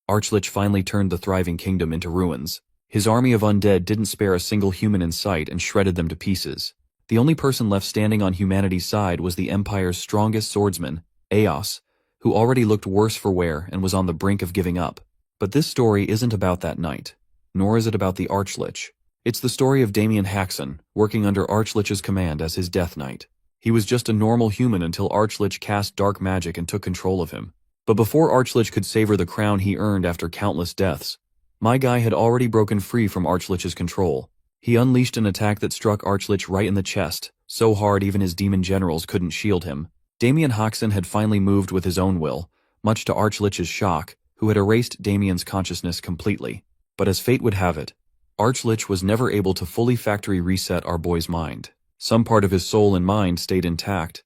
Archlich finally turned the thriving kingdom into ruins. His army of undead didn't spare a single human in sight and shredded them to pieces. The only person left standing on humanity's side was the Empire's strongest swordsman, Eos, who already looked worse for wear and was on the brink of giving up. But this story isn't about that knight, nor is it about the Archlich. It's the story of Damien Haxon, working under Archlich's command as his Death Knight. He was just a normal human until Archlich cast dark magic and took control of him. But before Archlich could savor the crown he earned after countless deaths, my guy had already broken free from Archlich's control. He unleashed an attack that struck Archlich right in the chest, so hard even his demon generals couldn't shield him. Damien Haxon had finally moved with his own will, much to Archlich's shock, who had erased Damien's consciousness completely. But as fate would have it, Archlich was never able to fully factory reset our boy's mind. Some part of his soul and mind stayed intact,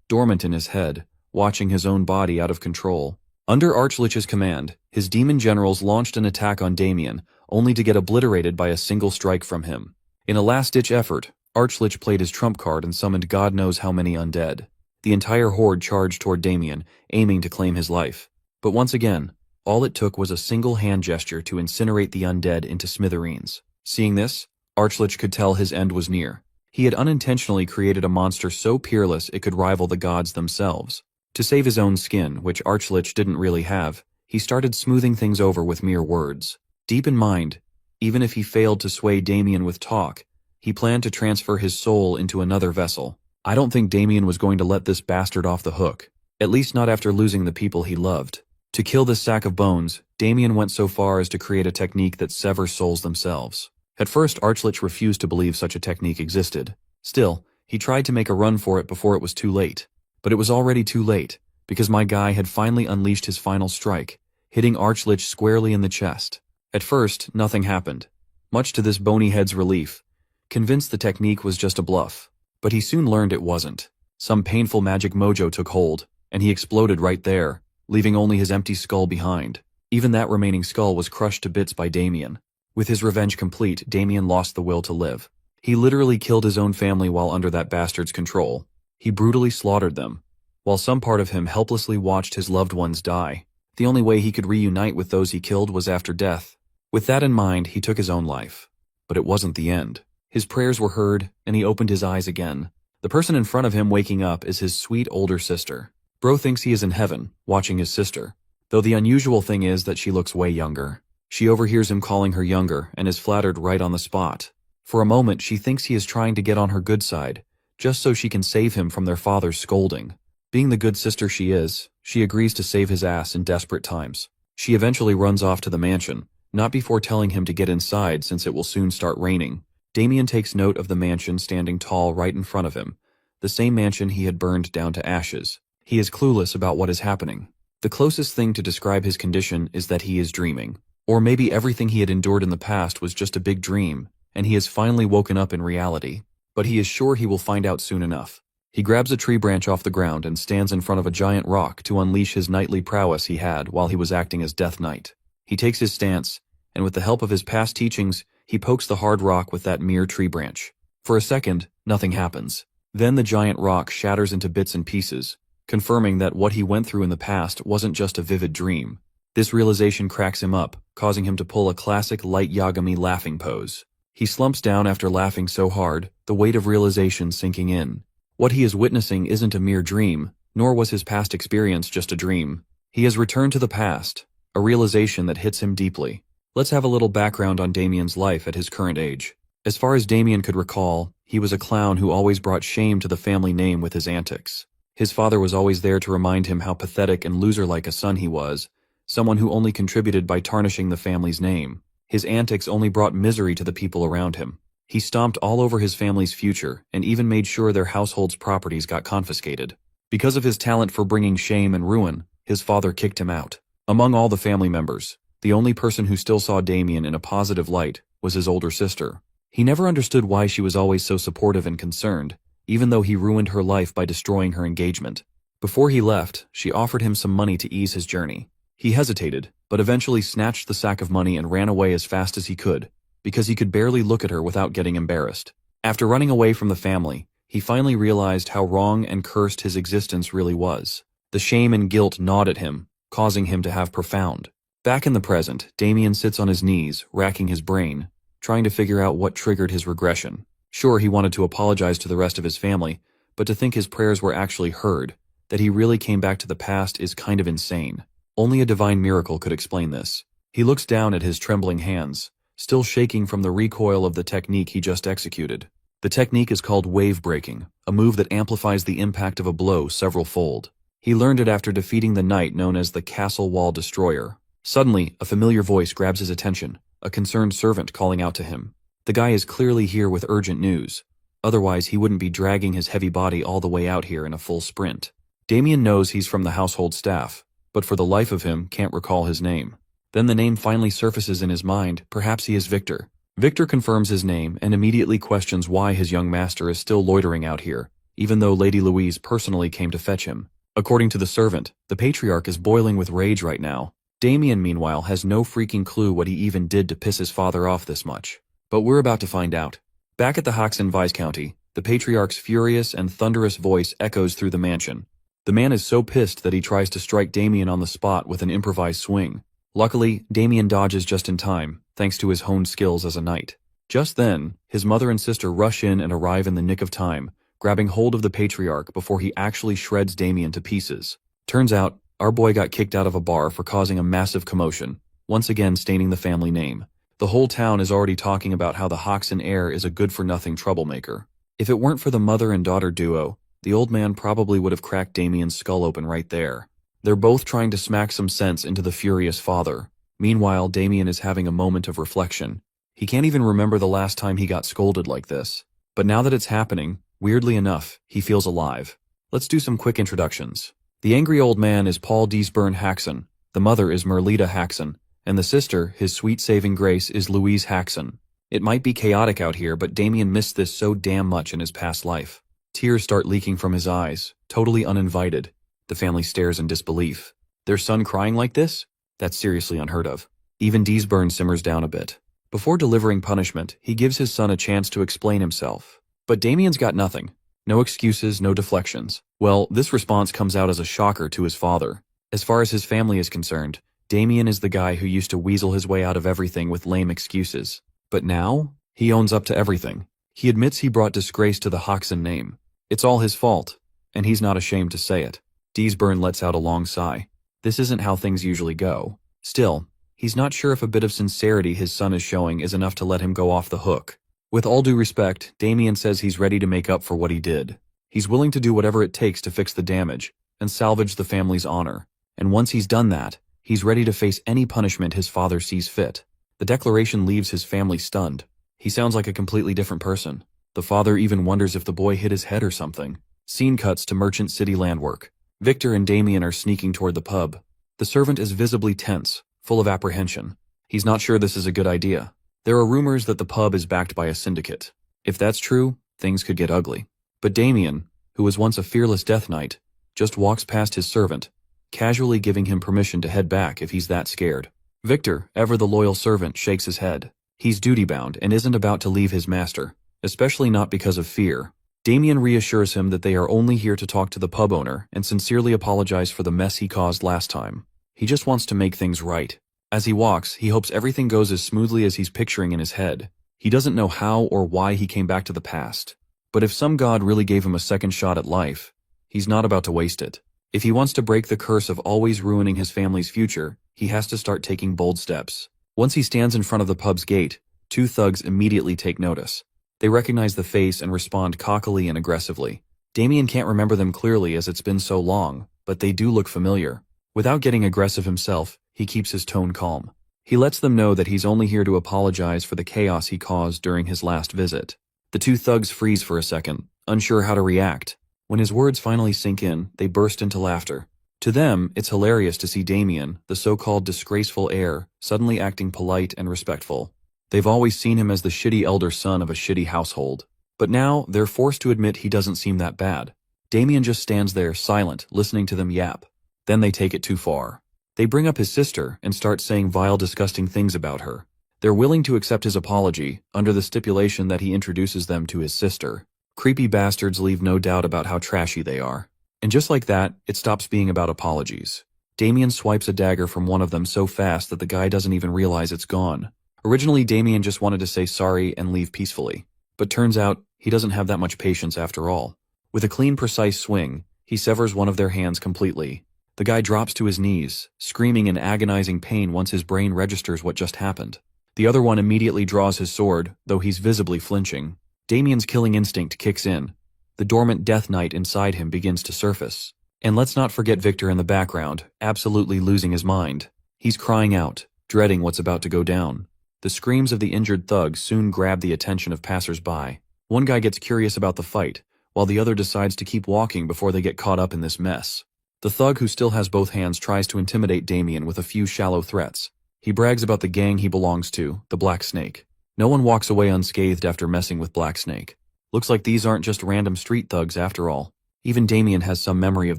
dormant in his head, watching his own body out of control. Under Archlich's command, his demon generals launched an attack on Damien, only to get obliterated by a single strike from him. In a last-ditch effort, Archlich played his trump card and summoned God knows how many undead. The entire horde charged toward Damien, aiming to claim his life. But once again, all it took was a single hand gesture to incinerate the undead into smithereens. Seeing this, Archlich could tell his end was near. He had unintentionally created a monster so peerless it could rival the gods themselves. To save his own skin, which Archlich didn't really have, he started smoothing things over with mere words. Deep in mind, even if he failed to sway Damien with talk, he planned to transfer his soul into another vessel. I don't think Damien was going to let this bastard off the hook, at least not after losing the people he loved. To kill this sack of bones, Damien went so far as to create a technique that severs souls themselves. At first, Archlich refused to believe such a technique existed. Still, he tried to make a run for it before it was too late. But it was already too late, because my guy had finally unleashed his final strike, hitting Archlich squarely in the chest. At first, nothing happened, much to this bony head's relief, convinced the technique was just a bluff. But he soon learned it wasn't. Some painful magic mojo took hold, and he exploded right there, leaving only his empty skull behind. Even that remaining skull was crushed to bits by Damien. With his revenge complete, Damien lost the will to live. He literally killed his own family while under that bastard's control. He brutally slaughtered them, while some part of him helplessly watched his loved ones die. The only way he could reunite with those he killed was after death. With that in mind, he took his own life. But it wasn't the end. His prayers were heard, and he opened his eyes again. The person in front of him waking up is his sweet older sister. Bro thinks he is in heaven, watching his sister, though the unusual thing is that she looks way younger. She overhears him calling her younger and is flattered right on the spot. For a moment, she thinks he is trying to get on her good side, just so she can save him from their father's scolding. Being the good sister she is, she agrees to save his ass in desperate times. She eventually runs off to the mansion, not before telling him to get inside since it will soon start raining. Damien takes note of the mansion standing tall right in front of him, the same mansion he had burned down to ashes. He is clueless about what is happening. The closest thing to describe his condition is that he is dreaming. Or maybe everything he had endured in the past was just a big dream, and he has finally woken up in reality. But he is sure he will find out soon enough. He grabs a tree branch off the ground and stands in front of a giant rock to unleash his knightly prowess he had while he was acting as Death Knight. He takes his stance, and with the help of his past teachings, he pokes the hard rock with that mere tree branch. For a second, nothing happens. Then the giant rock shatters into bits and pieces, confirming that what he went through in the past wasn't just a vivid dream. This realization cracks him up, causing him to pull a classic Light Yagami laughing pose. He slumps down after laughing so hard, the weight of realization sinking in. What he is witnessing isn't a mere dream, nor was his past experience just a dream. He has returned to the past, a realization that hits him deeply. Let's have a little background on Damien's life at his current age. As far as Damien could recall, he was a clown who always brought shame to the family name with his antics. His father was always there to remind him how pathetic and loser-like a son he was, someone who only contributed by tarnishing the family's name. His antics only brought misery to the people around him. He stomped all over his family's future and even made sure their household's properties got confiscated. Because of his talent for bringing shame and ruin, his father kicked him out. Among all the family members, the only person who still saw Damien in a positive light was his older sister. He never understood why she was always so supportive and concerned, even though he ruined her life by destroying her engagement. Before he left, she offered him some money to ease his journey. He hesitated, but eventually snatched the sack of money and ran away as fast as he could, because he could barely look at her without getting embarrassed. After running away from the family, he finally realized how wrong and cursed his existence really was. The shame and guilt gnawed at him, causing him to have profound, Back in the present, Damien sits on his knees, racking his brain, trying to figure out what triggered his regression. Sure, he wanted to apologize to the rest of his family, but to think his prayers were actually heard, that he really came back to the past is kind of insane. Only a divine miracle could explain this. He looks down at his trembling hands, still shaking from the recoil of the technique he just executed. The technique is called wave breaking, a move that amplifies the impact of a blow several-fold. He learned it after defeating the knight known as the Castle Wall Destroyer. Suddenly, a familiar voice grabs his attention, a concerned servant calling out to him. The guy is clearly here with urgent news. Otherwise, he wouldn't be dragging his heavy body all the way out here in a full sprint. Damien knows he's from the household staff, but for the life of him can't recall his name. Then the name finally surfaces in his mind. Perhaps he is Victor. Victor confirms his name and immediately questions why his young master is still loitering out here, even though Lady Louise personally came to fetch him. According to the servant, the patriarch is boiling with rage right now. Damien, meanwhile, has no freaking clue what he even did to piss his father off this much. But we're about to find out. Back at the Hoxton Viscounty, the patriarch's furious and thunderous voice echoes through the mansion. The man is so pissed that he tries to strike Damien on the spot with an improvised swing. Luckily, Damien dodges just in time, thanks to his honed skills as a knight. Just then, his mother and sister rush in and arrive in the nick of time, grabbing hold of the patriarch before he actually shreds Damien to pieces. Turns out, our boy got kicked out of a bar for causing a massive commotion, once again staining the family name. The whole town is already talking about how the Hoxton heir is a good-for-nothing troublemaker. If it weren't for the mother and daughter duo, the old man probably would have cracked Damien's skull open right there. They're both trying to smack some sense into the furious father. Meanwhile, Damien is having a moment of reflection. He can't even remember the last time he got scolded like this. But now that it's happening, weirdly enough, he feels alive. Let's do some quick introductions. The angry old man is Paul Deesburn Haxon, the mother is Merlita Haxon, and the sister, his sweet saving grace, is Louise Haxon. It might be chaotic out here, but Damien missed this so damn much in his past life. Tears start leaking from his eyes, totally uninvited. The family stares in disbelief. Their son crying like this? That's seriously unheard of. Even Deesburn simmers down a bit. Before delivering punishment, he gives his son a chance to explain himself. But Damien's got nothing. No excuses, no deflections. Well, this response comes out as a shocker to his father. As far as his family is concerned, Damien is the guy who used to weasel his way out of everything with lame excuses. But now, he owns up to everything. He admits he brought disgrace to the Hoxton name. It's all his fault, and he's not ashamed to say it. Deesburn lets out a long sigh. This isn't how things usually go. Still, he's not sure if a bit of sincerity his son is showing is enough to let him go off the hook. With all due respect, Damien says he's ready to make up for what he did. He's willing to do whatever it takes to fix the damage and salvage the family's honor. And once he's done that, he's ready to face any punishment his father sees fit. The declaration leaves his family stunned. He sounds like a completely different person. The father even wonders if the boy hit his head or something. Scene cuts to Merchant City Landwork. Victor and Damien are sneaking toward the pub. The servant is visibly tense, full of apprehension. He's not sure this is a good idea. There are rumors that the pub is backed by a syndicate. If that's true, things could get ugly. But Damien, who was once a fearless death knight, just walks past his servant, casually giving him permission to head back if he's that scared. Victor, ever the loyal servant, shakes his head. He's duty-bound and isn't about to leave his master, especially not because of fear. Damien reassures him that they are only here to talk to the pub owner and sincerely apologize for the mess he caused last time. He just wants to make things right. As he walks, he hopes everything goes as smoothly as he's picturing in his head. He doesn't know how or why he came back to the past. But if some god really gave him a second shot at life, he's not about to waste it. If he wants to break the curse of always ruining his family's future, he has to start taking bold steps. Once he stands in front of the pub's gate, two thugs immediately take notice. They recognize the face and respond cockily and aggressively. Damien can't remember them clearly as it's been so long, but they do look familiar. Without getting aggressive himself, he keeps his tone calm. He lets them know that he's only here to apologize for the chaos he caused during his last visit. The two thugs freeze for a second, unsure how to react. When his words finally sink in, they burst into laughter. To them, it's hilarious to see Damien, the so-called disgraceful heir, suddenly acting polite and respectful. They've always seen him as the shitty elder son of a shitty household. But now, they're forced to admit he doesn't seem that bad. Damien just stands there, silent, listening to them yap. Then they take it too far. They bring up his sister and start saying vile, disgusting things about her. They're willing to accept his apology, under the stipulation that he introduces them to his sister. Creepy bastards leave no doubt about how trashy they are. And just like that, it stops being about apologies. Damien swipes a dagger from one of them so fast that the guy doesn't even realize it's gone. Originally, Damien just wanted to say sorry and leave peacefully. But turns out, he doesn't have that much patience after all. With a clean, precise swing, he severs one of their hands completely. The guy drops to his knees, screaming in agonizing pain once his brain registers what just happened. The other one immediately draws his sword, though he's visibly flinching. Damien's killing instinct kicks in. The dormant death knight inside him begins to surface. And let's not forget Victor in the background, absolutely losing his mind. He's crying out, dreading what's about to go down. The screams of the injured thugs soon grab the attention of passers-by. One guy gets curious about the fight, while the other decides to keep walking before they get caught up in this mess. The thug who still has both hands tries to intimidate Damien with a few shallow threats. He brags about the gang he belongs to, the Black Snake. No one walks away unscathed after messing with Black Snake. Looks like these aren't just random street thugs after all. Even Damien has some memory of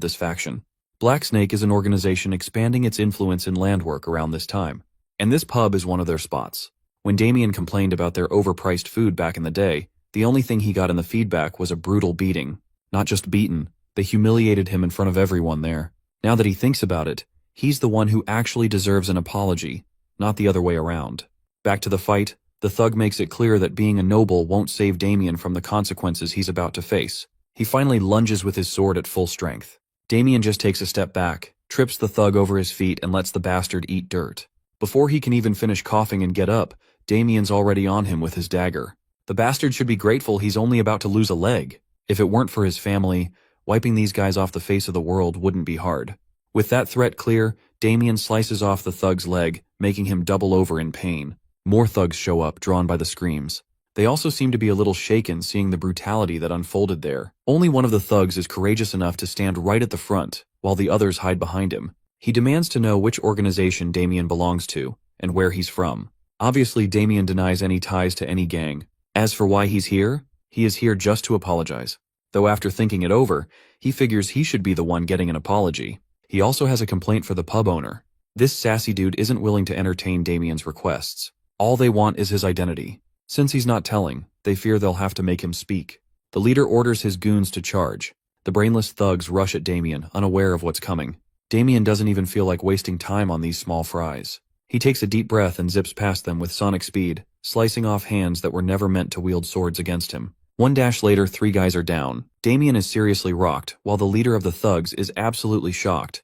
this faction. Black Snake is an organization expanding its influence in landwork around this time. And this pub is one of their spots. When Damien complained about their overpriced food back in the day, the only thing he got in the feedback was a brutal beating. Not just beaten, they humiliated him in front of everyone there. Now that he thinks about it, he's the one who actually deserves an apology, not the other way around. Back to the fight, the thug makes it clear that being a noble won't save Damien from the consequences he's about to face. He finally lunges with his sword at full strength. Damien just takes a step back, trips the thug over his feet and lets the bastard eat dirt. Before he can even finish coughing and get up, Damien's already on him with his dagger. The bastard should be grateful he's only about to lose a leg. If it weren't for his family, wiping these guys off the face of the world wouldn't be hard. With that threat clear, Damien slices off the thug's leg, making him double over in pain. More thugs show up, drawn by the screams. They also seem to be a little shaken seeing the brutality that unfolded there. Only one of the thugs is courageous enough to stand right at the front, while the others hide behind him. He demands to know which organization Damien belongs to, and where he's from. Obviously, Damien denies any ties to any gang. As for why he's here, he is here just to apologize. Though after thinking it over, he figures he should be the one getting an apology. He also has a complaint for the pub owner. This sassy dude isn't willing to entertain Damien's requests. All they want is his identity. Since he's not telling, they fear they'll have to make him speak. The leader orders his goons to charge. The brainless thugs rush at Damien, unaware of what's coming. Damien doesn't even feel like wasting time on these small fries. He takes a deep breath and zips past them with sonic speed, slicing off hands that were never meant to wield swords against him. One dash later, 3 guys are down. Damien is seriously rocked, while the leader of the thugs is absolutely shocked,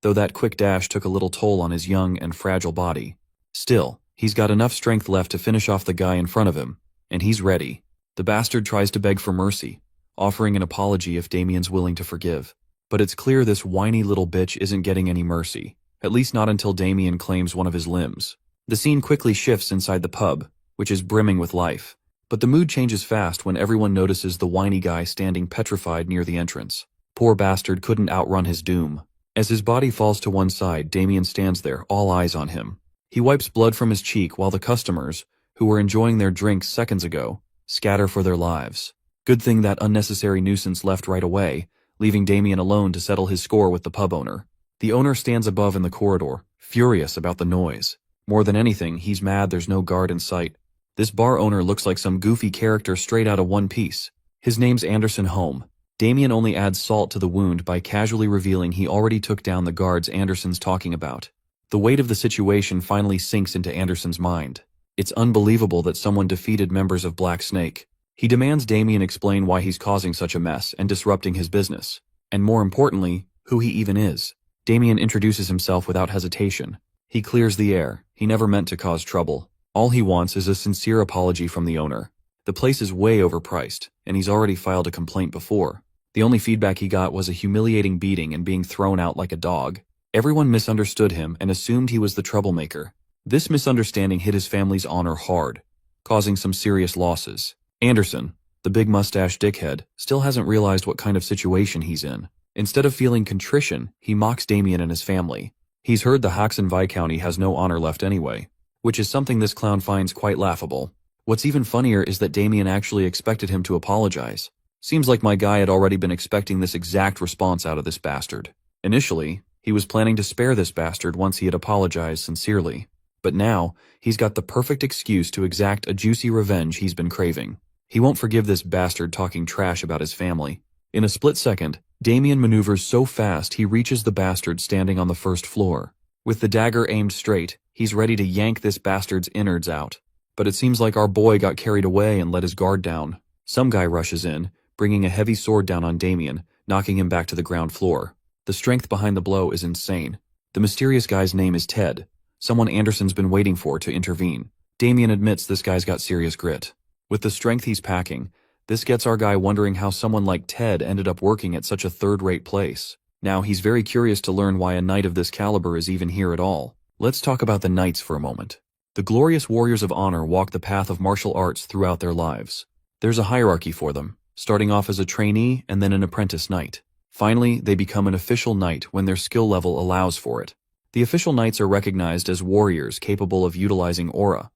though that quick dash took a little toll on his young and fragile body. Still, he's got enough strength left to finish off the guy in front of him, and he's ready. The bastard tries to beg for mercy, offering an apology if Damien's willing to forgive. But it's clear this whiny little bitch isn't getting any mercy, at least not until Damien claims one of his limbs. The scene quickly shifts inside the pub, which is brimming with life. But the mood changes fast when everyone notices the whiny guy standing petrified near the entrance. Poor bastard couldn't outrun his doom. As his body falls to one side, Damien stands there, all eyes on him. He wipes blood from his cheek while the customers, who were enjoying their drinks seconds ago, scatter for their lives. Good thing that unnecessary nuisance left right away, leaving Damien alone to settle his score with the pub owner. The owner stands above in the corridor, furious about the noise. More than anything, he's mad there's no guard in sight. This bar owner looks like some goofy character straight out of One Piece. His name's Anderson Holm. Damien only adds salt to the wound by casually revealing he already took down the guards Anderson's talking about. The weight of the situation finally sinks into Anderson's mind. It's unbelievable that someone defeated members of Black Snake. He demands Damien explain why he's causing such a mess and disrupting his business. And more importantly, who he even is. Damien introduces himself without hesitation. He clears the air. He never meant to cause trouble. All he wants is a sincere apology from the owner. The place is way overpriced, and he's already filed a complaint before. The only feedback he got was a humiliating beating and being thrown out like a dog. Everyone misunderstood him and assumed he was the troublemaker. This misunderstanding hit his family's honor hard, causing some serious losses. Anderson, the big mustache dickhead, still hasn't realized what kind of situation he's in. Instead of feeling contrition, he mocks Damien and his family. He's heard the Haxon Viscounty has no honor left anyway, which is something this clown finds quite laughable. What's even funnier is that Damien actually expected him to apologize. Seems like my guy had already been expecting this exact response out of this bastard. Initially, he was planning to spare this bastard once he had apologized sincerely. But now, he's got the perfect excuse to exact a juicy revenge he's been craving. He won't forgive this bastard talking trash about his family. In a split second, Damien maneuvers so fast he reaches the bastard standing on the first floor. With the dagger aimed straight, he's ready to yank this bastard's innards out. But it seems like our boy got carried away and let his guard down. Some guy rushes in, bringing a heavy sword down on Damien, knocking him back to the ground floor. The strength behind the blow is insane. The mysterious guy's name is Ted, someone Anderson's been waiting for to intervene. Damien admits this guy's got serious grit. With the strength he's packing, this gets our guy wondering how someone like Ted ended up working at such a third-rate place. Now he's very curious to learn why a knight of this caliber is even here at all. Let's talk about the knights for a moment. The glorious warriors of honor walk the path of martial arts throughout their lives. There's a hierarchy for them, starting off as a trainee and then an apprentice knight. Finally, they become an official knight when their skill level allows for it. The official knights are recognized as warriors capable of utilizing aura,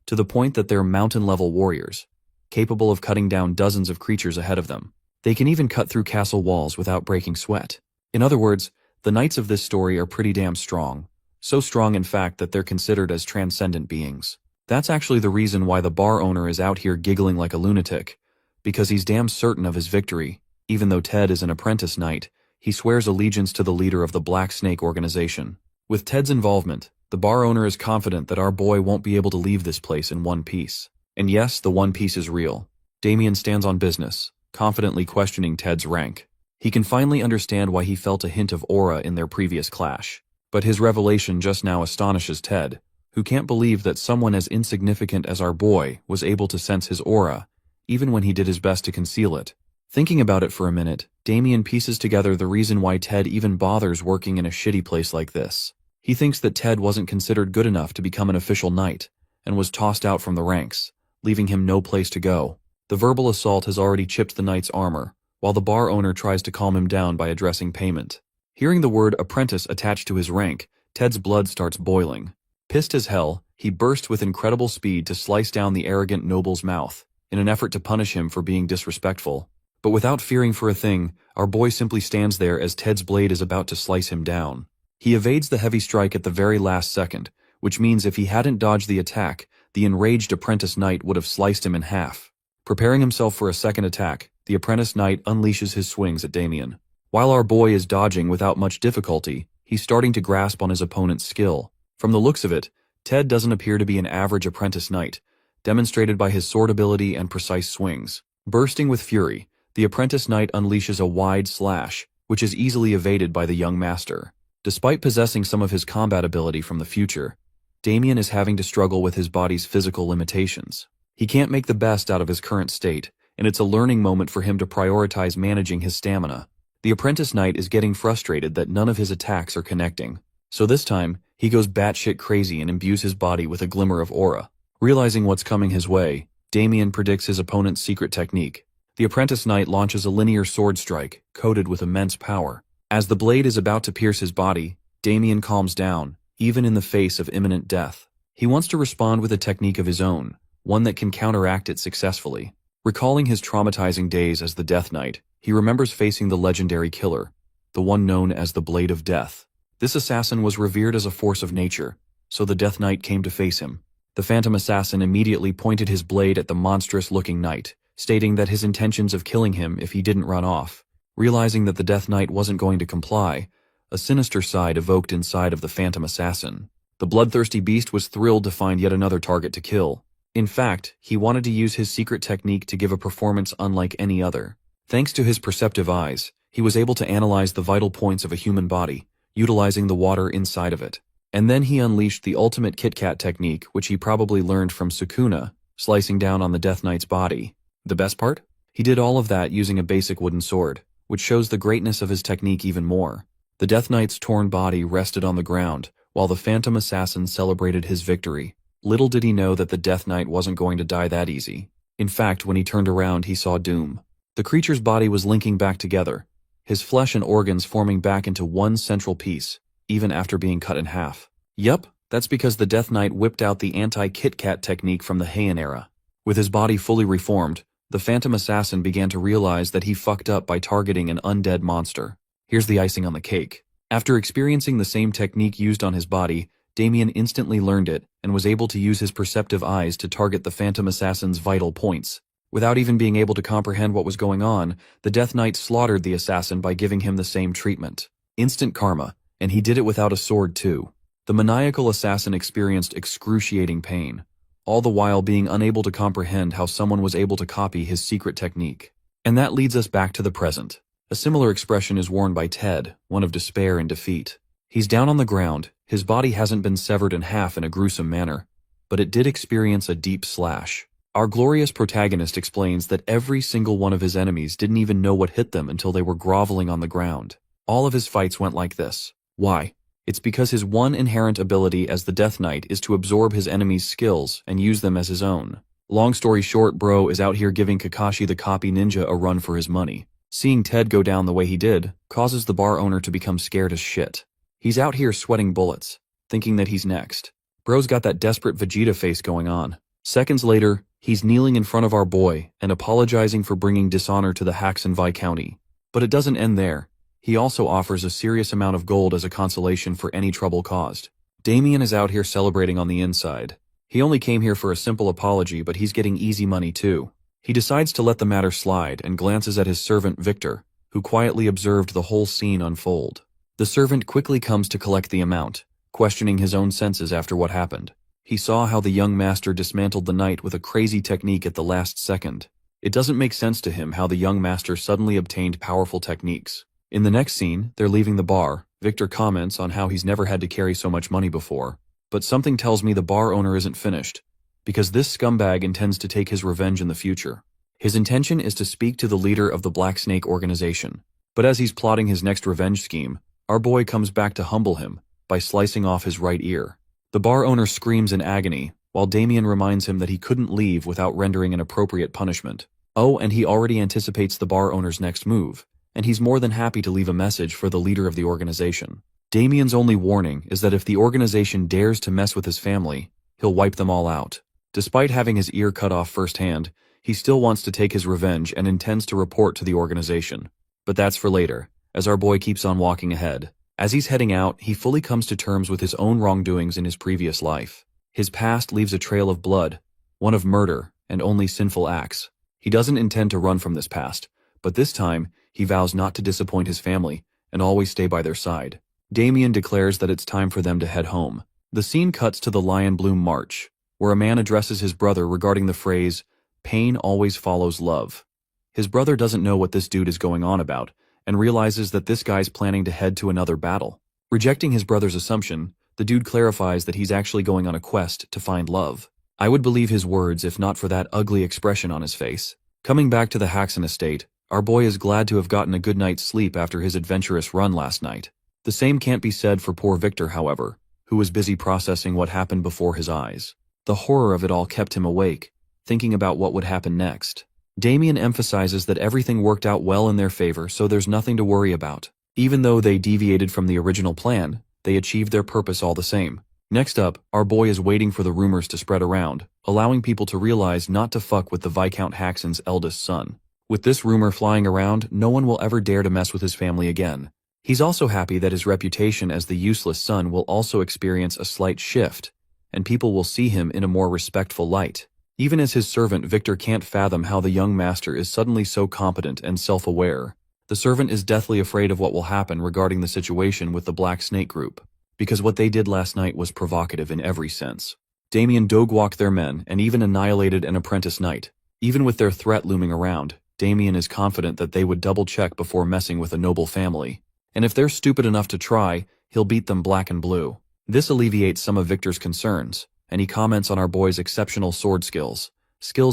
to the point that they're mountain-level warriors, capable of cutting down dozens of creatures ahead of them. They can even cut through castle walls without breaking sweat. In other words, the knights of this story are pretty damn strong. So strong in fact that they're considered as transcendent beings. That's actually the reason why the bar owner is out here giggling like a lunatic, because he's damn certain of his victory. Even though Ted is an apprentice knight, he swears allegiance to the leader of the Black Snake organization. With Ted's involvement, the bar owner is confident that our boy won't be able to leave this place in one piece. And yes, the one piece is real. Damien stands on business, confidently questioning Ted's rank. He can finally understand why he felt a hint of aura in their previous clash. But his revelation just now astonishes Ted, who can't believe that someone as insignificant as our boy was able to sense his aura, even when he did his best to conceal it. Thinking about it for a minute, Damien pieces together the reason why Ted even bothers working in a shitty place like this. He thinks that Ted wasn't considered good enough to become an official knight, and was tossed out from the ranks, leaving him no place to go. The verbal assault has already chipped the knight's armor, while the bar owner tries to calm him down by addressing payment. Hearing the word apprentice attached to his rank, Ted's blood starts boiling. Pissed as hell, he bursts with incredible speed to slice down the arrogant noble's mouth, in an effort to punish him for being disrespectful. But without fearing for a thing, our boy simply stands there as Ted's blade is about to slice him down. He evades the heavy strike at the very last second, which means if he hadn't dodged the attack, the enraged apprentice knight would have sliced him in half. Preparing himself for a second attack, the apprentice knight unleashes his swings at Damien. While our boy is dodging without much difficulty, he's starting to grasp on his opponent's skill. From the looks of it, Ted doesn't appear to be an average apprentice knight, demonstrated by his sword ability and precise swings. Bursting with fury, the apprentice knight unleashes a wide slash, which is easily evaded by the young master. Despite possessing some of his combat ability from the future, Damien is having to struggle with his body's physical limitations. He can't make the best out of his current state, and it's a learning moment for him to prioritize managing his stamina. The apprentice knight is getting frustrated that none of his attacks are connecting. So this time, he goes batshit crazy and imbues his body with a glimmer of aura. Realizing what's coming his way, Damien predicts his opponent's secret technique. The apprentice knight launches a linear sword strike, coated with immense power. As the blade is about to pierce his body, Damien calms down, even in the face of imminent death. He wants to respond with a technique of his own, one that can counteract it successfully. Recalling his traumatizing days as the Death Knight, he remembers facing the legendary killer, the one known as the Blade of Death. This assassin was revered as a force of nature, so the Death Knight came to face him. The phantom assassin immediately pointed his blade at the monstrous-looking knight, stating that his intentions of killing him if he didn't run off. Realizing that the Death Knight wasn't going to comply, a sinister side evoked inside of the phantom assassin. The bloodthirsty beast was thrilled to find yet another target to kill. In fact, he wanted to use his secret technique to give a performance unlike any other. Thanks to his perceptive eyes, he was able to analyze the vital points of a human body, utilizing the water inside of it. And then he unleashed the ultimate Kit Kat technique, which he probably learned from Sukuna, slicing down on the Death Knight's body. The best part? He did all of that using a basic wooden sword, which shows the greatness of his technique even more. The Death Knight's torn body rested on the ground, while the phantom assassin celebrated his victory. Little did he know that the Death Knight wasn't going to die that easy. In fact, when he turned around, he saw doom. The creature's body was linking back together, his flesh and organs forming back into one central piece, even after being cut in half. Yup, that's because the Death Knight whipped out the anti-Kit Kat technique from the Heian era. With his body fully reformed, the phantom assassin began to realize that he fucked up by targeting an undead monster. Here's the icing on the cake. After experiencing the same technique used on his body, Damien instantly learned it and was able to use his perceptive eyes to target the phantom assassin's vital points. Without even being able to comprehend what was going on, the Death Knight slaughtered the assassin by giving him the same treatment. Instant karma, and he did it without a sword too. The maniacal assassin experienced excruciating pain, all the while being unable to comprehend how someone was able to copy his secret technique. And that leads us back to the present. A similar expression is worn by Ted, one of despair and defeat. He's down on the ground, his body hasn't been severed in half in a gruesome manner, but it did experience a deep slash. Our glorious protagonist explains that every single one of his enemies didn't even know what hit them until they were groveling on the ground. All of his fights went like this. Why? It's because his one inherent ability as the Death Knight is to absorb his enemies' skills and use them as his own. Long story short, bro is out here giving Kakashi the copy ninja a run for his money. Seeing Ted go down the way he did causes the bar owner to become scared as shit. He's out here sweating bullets, thinking that he's next. Bro's got that desperate Vegeta face going on. Seconds later, he's kneeling in front of our boy and apologizing for bringing dishonor to the hacks in Vi County. But it doesn't end there. He also offers a serious amount of gold as a consolation for any trouble caused. Damien is out here celebrating on the inside. He only came here for a simple apology, but he's getting easy money too. He decides to let the matter slide and glances at his servant Victor, who quietly observed the whole scene unfold. The servant quickly comes to collect the amount, questioning his own senses after what happened. He saw how the young master dismantled the knight with a crazy technique at the last second. It doesn't make sense to him how the young master suddenly obtained powerful techniques. In the next scene, they're leaving the bar. Victor comments on how he's never had to carry so much money before. But something tells me the bar owner isn't finished, because this scumbag intends to take his revenge in the future. His intention is to speak to the leader of the Black Snake organization. But as he's plotting his next revenge scheme, our boy comes back to humble him by slicing off his right ear. The bar owner screams in agony, while Damien reminds him that he couldn't leave without rendering an appropriate punishment. Oh, and he already anticipates the bar owner's next move, and he's more than happy to leave a message for the leader of the organization. Damien's only warning is that if the organization dares to mess with his family, he'll wipe them all out. Despite having his ear cut off firsthand, he still wants to take his revenge and intends to report to the organization. But that's for later, as our boy keeps on walking ahead. As he's heading out, he fully comes to terms with his own wrongdoings in his previous life. His past leaves a trail of blood, one of murder and only sinful acts. He doesn't intend to run from this past, but this time, he vows not to disappoint his family and always stay by their side. Damien declares that it's time for them to head home. The scene cuts to the Lion Bloom March, where a man addresses his brother regarding the phrase, "Pain always follows love." His brother doesn't know what this dude is going on about, and realizes that this guy's planning to head to another battle. Rejecting his brother's assumption, the dude clarifies that he's actually going on a quest to find love. I would believe his words if not for that ugly expression on his face. Coming back to the Haxon estate, our boy is glad to have gotten a good night's sleep after his adventurous run last night. The same can't be said for poor Victor, however, who was busy processing what happened before his eyes. The horror of it all kept him awake, thinking about what would happen next. Damien emphasizes that everything worked out well in their favor, so there's nothing to worry about. Even though they deviated from the original plan, they achieved their purpose all the same. Next up, our boy is waiting for the rumors to spread around, allowing people to realize not to fuck with the Viscount Haxon's eldest son. With this rumor flying around, no one will ever dare to mess with his family again. He's also happy that his reputation as the useless son will also experience a slight shift, and people will see him in a more respectful light. Even as his servant, Victor can't fathom how the young master is suddenly so competent and self-aware. The servant is deathly afraid of what will happen regarding the situation with the Black Snake group, because what they did last night was provocative in every sense. Damien dog-walked their men and even annihilated an apprentice knight. Even with their threat looming around, Damien is confident that they would double-check before messing with a noble family. And if they're stupid enough to try, he'll beat them black and blue. This alleviates some of Victor's concerns, and he comments on our boy's exceptional sword skills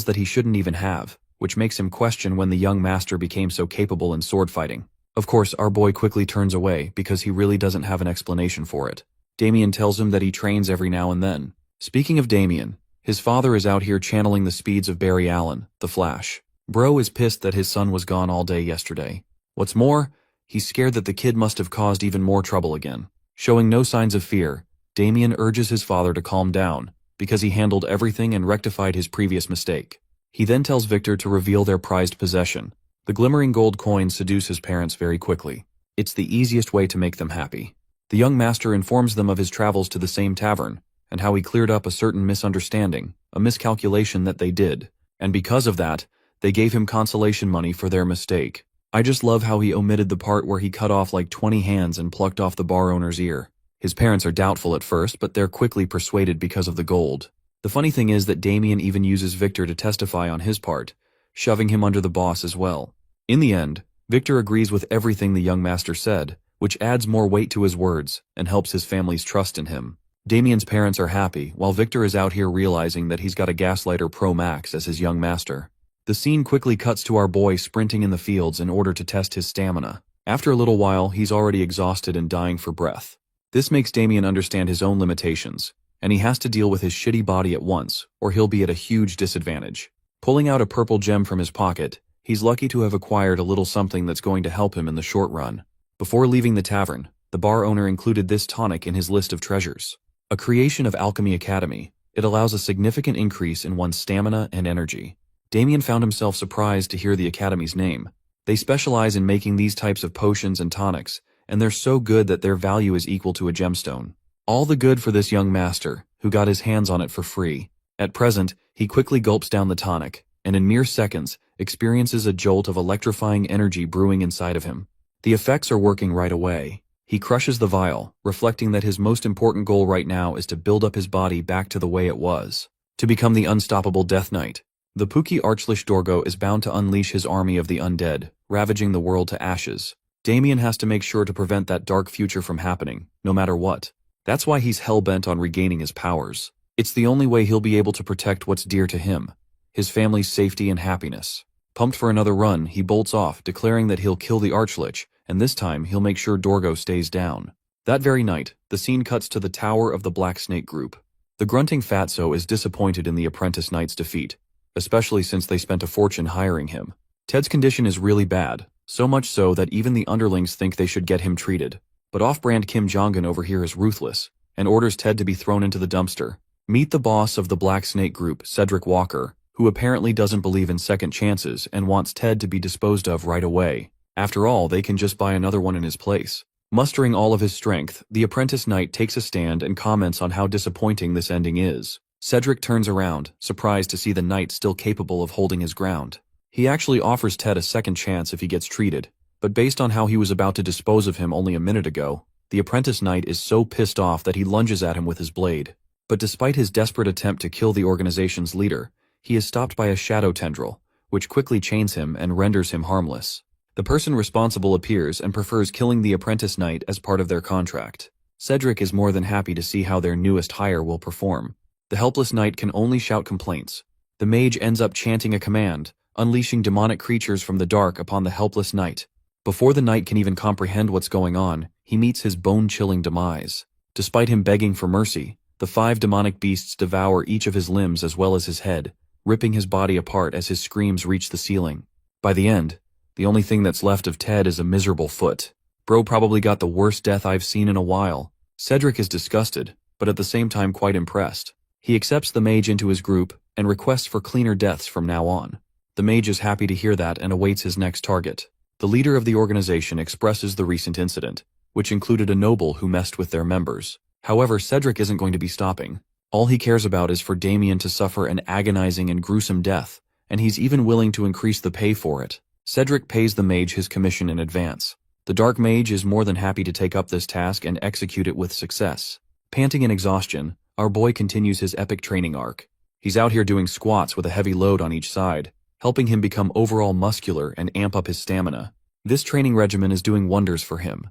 that he shouldn't even have, which makes him question when the young master became so capable in sword fighting. Of course, our boy quickly turns away because he really doesn't have an explanation for it. Damien tells him that he trains every now and then. Speaking of Damien, his father is out here channeling the speeds of Barry Allen, the Flash. Bro is pissed that his son was gone all day yesterday. What's more, he's scared that the kid must have caused even more trouble again. Showing no signs of fear, Damien urges his father to calm down, because he handled everything and rectified his previous mistake. He then tells Victor to reveal their prized possession. The glimmering gold coins seduce his parents very quickly. It's the easiest way to make them happy. The young master informs them of his travels to the same tavern, and how he cleared up a certain misunderstanding, a miscalculation that they did, and because of that, They gave him consolation money for their mistake. I just love how he omitted the part where he cut off like 20 hands and plucked off the bar owner's ear. His parents are doubtful at first, but they're quickly persuaded because of the gold. The funny thing is that Damien even uses Victor to testify on his part, shoving him under the boss as well. In the end, Victor agrees with everything the young master said, which adds more weight to his words and helps his family's trust in him. Damien's parents are happy, while Victor is out here realizing that he's got a Gaslighter Pro Max as his young master. The scene quickly cuts to our boy sprinting in the fields in order to test his stamina. After a little while, he's already exhausted and dying for breath. This makes Damien understand his own limitations, and he has to deal with his shitty body at once, or he'll be at a huge disadvantage. Pulling out a purple gem from his pocket, he's lucky to have acquired a little something that's going to help him in the short run. Before leaving the tavern, the bar owner included this tonic in his list of treasures. A creation of Alchemy Academy, it allows a significant increase in one's stamina and energy. Damien found himself surprised to hear the Academy's name. They specialize in making these types of potions and tonics, and they're so good that their value is equal to a gemstone. All the good for this young master, who got his hands on it for free. At present, he quickly gulps down the tonic, and in mere seconds, experiences a jolt of electrifying energy brewing inside of him. The effects are working right away. He crushes the vial, reflecting that his most important goal right now is to build up his body back to the way it was. To become the unstoppable Death Knight. The Pookie Archlich Dorgo is bound to unleash his army of the undead, ravaging the world to ashes. Damien has to make sure to prevent that dark future from happening, no matter what. That's why he's hell-bent on regaining his powers. It's the only way he'll be able to protect what's dear to him, his family's safety and happiness. Pumped for another run, he bolts off, declaring that he'll kill the Archlich, and this time he'll make sure Dorgo stays down. That very night, the scene cuts to the Tower of the Black Snake Group. The grunting fatso is disappointed in the apprentice knight's defeat, especially since they spent a fortune hiring him. Ted's condition is really bad, so much so that even the underlings think they should get him treated. But off-brand Kim Jong-un over here is ruthless, and orders Ted to be thrown into the dumpster. Meet the boss of the Black Snake Group, Cedric Walker, who apparently doesn't believe in second chances and wants Ted to be disposed of right away. After all, they can just buy another one in his place. Mustering all of his strength, the apprentice knight takes a stand and comments on how disappointing this ending is. Cedric turns around, surprised to see the knight still capable of holding his ground. He actually offers Ted a second chance if he gets treated, but based on how he was about to dispose of him only a minute ago, the apprentice knight is so pissed off that he lunges at him with his blade. But despite his desperate attempt to kill the organization's leader, he is stopped by a shadow tendril, which quickly chains him and renders him harmless. The person responsible appears and prefers killing the apprentice knight as part of their contract. Cedric is more than happy to see how their newest hire will perform. The helpless knight can only shout complaints. The mage ends up chanting a command, unleashing demonic creatures from the dark upon the helpless knight. Before the knight can even comprehend what's going on, he meets his bone-chilling demise. Despite him begging for mercy, the 5 demonic beasts devour each of his limbs as well as his head, ripping his body apart as his screams reach the ceiling. By the end, the only thing that's left of Ted is a miserable foot. Bro probably got the worst death I've seen in a while. Cedric is disgusted, but at the same time quite impressed. He accepts the mage into his group and requests for cleaner deaths from now on. The mage is happy to hear that and awaits his next target. The leader of the organization expresses the recent incident, which included a noble who messed with their members. However, Cedric isn't going to be stopping. All he cares about is for Damien to suffer an agonizing and gruesome death, and he's even willing to increase the pay for it. Cedric pays the mage his commission in advance. The dark mage is more than happy to take up this task and execute it with success. Panting in exhaustion, our boy continues his epic training arc. He's out here doing squats with a heavy load on each side, helping him become overall muscular and amp up his stamina. This training regimen is doing wonders for him.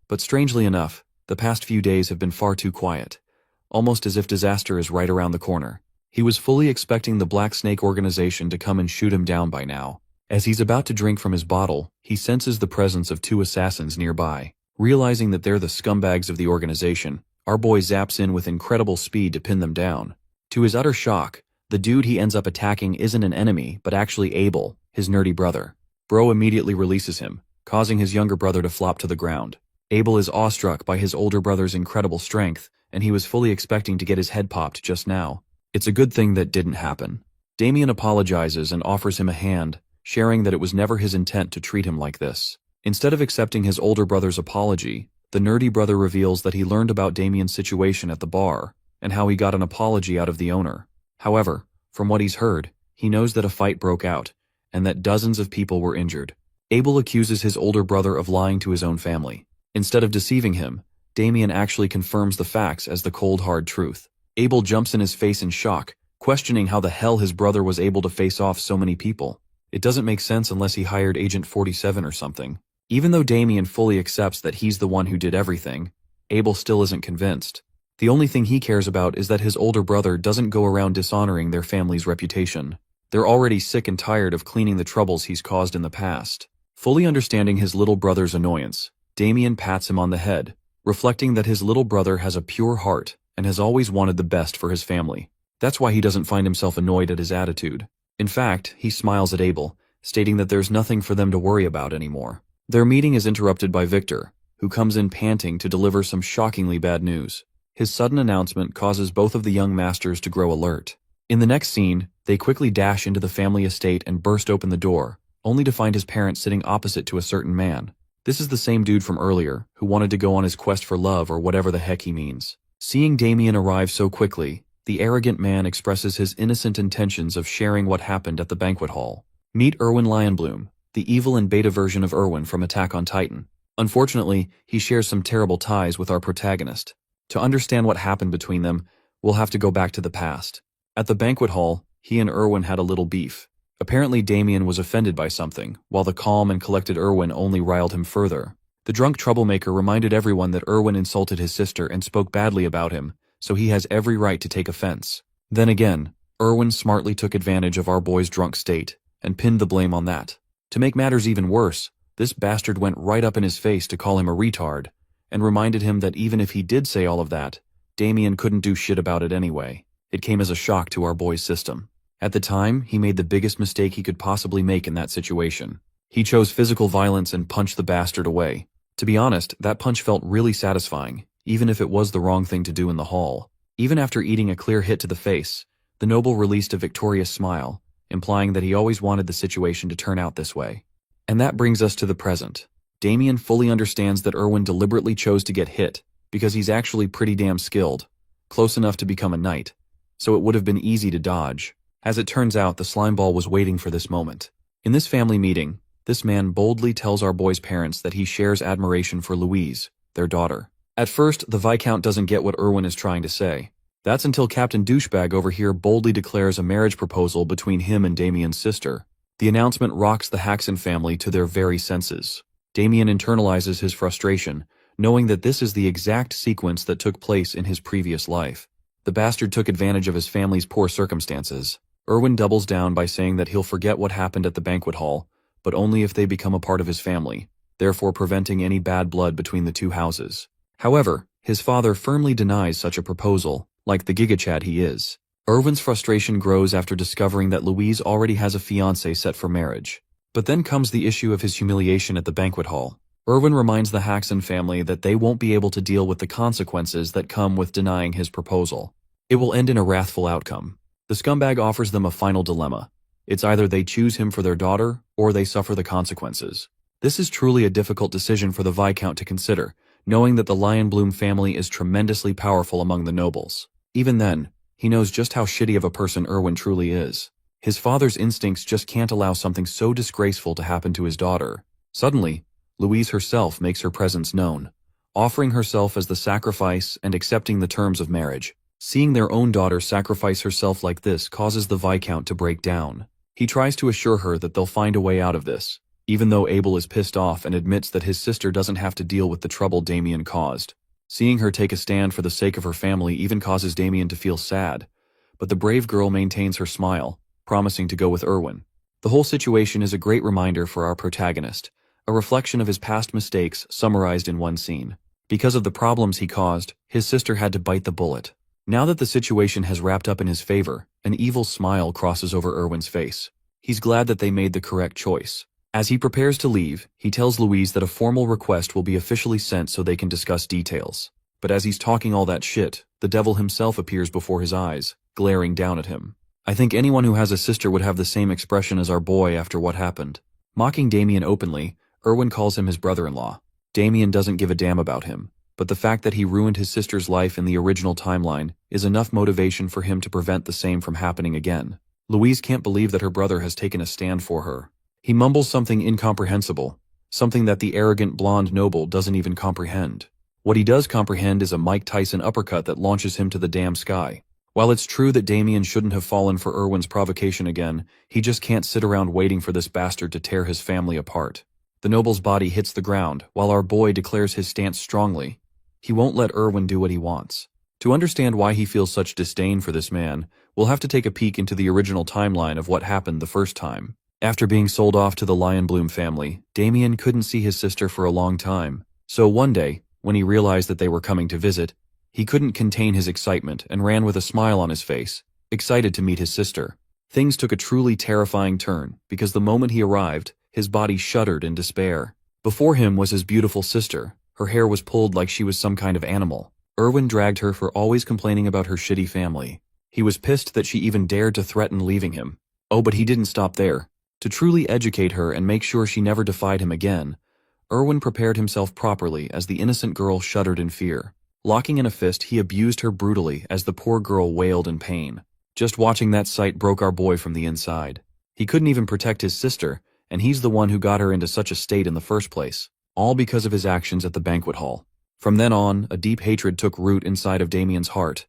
But strangely enough, the past few days have been far too quiet, almost as if disaster is right around the corner. He was fully expecting the Black Snake organization to come and shoot him down by now. As he's about to drink from his bottle, he senses the presence of 2 assassins nearby. Realizing that they're the scumbags of the organization, our boy zaps in with incredible speed to pin them down. To his utter shock, the dude he ends up attacking isn't an enemy, but actually Abel, his nerdy brother. Bro immediately releases him, causing his younger brother to flop to the ground. Abel is awestruck by his older brother's incredible strength, and he was fully expecting to get his head popped just now. It's a good thing that didn't happen. Damien apologizes and offers him a hand, sharing that it was never his intent to treat him like this. Instead of accepting his older brother's apology, the nerdy brother reveals that he learned about Damien's situation at the bar, and how he got an apology out of the owner. However, from what he's heard, he knows that a fight broke out, and that dozens of people were injured. Abel accuses his older brother of lying to his own family. Instead of deceiving him, Damien actually confirms the facts as the cold hard truth. Abel jumps in his face in shock, questioning how the hell his brother was able to face off so many people. It doesn't make sense unless he hired Agent 47 or something. Even though Damien fully accepts that he's the one who did everything, Abel still isn't convinced. The only thing he cares about is that his older brother doesn't go around dishonoring their family's reputation. They're already sick and tired of cleaning the troubles he's caused in the past. Fully understanding his little brother's annoyance, Damien pats him on the head, reflecting that his little brother has a pure heart and has always wanted the best for his family. That's why he doesn't find himself annoyed at his attitude. In fact, he smiles at Abel, stating that there's nothing for them to worry about anymore. Their meeting is interrupted by Victor, who comes in panting to deliver some shockingly bad news. His sudden announcement causes both of the young masters to grow alert. In the next scene, they quickly dash into the family estate and burst open the door, only to find his parents sitting opposite to a certain man. This is the same dude from earlier, who wanted to go on his quest for love or whatever the heck he means. Seeing Damien arrive so quickly, the arrogant man expresses his innocent intentions of sharing what happened at the banquet hall. Meet Erwin Lionbloom, the evil and beta version of Erwin from Attack on Titan. Unfortunately, he shares some terrible ties with our protagonist. To understand what happened between them, we'll have to go back to the past. At the banquet hall, he and Erwin had a little beef. Apparently Damien was offended by something, while the calm and collected Erwin only riled him further. The drunk troublemaker reminded everyone that Erwin insulted his sister and spoke badly about him, so he has every right to take offense. Then again, Erwin smartly took advantage of our boy's drunk state and pinned the blame on that. To make matters even worse, this bastard went right up in his face to call him a retard, and reminded him that even if he did say all of that, Damien couldn't do shit about it anyway. It came as a shock to our boy's system. At the time, he made the biggest mistake he could possibly make in that situation. He chose physical violence and punched the bastard away. To be honest, that punch felt really satisfying, even if it was the wrong thing to do in the hall. Even after eating a clear hit to the face, the noble released a victorious smile, implying that he always wanted the situation to turn out this way. And that brings us to the present. Damien fully understands that Erwin deliberately chose to get hit, because he's actually pretty damn skilled, close enough to become a knight, so it would have been easy to dodge. As it turns out, the slimeball was waiting for this moment. In this family meeting, this man boldly tells our boy's parents that he shares admiration for Louise, their daughter. At first, the Viscount doesn't get what Erwin is trying to say. That's until Captain Douchebag over here boldly declares a marriage proposal between him and Damien's sister. The announcement rocks the Haxon family to their very senses. Damien internalizes his frustration, knowing that this is the exact sequence that took place in his previous life. The bastard took advantage of his family's poor circumstances. Erwin doubles down by saying that he'll forget what happened at the banquet hall, but only if they become a part of his family, therefore preventing any bad blood between the two houses. However, his father firmly denies such a proposal, like the gigachad he is. Erwin's frustration grows after discovering that Louise already has a fiancé set for marriage. But then comes the issue of his humiliation at the banquet hall. Erwin reminds the Haxon family that they won't be able to deal with the consequences that come with denying his proposal. It will end in a wrathful outcome. The scumbag offers them a final dilemma. It's either they choose him for their daughter, or they suffer the consequences. This is truly a difficult decision for the Viscount to consider, knowing that the Lionbloom family is tremendously powerful among the nobles. Even then, he knows just how shitty of a person Erwin truly is. His father's instincts just can't allow something so disgraceful to happen to his daughter. Suddenly, Louise herself makes her presence known, offering herself as the sacrifice and accepting the terms of marriage. Seeing their own daughter sacrifice herself like this causes the Viscount to break down. He tries to assure her that they'll find a way out of this, even though Abel is pissed off and admits that his sister doesn't have to deal with the trouble Damien caused. Seeing her take a stand for the sake of her family even causes Damien to feel sad, but the brave girl maintains her smile, promising to go with Erwin. The whole situation is a great reminder for our protagonist, a reflection of his past mistakes summarized in one scene. Because of the problems he caused, his sister had to bite the bullet. Now that the situation has wrapped up in his favor, an evil smile crosses over Erwin's face. He's glad that they made the correct choice. As he prepares to leave, he tells Louise that a formal request will be officially sent so they can discuss details. But as he's talking all that shit, the devil himself appears before his eyes, glaring down at him. I think anyone who has a sister would have the same expression as our boy after what happened. Mocking Damien openly, Erwin calls him his brother-in-law. Damien doesn't give a damn about him, but the fact that he ruined his sister's life in the original timeline is enough motivation for him to prevent the same from happening again. Louise can't believe that her brother has taken a stand for her. He mumbles something incomprehensible, something that the arrogant blonde noble doesn't even comprehend. What he does comprehend is a Mike Tyson uppercut that launches him to the damn sky. While it's true that Damien shouldn't have fallen for Erwin's provocation again, he just can't sit around waiting for this bastard to tear his family apart. The noble's body hits the ground, while our boy declares his stance strongly. He won't let Erwin do what he wants. To understand why he feels such disdain for this man, we'll have to take a peek into the original timeline of what happened the first time. After being sold off to the Lionbloom family, Damien couldn't see his sister for a long time. So one day, when he realized that they were coming to visit, he couldn't contain his excitement and ran with a smile on his face, excited to meet his sister. Things took a truly terrifying turn, because the moment he arrived, his body shuddered in despair. Before him was his beautiful sister. Her hair was pulled like she was some kind of animal. Erwin dragged her for always complaining about her shitty family. He was pissed that she even dared to threaten leaving him. Oh, but he didn't stop there. To truly educate her and make sure she never defied him again, Erwin prepared himself properly as the innocent girl shuddered in fear. Locking in a fist, he abused her brutally as the poor girl wailed in pain. Just watching that sight broke our boy from the inside. He couldn't even protect his sister, and he's the one who got her into such a state in the first place, all because of his actions at the banquet hall. From then on, a deep hatred took root inside of Damien's heart,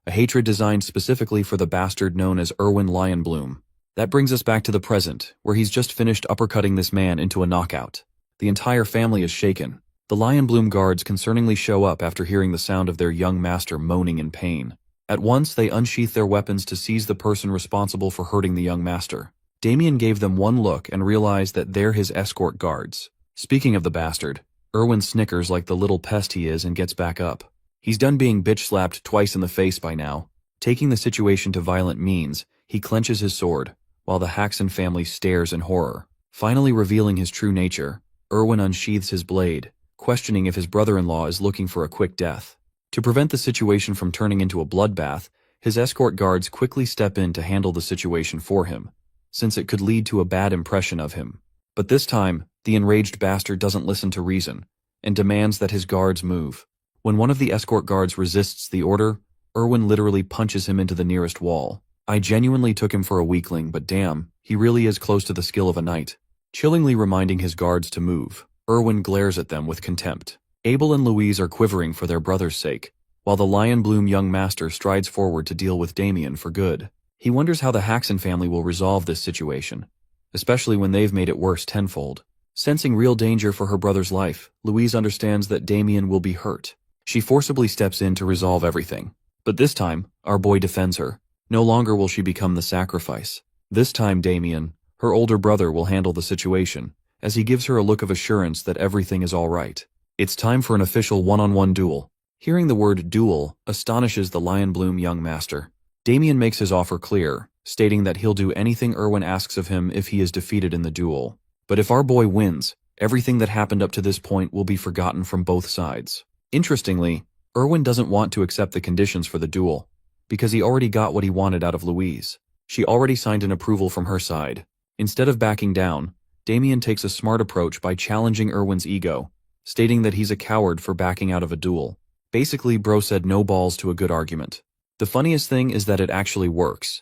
a hatred designed specifically for the bastard known as Erwin Lionbloom. That brings us back to the present, where he's just finished uppercutting this man into a knockout. The entire family is shaken. The Lionbloom guards concerningly show up after hearing the sound of their young master moaning in pain. At once, they unsheath their weapons to seize the person responsible for hurting the young master. Damien gave them one look and realized that they're his escort guards. Speaking of the bastard, Erwin snickers like the little pest he is and gets back up. He's done being bitch-slapped twice in the face by now. Taking the situation to violent means, he clenches his sword, while the Haxon family stares in horror. Finally revealing his true nature, Erwin unsheathes his blade, questioning if his brother-in-law is looking for a quick death. To prevent the situation from turning into a bloodbath, his escort guards quickly step in to handle the situation for him, since it could lead to a bad impression of him. But this time, the enraged bastard doesn't listen to reason, and demands that his guards move. When one of the escort guards resists the order, Erwin literally punches him into the nearest wall. I genuinely took him for a weakling, but damn, he really is close to the skill of a knight. Chillingly reminding his guards to move, Erwin glares at them with contempt. Abel and Louise are quivering for their brother's sake, while the Lionbloom young master strides forward to deal with Damien for good. He wonders how the Haxon family will resolve this situation, especially when they've made it worse tenfold. Sensing real danger for her brother's life, Louise understands that Damien will be hurt. She forcibly steps in to resolve everything. But this time, our boy defends her. No longer will she become the sacrifice. This time Damien, her older brother, will handle the situation, as he gives her a look of assurance that everything is all right. It's time for an official one-on-one duel. Hearing the word duel astonishes the Lionbloom young master. Damien makes his offer clear, stating that he'll do anything Erwin asks of him if he is defeated in the duel. But if our boy wins, everything that happened up to this point will be forgotten from both sides. Interestingly, Erwin doesn't want to accept the conditions for the duel, because he already got what he wanted out of Louise. She already signed an approval from her side. Instead of backing down, Damien takes a smart approach by challenging Erwin's ego, stating that he's a coward for backing out of a duel. Basically, bro said no balls to a good argument. The funniest thing is that it actually works.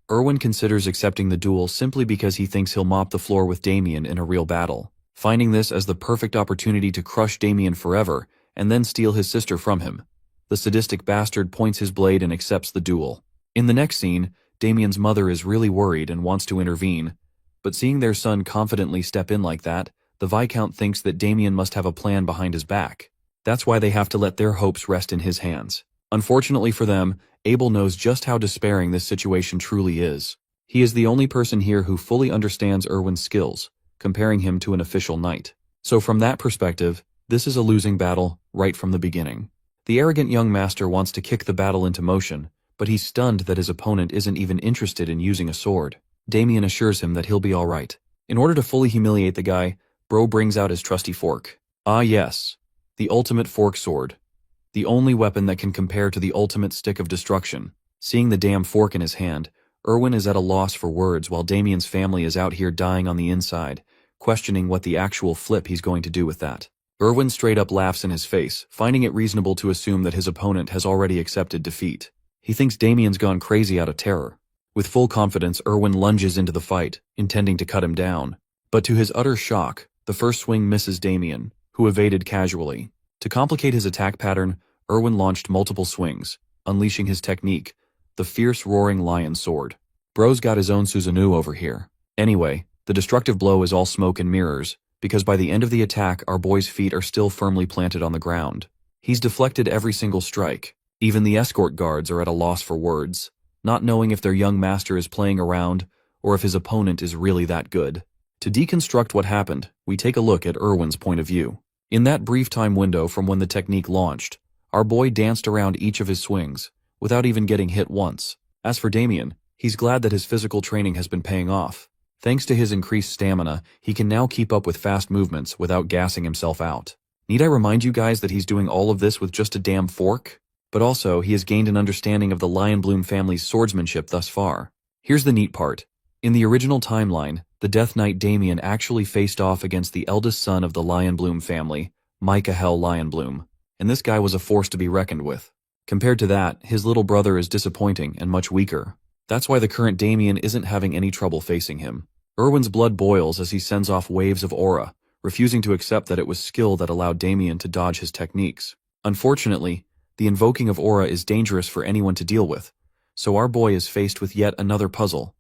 Erwin considers accepting the duel simply because he thinks he'll mop the floor with Damien in a real battle, finding this as the perfect opportunity to crush Damien forever and then steal his sister from him. The sadistic bastard points his blade and accepts the duel. In the next scene, Damien's mother is really worried and wants to intervene, but seeing their son confidently step in like that, the Viscount thinks that Damien must have a plan behind his back. That's why they have to let their hopes rest in his hands. Unfortunately for them, Abel knows just how despairing this situation truly is. He is the only person here who fully understands Erwin's skills, comparing him to an official knight. So from that perspective, this is a losing battle right from the beginning. The arrogant young master wants to kick the battle into motion, but he's stunned that his opponent isn't even interested in using a sword. Damien assures him that he'll be alright. In order to fully humiliate the guy, bro brings out his trusty fork. Ah yes, the ultimate fork sword. The only weapon that can compare to the ultimate stick of destruction. Seeing the damn fork in his hand, Erwin is at a loss for words while Damien's family is out here dying on the inside, questioning what the actual flip he's going to do with that. Erwin straight up laughs in his face, finding it reasonable to assume that his opponent has already accepted defeat. He thinks Damien's gone crazy out of terror. With full confidence, Erwin lunges into the fight, intending to cut him down. But to his utter shock, the first swing misses Damien, who evaded casually. To complicate his attack pattern, Erwin launched multiple swings, unleashing his technique, the fierce roaring lion sword. Bro's got his own Susanoo over here. Anyway, the destructive blow is all smoke and mirrors, because by the end of the attack our boy's feet are still firmly planted on the ground. He's deflected every single strike. Even the escort guards are at a loss for words, not knowing if their young master is playing around or if his opponent is really that good. To deconstruct what happened, we take a look at Erwin's point of view. In that brief time window from when the technique launched, our boy danced around each of his swings, without even getting hit once. As for Damien, he's glad that his physical training has been paying off. Thanks to his increased stamina, he can now keep up with fast movements without gassing himself out. Need I remind you guys that he's doing all of this with just a damn fork? But also, he has gained an understanding of the Lionbloom family's swordsmanship thus far. Here's the neat part. In the original timeline, the Death Knight Damien actually faced off against the eldest son of the Lionbloom family, Micahel Lionbloom, and this guy was a force to be reckoned with. Compared to that, his little brother is disappointing and much weaker. That's why the current Damien isn't having any trouble facing him. Erwin's blood boils as he sends off waves of aura, refusing to accept that it was skill that allowed Damien to dodge his techniques. Unfortunately, the invoking of aura is dangerous for anyone to deal with, so our boy is faced with yet another puzzle.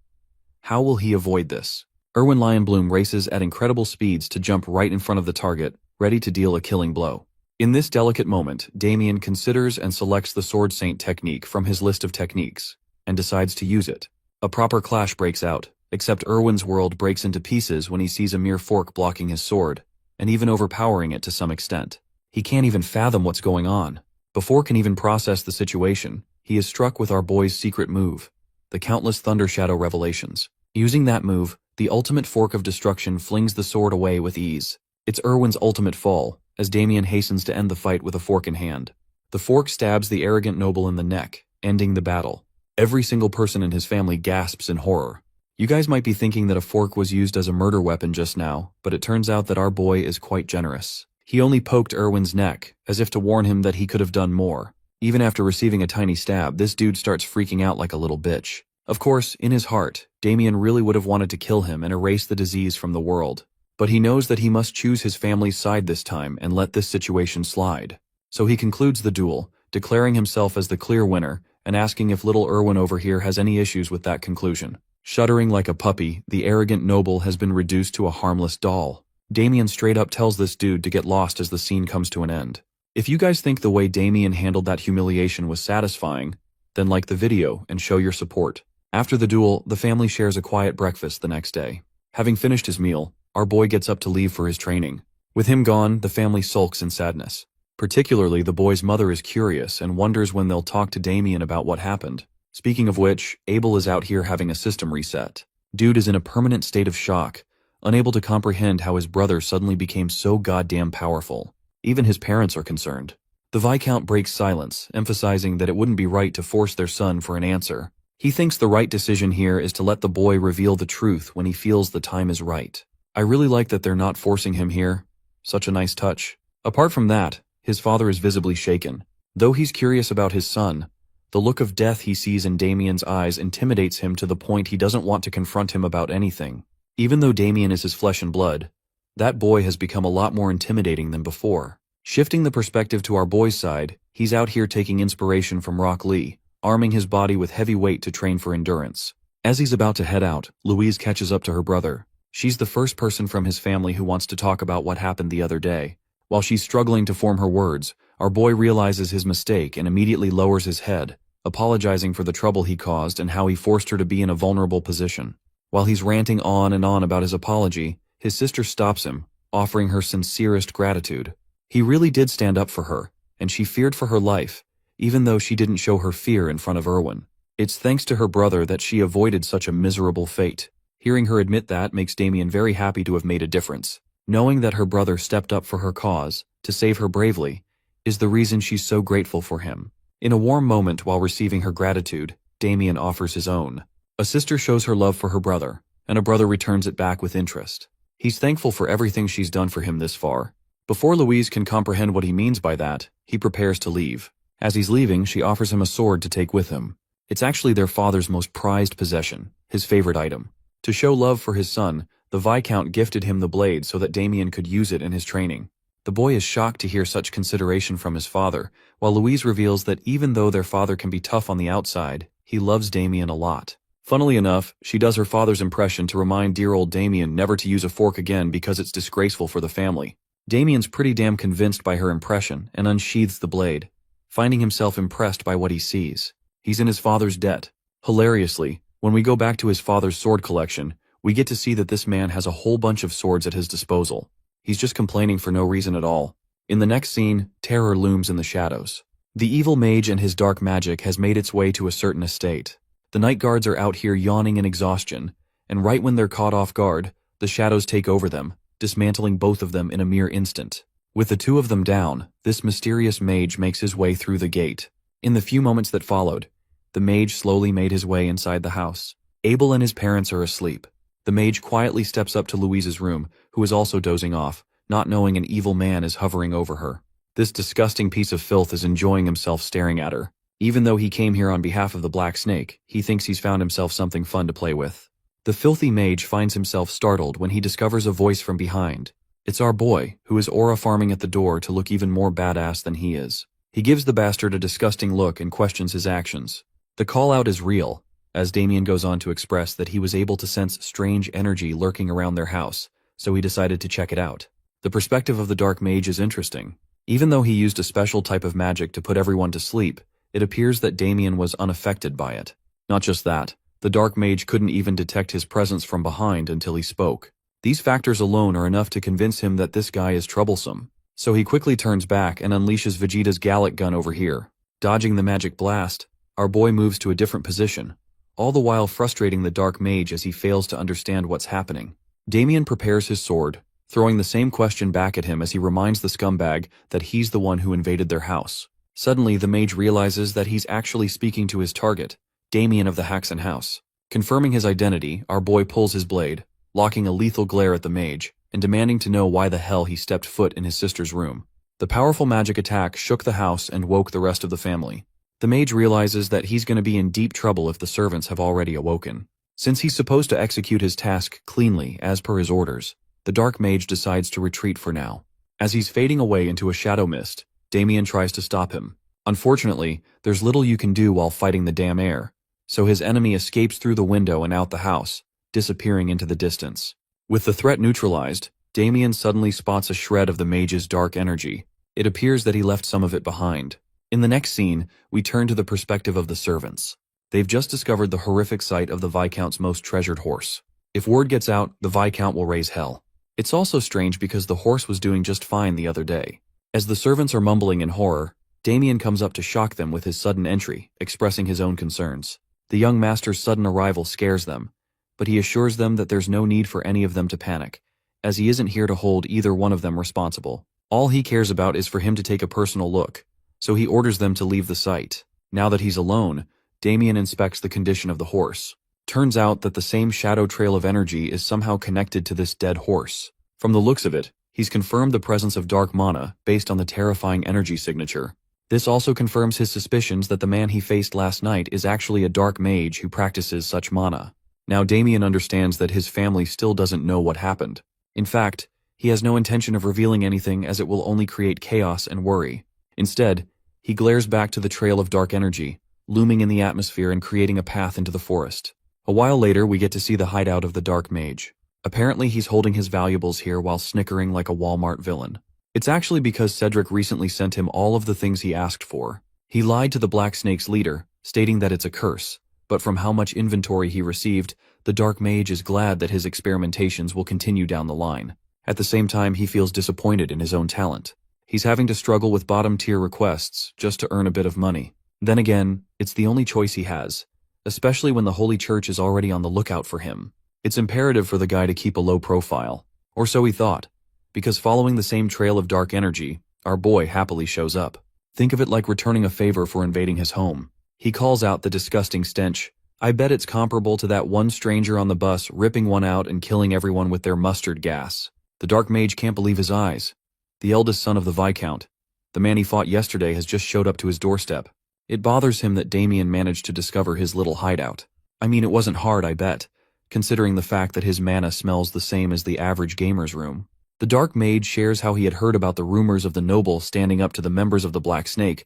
How will he avoid this? Erwin Lionbloom races at incredible speeds to jump right in front of the target, ready to deal a killing blow. In this delicate moment, Damien considers and selects the Sword Saint technique from his list of techniques, and decides to use it. A proper clash breaks out, except Erwin's world breaks into pieces when he sees a mere fork blocking his sword, and even overpowering it to some extent. He can't even fathom what's going on. Before can even process the situation, he is struck with our boy's secret move, the countless Thunder Shadow revelations. Using that move, the ultimate fork of destruction flings the sword away with ease. It's Erwin's ultimate fall, as Damien hastens to end the fight with a fork in hand. The fork stabs the arrogant noble in the neck, ending the battle. Every single person in his family gasps in horror. You guys might be thinking that a fork was used as a murder weapon just now, but it turns out that our boy is quite generous. He only poked Erwin's neck, as if to warn him that he could have done more. Even after receiving a tiny stab, this dude starts freaking out like a little bitch. Of course, in his heart, Damien really would have wanted to kill him and erase the disease from the world. But he knows that he must choose his family's side this time and let this situation slide. So he concludes the duel, declaring himself as the clear winner, and asking if little Erwin over here has any issues with that conclusion. Shuddering like a puppy, the arrogant noble has been reduced to a harmless doll. Damien straight up tells this dude to get lost as the scene comes to an end. If you guys think the way Damien handled that humiliation was satisfying, then like the video and show your support. After the duel, the family shares a quiet breakfast the next day. Having finished his meal, our boy gets up to leave for his training. With him gone, the family sulks in sadness. Particularly, the boy's mother is curious and wonders when they'll talk to Damien about what happened. Speaking of which, Abel is out here having a system reset. Dude is in a permanent state of shock, unable to comprehend how his brother suddenly became so goddamn powerful. Even his parents are concerned. The Viscount breaks silence, emphasizing that it wouldn't be right to force their son for an answer. He thinks the right decision here is to let the boy reveal the truth when he feels the time is right. I really like that they're not forcing him here. Such a nice touch. Apart from that, his father is visibly shaken. Though he's curious about his son, the look of death he sees in Damien's eyes intimidates him to the point he doesn't want to confront him about anything. Even though Damien is his flesh and blood, that boy has become a lot more intimidating than before. Shifting the perspective to our boy's side, he's out here taking inspiration from Rock Lee, arming his body with heavy weight to train for endurance. As he's about to head out, Louise catches up to her brother. She's the first person from his family who wants to talk about what happened the other day. While she's struggling to form her words, our boy realizes his mistake and immediately lowers his head, apologizing for the trouble he caused and how he forced her to be in a vulnerable position. While he's ranting on and on about his apology, his sister stops him, offering her sincerest gratitude. He really did stand up for her, and she feared for her life, even though she didn't show her fear in front of Erwin. It's thanks to her brother that she avoided such a miserable fate. Hearing her admit that makes Damien very happy to have made a difference. Knowing that her brother stepped up for her cause, to save her bravely, is the reason she's so grateful for him. In a warm moment while receiving her gratitude, Damien offers his own. A sister shows her love for her brother, and a brother returns it back with interest. He's thankful for everything she's done for him this far. Before Louise can comprehend what he means by that, he prepares to leave. As he's leaving, she offers him a sword to take with him. It's actually their father's most prized possession, his favorite item. To show love for his son, the Viscount gifted him the blade so that Damien could use it in his training. The boy is shocked to hear such consideration from his father, while Louise reveals that even though their father can be tough on the outside, he loves Damien a lot. Funnily enough, she does her father's impression to remind dear old Damien never to use a fork again because it's disgraceful for the family. Damien's pretty damn convinced by her impression and unsheathes the blade, finding himself impressed by what he sees. He's in his father's debt. Hilariously, when we go back to his father's sword collection, we get to see that this man has a whole bunch of swords at his disposal. He's just complaining for no reason at all. In the next scene, terror looms in the shadows. The evil mage and his dark magic has made its way to a certain estate. The night guards are out here yawning in exhaustion, and right when they're caught off guard, the shadows take over them, dismantling both of them in a mere instant. With the two of them down, this mysterious mage makes his way through the gate. In the few moments that followed, the mage slowly made his way inside the house. Abel and his parents are asleep. The mage quietly steps up to Louise's room, who is also dozing off, not knowing an evil man is hovering over her. This disgusting piece of filth is enjoying himself staring at her. Even though he came here on behalf of the Black Snake, he thinks he's found himself something fun to play with. The filthy mage finds himself startled when he discovers a voice from behind. It's our boy, who is aura farming at the door to look even more badass than he is. He gives the bastard a disgusting look and questions his actions. The call-out is real, as Damien goes on to express that he was able to sense strange energy lurking around their house, so he decided to check it out. The perspective of the dark mage is interesting. Even though he used a special type of magic to put everyone to sleep, it appears that Damien was unaffected by it. Not just that, the dark mage couldn't even detect his presence from behind until he spoke. These factors alone are enough to convince him that this guy is troublesome. So he quickly turns back and unleashes Vegeta's Gallic gun over here. Dodging the magic blast, our boy moves to a different position, all the while frustrating the dark mage as he fails to understand what's happening. Damien prepares his sword, throwing the same question back at him as he reminds the scumbag that he's the one who invaded their house. Suddenly, the mage realizes that he's actually speaking to his target, Damien of the Haxon house. Confirming his identity, our boy pulls his blade, locking a lethal glare at the mage, and demanding to know why the hell he stepped foot in his sister's room. The powerful magic attack shook the house and woke the rest of the family. The mage realizes that he's going to be in deep trouble if the servants have already awoken. Since he's supposed to execute his task cleanly as per his orders, the dark mage decides to retreat for now. As he's fading away into a shadow mist, Damien tries to stop him. Unfortunately, there's little you can do while fighting the damn air, so his enemy escapes through the window and out the house, disappearing into the distance. With the threat neutralized, Damien suddenly spots a shred of the mage's dark energy. It appears that he left some of it behind. In the next scene, we turn to the perspective of the servants. They've just discovered the horrific sight of the Viscount's most treasured horse. If word gets out, the Viscount will raise hell. It's also strange because the horse was doing just fine the other day. As the servants are mumbling in horror, Damien comes up to shock them with his sudden entry, expressing his own concerns. The young master's sudden arrival scares them, but he assures them that there's no need for any of them to panic, as he isn't here to hold either one of them responsible. All he cares about is for him to take a personal look, so he orders them to leave the site. Now that he's alone, Damien inspects the condition of the horse. Turns out that the same shadow trail of energy is somehow connected to this dead horse. From the looks of it, he's confirmed the presence of dark mana based on the terrifying energy signature. This also confirms his suspicions that the man he faced last night is actually a dark mage who practices such mana. Now Damien understands that his family still doesn't know what happened. In fact, he has no intention of revealing anything as it will only create chaos and worry. Instead, he glares back to the trail of dark energy, looming in the atmosphere and creating a path into the forest. A while later, we get to see the hideout of the dark mage. Apparently, he's holding his valuables here while snickering like a Walmart villain. It's actually because Cedric recently sent him all of the things he asked for. He lied to the Black Snake's leader, stating that it's a curse, but from how much inventory he received, the dark mage is glad that his experimentations will continue down the line. At the same time, he feels disappointed in his own talent. He's having to struggle with bottom-tier requests just to earn a bit of money. Then again, it's the only choice he has, especially when the Holy Church is already on the lookout for him. It's imperative for the guy to keep a low profile. Or so he thought, because following the same trail of dark energy, our boy happily shows up. Think of it like returning a favor for invading his home. He calls out the disgusting stench. I bet it's comparable to that one stranger on the bus ripping one out and killing everyone with their mustard gas. The dark mage can't believe his eyes. The eldest son of the Viscount, the man he fought yesterday, has just showed up to his doorstep. It bothers him that Damien managed to discover his little hideout. I mean, it wasn't hard, I bet, considering the fact that his mana smells the same as the average gamer's room. The Dark Mage shares how he had heard about the rumors of the noble standing up to the members of the Black Snake,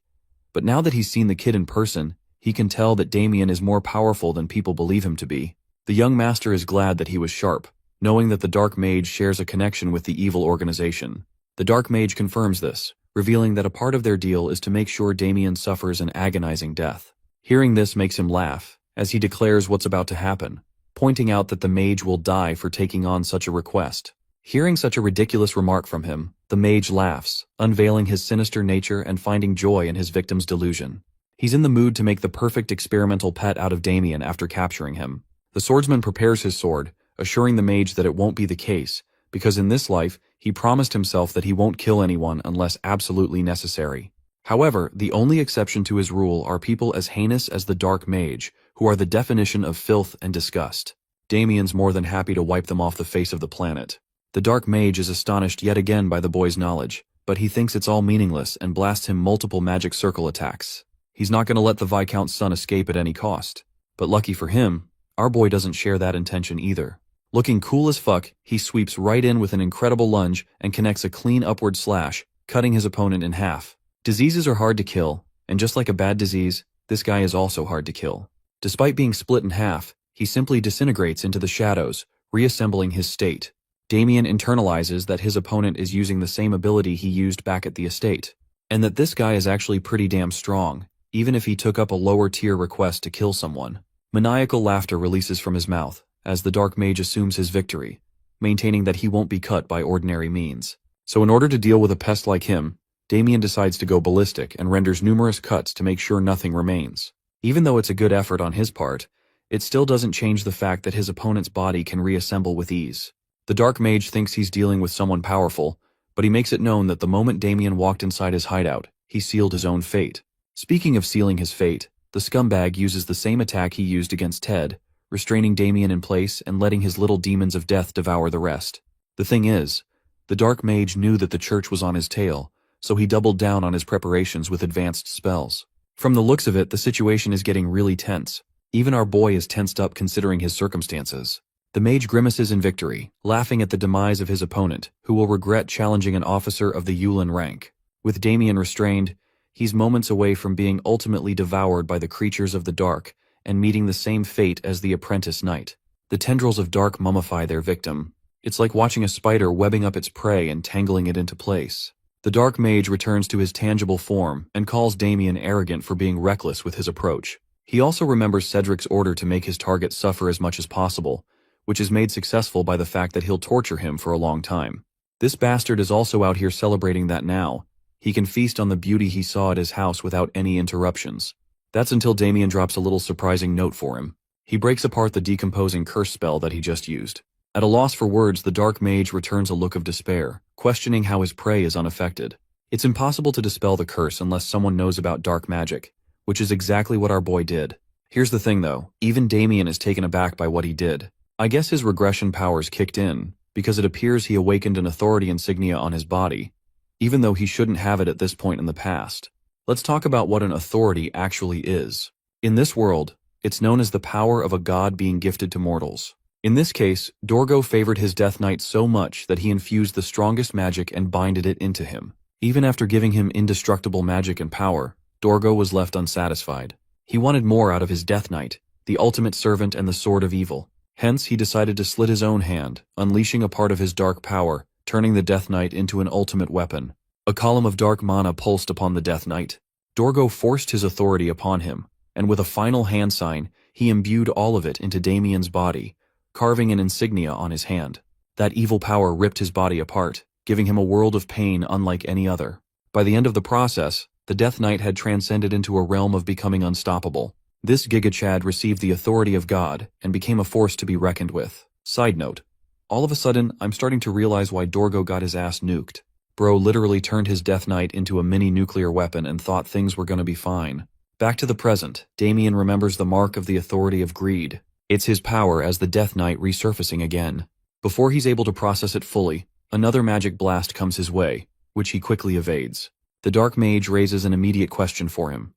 but now that he's seen the kid in person, he can tell that Damien is more powerful than people believe him to be. The young master is glad that he was sharp, knowing that the Dark Mage shares a connection with the evil organization. The Dark Mage confirms this, revealing that a part of their deal is to make sure Damien suffers an agonizing death. Hearing this makes him laugh, as he declares what's about to happen, pointing out that the mage will die for taking on such a request. Hearing such a ridiculous remark from him, the mage laughs, unveiling his sinister nature and finding joy in his victim's delusion. He's in the mood to make the perfect experimental pet out of Damien after capturing him. The swordsman prepares his sword, assuring the mage that it won't be the case, because in this life, he promised himself that he won't kill anyone unless absolutely necessary. However, the only exception to his rule are people as heinous as the Dark Mage, who are the definition of filth and disgust. Damien's more than happy to wipe them off the face of the planet. The Dark Mage is astonished yet again by the boy's knowledge, but he thinks it's all meaningless and blasts him multiple magic circle attacks. He's not going to let the Viscount's son escape at any cost. But lucky for him, our boy doesn't share that intention either. Looking cool as fuck, he sweeps right in with an incredible lunge and connects a clean upward slash, cutting his opponent in half. Diseases are hard to kill, and just like a bad disease, this guy is also hard to kill. Despite being split in half, he simply disintegrates into the shadows, reassembling his state. Damien internalizes that his opponent is using the same ability he used back at the estate, and that this guy is actually pretty damn strong, even if he took up a lower-tier request to kill someone. Maniacal laughter releases from his mouth, as the Dark Mage assumes his victory, maintaining that he won't be cut by ordinary means. So in order to deal with a pest like him, Damien decides to go ballistic and renders numerous cuts to make sure nothing remains. Even though it's a good effort on his part, it still doesn't change the fact that his opponent's body can reassemble with ease. The Dark Mage thinks he's dealing with someone powerful, but he makes it known that the moment Damien walked inside his hideout, he sealed his own fate. Speaking of sealing his fate, the scumbag uses the same attack he used against Ted, restraining Damien in place and letting his little demons of death devour the rest. The thing is, the Dark Mage knew that the church was on his tail, so he doubled down on his preparations with advanced spells. From the looks of it, the situation is getting really tense. Even our boy is tensed up considering his circumstances. The mage grimaces in victory, laughing at the demise of his opponent, who will regret challenging an officer of the Yulin rank. With Damien restrained, he's moments away from being ultimately devoured by the creatures of the dark and meeting the same fate as the apprentice knight. The tendrils of dark mummify their victim. It's like watching a spider webbing up its prey and tangling it into place. The Dark Mage returns to his tangible form and calls Damien arrogant for being reckless with his approach. He also remembers Cedric's order to make his target suffer as much as possible, which is made successful by the fact that he'll torture him for a long time. This bastard is also out here celebrating that now. He can feast on the beauty he saw at his house without any interruptions. That's until Damien drops a little surprising note for him. He breaks apart the decomposing curse spell that he just used. At a loss for words, the Dark Mage returns a look of despair, questioning how his prey is unaffected. It's impossible to dispel the curse unless someone knows about dark magic, which is exactly what our boy did. Here's the thing though, even Damien is taken aback by what he did. I guess his regression powers kicked in, because it appears he awakened an authority insignia on his body, even though he shouldn't have it at this point in the past. Let's talk about what an authority actually is. In this world, it's known as the power of a god being gifted to mortals. In this case, Dorgo favored his Death Knight so much that he infused the strongest magic and binded it into him. Even after giving him indestructible magic and power, Dorgo was left unsatisfied. He wanted more out of his Death Knight, the ultimate servant and the sword of evil. Hence, he decided to slit his own hand, unleashing a part of his dark power, turning the Death Knight into an ultimate weapon. A column of dark mana pulsed upon the Death Knight. Dorgo forced his authority upon him, and with a final hand sign, he imbued all of it into Damien's body, carving an insignia on his hand. That evil power ripped his body apart, giving him a world of pain unlike any other. By the end of the process, the Death Knight had transcended into a realm of becoming unstoppable. This Giga-Chad received the authority of God and became a force to be reckoned with. Side note, all of a sudden, I'm starting to realize why Dorgo got his ass nuked. Bro literally turned his Death Knight into a mini-nuclear weapon and thought things were gonna be fine. Back to the present, Damien remembers the mark of the authority of greed. It's his power as the Death Knight resurfacing again. Before he's able to process it fully, another magic blast comes his way, which he quickly evades. The Dark Mage raises an immediate question for him.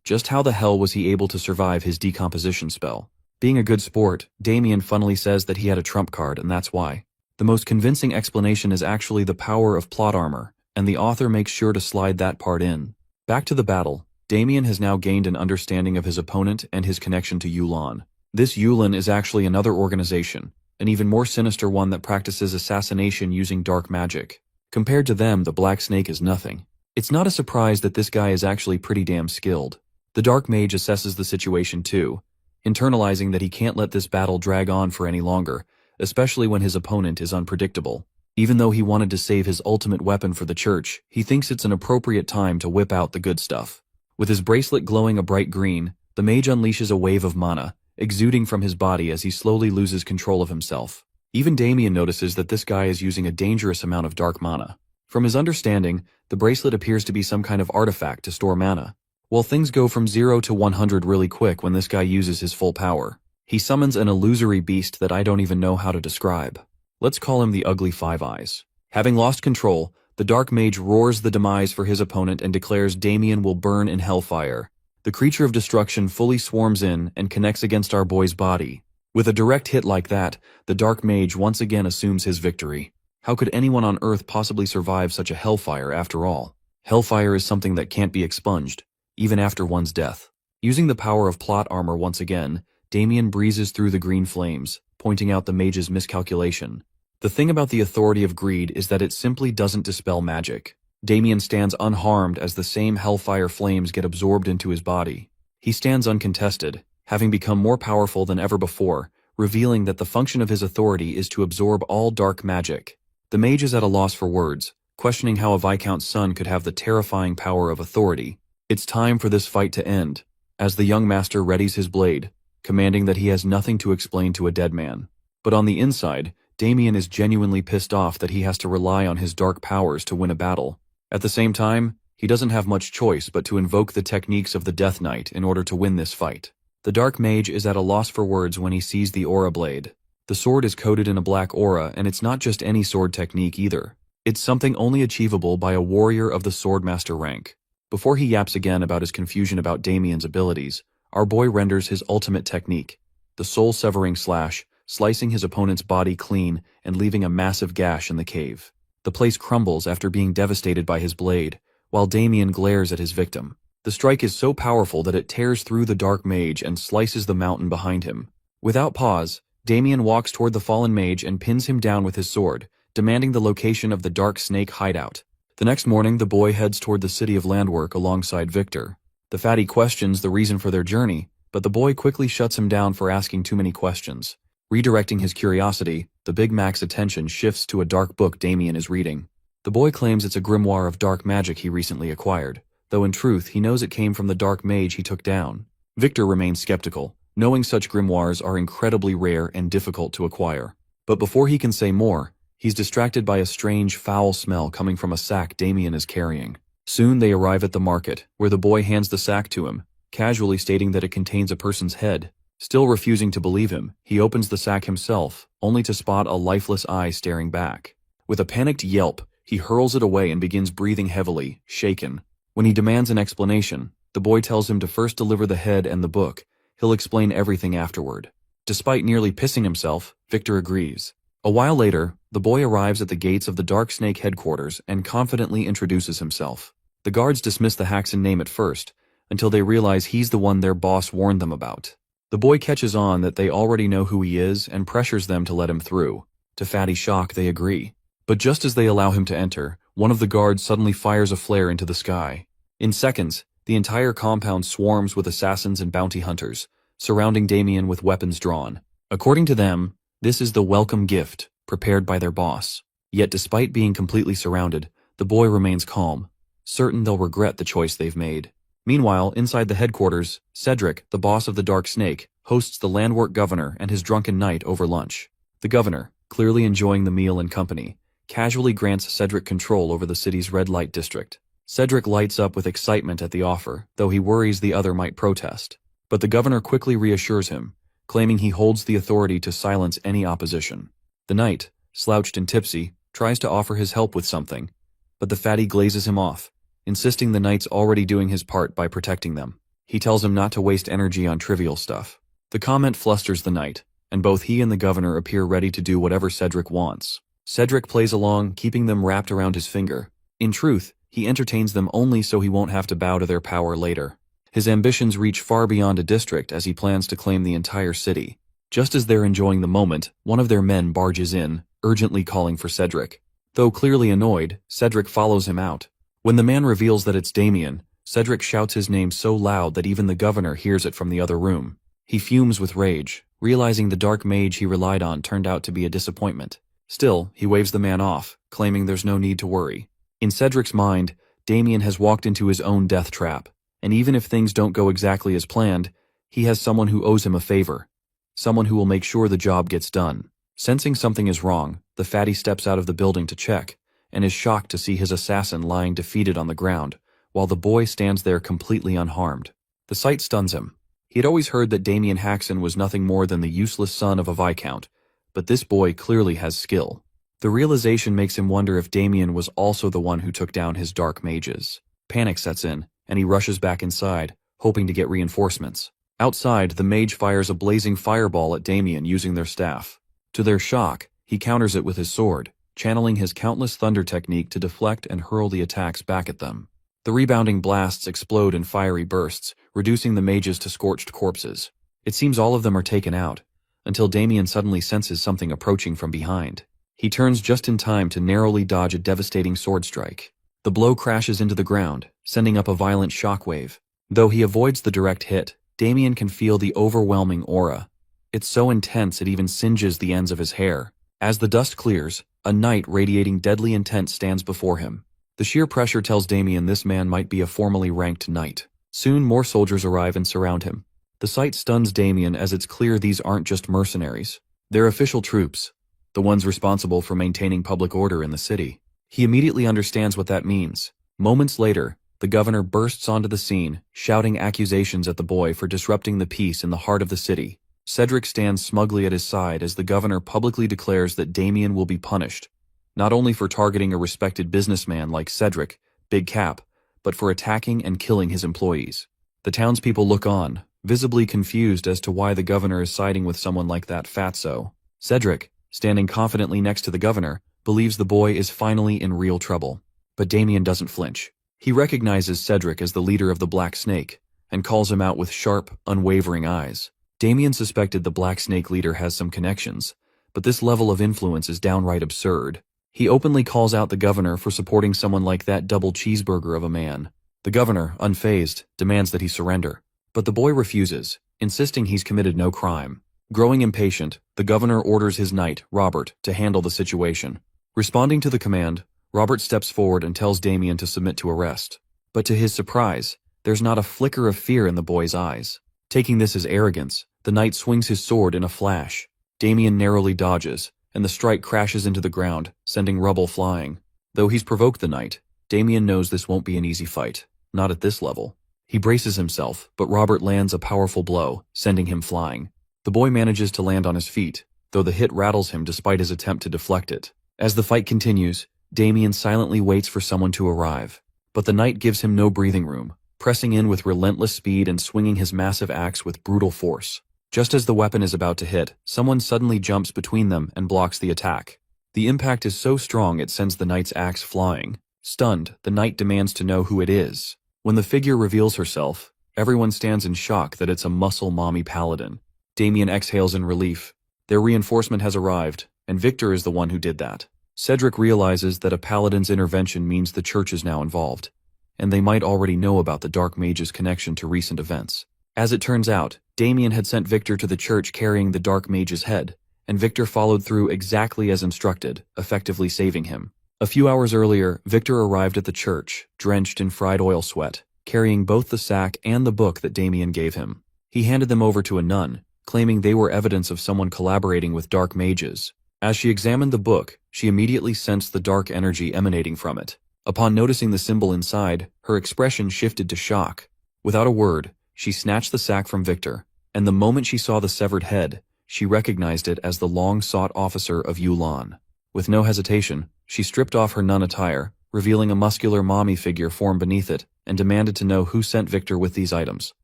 Just how the hell was he able to survive his decomposition spell? Being a good sport, Damien funnily says that he had a trump card, and that's why. The most convincing explanation is actually the power of plot armor, and the author makes sure to slide that part in. Back to the battle, Damien has now gained an understanding of his opponent and his connection to Yulan. This Yulan is actually another organization, an even more sinister one that practices assassination using dark magic. Compared to them, the Black Snake is nothing. It's not a surprise that this guy is actually pretty damn skilled. The Dark Mage assesses the situation too, internalizing that he can't let this battle drag on for any longer, especially when his opponent is unpredictable. Even though he wanted to save his ultimate weapon for the church, he thinks it's an appropriate time to whip out the good stuff. With his bracelet glowing a bright green, the mage unleashes a wave of mana, exuding from his body as he slowly loses control of himself. Even Damien notices that this guy is using a dangerous amount of dark mana. From his understanding, the bracelet appears to be some kind of artifact to store mana. Well, things go from 0 to 100 really quick when this guy uses his full power. He summons an illusory beast that I don't even know how to describe. Let's call him the Ugly Five Eyes. Having lost control, the Dark Mage roars the demise for his opponent and declares Damien will burn in hellfire. The creature of destruction fully swarms in and connects against our boy's body. With a direct hit like that, the Dark Mage once again assumes his victory. How could anyone on Earth possibly survive such a hellfire after all? Hellfire is something that can't be expunged, even after one's death. Using the power of plot armor once again, Damien breezes through the green flames, pointing out the mage's miscalculation. The thing about the authority of greed is that it simply doesn't dispel magic. Damien stands unharmed as the same hellfire flames get absorbed into his body. He stands uncontested, having become more powerful than ever before, revealing that the function of his authority is to absorb all dark magic. The mage is at a loss for words, questioning how a Viscount's son could have the terrifying power of authority. It's time for this fight to end, as the young master readies his blade, commanding that he has nothing to explain to a dead man. But on the inside, Damien is genuinely pissed off that he has to rely on his dark powers to win a battle. At the same time, he doesn't have much choice but to invoke the techniques of the Death Knight in order to win this fight. The Dark Mage is at a loss for words when he sees the aura blade. The sword is coated in a black aura, and it's not just any sword technique either. It's something only achievable by a warrior of the Swordmaster rank. Before he yaps again about his confusion about Damien's abilities, our boy renders his ultimate technique, the soul-severing slash, slicing his opponent's body clean and leaving a massive gash in the cave. The place crumbles after being devastated by his blade, while Damien glares at his victim. The strike is so powerful that it tears through the Dark Mage and slices the mountain behind him. Without pause, Damien walks toward the fallen mage and pins him down with his sword, demanding the location of the Dark Snake hideout. The next morning, the boy heads toward the city of Landwork alongside Victor. The fatty questions the reason for their journey, but the boy quickly shuts him down for asking too many questions. Redirecting his curiosity, the Big Mac's attention shifts to a dark book Damien is reading. The boy claims it's a grimoire of dark magic he recently acquired, though in truth he knows it came from the Dark Mage he took down. Victor remains skeptical, knowing such grimoires are incredibly rare and difficult to acquire. But before he can say more, he's distracted by a strange, foul smell coming from a sack Damien is carrying. Soon they arrive at the market, where the boy hands the sack to him, casually stating that it contains a person's head. Still refusing to believe him, he opens the sack himself, only to spot a lifeless eye staring back. With a panicked yelp, he hurls it away and begins breathing heavily, shaken. When he demands an explanation, the boy tells him to first deliver the head and the book. He'll explain everything afterward. Despite nearly pissing himself, Victor agrees. A while later, the boy arrives at the gates of the Dark Snake headquarters and confidently introduces himself. The guards dismiss the Haxan name at first, until they realize he's the one their boss warned them about. The boy catches on that they already know who he is and pressures them to let him through. To Fatty's shock, they agree. But just as they allow him to enter, one of the guards suddenly fires a flare into the sky. In seconds, the entire compound swarms with assassins and bounty hunters, surrounding Damien with weapons drawn. According to them, this is the welcome gift prepared by their boss. Yet despite being completely surrounded, the boy remains calm, certain they'll regret the choice they've made. Meanwhile, inside the headquarters, Cedric, the boss of the Dark Snake, hosts the Landwork governor and his drunken knight over lunch. The governor, clearly enjoying the meal and company, casually grants Cedric control over the city's red light district. Cedric lights up with excitement at the offer, though he worries the other might protest. But the governor quickly reassures him, claiming he holds the authority to silence any opposition. The knight, slouched and tipsy, tries to offer his help with something, but the fatty glazes him off, insisting the knight's already doing his part by protecting them. He tells him not to waste energy on trivial stuff. The comment flusters the knight, and both he and the governor appear ready to do whatever Cedric wants. Cedric plays along, keeping them wrapped around his finger. In truth, he entertains them only so he won't have to bow to their power later. His ambitions reach far beyond a district as he plans to claim the entire city. Just as they're enjoying the moment, one of their men barges in, urgently calling for Cedric. Though clearly annoyed, Cedric follows him out. When the man reveals that it's Damien, Cedric shouts his name so loud that even the governor hears it from the other room. He fumes with rage, realizing the dark mage he relied on turned out to be a disappointment. Still, he waves the man off, claiming there's no need to worry. In Cedric's mind, Damien has walked into his own death trap, and even if things don't go exactly as planned, he has someone who owes him a favor. Someone who will make sure the job gets done. Sensing something is wrong, the fatty steps out of the building to check, and is shocked to see his assassin lying defeated on the ground, while the boy stands there completely unharmed. The sight stuns him. He had always heard that Damien Haxon was nothing more than the useless son of a viscount, but this boy clearly has skill. The realization makes him wonder if Damien was also the one who took down his dark mages. Panic sets in, and he rushes back inside, hoping to get reinforcements. Outside, the mage fires a blazing fireball at Damien using their staff. To their shock, he counters it with his sword, channeling his countless thunder technique to deflect and hurl the attacks back at them. The rebounding blasts explode in fiery bursts, reducing the mages to scorched corpses. It seems all of them are taken out, until Damien suddenly senses something approaching from behind. He turns just in time to narrowly dodge a devastating sword strike. The blow crashes into the ground, sending up a violent shockwave. Though he avoids the direct hit, Damien can feel the overwhelming aura. It's so intense it even singes the ends of his hair. As the dust clears, a knight radiating deadly intent stands before him. The sheer pressure tells Damien this man might be a formally ranked knight. Soon more soldiers arrive and surround him. The sight stuns Damien as it's clear these aren't just mercenaries. They're official troops, the ones responsible for maintaining public order in the city. He immediately understands what that means. Moments later, the governor bursts onto the scene, shouting accusations at the boy for disrupting the peace in the heart of the city. Cedric stands smugly at his side as the governor publicly declares that Damien will be punished, not only for targeting a respected businessman like Cedric, Big Cap, but for attacking and killing his employees. The townspeople look on, visibly confused as to why the governor is siding with someone like that fatso. Cedric, standing confidently next to the governor, believes the boy is finally in real trouble. But Damien doesn't flinch. He recognizes Cedric as the leader of the Black Snake, and calls him out with sharp, unwavering eyes. Damien suspected the Black Snake leader has some connections, but this level of influence is downright absurd. He openly calls out the governor for supporting someone like that double cheeseburger of a man. The governor, unfazed, demands that he surrender, but the boy refuses, insisting he's committed no crime. Growing impatient, the governor orders his knight, Robert, to handle the situation. Responding to the command, Robert steps forward and tells Damien to submit to arrest. But to his surprise, there's not a flicker of fear in the boy's eyes. Taking this as arrogance, the knight swings his sword in a flash. Damien narrowly dodges, and the strike crashes into the ground, sending rubble flying. Though he's provoked the knight, Damien knows this won't be an easy fight. Not at this level. He braces himself, but Robert lands a powerful blow, sending him flying. The boy manages to land on his feet, though the hit rattles him despite his attempt to deflect it. As the fight continues, Damien silently waits for someone to arrive. But the knight gives him no breathing room, pressing in with relentless speed and swinging his massive axe with brutal force. Just as the weapon is about to hit, someone suddenly jumps between them and blocks the attack. The impact is so strong it sends the knight's axe flying. Stunned, the knight demands to know who it is. When the figure reveals herself, everyone stands in shock that it's a muscle mommy paladin. Damien exhales in relief. Their reinforcement has arrived, and Victor is the one who did that. Cedric realizes that a paladin's intervention means the church is now involved, and they might already know about the Dark Mage's connection to recent events. As it turns out, Damien had sent Victor to the church carrying the Dark Mage's head, and Victor followed through exactly as instructed, effectively saving him. A few hours earlier, Victor arrived at the church, drenched in fried oil sweat, carrying both the sack and the book that Damien gave him. He handed them over to a nun, claiming they were evidence of someone collaborating with dark mages. As she examined the book, she immediately sensed the dark energy emanating from it. Upon noticing the symbol inside, her expression shifted to shock. Without a word, she snatched the sack from Victor, and the moment she saw the severed head, she recognized it as the long-sought officer of Yulan. With no hesitation, she stripped off her nun attire, revealing a muscular mommy figure formed beneath it, and demanded to know who sent Victor with these items.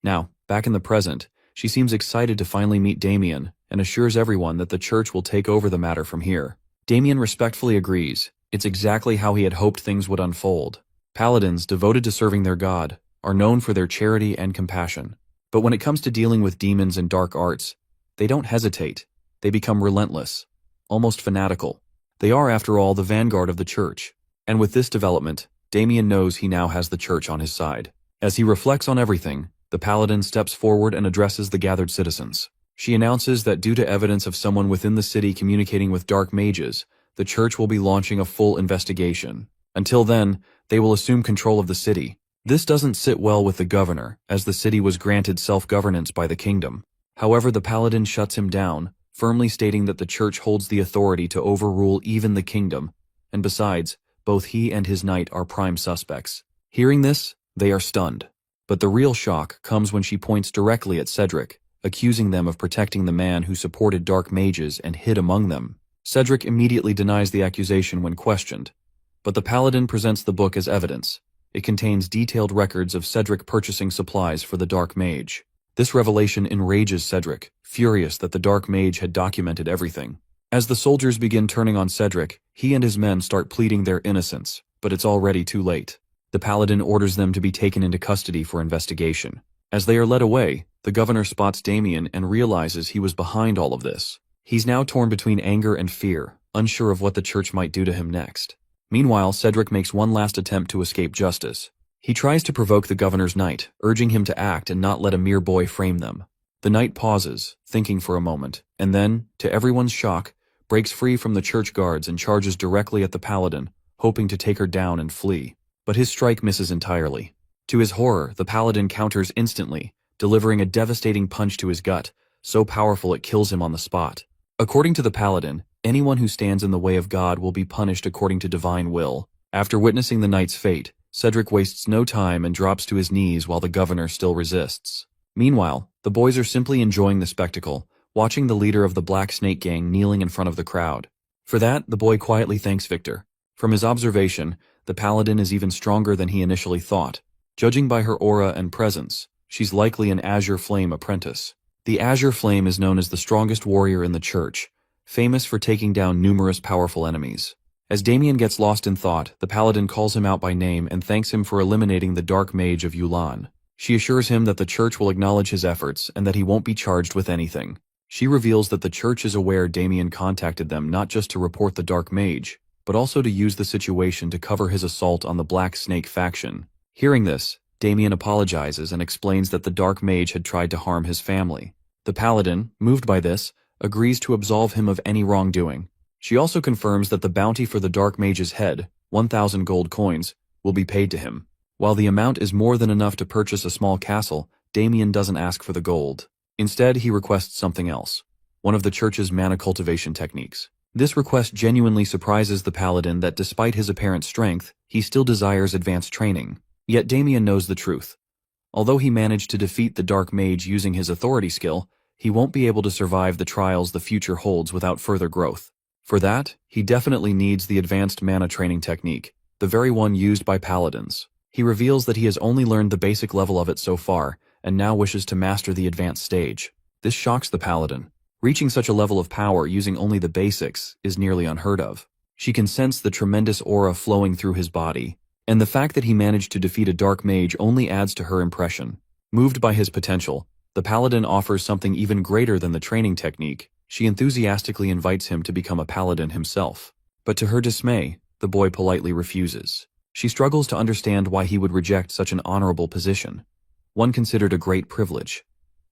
Now, back in the present, she seems excited to finally meet Damien and assures everyone that the church will take over the matter from here. Damien respectfully agrees. It's exactly how he had hoped things would unfold. Paladins, devoted to serving their god, are known for their charity and compassion. But when it comes to dealing with demons and dark arts, they don't hesitate. They become relentless, almost fanatical. They are, after all, the vanguard of the church. And with this development, Damien knows he now has the church on his side. As he reflects on everything, the paladin steps forward and addresses the gathered citizens. She announces that due to evidence of someone within the city communicating with dark mages, the church will be launching a full investigation. Until then, they will assume control of the city. This doesn't sit well with the governor, as the city was granted self-governance by the kingdom. However, the paladin shuts him down, firmly stating that the church holds the authority to overrule even the kingdom, and besides, both he and his knight are prime suspects. Hearing this, they are stunned. But the real shock comes when she points directly at Cedric, accusing them of protecting the man who supported dark mages and hid among them. Cedric immediately denies the accusation when questioned, but the paladin presents the book as evidence. It contains detailed records of Cedric purchasing supplies for the dark mage. This revelation enrages Cedric, furious that the dark mage had documented everything. As the soldiers begin turning on Cedric, he and his men start pleading their innocence, but it's already too late. The paladin orders them to be taken into custody for investigation. As they are led away, the governor spots Damien and realizes he was behind all of this. He's now torn between anger and fear, unsure of what the church might do to him next. Meanwhile, Cedric makes one last attempt to escape justice. He tries to provoke the governor's knight, urging him to act and not let a mere boy frame them. The knight pauses, thinking for a moment, and then, to everyone's shock, breaks free from the church guards and charges directly at the paladin, hoping to take her down and flee. But his strike misses entirely. To his horror, the paladin counters instantly, delivering a devastating punch to his gut, so powerful it kills him on the spot. According to the paladin, anyone who stands in the way of God will be punished according to divine will. After witnessing the knight's fate, Cedric wastes no time and drops to his knees while the governor still resists. Meanwhile, the boys are simply enjoying the spectacle, watching the leader of the Black Snake Gang kneeling in front of the crowd. For that, the boy quietly thanks Victor. From his observation, the paladin is even stronger than he initially thought. Judging by her aura and presence, she's likely an Azure Flame apprentice. The Azure Flame is known as the strongest warrior in the church, famous for taking down numerous powerful enemies. As Damien gets lost in thought, the paladin calls him out by name and thanks him for eliminating the dark mage of Yulan. She assures him that the church will acknowledge his efforts and that he won't be charged with anything. She reveals that the church is aware Damien contacted them not just to report the dark mage, but also to use the situation to cover his assault on the Black Snake faction. Hearing this, Damien apologizes and explains that the dark mage had tried to harm his family. The paladin, moved by this, agrees to absolve him of any wrongdoing. She also confirms that the bounty for the dark mage's head, 1,000 gold coins, will be paid to him. While the amount is more than enough to purchase a small castle, Damien doesn't ask for the gold. Instead, he requests something else, one of the church's mana cultivation techniques. This request genuinely surprises the paladin that despite his apparent strength, he still desires advanced training. Yet Damien knows the truth. Although he managed to defeat the dark mage using his authority skill, he won't be able to survive the trials the future holds without further growth. For that, he definitely needs the advanced mana training technique, the very one used by paladins. He reveals that he has only learned the basic level of it so far, and now wishes to master the advanced stage. This shocks the paladin. Reaching such a level of power using only the basics is nearly unheard of. She can sense the tremendous aura flowing through his body, and the fact that he managed to defeat a dark mage only adds to her impression. Moved by his potential, the paladin offers something even greater than the training technique. She enthusiastically invites him to become a paladin himself. But to her dismay, the boy politely refuses. She struggles to understand why he would reject such an honorable position, one considered a great privilege,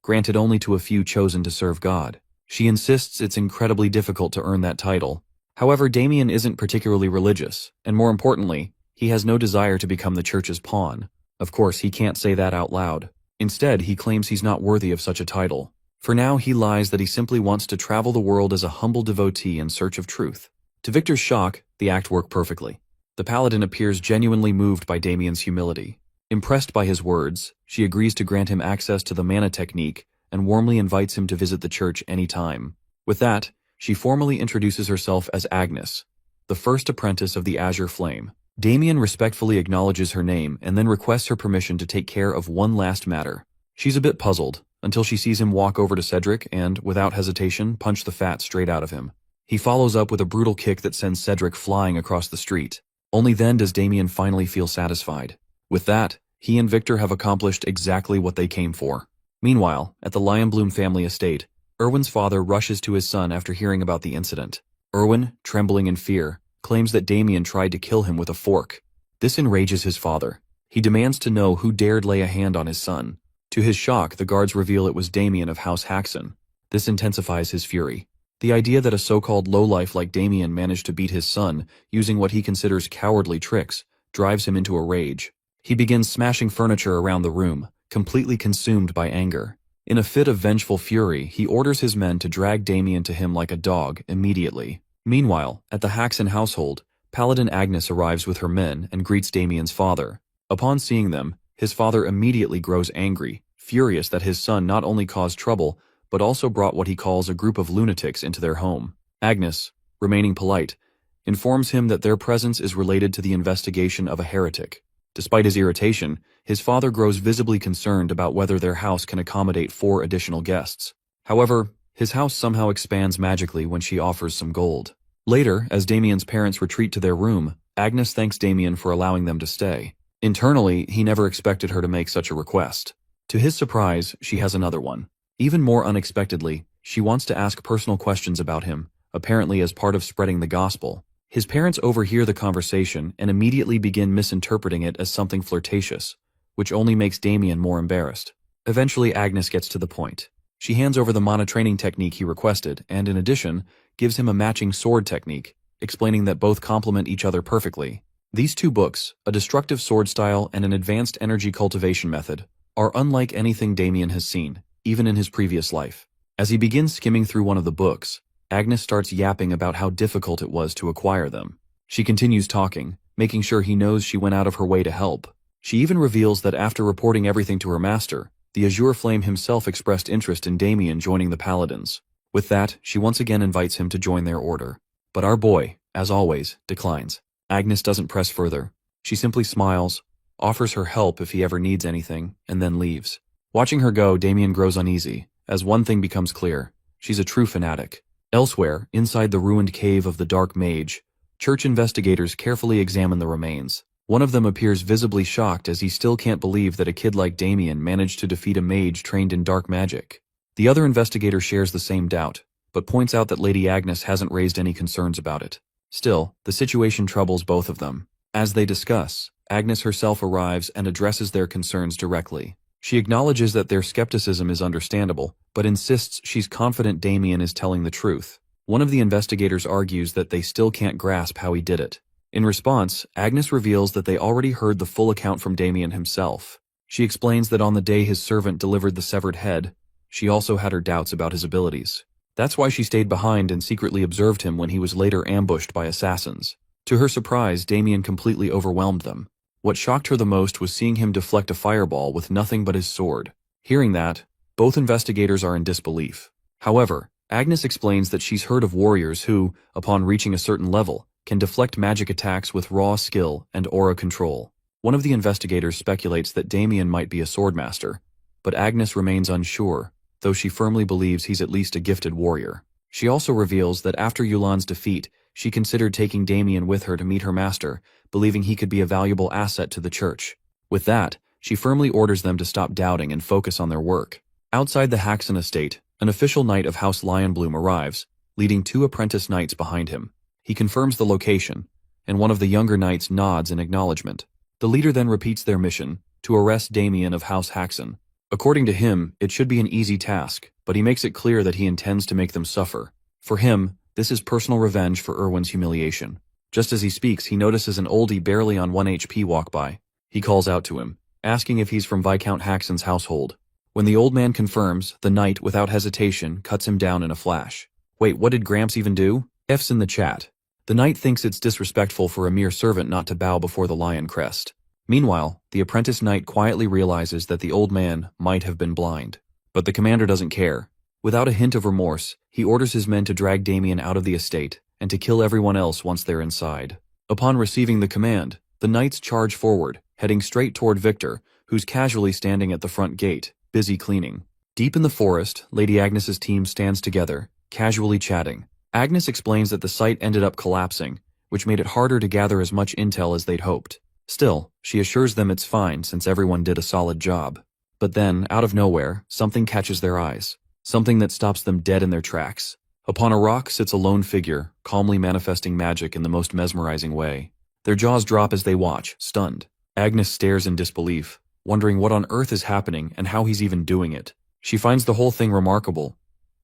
granted only to a few chosen to serve God. She insists it's incredibly difficult to earn that title. However, Damien isn't particularly religious, and more importantly, he has no desire to become the church's pawn. Of course, he can't say that out loud. Instead, he claims he's not worthy of such a title. For now, he lies that he simply wants to travel the world as a humble devotee in search of truth. To Victor's shock, the act worked perfectly. The paladin appears genuinely moved by Damien's humility. Impressed by his words, she agrees to grant him access to the mana technique and warmly invites him to visit the church anytime. With that, she formally introduces herself as Agnes, the first apprentice of the Azure Flame. Damien respectfully acknowledges her name and then requests her permission to take care of one last matter. She's a bit puzzled, until she sees him walk over to Cedric and, without hesitation, punch the fat straight out of him. He follows up with a brutal kick that sends Cedric flying across the street. Only then does Damien finally feel satisfied. With that, he and Victor have accomplished exactly what they came for. Meanwhile, at the Lionbloom family estate, Erwin's father rushes to his son after hearing about the incident. Erwin, trembling in fear, claims that Damien tried to kill him with a fork. This enrages his father. He demands to know who dared lay a hand on his son. To his shock, the guards reveal it was Damien of House Haxon. This intensifies his fury. The idea that a so-called lowlife like Damien managed to beat his son, using what he considers cowardly tricks, drives him into a rage. He begins smashing furniture around the room, completely consumed by anger. In a fit of vengeful fury, he orders his men to drag Damien to him like a dog, immediately. Meanwhile, at the Haxon household, Paladin Agnes arrives with her men and greets Damien's father. Upon seeing them, his father immediately grows angry, furious that his son not only caused trouble, but also brought what he calls a group of lunatics into their home. Agnes, remaining polite, informs him that their presence is related to the investigation of a heretic. Despite his irritation, his father grows visibly concerned about whether their house can accommodate 4 additional guests. However, his house somehow expands magically when she offers some gold. Later, as Damien's parents retreat to their room, Agnes thanks Damien for allowing them to stay. Internally, he never expected her to make such a request. To his surprise, she has another one. Even more unexpectedly, she wants to ask personal questions about him, apparently as part of spreading the gospel. His parents overhear the conversation and immediately begin misinterpreting it as something flirtatious, which only makes Damien more embarrassed. Eventually, Agnes gets to the point. She hands over the mana training technique he requested and, in addition, gives him a matching sword technique, explaining that both complement each other perfectly. These 2 books, a destructive sword style and an advanced energy cultivation method, are unlike anything Damien has seen, even in his previous life. As he begins skimming through one of the books, Agnes starts yapping about how difficult it was to acquire them. She continues talking, making sure he knows she went out of her way to help. She even reveals that after reporting everything to her master, the Azure Flame himself expressed interest in Damien joining the Paladins. With that, she once again invites him to join their order. But our boy, as always, declines. Agnes doesn't press further. She simply smiles, offers her help if he ever needs anything, and then leaves. Watching her go, Damien grows uneasy, as one thing becomes clear. She's a true fanatic. Elsewhere, inside the ruined cave of the Dark Mage, church investigators carefully examine the remains. One of them appears visibly shocked as he still can't believe that a kid like Damien managed to defeat a mage trained in dark magic. The other investigator shares the same doubt, but points out that Lady Agnes hasn't raised any concerns about it. Still, the situation troubles both of them. As they discuss, Agnes herself arrives and addresses their concerns directly. She acknowledges that their skepticism is understandable, but insists she's confident Damien is telling the truth. One of the investigators argues that they still can't grasp how he did it. In response, Agnes reveals that they already heard the full account from Damien himself. She explains that on the day his servant delivered the severed head, she also had her doubts about his abilities. That's why she stayed behind and secretly observed him when he was later ambushed by assassins. To her surprise, Damien completely overwhelmed them. What shocked her the most was seeing him deflect a fireball with nothing but his sword. Hearing that, both investigators are in disbelief. However, Agnes explains that she's heard of warriors who, upon reaching a certain level, can deflect magic attacks with raw skill and aura control. One of the investigators speculates that Damien might be a swordmaster, but Agnes remains unsure, though she firmly believes he's at least a gifted warrior. She also reveals that after Yulan's defeat, she considered taking Damien with her to meet her master, believing he could be a valuable asset to the church. With that, she firmly orders them to stop doubting and focus on their work. Outside the Haxon estate, an official knight of House Lionbloom arrives, leading 2 apprentice knights behind him. He confirms the location, and one of the younger knights nods in acknowledgement. The leader then repeats their mission, to arrest Damien of House Haxon. According to him, it should be an easy task, but he makes it clear that he intends to make them suffer. For him, this is personal revenge for Erwin's humiliation. Just as he speaks, he notices an oldie barely on 1 HP walk by. He calls out to him, asking if he's from Viscount Haxon's household. When the old man confirms, the knight, without hesitation, cuts him down in a flash. Wait, what did Gramps even do? F's in the chat. The knight thinks it's disrespectful for a mere servant not to bow before the lion crest. Meanwhile, the apprentice knight quietly realizes that the old man might have been blind. But the commander doesn't care. Without a hint of remorse, he orders his men to drag Damien out of the estate and to kill everyone else once they're inside. Upon receiving the command, the knights charge forward, heading straight toward Victor, who's casually standing at the front gate. busy cleaning. Deep in the forest, Lady Agnes's team stands together, casually chatting. Agnes explains that the site ended up collapsing, which made it harder to gather as much intel as they'd hoped. Still, she assures them it's fine since everyone did a solid job. But then, out of nowhere, something catches their eyes. Something that stops them dead in their tracks. Upon a rock sits a lone figure, calmly manifesting magic in the most mesmerizing way. Their jaws drop as they watch, stunned. Agnes stares in disbelief, wondering what on earth is happening and how he's even doing it. She finds the whole thing remarkable,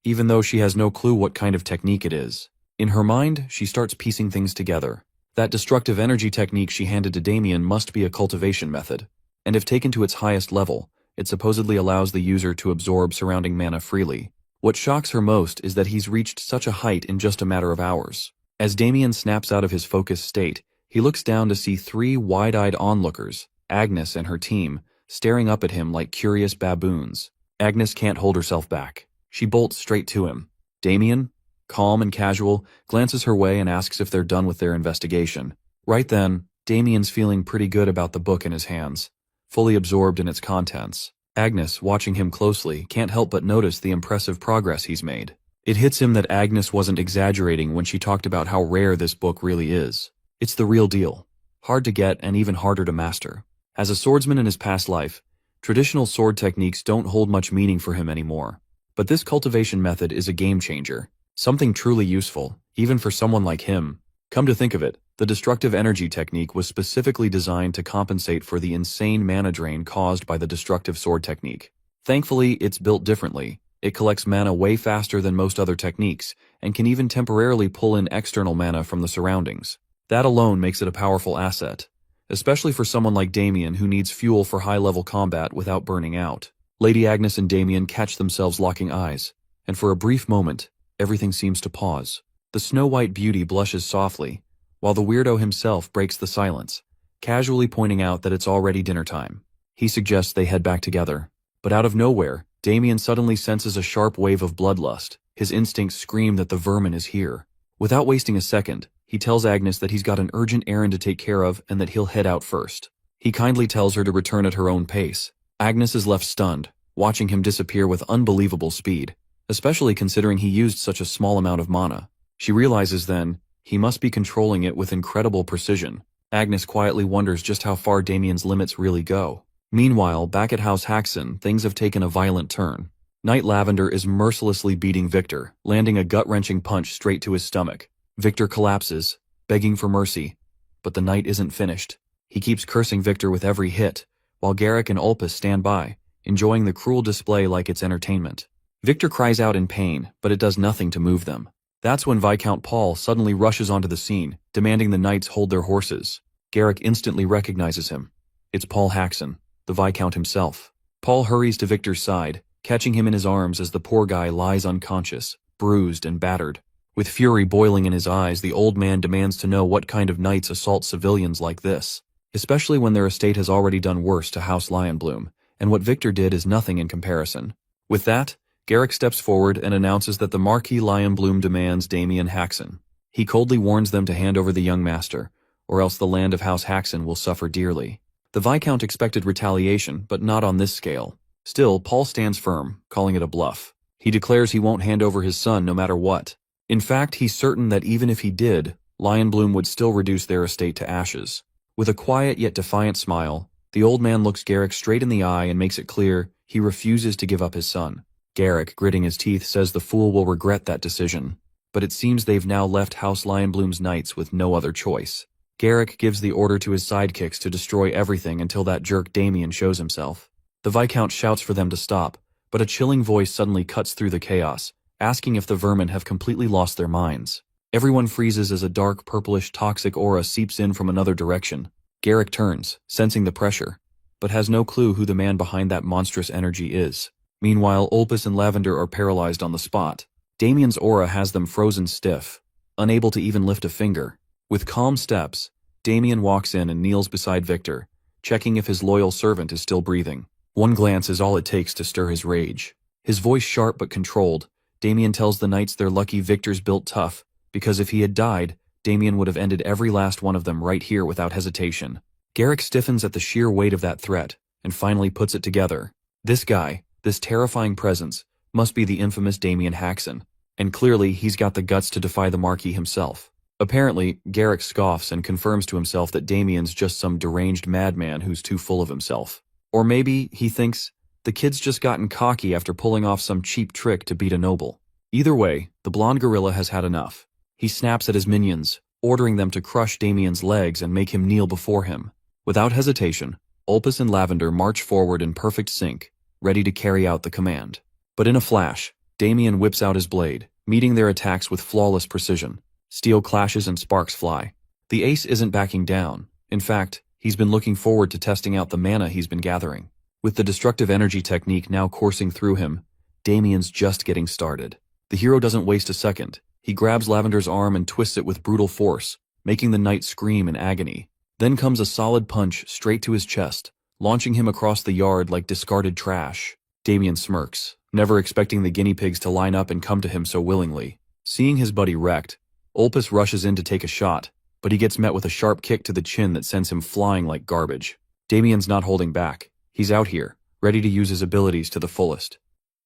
even though she has no clue what kind of technique it is. In her mind, she starts piecing things together. That destructive energy technique she handed to Damien must be a cultivation method, and if taken to its highest level, it supposedly allows the user to absorb surrounding mana freely. What shocks her most is that he's reached such a height in just a matter of hours. As Damien snaps out of his focused state, he looks down to see three wide-eyed onlookers, Agnes and her team, staring up at him like curious baboons. Agnes can't hold herself back. She bolts straight to him. Damien, calm and casual, glances her way and asks if they're done with their investigation. Right then, Damien's feeling pretty good about the book in his hands, fully absorbed in its contents. Agnes, watching him closely, can't help but notice the impressive progress he's made. It hits him that Agnes wasn't exaggerating when she talked about how rare this book really is. It's the real deal. Hard to get and even harder to master. As a swordsman in his past life, traditional sword techniques don't hold much meaning for him anymore. But this cultivation method is a game changer. Something truly useful, even for someone like him. Come to think of it, the destructive energy technique was specifically designed to compensate for the insane mana drain caused by the destructive sword technique. Thankfully, it's built differently. It collects mana way faster than most other techniques, and can even temporarily pull in external mana from the surroundings. That alone makes it a powerful asset, especially for someone like Damien who needs fuel for high-level combat without burning out. Lady Agnes and Damien catch themselves locking eyes, and for a brief moment, everything seems to pause. The snow-white beauty blushes softly, while the weirdo himself breaks the silence, casually pointing out that it's already dinner time. He suggests they head back together, but out of nowhere, Damien suddenly senses a sharp wave of bloodlust. His instincts scream that the vermin is here. Without wasting a second, he tells Agnes that he's got an urgent errand to take care of and that he'll head out first. He kindly tells her to return at her own pace. Agnes is left stunned, watching him disappear with unbelievable speed, especially considering he used such a small amount of mana. She realizes then, he must be controlling it with incredible precision. Agnes quietly wonders just how far Damien's limits really go. Meanwhile, back at House Haxon, things have taken a violent turn. Knight Lavender is mercilessly beating Victor, landing a gut-wrenching punch straight to his stomach. Victor collapses, begging for mercy, but the knight isn't finished. He keeps cursing Victor with every hit, while Garrick and Ulpus stand by, enjoying the cruel display like it's entertainment. Victor cries out in pain, but it does nothing to move them. That's when Viscount Paul suddenly rushes onto the scene, demanding the knights hold their horses. Garrick instantly recognizes him. It's Paul Haxon, the Viscount himself. Paul hurries to Victor's side, catching him in his arms as the poor guy lies unconscious, bruised and battered. With fury boiling in his eyes, the old man demands to know what kind of knights assault civilians like this, especially when their estate has already done worse to House Lionbloom, and what Victor did is nothing in comparison. With that, Garrick steps forward and announces that the Marquis Lionbloom demands Damien Haxon. He coldly warns them to hand over the young master, or else the land of House Haxon will suffer dearly. The Viscount expected retaliation, but not on this scale. Still, Paul stands firm, calling it a bluff. He declares he won't hand over his son no matter what. In fact, he's certain that even if he did, Lionbloom would still reduce their estate to ashes. With a quiet yet defiant smile, the old man looks Garrick straight in the eye and makes it clear he refuses to give up his son. Garrick, gritting his teeth, says the fool will regret that decision. But it seems they've now left House Lionbloom's knights with no other choice. Garrick gives the order to his sidekicks to destroy everything until that jerk Damien shows himself. The Viscount shouts for them to stop, but a chilling voice suddenly cuts through the chaos, asking if the vermin have completely lost their minds. Everyone freezes as a dark, purplish, toxic aura seeps in from another direction. Garrick turns, sensing the pressure, but has no clue who the man behind that monstrous energy is. Meanwhile, Ulpus and Lavender are paralyzed on the spot. Damien's aura has them frozen stiff, unable to even lift a finger. With calm steps, Damien walks in and kneels beside Victor, checking if his loyal servant is still breathing. One glance is all it takes to stir his rage. His voice sharp but controlled, Damien tells the knights they're lucky Victor's built tough, because if he had died, Damien would have ended every last one of them right here without hesitation. Garrick stiffens at the sheer weight of that threat, and finally puts it together. This guy, This terrifying presence must be the infamous Damien Haxon, and clearly he's got the guts to defy the Marquis himself. Apparently, Garrick scoffs and confirms to himself that Damien's just some deranged madman who's too full of himself. Or maybe he thinks the kid's just gotten cocky after pulling off some cheap trick to beat a noble. Either way, the blonde gorilla has had enough. He snaps at his minions, ordering them to crush Damien's legs and make him kneel before him. Without hesitation, Ulpus and Lavender march forward in perfect sync, ready to carry out the command. But in a flash, Damien whips out his blade, meeting their attacks with flawless precision. Steel clashes and sparks fly. The ace isn't backing down. In fact, he's been looking forward to testing out the mana he's been gathering. With the destructive energy technique now coursing through him, Damien's just getting started. The hero doesn't waste a second. He grabs Lavender's arm and twists it with brutal force, making the knight scream in agony. Then comes a solid punch straight to his chest, launching him across the yard like discarded trash. Damien smirks, never expecting the guinea pigs to line up and come to him so willingly. Seeing his buddy wrecked, Ulpus rushes in to take a shot, but he gets met with a sharp kick to the chin that sends him flying like garbage. Damien's not holding back. He's out here, ready to use his abilities to the fullest.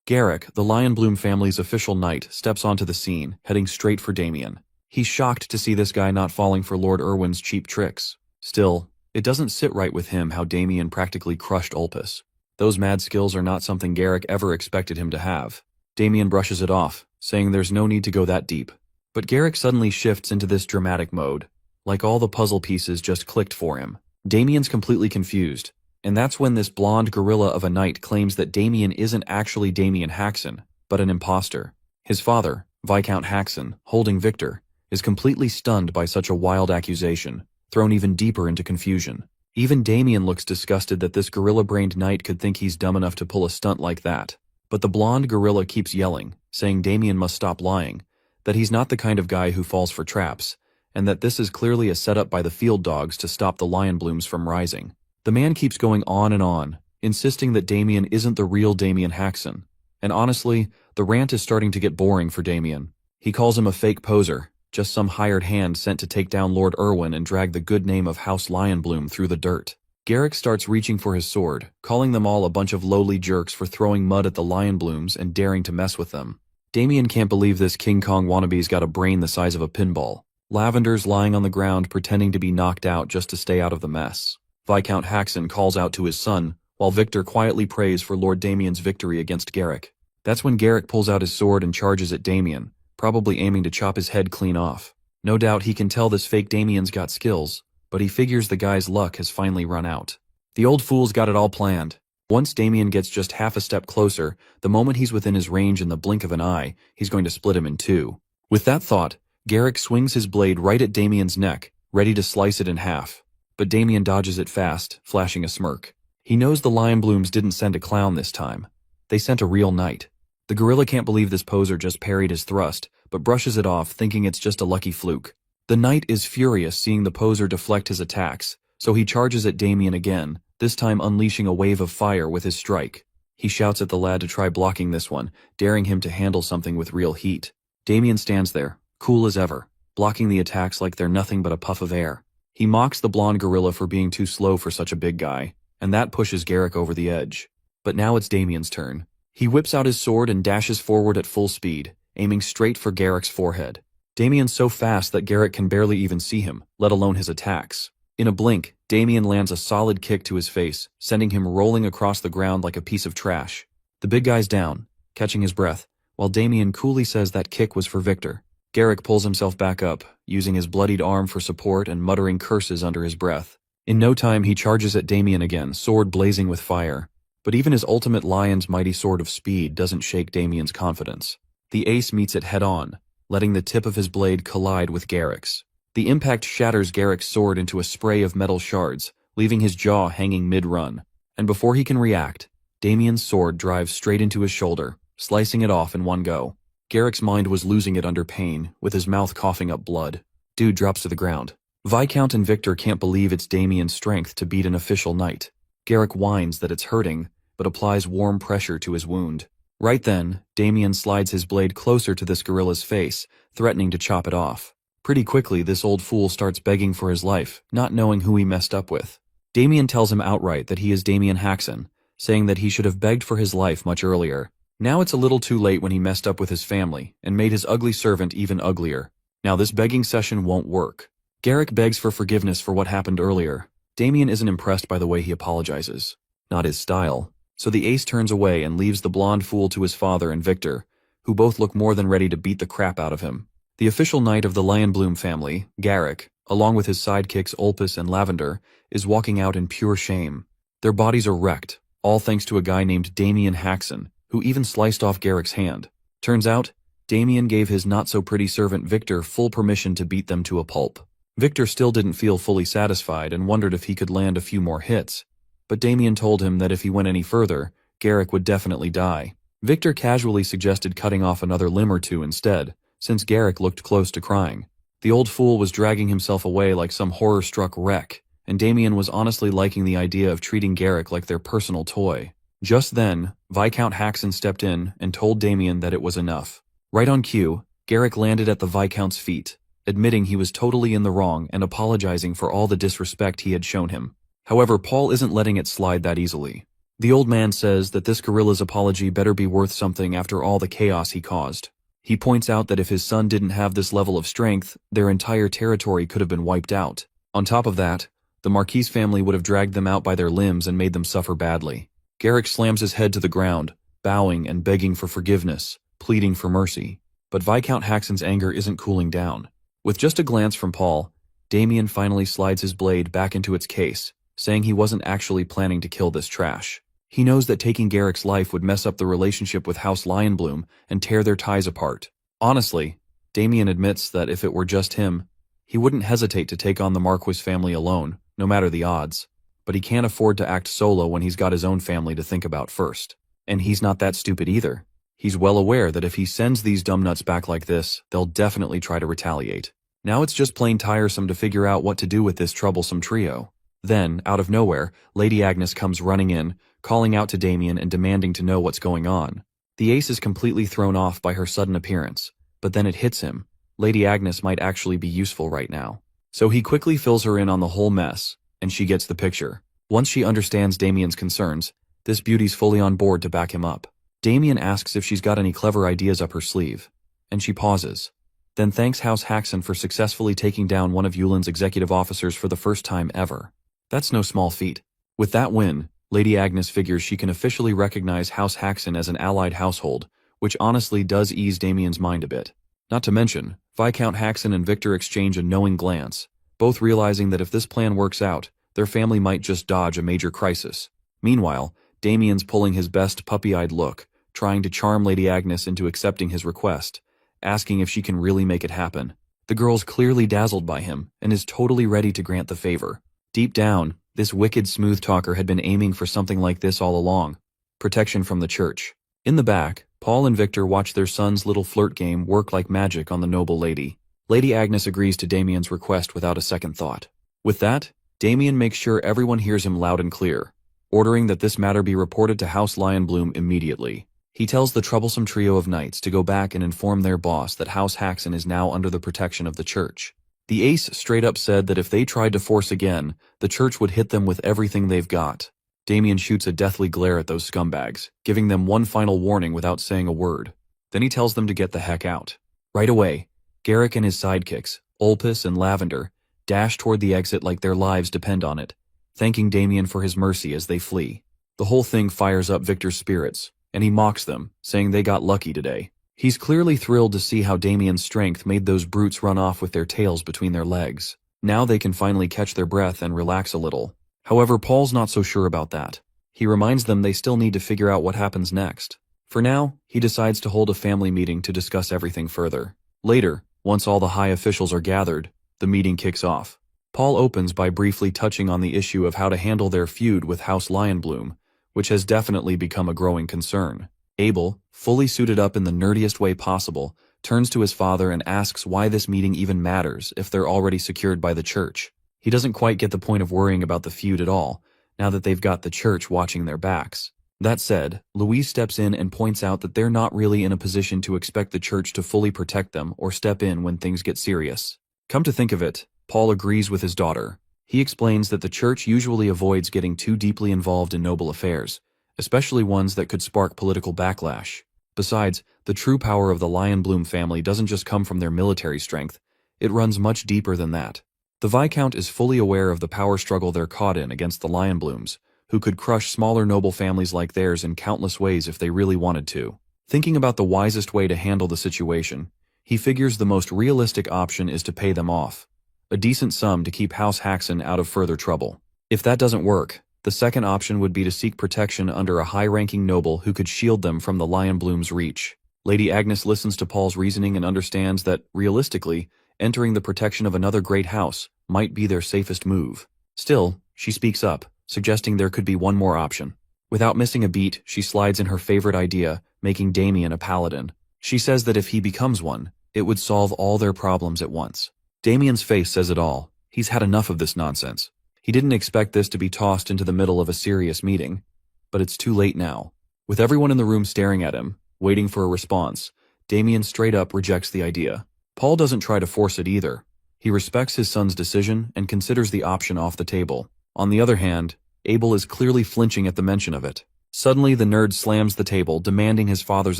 Garrick, the Lionbloom family's official knight, steps onto the scene, heading straight for Damien. He's shocked to see this guy not falling for Lord Irwin's cheap tricks. Still, it doesn't sit right with him how Damien practically crushed Ulpus. Those mad skills are not something Garrick ever expected him to have. Damien brushes it off, saying there's no need to go that deep. But Garrick suddenly shifts into this dramatic mode, like all the puzzle pieces just clicked for him. Damien's completely confused, and that's when this blonde gorilla of a knight claims that Damien isn't actually Damien Haxon, but an imposter. His father, Viscount Haxon, holding Victor, is completely stunned by such a wild accusation, thrown even deeper into confusion. Even Damien looks disgusted that this gorilla-brained knight could think he's dumb enough to pull a stunt like that. But the blonde gorilla keeps yelling, saying Damien must stop lying, that he's not the kind of guy who falls for traps, and that this is clearly a setup by the field dogs to stop the Lionblooms from rising. The man keeps going on, insisting that Damien isn't the real Damien Haxon. And honestly, the rant is starting to get boring for Damien. He calls him a fake poser, just some hired hand sent to take down Lord Irwin and drag the good name of House Lionbloom through the dirt. Garrick starts reaching for his sword, calling them all a bunch of lowly jerks for throwing mud at the Lionblooms and daring to mess with them. Damien can't believe this King Kong wannabe's got a brain the size of a pinball. Lavender's lying on the ground pretending to be knocked out just to stay out of the mess. Viscount Haxon calls out to his son, while Victor quietly prays for Lord Damien's victory against Garrick. That's when Garrick pulls out his sword and charges at Damien, probably aiming to chop his head clean off. No doubt he can tell this fake Damien's got skills, but he figures the guy's luck has finally run out. The old fool's got it all planned. Once Damien gets just half a step closer, the moment he's within his range in the blink of an eye, he's going to split him in two. With that thought, Garrick swings his blade right at Damien's neck, ready to slice it in half. But Damien dodges it fast, flashing a smirk. He knows the Lionblooms didn't send a clown this time. They sent a real knight. The gorilla can't believe this poser just parried his thrust, but brushes it off, thinking it's just a lucky fluke. The knight is furious seeing the poser deflect his attacks, so he charges at Damien again, this time unleashing a wave of fire with his strike. He shouts at the lad to try blocking this one, daring him to handle something with real heat. Damien stands there, cool as ever, blocking the attacks like they're nothing but a puff of air. He mocks the blonde gorilla for being too slow for such a big guy, and that pushes Garrick over the edge. But now it's Damien's turn. He whips out his sword and dashes forward at full speed, aiming straight for Garrick's forehead. Damien's so fast that Garrick can barely even see him, let alone his attacks. In a blink, Damien lands a solid kick to his face, sending him rolling across the ground like a piece of trash. The big guy's down, catching his breath, while Damien coolly says that kick was for Victor. Garrick pulls himself back up, using his bloodied arm for support and muttering curses under his breath. In no time he charges at Damien again, sword blazing with fire. But even his ultimate lion's mighty sword of speed doesn't shake Damien's confidence. The ace meets it head-on, letting the tip of his blade collide with Garrick's. The impact shatters Garrick's sword into a spray of metal shards, leaving his jaw hanging mid-run. And before he can react, Damien's sword drives straight into his shoulder, slicing it off in one go. Garrick's mind was losing it under pain, with his mouth coughing up blood. Dude drops to the ground. Viscount and Victor can't believe it's Damien's strength to beat an official knight. Garrick whines that it's hurting, but applies warm pressure to his wound. Right then, Damien slides his blade closer to this gorilla's face, threatening to chop it off. Pretty quickly, this old fool starts begging for his life, not knowing who he messed up with. Damien tells him outright that he is Damien Haxon, saying that he should have begged for his life much earlier. Now it's a little too late when he messed up with his family and made his ugly servant even uglier. Now this begging session won't work. Garrick begs for forgiveness for what happened earlier. Damien isn't impressed by the way he apologizes. Not his style. So the ace turns away and leaves the blonde fool to his father and Victor, who both look more than ready to beat the crap out of him. The official knight of the Lionbloom family, Garrick, along with his sidekicks Olpus and Lavender, is walking out in pure shame. Their bodies are wrecked, all thanks to a guy named Damien Haxon, who even sliced off Garrick's hand. Turns out, Damien gave his not-so-pretty servant Victor full permission to beat them to a pulp. Victor still didn't feel fully satisfied and wondered if he could land a few more hits, but Damien told him that if he went any further, Garrick would definitely die. Victor casually suggested cutting off another limb or two instead, since Garrick looked close to crying. The old fool was dragging himself away like some horror-struck wreck, and Damien was honestly liking the idea of treating Garrick like their personal toy. Just then, Viscount Haxon stepped in and told Damien that it was enough. Right on cue, Garrick landed at the Viscount's feet, admitting he was totally in the wrong and apologizing for all the disrespect he had shown him. However, Paul isn't letting it slide that easily. The old man says that this gorilla's apology better be worth something after all the chaos he caused. He points out that if his son didn't have this level of strength, their entire territory could have been wiped out. On top of that, the Marquis family would have dragged them out by their limbs and made them suffer badly. Garrick slams his head to the ground, bowing and begging for forgiveness, pleading for mercy. But Viscount Haxon's anger isn't cooling down. With just a glance from Paul, Damien finally slides his blade back into its case, saying he wasn't actually planning to kill this trash. He knows that taking Garrick's life would mess up the relationship with House Lionbloom and tear their ties apart. Honestly, Damien admits that if it were just him, he wouldn't hesitate to take on the Marquis family alone, no matter the odds. But he can't afford to act solo when he's got his own family to think about first. And he's not that stupid either. He's well aware that if he sends these dumbnuts back like this, they'll definitely try to retaliate. Now it's just plain tiresome to figure out what to do with this troublesome trio. Then, out of nowhere, Lady Agnes comes running in, calling out to Damien and demanding to know what's going on. The ace is completely thrown off by her sudden appearance, but then it hits him. Lady Agnes might actually be useful right now. So he quickly fills her in on the whole mess, and she gets the picture. Once she understands Damien's concerns, this beauty's fully on board to back him up. Damien asks if she's got any clever ideas up her sleeve, and she pauses. Then thanks House Haxon for successfully taking down one of Yulin's executive officers for the first time ever. That's no small feat. With that win, Lady Agnes figures she can officially recognize House Haxon as an allied household, which honestly does ease Damien's mind a bit. Not to mention, Viscount Haxon and Victor exchange a knowing glance, both realizing that if this plan works out, their family might just dodge a major crisis. Meanwhile, Damien's pulling his best puppy-eyed look, trying to charm Lady Agnes into accepting his request, asking if she can really make it happen. The girl's clearly dazzled by him and is totally ready to grant the favor. Deep down, this wicked smooth talker had been aiming for something like this all along. Protection from the church. In the back, Paul and Victor watch their son's little flirt game work like magic on the noble lady. Lady Agnes agrees to Damien's request without a second thought. With that, Damien makes sure everyone hears him loud and clear, ordering that this matter be reported to House Lionbloom immediately. He tells the troublesome trio of knights to go back and inform their boss that House Haxon is now under the protection of the church. The ace straight up said that if they tried to force again, the church would hit them with everything they've got. Damien shoots a deathly glare at those scumbags, giving them one final warning without saying a word. Then he tells them to get the heck out. Right away, Garrick and his sidekicks, Olpus and Lavender, dash toward the exit like their lives depend on it, thanking Damien for his mercy as they flee. The whole thing fires up Victor's spirits, and he mocks them, saying they got lucky today. He's clearly thrilled to see how Damien's strength made those brutes run off with their tails between their legs. Now they can finally catch their breath and relax a little. However, Paul's not so sure about that. He reminds them they still need to figure out what happens next. For now, he decides to hold a family meeting to discuss everything further. Later, once all the high officials are gathered, the meeting kicks off. Paul opens by briefly touching on the issue of how to handle their feud with House Lionbloom, which has definitely become a growing concern. Abel, fully suited up in the nerdiest way possible, turns to his father and asks why this meeting even matters if they're already secured by the church. He doesn't quite get the point of worrying about the feud at all, now that they've got the church watching their backs. That said, Louise steps in and points out that they're not really in a position to expect the church to fully protect them or step in when things get serious. Come to think of it, Paul agrees with his daughter. He explains that the church usually avoids getting too deeply involved in noble affairs, especially ones that could spark political backlash. Besides, the true power of the Lionbloom family doesn't just come from their military strength, it runs much deeper than that. The Viscount is fully aware of the power struggle they're caught in against the Lionblooms, who could crush smaller noble families like theirs in countless ways if they really wanted to. Thinking about the wisest way to handle the situation, he figures the most realistic option is to pay them off, a decent sum to keep House Haxon out of further trouble. If that doesn't work, the second option would be to seek protection under a high-ranking noble who could shield them from the Lionbloom's reach. Lady Agnes listens to Paul's reasoning and understands that, realistically, entering the protection of another great house might be their safest move. Still, she speaks up, suggesting there could be one more option. Without missing a beat, she slides in her favorite idea, making Damien a paladin. She says that if he becomes one, it would solve all their problems at once. Damien's face says it all. He's had enough of this nonsense. He didn't expect this to be tossed into the middle of a serious meeting, but it's too late now. With everyone in the room staring at him, waiting for a response, Damien straight up rejects the idea. Paul doesn't try to force it either. He respects his son's decision and considers the option off the table. On the other hand, Abel is clearly flinching at the mention of it. Suddenly, the nerd slams the table, demanding his father's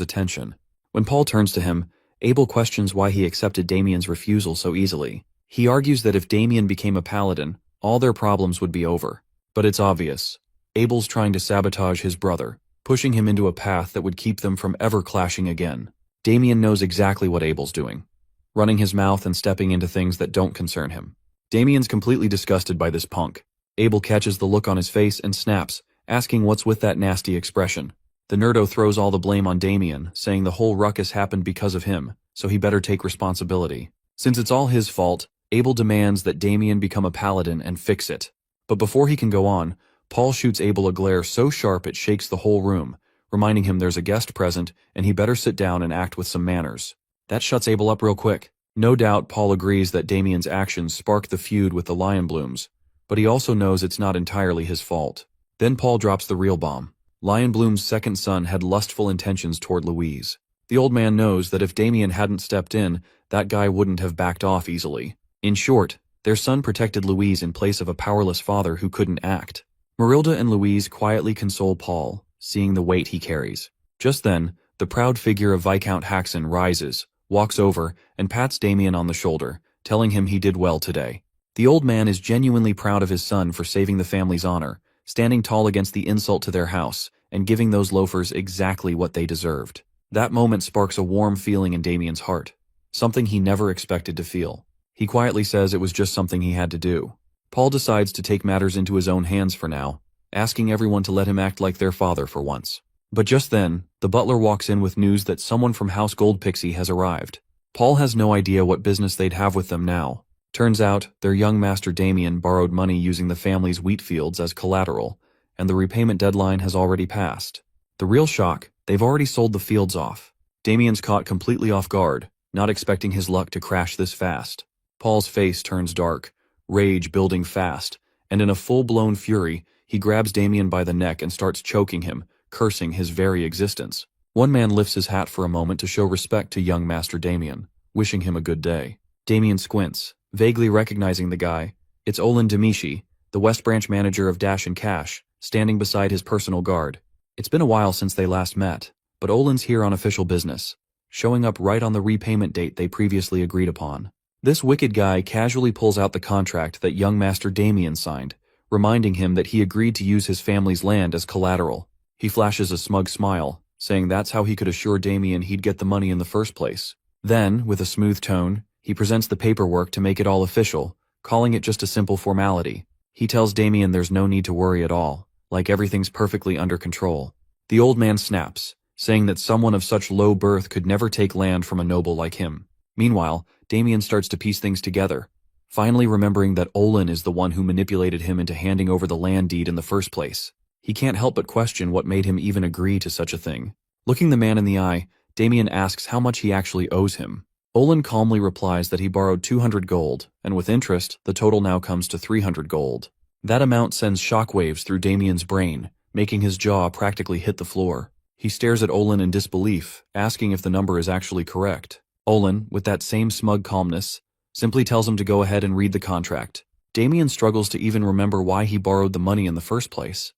attention. When Paul turns to him, Abel questions why he accepted Damien's refusal so easily. He argues that if Damien became a paladin, all their problems would be over. But it's obvious. Abel's trying to sabotage his brother, pushing him into a path that would keep them from ever clashing again. Damien knows exactly what Abel's doing, running his mouth and stepping into things that don't concern him. Damien's completely disgusted by this punk. Abel catches the look on his face and snaps, asking what's with that nasty expression. The nerdo throws all the blame on Damien, saying the whole ruckus happened because of him, so he better take responsibility. Since it's all his fault, Abel demands that Damien become a paladin and fix it. But before he can go on, Paul shoots Abel a glare so sharp it shakes the whole room, reminding him there's a guest present and he better sit down and act with some manners. That shuts Abel up real quick. No doubt Paul agrees that Damien's actions sparked the feud with the Lionblooms, but he also knows it's not entirely his fault. Then Paul drops the real bomb. Lionbloom's second son had lustful intentions toward Louise. The old man knows that if Damien hadn't stepped in, that guy wouldn't have backed off easily. In short, their son protected Louise in place of a powerless father who couldn't act. Marilda and Louise quietly console Paul, seeing the weight he carries. Just then, the proud figure of Viscount Haxon rises, walks over, and pats Damien on the shoulder, telling him he did well today. The old man is genuinely proud of his son for saving the family's honor, standing tall against the insult to their house, and giving those loafers exactly what they deserved. That moment sparks a warm feeling in Damien's heart, something he never expected to feel. He quietly says it was just something he had to do. Paul decides to take matters into his own hands for now, asking everyone to let him act like their father for once. But just then, the butler walks in with news that someone from House Goldpixie has arrived. Paul has no idea what business they'd have with them now. Turns out, their young master Damien borrowed money using the family's wheat fields as collateral, and the repayment deadline has already passed. The real shock, they've already sold the fields off. Damien's caught completely off guard, not expecting his luck to crash this fast. Paul's face turns dark, rage building fast, and in a full-blown fury, he grabs Damien by the neck and starts choking him, cursing his very existence. One man lifts his hat for a moment to show respect to young Master Damien, wishing him a good day. Damien squints, vaguely recognizing the guy. It's Olin Demishi, the West Branch manager of Dash and Cash, standing beside his personal guard. It's been a while since they last met, but Olin's here on official business, showing up right on the repayment date they previously agreed upon. This wicked guy casually pulls out the contract that young Master Damien signed, reminding him that he agreed to use his family's land as collateral. He flashes a smug smile, saying that's how he could assure Damien he'd get the money in the first place. Then, with a smooth tone, he presents the paperwork to make it all official, calling it just a simple formality. He tells Damien there's no need to worry at all, like everything's perfectly under control. The old man snaps, saying that someone of such low birth could never take land from a noble like him. Meanwhile, Damien starts to piece things together, finally remembering that Olin is the one who manipulated him into handing over the land deed in the first place. He can't help but question what made him even agree to such a thing. Looking the man in the eye, Damien asks how much he actually owes him. Olin calmly replies that he borrowed 200 gold, and with interest, the total now comes to 300 gold. That amount sends shockwaves through Damien's brain, making his jaw practically hit the floor. He stares at Olin in disbelief, asking if the number is actually correct. Olin, with that same smug calmness, simply tells him to go ahead and read the contract. Damien struggles to even remember why he borrowed the money in the first place.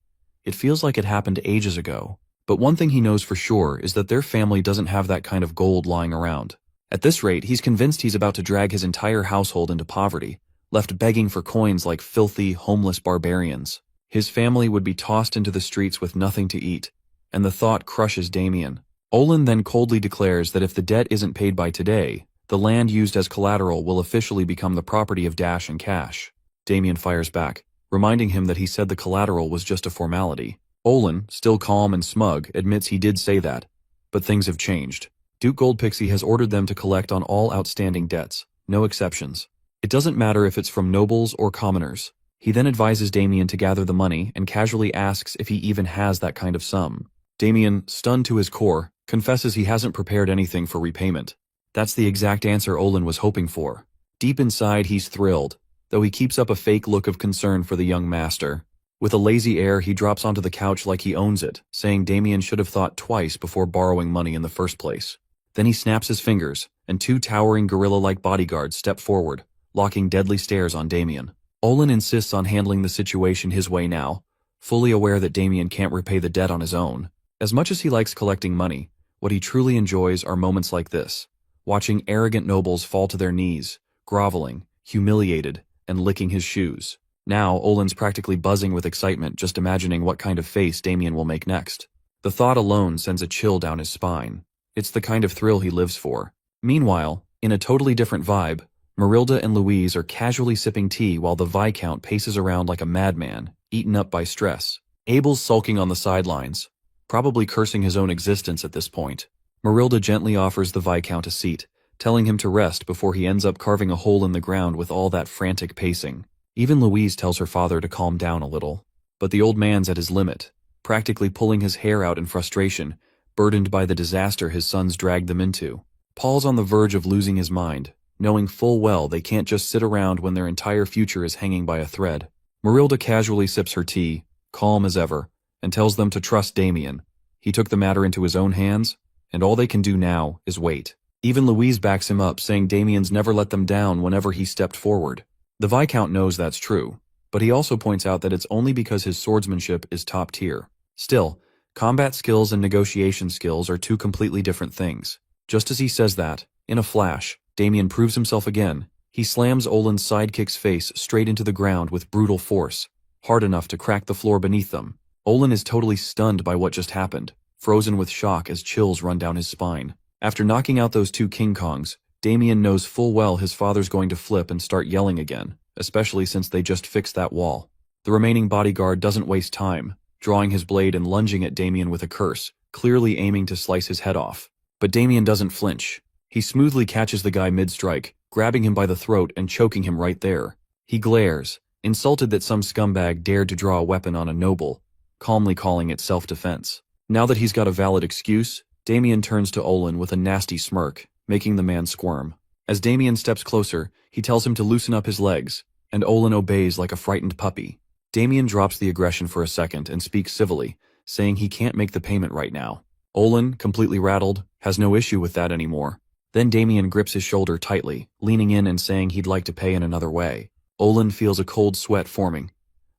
It feels like it happened ages ago. But one thing he knows for sure is that their family doesn't have that kind of gold lying around. At this rate, he's convinced he's about to drag his entire household into poverty, left begging for coins like filthy, homeless barbarians. His family would be tossed into the streets with nothing to eat, and the thought crushes Damien. Olin then coldly declares that if the debt isn't paid by today, the land used as collateral will officially become the property of Dash and Cash. Damien fires back, reminding him that he said the collateral was just a formality. Olin, still calm and smug, admits he did say that, but things have changed. Duke Goldpixie has ordered them to collect on all outstanding debts, no exceptions. It doesn't matter if it's from nobles or commoners. He then advises Damien to gather the money and casually asks if he even has that kind of sum. Damien, stunned to his core, confesses he hasn't prepared anything for repayment. That's the exact answer Olin was hoping for. Deep inside, he's thrilled, though he keeps up a fake look of concern for the young master. With a lazy air, he drops onto the couch like he owns it, saying Damien should have thought twice before borrowing money in the first place. Then he snaps his fingers, and two towering gorilla-like bodyguards step forward, locking deadly stares on Damien. Olin insists on handling the situation his way now, fully aware that Damien can't repay the debt on his own. As much as he likes collecting money, what he truly enjoys are moments like this, watching arrogant nobles fall to their knees, groveling, humiliated, and licking his shoes. Now, Olin's practically buzzing with excitement just imagining what kind of face Damien will make next. The thought alone sends a chill down his spine. It's the kind of thrill he lives for. Meanwhile, in a totally different vibe, Marilda and Louise are casually sipping tea while the Viscount paces around like a madman, eaten up by stress. Abel's sulking on the sidelines, probably cursing his own existence at this point. Marilda gently offers the Viscount a seat, telling him to rest before he ends up carving a hole in the ground with all that frantic pacing. Even Louise tells her father to calm down a little. But the old man's at his limit, practically pulling his hair out in frustration, burdened by the disaster his sons dragged them into. Paul's on the verge of losing his mind, knowing full well they can't just sit around when their entire future is hanging by a thread. Marilda casually sips her tea, calm as ever, and tells them to trust Damien. He took the matter into his own hands, and all they can do now is wait. Even Louise backs him up, saying Damien's never let them down whenever he stepped forward. The Viscount knows that's true, but he also points out that it's only because his swordsmanship is top tier. Still, combat skills and negotiation skills are two completely different things. Just as he says that, in a flash, Damien proves himself again. He slams Olin's sidekick's face straight into the ground with brutal force, hard enough to crack the floor beneath them. Olin is totally stunned by what just happened, frozen with shock as chills run down his spine. After knocking out those two King Kongs, Damien knows full well his father's going to flip and start yelling again, especially since they just fixed that wall. The remaining bodyguard doesn't waste time, drawing his blade and lunging at Damien with a curse, clearly aiming to slice his head off. But Damien doesn't flinch. He smoothly catches the guy mid-strike, grabbing him by the throat and choking him right there. He glares, insulted that some scumbag dared to draw a weapon on a noble, calmly calling it self-defense. Now that he's got a valid excuse, Damien turns to Olin with a nasty smirk, making the man squirm. As Damien steps closer, he tells him to loosen up his legs, and Olin obeys like a frightened puppy. Damien drops the aggression for a second and speaks civilly, saying he can't make the payment right now. Olin, completely rattled, has no issue with that anymore. Then Damien grips his shoulder tightly, leaning in and saying he'd like to pay in another way. Olin feels a cold sweat forming,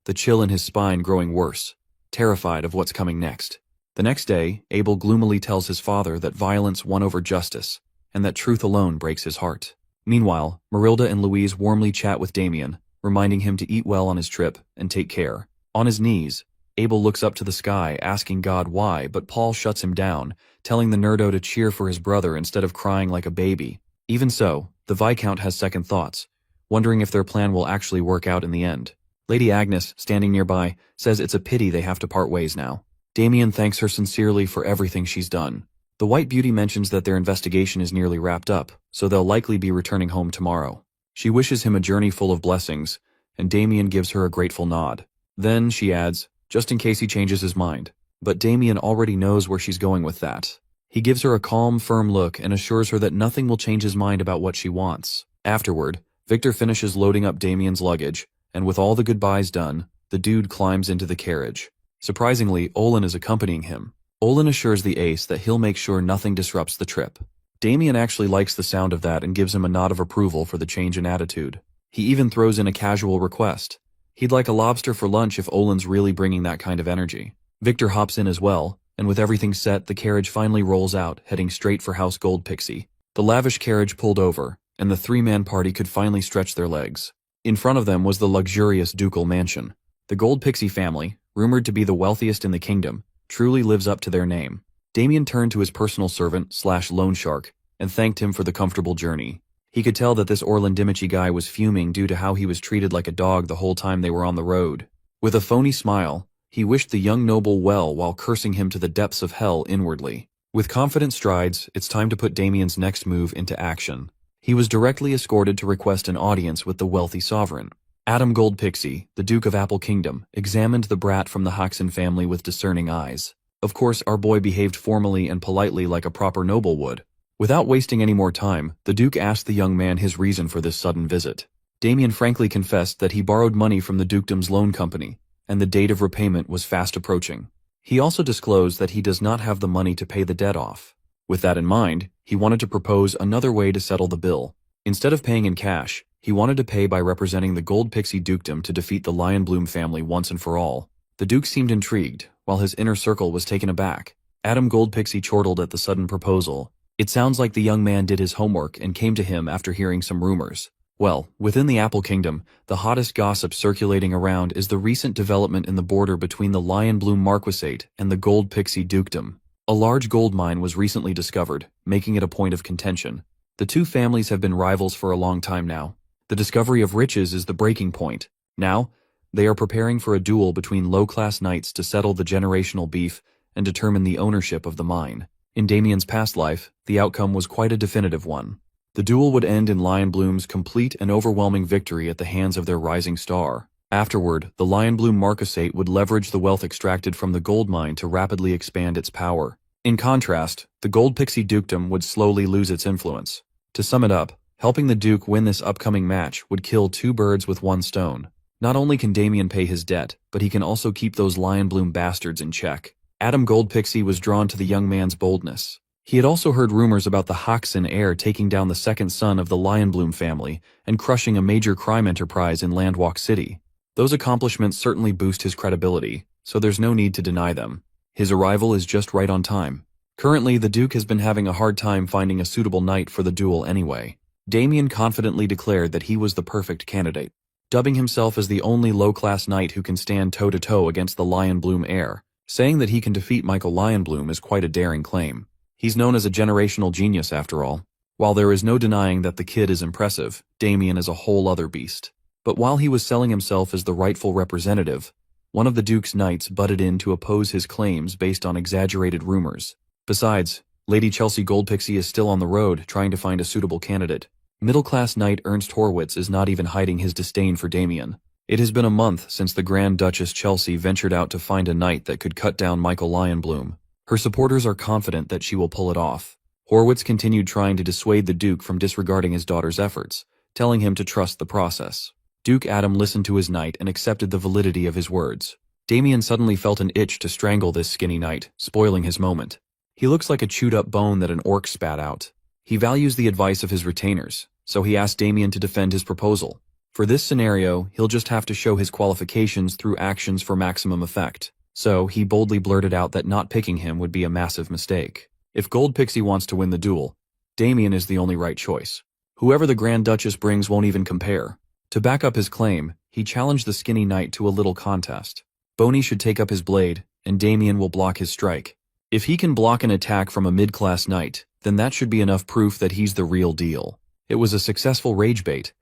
the chill in his spine growing worse, terrified of what's coming next. The next day, Abel gloomily tells his father that violence won over justice, and that truth alone breaks his heart. Meanwhile, Marilda and Louise warmly chat with Damien, reminding him to eat well on his trip and take care. On his knees, Abel looks up to the sky, asking God why, but Paul shuts him down, telling the nerdo to cheer for his brother instead of crying like a baby. Even so, the Viscount has second thoughts, wondering if their plan will actually work out in the end. Lady Agnes, standing nearby, says it's a pity they have to part ways now. Damien thanks her sincerely for everything she's done. The White Beauty mentions that their investigation is nearly wrapped up, so they'll likely be returning home tomorrow. She wishes him a journey full of blessings, and Damien gives her a grateful nod. Then, she adds, just in case he changes his mind. But Damien already knows where she's going with that. He gives her a calm, firm look and assures her that nothing will change his mind about what she wants. Afterward, Victor finishes loading up Damien's luggage, and with all the goodbyes done, the dude climbs into the carriage. Surprisingly, Olin is accompanying him. Olin assures the ace that he'll make sure nothing disrupts the trip. Damien actually likes the sound of that and gives him a nod of approval for the change in attitude. He even throws in a casual request. He'd like a lobster for lunch if Olin's really bringing that kind of energy. Victor hops in as well, and with everything set, the carriage finally rolls out, heading straight for House Gold Pixie. The lavish carriage pulled over, and the three-man party could finally stretch their legs. In front of them was the luxurious ducal mansion. The Gold Pixie family, rumored to be the wealthiest in the kingdom, truly lives up to their name. Damien turned to his personal servant/loan shark and thanked him for the comfortable journey. He could tell that this Orlin Dimichi guy was fuming due to how he was treated like a dog the whole time they were on the road. With a phony smile, he wished the young noble well while cursing him to the depths of hell inwardly. With confident strides, it's time to put Damien's next move into action. He was directly escorted to request an audience with the wealthy sovereign. Adam Gold Pixie, the Duke of Apple Kingdom, examined the brat from the Hoxton family with discerning eyes. Of course, our boy behaved formally and politely like a proper noble would. Without wasting any more time, the Duke asked the young man his reason for this sudden visit. Damien frankly confessed that he borrowed money from the dukedom's loan company, and the date of repayment was fast approaching. He also disclosed that he does not have the money to pay the debt off. With that in mind, he wanted to propose another way to settle the bill. Instead of paying in cash, he wanted to pay by representing the Gold Pixie dukedom to defeat the Lionbloom family once and for all. The Duke seemed intrigued, while his inner circle was taken aback. Adam Gold Pixie chortled at the sudden proposal. It sounds like the young man did his homework and came to him after hearing some rumors. Well, within the Apple Kingdom, the hottest gossip circulating around is the recent development in the border between the Lionbloom Marquisate and the Gold Pixie dukedom. A large gold mine was recently discovered, making it a point of contention. The two families have been rivals for a long time now. The discovery of riches is the breaking point. Now, they are preparing for a duel between low-class knights to settle the generational beef and determine the ownership of the mine. In Damien's past life, the outcome was quite a definitive one. The duel would end in Lionbloom's complete and overwhelming victory at the hands of their rising star. Afterward, the Lionbloom Marquisate would leverage the wealth extracted from the gold mine to rapidly expand its power. In contrast, the Gold Pixie dukedom would slowly lose its influence. To sum it up, helping the Duke win this upcoming match would kill two birds with one stone. Not only can Damien pay his debt, but he can also keep those Lionbloom bastards in check. Adam Gold Pixie was drawn to the young man's boldness. He had also heard rumors about the Hoxton heir taking down the second son of the Lionbloom family and crushing a major crime enterprise in Landwalk City. Those accomplishments certainly boost his credibility, so there's no need to deny them. His arrival is just right on time. Currently, the Duke has been having a hard time finding a suitable knight for the duel anyway. Damien confidently declared that he was the perfect candidate, dubbing himself as the only low-class knight who can stand toe-to-toe against the Lionbloom heir. Saying that he can defeat Michael Lionbloom is quite a daring claim. He's known as a generational genius after all. While there is no denying that the kid is impressive, Damien is a whole other beast. But while he was selling himself as the rightful representative, one of the Duke's knights butted in to oppose his claims based on exaggerated rumors. Besides, Lady Chelsea Goldpixie is still on the road trying to find a suitable candidate. Middle-class knight Ernst Horwitz is not even hiding his disdain for Damien. It has been a month since the Grand Duchess Chelsea ventured out to find a knight that could cut down Michael Lionbloom. Her supporters are confident that she will pull it off. Horwitz continued trying to dissuade the Duke from disregarding his daughter's efforts, telling him to trust the process. Duke Adam listened to his knight and accepted the validity of his words. Damien suddenly felt an itch to strangle this skinny knight, spoiling his moment. He looks like a chewed-up bone that an orc spat out. He values the advice of his retainers, so he asked Damien to defend his proposal. For this scenario, he'll just have to show his qualifications through actions for maximum effect. So, he boldly blurted out that not picking him would be a massive mistake. If Gold Pixie wants to win the duel, Damien is the only right choice. Whoever the Grand Duchess brings won't even compare. To back up his claim, he challenged the skinny knight to a little contest. Boney should take up his blade, and Damien will block his strike. If he can block an attack from a mid-class knight, then that should be enough proof that he's the real deal. It was a successful rage bait.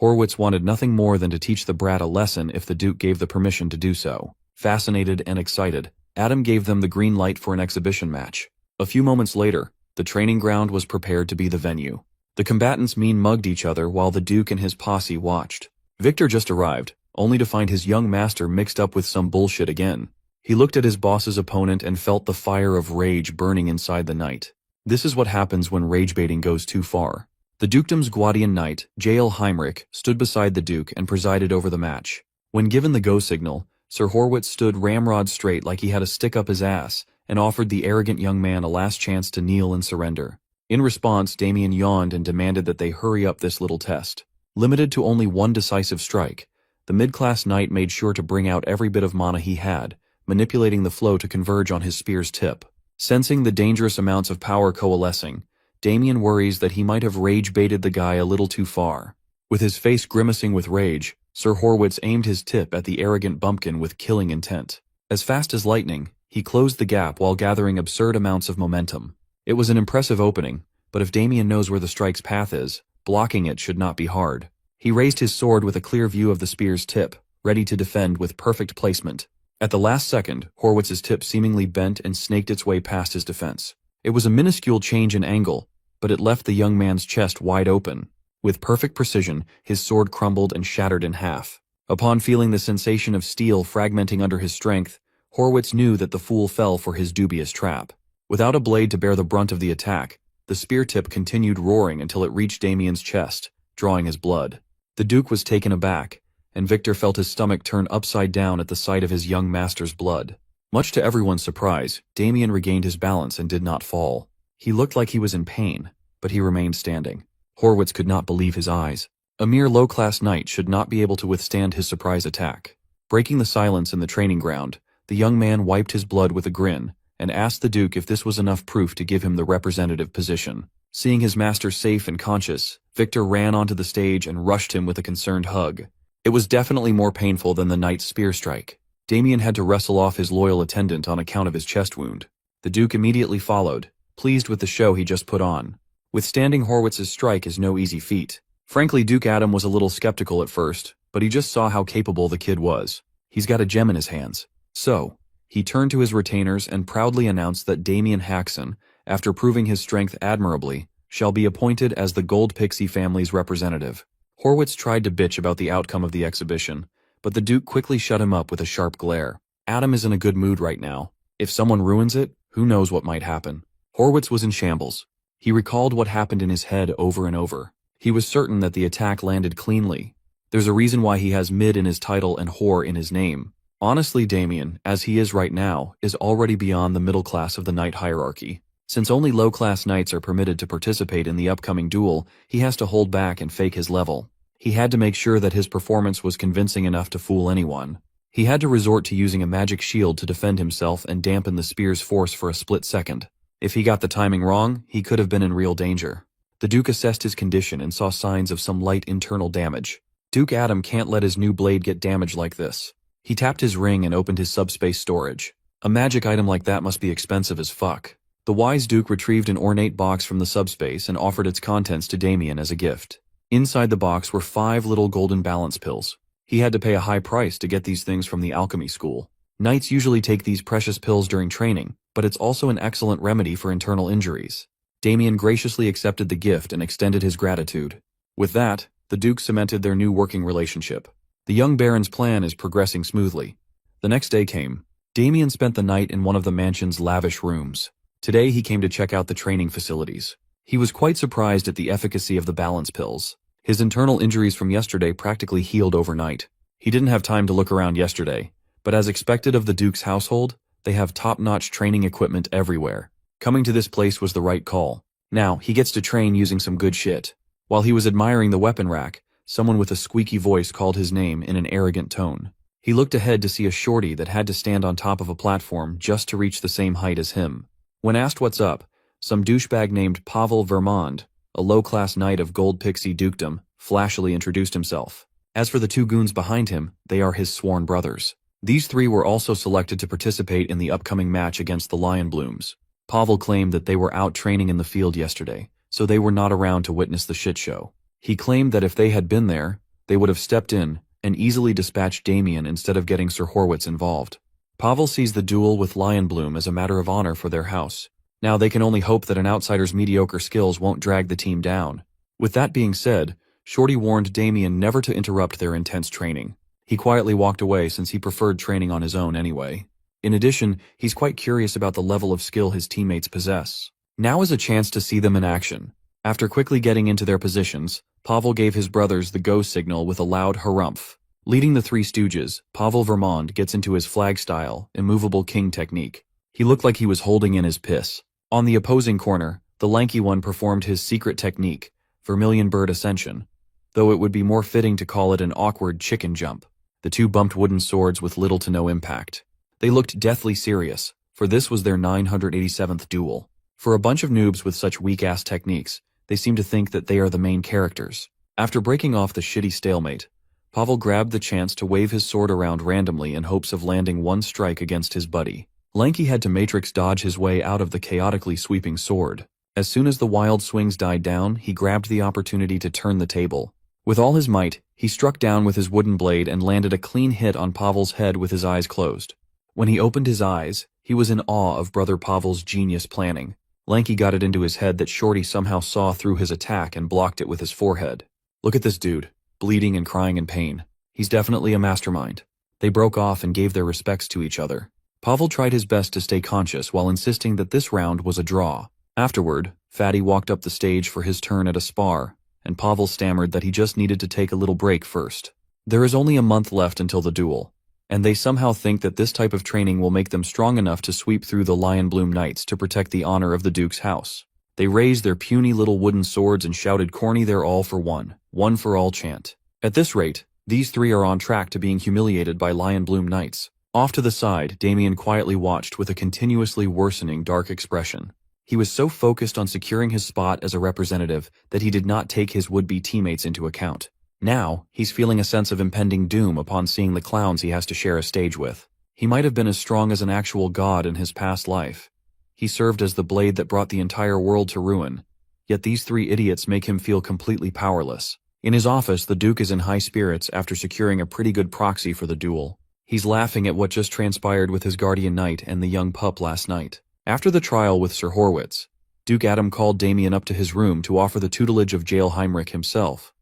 Horwitz wanted nothing more than to teach the brat a lesson if the Duke gave the permission to do so. Fascinated and excited, Adam gave them the green light for an exhibition match. A few moments later, the training ground was prepared to be the venue. The combatants mean-mugged each other while the Duke and his posse watched. Victor just arrived, only to find his young master mixed up with some bullshit again. He looked at his boss's opponent and felt the fire of rage burning inside the knight. This is what happens when rage-baiting goes too far. The dukedom's Guardian knight, J.L. Heinrich, stood beside the Duke and presided over the match. When given the go signal, Sir Horwitz stood ramrod straight like he had a stick up his ass and offered the arrogant young man a last chance to kneel and surrender. In response, Damien yawned and demanded that they hurry up this little test. Limited to only one decisive strike, The mid-class knight made sure to bring out every bit of mana he had, manipulating the flow to converge on his spear's tip. Sensing the dangerous amounts of power coalescing, Damien worries that he might have rage-baited the guy a little too far. With his face grimacing with rage, Sir Horwitz aimed his tip at the arrogant bumpkin with killing intent. As fast as lightning, he closed the gap while gathering absurd amounts of momentum. It was an impressive opening, but if Damien knows where the strike's path is, blocking it should not be hard. He raised his sword with a clear view of the spear's tip, ready to defend with perfect placement. At the last second, Horwitz's tip seemingly bent and snaked its way past his defense. It was a minuscule change in angle, but it left the young man's chest wide open. With perfect precision, his sword crumbled and shattered in half. Upon feeling the sensation of steel fragmenting under his strength, Horwitz knew that the fool fell for his dubious trap. Without a blade to bear the brunt of the attack, the spear tip continued roaring until it reached Damien's chest, drawing his blood. The Duke was taken aback, and Victor felt his stomach turn upside down at the sight of his young master's blood. Much to everyone's surprise, Damien regained his balance and did not fall. He looked like he was in pain, but he remained standing. Horwitz could not believe his eyes. A mere low-class knight should not be able to withstand his surprise attack. Breaking the silence in the training ground, the young man wiped his blood with a grin, and asked the Duke if this was enough proof to give him the representative position. Seeing his master safe and conscious, Victor ran onto the stage and rushed him with a concerned hug. It was definitely more painful than the knight's spear strike. Damien had to wrestle off his loyal attendant on account of his chest wound. The Duke immediately followed, pleased with the show he just put on. Withstanding Horwitz's strike is no easy feat. Frankly, Duke Adam was a little skeptical at first, but he just saw how capable the kid was. He's got a gem in his hands. So, he turned to his retainers and proudly announced that Damien Haxon, after proving his strength admirably, shall be appointed as the Gold Pixie family's representative. Horwitz tried to bitch about the outcome of the exhibition, but the Duke quickly shut him up with a sharp glare. Adam is in a good mood right now. If someone ruins it, who knows what might happen. Horwitz was in shambles. He recalled what happened in his head over and over. He was certain that the attack landed cleanly. There's a reason why he has mid in his title and whore in his name. Honestly, Damien, as he is right now, is already beyond the middle class of the knight hierarchy. Since only low-class knights are permitted to participate in the upcoming duel, he has to hold back and fake his level. He had to make sure that his performance was convincing enough to fool anyone. He had to resort to using a magic shield to defend himself and dampen the spear's force for a split second. If he got the timing wrong, he could have been in real danger. The Duke assessed his condition and saw signs of some light internal damage. Duke Adam can't let his new blade get damaged like this. He tapped his ring and opened his subspace storage. A magic item like that must be expensive as fuck. The wise Duke retrieved an ornate box from the subspace and offered its contents to Damien as a gift. Inside the box were 5 little golden balance pills. He had to pay a high price to get these things from the alchemy school. Knights usually take these precious pills during training, but it's also an excellent remedy for internal injuries. Damien graciously accepted the gift and extended his gratitude. With that, the Duke cemented their new working relationship. The young Baron's plan is progressing smoothly. The next day came. Damien spent the night in one of the mansion's lavish rooms. Today he came to check out the training facilities. He was quite surprised at the efficacy of the balance pills. His internal injuries from yesterday practically healed overnight. He didn't have time to look around yesterday, but as expected of the Duke's household, they have top-notch training equipment everywhere. Coming to this place was the right call. Now, he gets to train using some good shit. While he was admiring the weapon rack, someone with a squeaky voice called his name in an arrogant tone. He looked ahead to see a shorty that had to stand on top of a platform just to reach the same height as him. When asked what's up, some douchebag named Pavel Vermond, a low-class knight of Gold Pixie Dukedom, flashily introduced himself. As for the 2 goons behind him, they are his sworn brothers. These 3 were also selected to participate in the upcoming match against the Lion Blooms. Pavel claimed that they were out training in the field yesterday, so they were not around to witness the shit show. He claimed that if they had been there, they would have stepped in and easily dispatched Damien instead of getting Sir Horwitz involved. Pavel sees the duel with Lion Bloom as a matter of honor for their house. Now they can only hope that an outsider's mediocre skills won't drag the team down. With that being said, Shorty warned Damien never to interrupt their intense training. He quietly walked away since he preferred training on his own anyway. In addition, he's quite curious about the level of skill his teammates possess. Now is a chance to see them in action. After quickly getting into their positions, Pavel gave his brothers the go signal with a loud harumph. Leading the 3 stooges, Pavel Vermond gets into his flag-style, immovable king technique. He looked like he was holding in his piss. On the opposing corner, the lanky one performed his secret technique, Vermilion Bird Ascension, though it would be more fitting to call it an awkward chicken jump. The two bumped wooden swords with little to no impact. They looked deathly serious, for this was their 987th duel. For a bunch of noobs with such weak-ass techniques, they seem to think that they are the main characters. After breaking off the shitty stalemate, Pavel grabbed the chance to wave his sword around randomly in hopes of landing one strike against his buddy. Lanky had to matrix dodge his way out of the chaotically sweeping sword. As soon as the wild swings died down, he grabbed the opportunity to turn the table. With all his might, he struck down with his wooden blade and landed a clean hit on Pavel's head with his eyes closed. When he opened his eyes, he was in awe of brother Pavel's genius planning. Lanky got it into his head that Shorty somehow saw through his attack and blocked it with his forehead. Look at this dude, bleeding and crying in pain. He's definitely a mastermind. They broke off and gave their respects to each other. Pavel tried his best to stay conscious while insisting that this round was a draw. Afterward, Fatty walked up the stage for his turn at a spar, and Pavel stammered that he just needed to take a little break first. There is only a month left until the duel, and they somehow think that this type of training will make them strong enough to sweep through the Lion Bloom Knights to protect the honor of the Duke's house. They raised their puny little wooden swords and shouted corny "They're all for one for all" chant. At this rate, these three are on track to being humiliated by Lion Bloom Knights. Off to the side, Damien quietly watched with a continuously worsening dark expression. He was so focused on securing his spot as a representative that he did not take his would-be teammates into account. Now, he's feeling a sense of impending doom upon seeing the clowns he has to share a stage with. He might have been as strong as an actual god in his past life. He served as the blade that brought the entire world to ruin. Yet these three idiots make him feel completely powerless. In his office, the Duke is in high spirits after securing a pretty good proxy for the duel. He's laughing at what just transpired with his guardian knight and the young pup last night. After the trial with Sir Horwitz, Duke Adam called Damien up to his room to offer the tutelage of Jail Heinrich himself.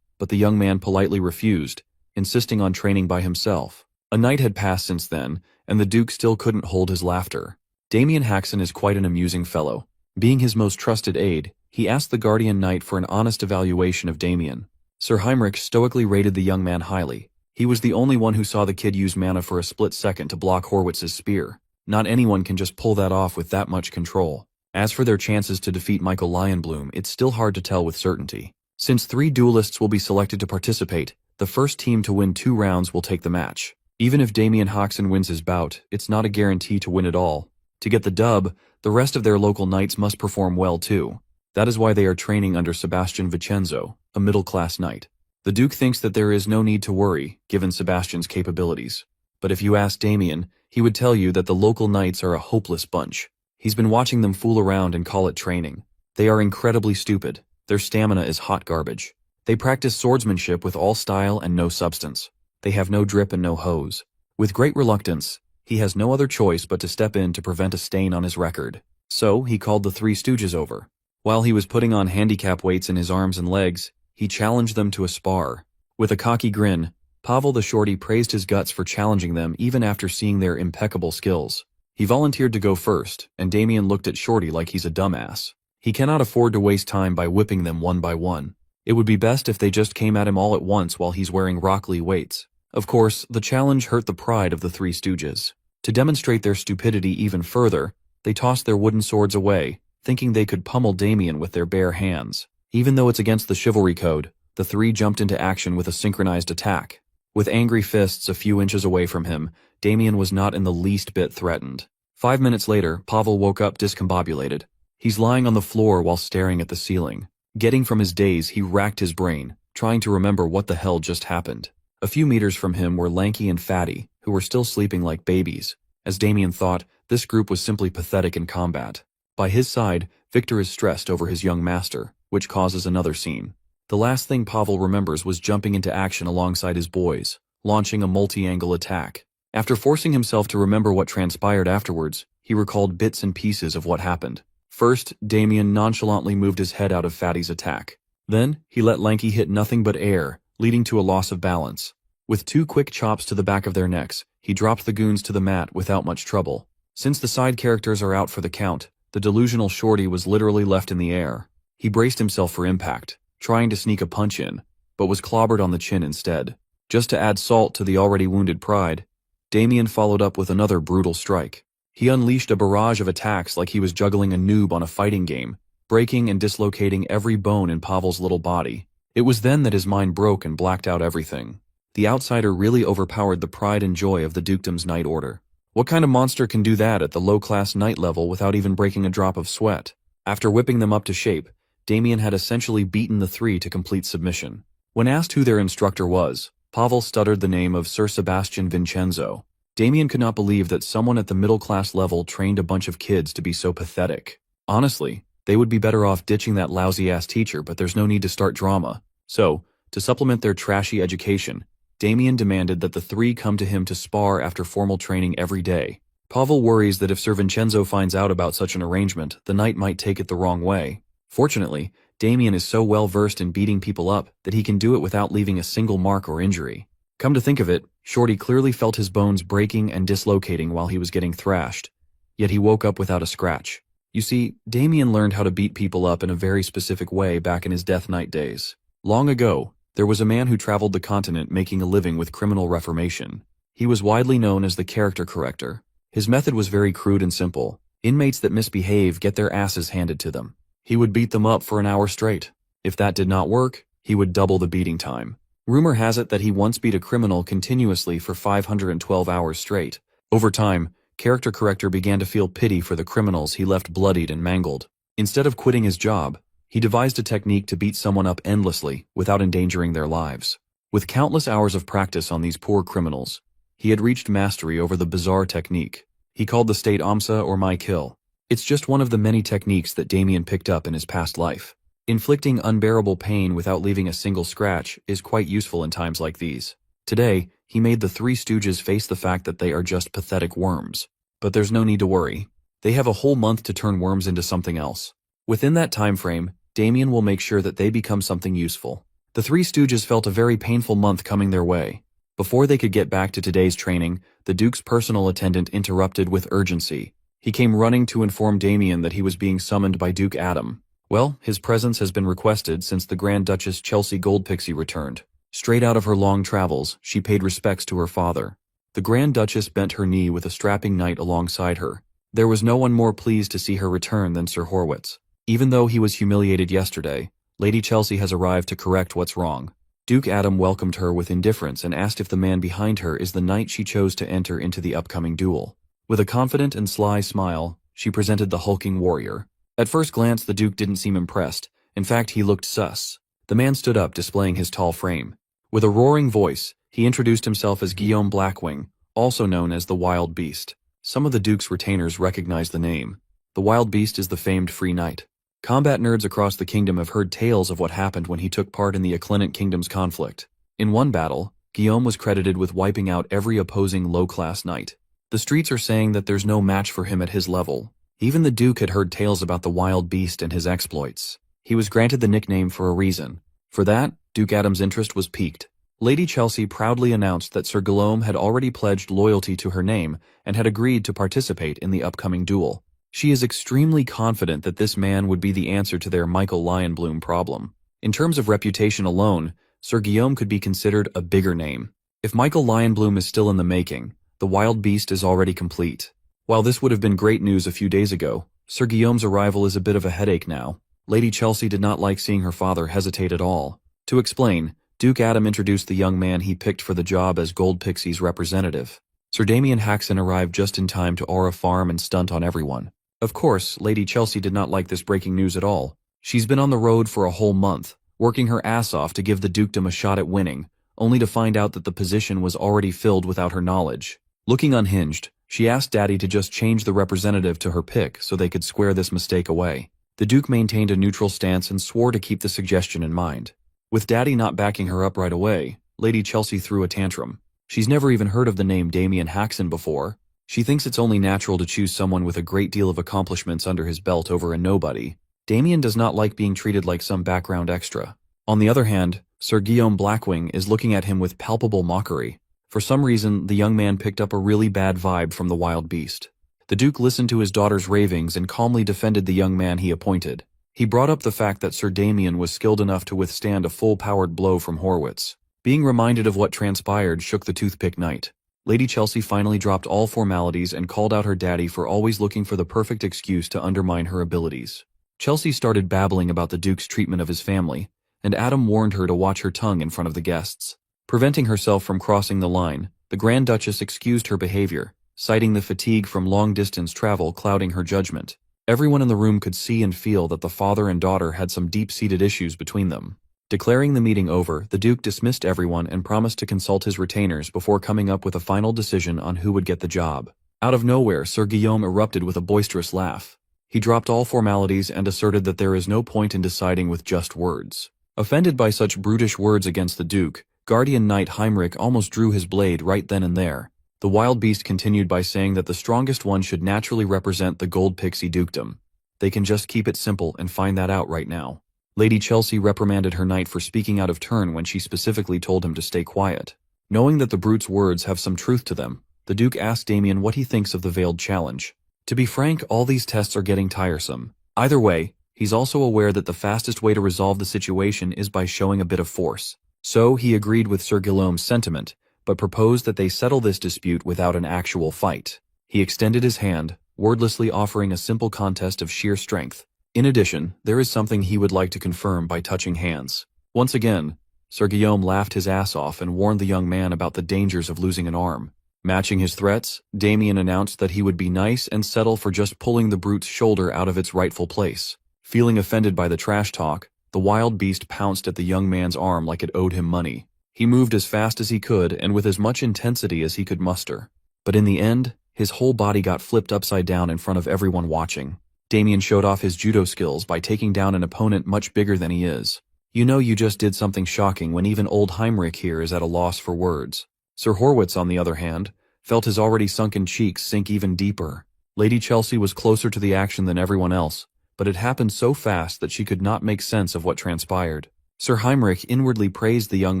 But the young man politely refused, insisting on training by himself. A night had passed since then, and the Duke still couldn't hold his laughter. Damien Haxon is quite an amusing fellow. Being his most trusted aide, he asked the guardian knight for an honest evaluation of Damien. Sir Heinrich stoically rated the young man highly. He was the only one who saw the kid use mana for a split second to block Horwitz's spear. Not anyone can just pull that off with that much control. As for their chances to defeat Michael Lionbloom, it's still hard to tell with certainty. Since 3 duelists will be selected to participate, the first team to win 2 rounds will take the match. Even if Damien Haxon wins his bout, it's not a guarantee to win it all. To get the dub, the rest of their local knights must perform well too. That is why they are training under Sebastian Vincenzo, a middle-class knight. The Duke thinks that there is no need to worry, given Sebastian's capabilities. But if you ask Damien, he would tell you that the local knights are a hopeless bunch. He's been watching them fool around and call it training. They are incredibly stupid. Their stamina is hot garbage. They practice swordsmanship with all style and no substance. They have no drip and no hose. With great reluctance, he has no other choice but to step in to prevent a stain on his record. So, he called the 3 stooges over. While he was putting on handicap weights in his arms and legs, he challenged them to a spar. With a cocky grin, Pavel the Shorty praised his guts for challenging them even after seeing their impeccable skills. He volunteered to go first, and Damien looked at Shorty like he's a dumbass. He cannot afford to waste time by whipping them one by one. It would be best if they just came at him all at once while he's wearing Rock Lee weights. Of course, the challenge hurt the pride of the 3 stooges. To demonstrate their stupidity even further, they tossed their wooden swords away, thinking they could pummel Damien with their bare hands. Even though it's against the chivalry code, the 3 jumped into action with a synchronized attack. With angry fists a few inches away from him, Damien was not in the least bit threatened. 5 minutes later, Pavel woke up discombobulated. He's lying on the floor while staring at the ceiling. Getting from his daze, he racked his brain, trying to remember what the hell just happened. A few meters from him were Lanky and Fatty, who were still sleeping like babies. As Damien thought, this group was simply pathetic in combat. By his side, Victor is stressed over his young master, which causes another scene. The last thing Pavel remembers was jumping into action alongside his boys, launching a multi-angle attack. After forcing himself to remember what transpired afterwards, he recalled bits and pieces of what happened. First, Damien nonchalantly moved his head out of Fatty's attack. Then, he let Lanky hit nothing but air, leading to a loss of balance. With 2 quick chops to the back of their necks, he dropped the goons to the mat without much trouble. Since the side characters are out for the count, the delusional Shorty was literally left in the air. He braced himself for impact, trying to sneak a punch in, but was clobbered on the chin instead. Just to add salt to the already wounded pride, Damien followed up with another brutal strike. He unleashed a barrage of attacks like he was juggling a noob on a fighting game, breaking and dislocating every bone in Pavel's little body. It was then that his mind broke and blacked out everything. The outsider really overpowered the pride and joy of the dukedom's night order. What kind of monster can do that at the low-class knight level without even breaking a drop of sweat? After whipping them up to shape, Damien had essentially beaten the three to complete submission. When asked who their instructor was, Pavel stuttered the name of Sir Sebastian Vincenzo. Damien could not believe that someone at the middle-class level trained a bunch of kids to be so pathetic. Honestly, they would be better off ditching that lousy-ass teacher, but there's no need to start drama. So, to supplement their trashy education, Damien demanded that the three come to him to spar after formal training every day. Pavel worries that if Sir Vincenzo finds out about such an arrangement, the knight might take it the wrong way. Fortunately, Damien is so well versed in beating people up that he can do it without leaving a single mark or injury. Come to think of it, Shorty clearly felt his bones breaking and dislocating while he was getting thrashed. Yet he woke up without a scratch. You see, Damien learned how to beat people up in a very specific way back in his Death Knight days. Long ago, there was a man who traveled the continent making a living with criminal reformation. He was widely known as the character corrector. His method was very crude and simple. Inmates that misbehave get their asses handed to them. He would beat them up for an hour straight. If that did not work, he would double the beating time. Rumor has it that he once beat a criminal continuously for 512 hours straight. Over time, Character Corrector began to feel pity for the criminals he left bloodied and mangled. Instead of quitting his job, he devised a technique to beat someone up endlessly without endangering their lives. With countless hours of practice on these poor criminals, he had reached mastery over the bizarre technique. He called the state Amsa or My Kill. It's just one of the many techniques that Damien picked up in his past life. Inflicting unbearable pain without leaving a single scratch is quite useful in times like these. Today, he made the Three Stooges face the fact that they are just pathetic worms. But there's no need to worry. They have a whole month to turn worms into something else. Within that time frame, Damien will make sure that they become something useful. The Three Stooges felt a very painful month coming their way. Before they could get back to today's training, the Duke's personal attendant interrupted with urgency. He came running to inform Damien that he was being summoned by Duke Adam. Well, his presence has been requested since the Grand Duchess Chelsea Goldpixie returned. Straight out of her long travels, she paid respects to her father. The Grand Duchess bent her knee with a strapping knight alongside her. There was no one more pleased to see her return than Sir Horwitz. Even though he was humiliated yesterday, Lady Chelsea has arrived to correct what's wrong. Duke Adam welcomed her with indifference and asked if the man behind her is the knight she chose to enter into the upcoming duel. With a confident and sly smile, she presented the hulking warrior. At first glance, the Duke didn't seem impressed. In fact, he looked sus. The man stood up, displaying his tall frame. With a roaring voice, he introduced himself as Guillaume Blackwing, also known as the Wild Beast. Some of the Duke's retainers recognized the name. The Wild Beast is the famed Free Knight. Combat nerds across the kingdom have heard tales of what happened when he took part in the Acclinant Kingdom's conflict. In one battle, Guillaume was credited with wiping out every opposing low-class knight. The streets are saying that there's no match for him at his level. Even the Duke had heard tales about the Wild Beast and his exploits. He was granted the nickname for a reason. For that, Duke Adam's interest was piqued. Lady Chelsea proudly announced that Sir Guillaume had already pledged loyalty to her name and had agreed to participate in the upcoming duel. She is extremely confident that this man would be the answer to their Michael Lionbloom problem. In terms of reputation alone, Sir Guillaume could be considered a bigger name. If Michael Lionbloom is still in the making, the Wild Beast is already complete. While this would have been great news a few days ago, Sir Guillaume's arrival is a bit of a headache now. Lady Chelsea did not like seeing her father hesitate at all. To explain, Duke Adam introduced the young man he picked for the job as Goldpixie's representative. Sir Damien Haxon arrived just in time to aura farm and stunt on everyone. Of course, Lady Chelsea did not like this breaking news at all. She's been on the road for a whole month, working her ass off to give the dukedom a shot at winning, only to find out that the position was already filled without her knowledge. Looking unhinged, she asked Daddy to just change the representative to her pick so they could square this mistake away. The Duke maintained a neutral stance and swore to keep the suggestion in mind. With Daddy not backing her up right away, Lady Chelsea threw a tantrum. She's never even heard of the name Damien Haxon before. She thinks it's only natural to choose someone with a great deal of accomplishments under his belt over a nobody. Damien does not like being treated like some background extra. On the other hand, Sir Guillaume Blackwing is looking at him with palpable mockery. For some reason, the young man picked up a really bad vibe from the Wild Beast. The Duke listened to his daughter's ravings and calmly defended the young man he appointed. He brought up the fact that Sir Damien was skilled enough to withstand a full-powered blow from Horwitz. Being reminded of what transpired shook the Toothpick Knight. Lady Chelsea finally dropped all formalities and called out her daddy for always looking for the perfect excuse to undermine her abilities. Chelsea started babbling about the Duke's treatment of his family, and Adam warned her to watch her tongue in front of the guests. Preventing herself from crossing the line, the Grand Duchess excused her behavior, citing the fatigue from long-distance travel clouding her judgment. Everyone in the room could see and feel that the father and daughter had some deep-seated issues between them. Declaring the meeting over, the Duke dismissed everyone and promised to consult his retainers before coming up with a final decision on who would get the job. Out of nowhere, Sir Guillaume erupted with a boisterous laugh. He dropped all formalities and asserted that there is no point in deciding with just words. Offended by such brutish words against the Duke, Guardian Knight Heinrich almost drew his blade right then and there. The wild beast continued by saying that the strongest one should naturally represent the Gold Pixie Dukedom. They can just keep it simple and find that out right now. Lady Chelsea reprimanded her knight for speaking out of turn when she specifically told him to stay quiet. Knowing that the brute's words have some truth to them, the Duke asked Damien what he thinks of the veiled challenge. To be frank, all these tests are getting tiresome. Either way, he's also aware that the fastest way to resolve the situation is by showing a bit of force. So he agreed with Sir Guillaume's sentiment, but proposed that they settle this dispute without an actual fight. He extended his hand, wordlessly offering a simple contest of sheer strength. In addition, there is something he would like to confirm by touching hands. Once again, Sir Guillaume laughed his ass off and warned the young man about the dangers of losing an arm. Matching his threats, Damien announced that he would be nice and settle for just pulling the brute's shoulder out of its rightful place. Feeling offended by the trash talk, the wild beast pounced at the young man's arm like it owed him money. He moved as fast as he could and with as much intensity as he could muster. But in the end, his whole body got flipped upside down in front of everyone watching. Damien showed off his judo skills by taking down an opponent much bigger than he is. You know you just did something shocking when even old Heinrich here is at a loss for words. Sir Horwitz, on the other hand, felt his already sunken cheeks sink even deeper. Lady Chelsea was closer to the action than everyone else, but it happened so fast that she could not make sense of what transpired. Sir Heinrich inwardly praised the young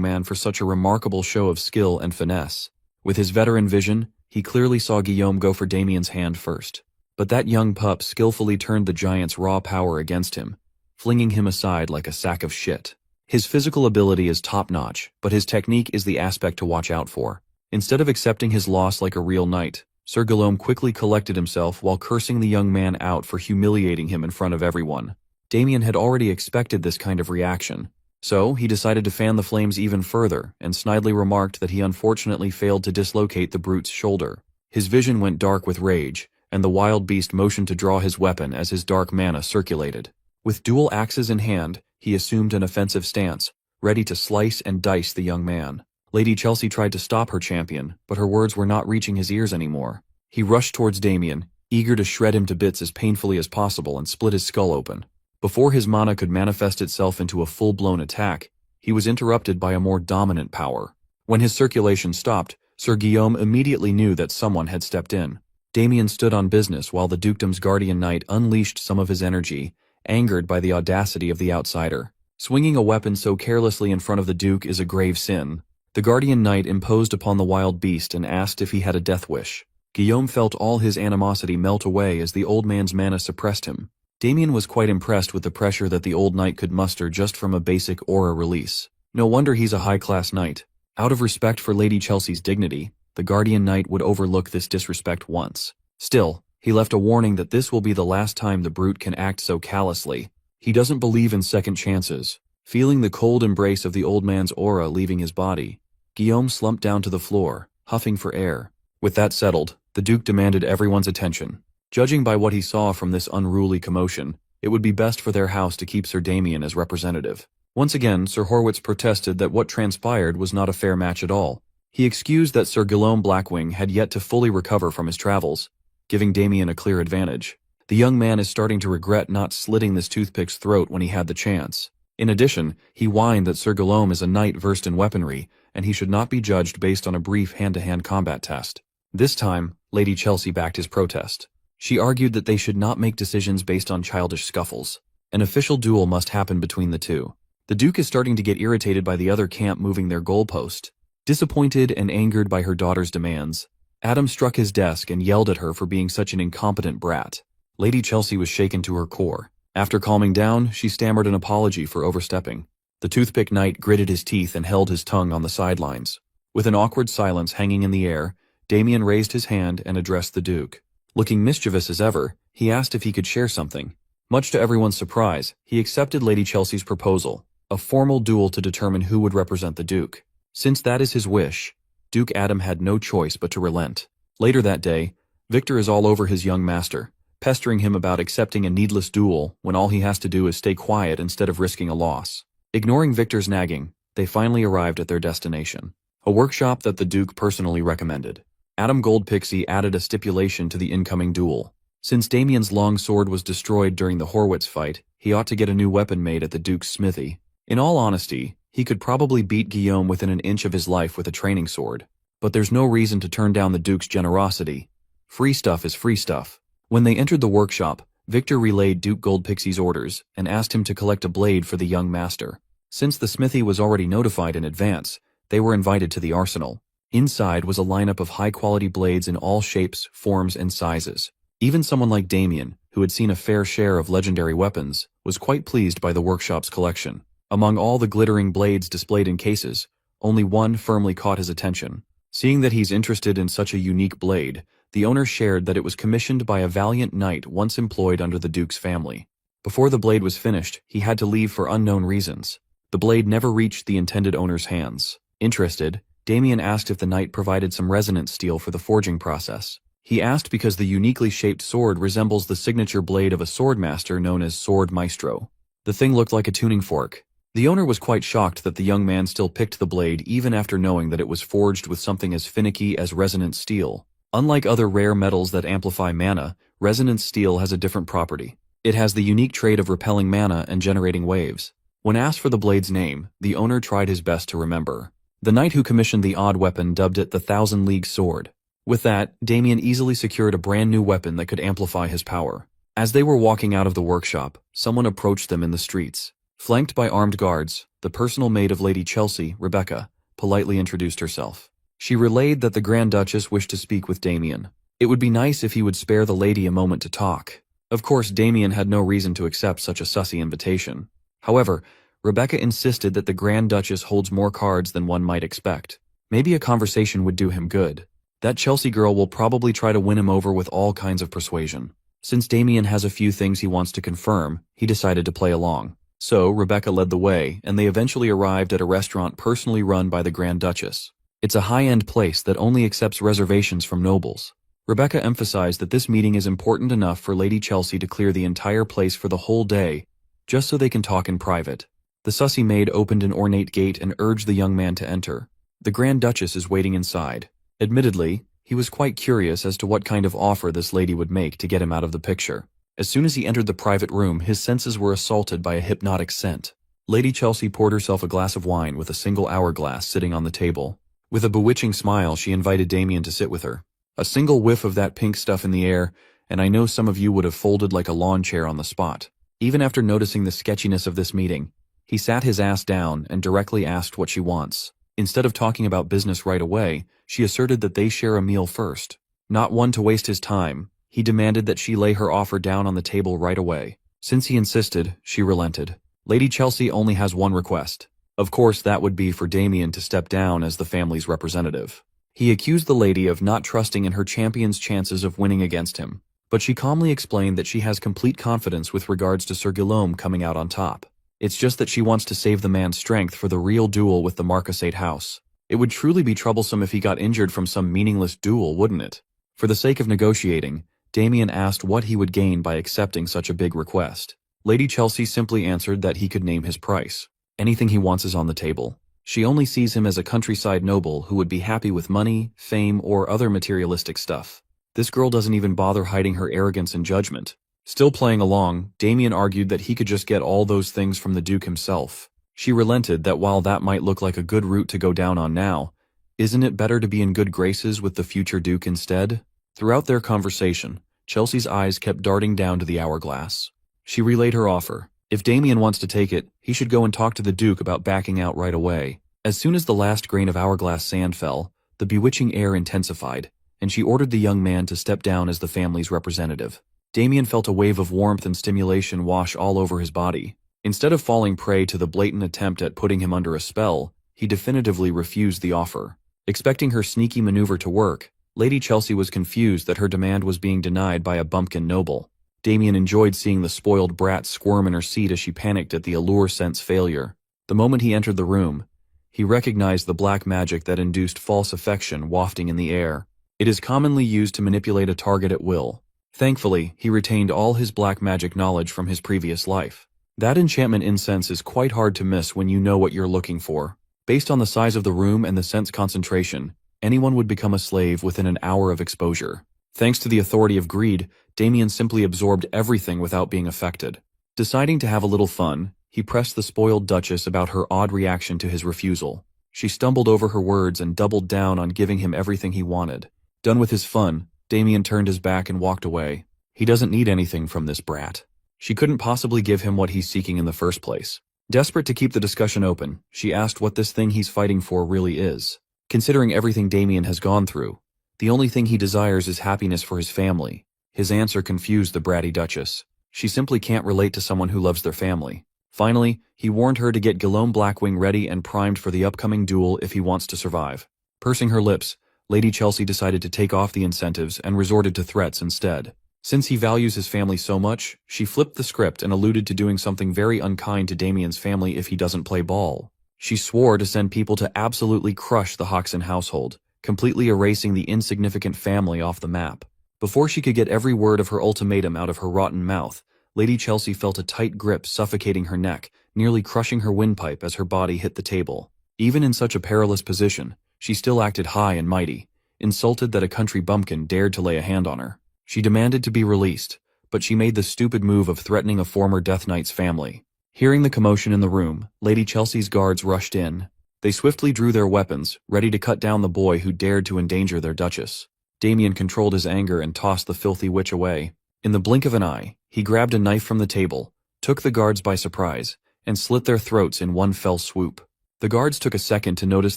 man for such a remarkable show of skill and finesse. With his veteran vision, he clearly saw Guillaume go for Damien's hand first. But that young pup skillfully turned the giant's raw power against him, flinging him aside like a sack of shit. His physical ability is top-notch, but his technique is the aspect to watch out for. Instead of accepting his loss like a real knight, Sir Guillaume quickly collected himself while cursing the young man out for humiliating him in front of everyone. Damien had already expected this kind of reaction, so he decided to fan the flames even further and snidely remarked that he unfortunately failed to dislocate the brute's shoulder. His vision went dark with rage, and the wild beast motioned to draw his weapon as his dark mana circulated. With dual axes in hand, he assumed an offensive stance, ready to slice and dice the young man. Lady Chelsea tried to stop her champion, but her words were not reaching his ears anymore. He rushed towards Damien, eager to shred him to bits as painfully as possible and split his skull open. Before his mana could manifest itself into a full-blown attack, he was interrupted by a more dominant power. When his circulation stopped, Sir Guillaume immediately knew that someone had stepped in. Damien stood on business while the dukedom's guardian knight unleashed some of his energy, angered by the audacity of the outsider. Swinging a weapon so carelessly in front of the duke is a grave sin. The guardian knight imposed upon the wild beast and asked if he had a death wish. Guillaume felt all his animosity melt away as the old man's mana suppressed him. Damien was quite impressed with the pressure that the old knight could muster just from a basic aura release. No wonder he's a high-class knight. Out of respect for Lady Chelsea's dignity, the guardian knight would overlook this disrespect once. Still, he left a warning that this will be the last time the brute can act so callously. He doesn't believe in second chances. Feeling the cold embrace of the old man's aura leaving his body, Guillaume slumped down to the floor, huffing for air. With that settled, the duke demanded everyone's attention. Judging by what he saw from this unruly commotion, it would be best for their house to keep Sir Damien as representative. Once again, Sir Horwitz protested that what transpired was not a fair match at all. He excused that Sir Guillaume Blackwing had yet to fully recover from his travels, giving Damien a clear advantage. The young man is starting to regret not slitting this toothpick's throat when he had the chance. In addition, he whined that Sir Guillaume is a knight versed in weaponry, and he should not be judged based on a brief hand-to-hand combat test. This time, Lady Chelsea backed his protest. She argued that they should not make decisions based on childish scuffles. An official duel must happen between the two. The Duke is starting to get irritated by the other camp moving their goalpost. Disappointed and angered by her daughter's demands, Adam struck his desk and yelled at her for being such an incompetent brat. Lady Chelsea was shaken to her core. After calming down, she stammered an apology for overstepping. The toothpick knight gritted his teeth and held his tongue on the sidelines. With an awkward silence hanging in the air, Damien raised his hand and addressed the Duke. Looking mischievous as ever, he asked if he could share something. Much to everyone's surprise, he accepted Lady Chelsea's proposal, a formal duel to determine who would represent the Duke. Since that is his wish, Duke Adam had no choice but to relent. Later that day, Victor is all over his young master, pestering him about accepting a needless duel when all he has to do is stay quiet instead of risking a loss. Ignoring Victor's nagging, they finally arrived at their destination, a workshop that the Duke personally recommended. Adam Goldpixie added a stipulation to the incoming duel. Since Damien's long sword was destroyed during the Horwitz fight, he ought to get a new weapon made at the Duke's smithy. In all honesty, he could probably beat Guillaume within an inch of his life with a training sword. But there's no reason to turn down the Duke's generosity. Free stuff is free stuff. When they entered the workshop, Victor relayed Duke Goldpixie's orders and asked him to collect a blade for the young master. Since the smithy was already notified in advance, they were invited to the arsenal. Inside was a lineup of high-quality blades in all shapes, forms, and sizes. Even someone like Damien, who had seen a fair share of legendary weapons, was quite pleased by the workshop's collection. Among all the glittering blades displayed in cases, only one firmly caught his attention. Seeing that he's interested in such a unique blade, the owner shared that it was commissioned by a valiant knight once employed under the Duke's family. Before the blade was finished, he had to leave for unknown reasons. The blade never reached the intended owner's hands. Interested, Damien asked if the knight provided some resonance steel for the forging process. He asked because the uniquely shaped sword resembles the signature blade of a swordmaster known as Sword Maestro. The thing looked like a tuning fork. The owner was quite shocked that the young man still picked the blade even after knowing that it was forged with something as finicky as resonance steel. Unlike other rare metals that amplify mana, resonance steel has a different property. It has the unique trait of repelling mana and generating waves. When asked for the blade's name, the owner tried his best to remember. The knight who commissioned the odd weapon dubbed it the Thousand League Sword. With that, Damien easily secured a brand new weapon that could amplify his power. As they were walking out of the workshop, someone approached them in the streets. Flanked by armed guards, the personal maid of Lady Chelsea, Rebecca, politely introduced herself. She relayed that the Grand Duchess wished to speak with Damien. It would be nice if he would spare the lady a moment to talk. Of course, Damien had no reason to accept such a sussy invitation. However, Rebecca insisted that the Grand Duchess holds more cards than one might expect. Maybe a conversation would do him good. That Chelsea girl will probably try to win him over with all kinds of persuasion. Since Damien has a few things he wants to confirm, he decided to play along. So, Rebecca led the way, and they eventually arrived at a restaurant personally run by the Grand Duchess. It's a high-end place that only accepts reservations from nobles. Rebecca emphasized that this meeting is important enough for Lady Chelsea to clear the entire place for the whole day, just so they can talk in private. The sussy maid opened an ornate gate and urged the young man to enter. The Grand Duchess is waiting inside. Admittedly, he was quite curious as to what kind of offer this lady would make to get him out of the picture. As soon as he entered the private room, his senses were assaulted by a hypnotic scent. Lady Chelsea poured herself a glass of wine with a single hourglass sitting on the table. With a bewitching smile, she invited Damien to sit with her. A single whiff of that pink stuff in the air, and I know some of you would have folded like a lawn chair on the spot. Even after noticing the sketchiness of this meeting, he sat his ass down and directly asked what she wants. Instead of talking about business right away, she asserted that they share a meal first. Not one to waste his time, he demanded that she lay her offer down on the table right away. Since he insisted, she relented. Lady Chelsea only has one request. Of course, that would be for Damien to step down as the family's representative. He accused the lady of not trusting in her champion's chances of winning against him, but she calmly explained that she has complete confidence with regards to Sir Guillaume coming out on top. It's just that she wants to save the man's strength for the real duel with the Marquisate house. It would truly be troublesome if he got injured from some meaningless duel, wouldn't it? For the sake of negotiating, Damien asked what he would gain by accepting such a big request. Lady Chelsea simply answered that he could name his price. Anything he wants is on the table. She only sees him as a countryside noble who would be happy with money, fame, or other materialistic stuff. This girl doesn't even bother hiding her arrogance and judgment. Still playing along, Damien argued that he could just get all those things from the Duke himself. She relented that while that might look like a good route to go down on now, isn't it better to be in good graces with the future Duke instead? Throughout their conversation, Chelsea's eyes kept darting down to the hourglass. She relayed her offer. If Damien wants to take it, he should go and talk to the Duke about backing out right away. As soon as the last grain of hourglass sand fell, the bewitching air intensified, and she ordered the young man to step down as the family's representative. Damien felt a wave of warmth and stimulation wash all over his body. Instead of falling prey to the blatant attempt at putting him under a spell, he definitively refused the offer. Expecting her sneaky maneuver to work, Lady Chelsea was confused that her demand was being denied by a bumpkin noble. Damien enjoyed seeing the spoiled brat squirm in her seat as she panicked at the allure scent's failure. The moment he entered the room, He recognized the black magic that induced false affection wafting in the air. It is commonly used to manipulate a target at will. Thankfully, he retained all his black magic knowledge from his previous life. That enchantment incense is quite hard to miss when you know what you're looking for. Based on the size of the room and the scent's concentration, anyone would become a slave within an hour of exposure. Thanks to the authority of greed, Damien simply absorbed everything without being affected. Deciding to have a little fun, he pressed the spoiled Duchess about her odd reaction to his refusal. She stumbled over her words and doubled down on giving him everything he wanted. Done with his fun, Damien turned his back and walked away. He doesn't need anything from this brat. She couldn't possibly give him what he's seeking in the first place. Desperate to keep the discussion open, she asked what this thing he's fighting for really is. Considering everything Damien has gone through, the only thing he desires is happiness for his family. His answer confused the bratty Duchess. She simply can't relate to someone who loves their family. Finally, he warned her to get Guillaume Blackwing ready and primed for the upcoming duel if he wants to survive. Pursing her lips, Lady Chelsea decided to take off the incentives and resorted to threats instead. Since he values his family so much, she flipped the script and alluded to doing something very unkind to Damien's family if he doesn't play ball. She swore to send people to absolutely crush the Hoxton household, completely erasing the insignificant family off the map. Before she could get every word of her ultimatum out of her rotten mouth, Lady Chelsea felt a tight grip suffocating her neck, nearly crushing her windpipe as her body hit the table. Even in such a perilous position, she still acted high and mighty, insulted that a country bumpkin dared to lay a hand on her. She demanded to be released, but she made the stupid move of threatening a former Death Knight's family. Hearing the commotion in the room, Lady Chelsea's guards rushed in. They swiftly drew their weapons, ready to cut down the boy who dared to endanger their Duchess. Damien controlled his anger and tossed the filthy witch away. In the blink of an eye, he grabbed a knife from the table, took the guards by surprise, and slit their throats in one fell swoop. The guards took a second to notice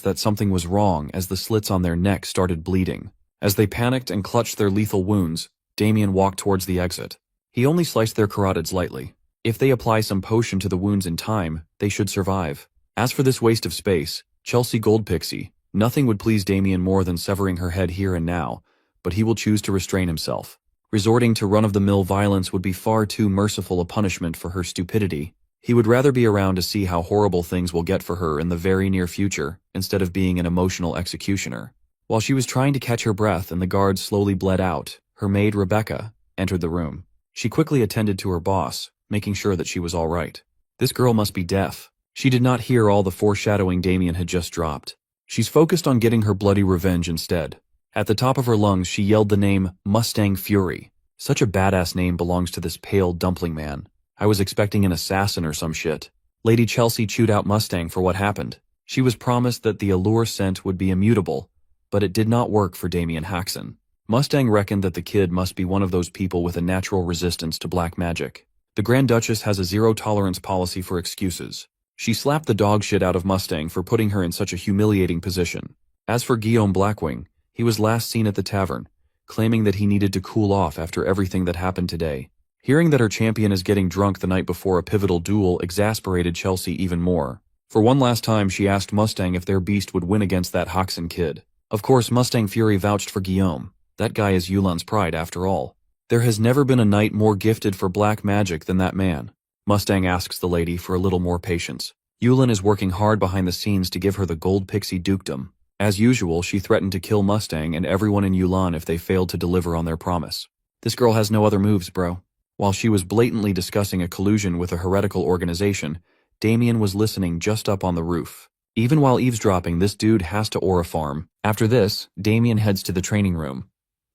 that something was wrong as the slits on their necks started bleeding. As they panicked and clutched their lethal wounds, Damien walked towards the exit. He only sliced their carotids lightly. If they apply some potion to the wounds in time, they should survive. As for this waste of space, Chelsea Goldpixie, nothing would please Damien more than severing her head here and now, but he will choose to restrain himself. Resorting to run-of-the-mill violence would be far too merciful a punishment for her stupidity. He would rather be around to see how horrible things will get for her in the very near future, instead of being an emotional executioner. While she was trying to catch her breath and the guards slowly bled out, her maid, Rebecca, entered the room. She quickly attended to her boss, making sure that she was all right. This girl must be deaf. She did not hear all the foreshadowing Damien had just dropped. She's focused on getting her bloody revenge instead. At the top of her lungs, she yelled the name Mustang Fury. Such a badass name belongs to this pale dumpling man. I was expecting an assassin or some shit. Lady Chelsea chewed out Mustang for what happened. She was promised that the allure scent would be immutable, but it did not work for Damien Haxon. Mustang reckoned that the kid must be one of those people with a natural resistance to black magic. The Grand Duchess has a zero-tolerance policy for excuses. She slapped the dog shit out of Mustang for putting her in such a humiliating position. As for Guillaume Blackwing, he was last seen at the tavern, claiming that he needed to cool off after everything that happened today. Hearing that her champion is getting drunk the night before a pivotal duel exasperated Chelsea even more. For one last time, she asked Mustang if their beast would win against that Hoxton kid. Of course, Mustang Fury vouched for Guillaume. That guy is Yulan's pride, after all. There has never been a knight more gifted for black magic than that man. Mustang asks the lady for a little more patience. Yulan is working hard behind the scenes to give her the gold pixie dukedom. As usual, she threatened to kill Mustang and everyone in Yulan if they failed to deliver on their promise. This girl has no other moves, bro. While she was blatantly discussing a collusion with a heretical organization, Damien was listening just up on the roof. Even while eavesdropping, this dude has to aura farm. After this, Damien heads to the training room.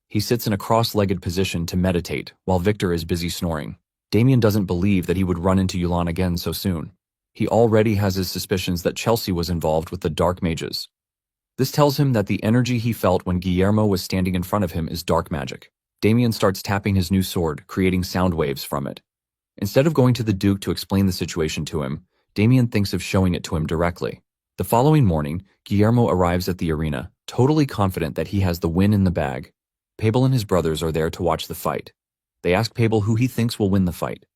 He sits in a cross-legged position to meditate while Victor is busy snoring. Damien doesn't believe that he would run into Yulan again so soon. He already has his suspicions that Chelsea was involved with the dark mages. This tells him that the energy he felt when Guillermo was standing in front of him is dark magic. Damien starts tapping his new sword, creating sound waves from it. Instead of going to the Duke to explain the situation to him, Damien thinks of showing it to him directly. The following morning, Guillermo arrives at the arena, totally confident that he has the win in the bag. Pabel and his brothers are there to watch the fight. They ask Pabel who he thinks will win the fight.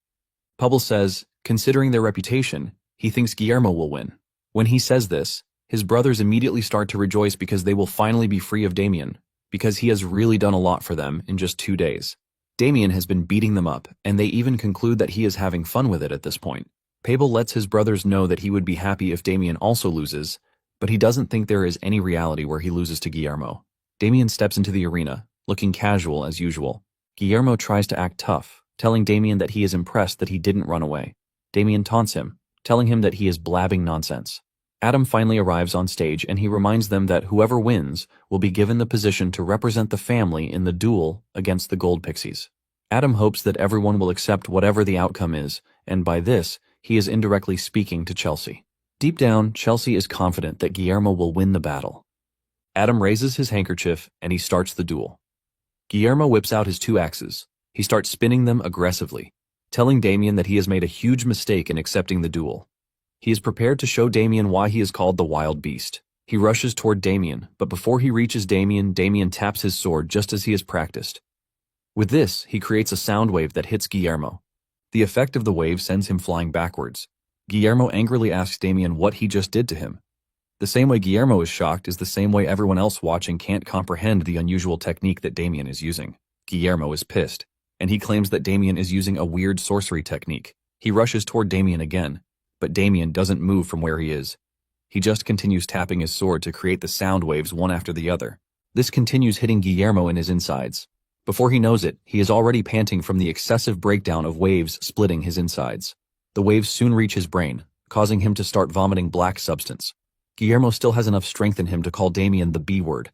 Pabel says, considering their reputation, he thinks Guillermo will win. When he says this, his brothers immediately start to rejoice because they will finally be free of Damien, because he has really done a lot for them in just 2 days. Damien has been beating them up, and they even conclude that he is having fun with it at this point. Pabel lets his brothers know that he would be happy if Damien also loses, But he doesn't think there is any reality where he loses to Guillermo. Damien steps into the arena, looking casual as usual. Guillermo tries to act tough, telling Damien that he is impressed that he didn't run away. Damien taunts him, telling him that he is blabbing nonsense. Adam finally arrives on stage and he reminds them that whoever wins will be given the position to represent the family in the duel against the Gold Pixies. Adam hopes that everyone will accept whatever the outcome is, and by this, he is indirectly speaking to Chelsea. Deep down, Chelsea is confident that Guillermo will win the battle. Adam raises his handkerchief and he starts the duel. Guillermo whips out his 2 axes. He starts spinning them aggressively, telling Damien that he has made a huge mistake in accepting the duel. He is prepared to show Damien why he is called the Wild Beast. He rushes toward Damien, but before he reaches Damien, Damien taps his sword just as he has practiced. With this, he creates a sound wave that hits Guillermo. The effect of the wave sends him flying backwards. Guillermo angrily asks Damien what he just did to him. The same way Guillermo is shocked is the same way everyone else watching can't comprehend the unusual technique that Damien is using. Guillermo is pissed, and he claims that Damien is using a weird sorcery technique. He rushes toward Damien again, but Damien doesn't move from where he is. He just continues tapping his sword to create the sound waves one after the other. This continues hitting Guillermo in his insides. Before he knows it, he is already panting from the excessive breakdown of waves splitting his insides. The waves soon reach his brain, causing him to start vomiting black substance. Guillermo still has enough strength in him to call Damien the B word.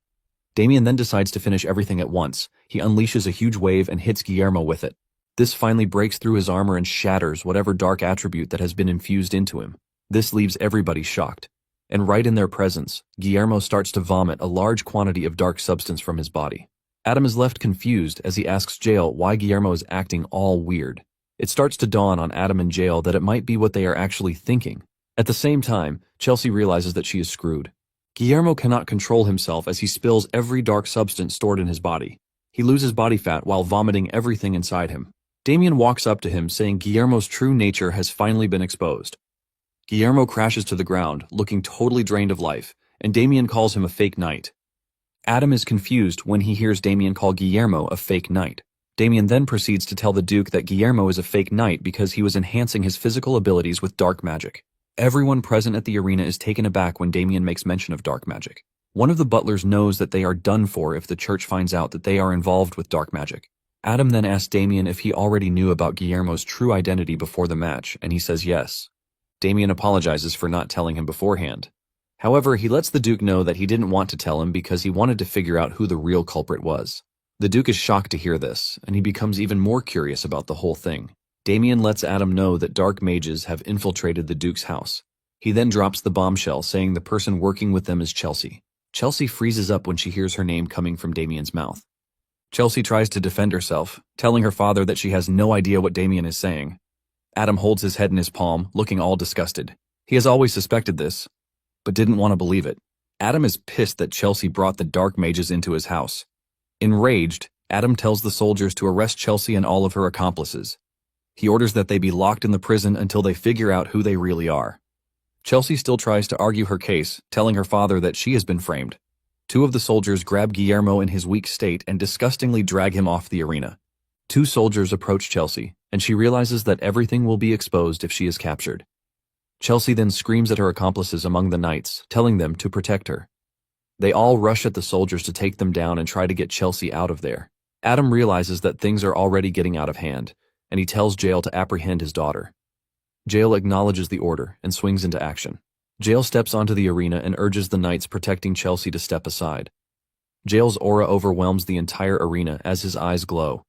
Damien then decides to finish everything at once. He unleashes a huge wave and hits Guillermo with it. This finally breaks through his armor and shatters whatever dark attribute that has been infused into him. This leaves everybody shocked. And right in their presence, Guillermo starts to vomit a large quantity of dark substance from his body. Adam is left confused as he asks Jael why Guillermo is acting all weird. It starts to dawn on Adam and Jael that it might be what they are actually thinking. At the same time, Chelsea realizes that she is screwed. Guillermo cannot control himself as he spills every dark substance stored in his body. He loses body fat while vomiting everything inside him. Damien walks up to him saying Guillermo's true nature has finally been exposed. Guillermo crashes to the ground, looking totally drained of life, and Damien calls him a fake knight. Adam is confused when he hears Damien call Guillermo a fake knight. Damien then proceeds to tell the Duke that Guillermo is a fake knight because he was enhancing his physical abilities with dark magic. Everyone present at the arena is taken aback when Damien makes mention of dark magic. One of the butlers knows that they are done for if the church finds out that they are involved with dark magic. Adam then asks Damien if he already knew about Guillermo's true identity before the match, and he says yes. Damien apologizes for not telling him beforehand. However, he lets the Duke know that he didn't want to tell him because he wanted to figure out who the real culprit was. The Duke is shocked to hear this, and he becomes even more curious about the whole thing. Damien lets Adam know that dark mages have infiltrated the Duke's house. He then drops the bombshell saying the person working with them is Chelsea. Chelsea freezes up when she hears her name coming from Damien's mouth. Chelsea tries to defend herself, telling her father that she has no idea what Damien is saying. Adam holds his head in his palm, looking all disgusted. He has always suspected this, but didn't want to believe it. Adam is pissed that Chelsea brought the dark mages into his house. Enraged, Adam tells the soldiers to arrest Chelsea and all of her accomplices. He orders that they be locked in the prison until they figure out who they really are. Chelsea still tries to argue her case, telling her father that she has been framed. 2 of the soldiers grab Guillermo in his weak state and disgustingly drag him off the arena. 2 soldiers approach Chelsea, and she realizes that everything will be exposed if she is captured. Chelsea then screams at her accomplices among the knights, telling them to protect her. They all rush at the soldiers to take them down and try to get Chelsea out of there. Adam realizes that things are already getting out of hand, and he tells Jael to apprehend his daughter. Jael acknowledges the order and swings into action. Jael steps onto the arena and urges the knights protecting Chelsea to step aside. Jael's aura overwhelms the entire arena as his eyes glow.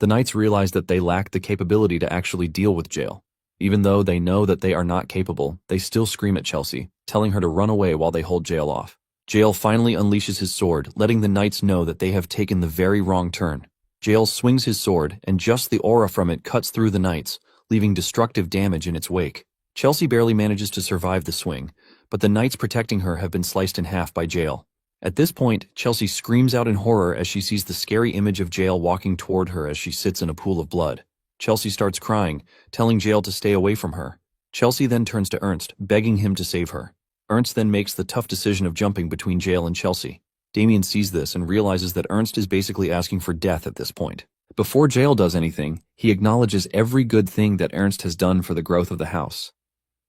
The knights realize that they lack the capability to actually deal with Jael. Even though they know that they are not capable, they still scream at Chelsea, telling her to run away while they hold Jael off. Jael finally unleashes his sword, letting the knights know that they have taken the very wrong turn. Jael swings his sword, and just the aura from it cuts through the knights, leaving destructive damage in its wake. Chelsea barely manages to survive the swing, but the knights protecting her have been sliced in half by Jael. At this point, Chelsea screams out in horror as she sees the scary image of Jael walking toward her as she sits in a pool of blood. Chelsea starts crying, telling Jael to stay away from her. Chelsea then turns to Ernst, begging him to save her. Ernst then makes the tough decision of jumping between Jael and Chelsea. Damien sees this and realizes that Ernst is basically asking for death at this point. Before Jael does anything, he acknowledges every good thing that Ernst has done for the growth of the house.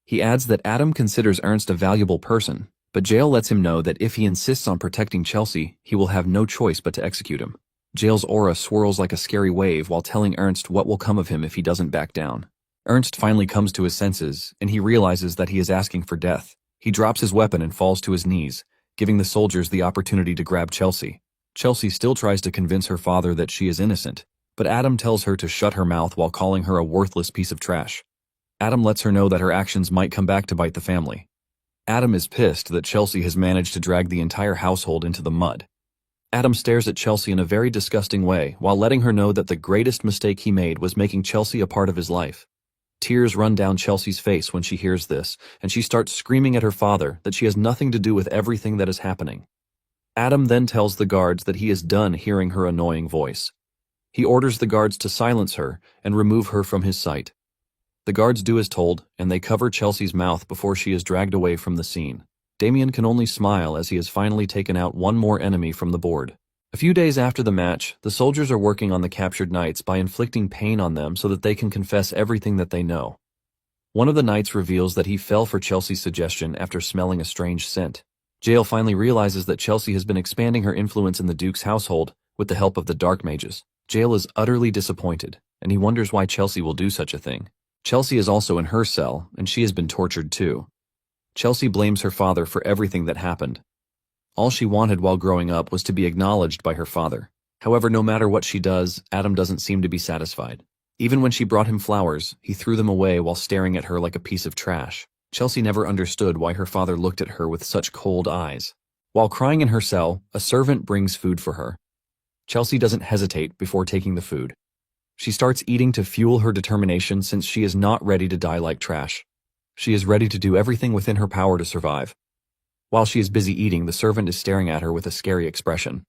He adds that Adam considers Ernst a valuable person, But Jael lets him know that if he insists on protecting Chelsea, he will have no choice but to execute him. Jael's aura swirls like a scary wave while telling Ernst what will come of him if he doesn't back down. Ernst finally comes to his senses, and he realizes that he is asking for death. He drops his weapon and falls to his knees, giving the soldiers the opportunity to grab Chelsea. Chelsea still tries to convince her father that she is innocent, but Adam tells her to shut her mouth while calling her a worthless piece of trash. Adam lets her know that her actions might come back to bite the family. Adam is pissed that Chelsea has managed to drag the entire household into the mud. Adam stares at Chelsea in a very disgusting way while letting her know that the greatest mistake he made was making Chelsea a part of his life. Tears run down Chelsea's face when she hears this, and she starts screaming at her father that she has nothing to do with everything that is happening. Adam then tells the guards that he is done hearing her annoying voice. He orders the guards to silence her and remove her from his sight. The guards do as told, and they cover Chelsea's mouth before she is dragged away from the scene. Damien can only smile as he has finally taken out one more enemy from the board. A few days after the match, the soldiers are working on the captured knights by inflicting pain on them so that they can confess everything that they know. One of the knights reveals that he fell for Chelsea's suggestion after smelling a strange scent. Jael finally realizes that Chelsea has been expanding her influence in the Duke's household with the help of the Dark Mages. Jael is utterly disappointed, and he wonders why Chelsea will do such a thing. Chelsea is also in her cell, and she has been tortured too. Chelsea blames her father for everything that happened. All she wanted while growing up was to be acknowledged by her father. However, no matter what she does, Adam doesn't seem to be satisfied. Even when she brought him flowers, he threw them away while staring at her like a piece of trash. Chelsea never understood why her father looked at her with such cold eyes. While crying in her cell, a servant brings food for her. Chelsea doesn't hesitate before taking the food. She starts eating to fuel her determination since she is not ready to die like trash. She is ready to do everything within her power to survive. While she is busy eating, the servant is staring at her with a scary expression.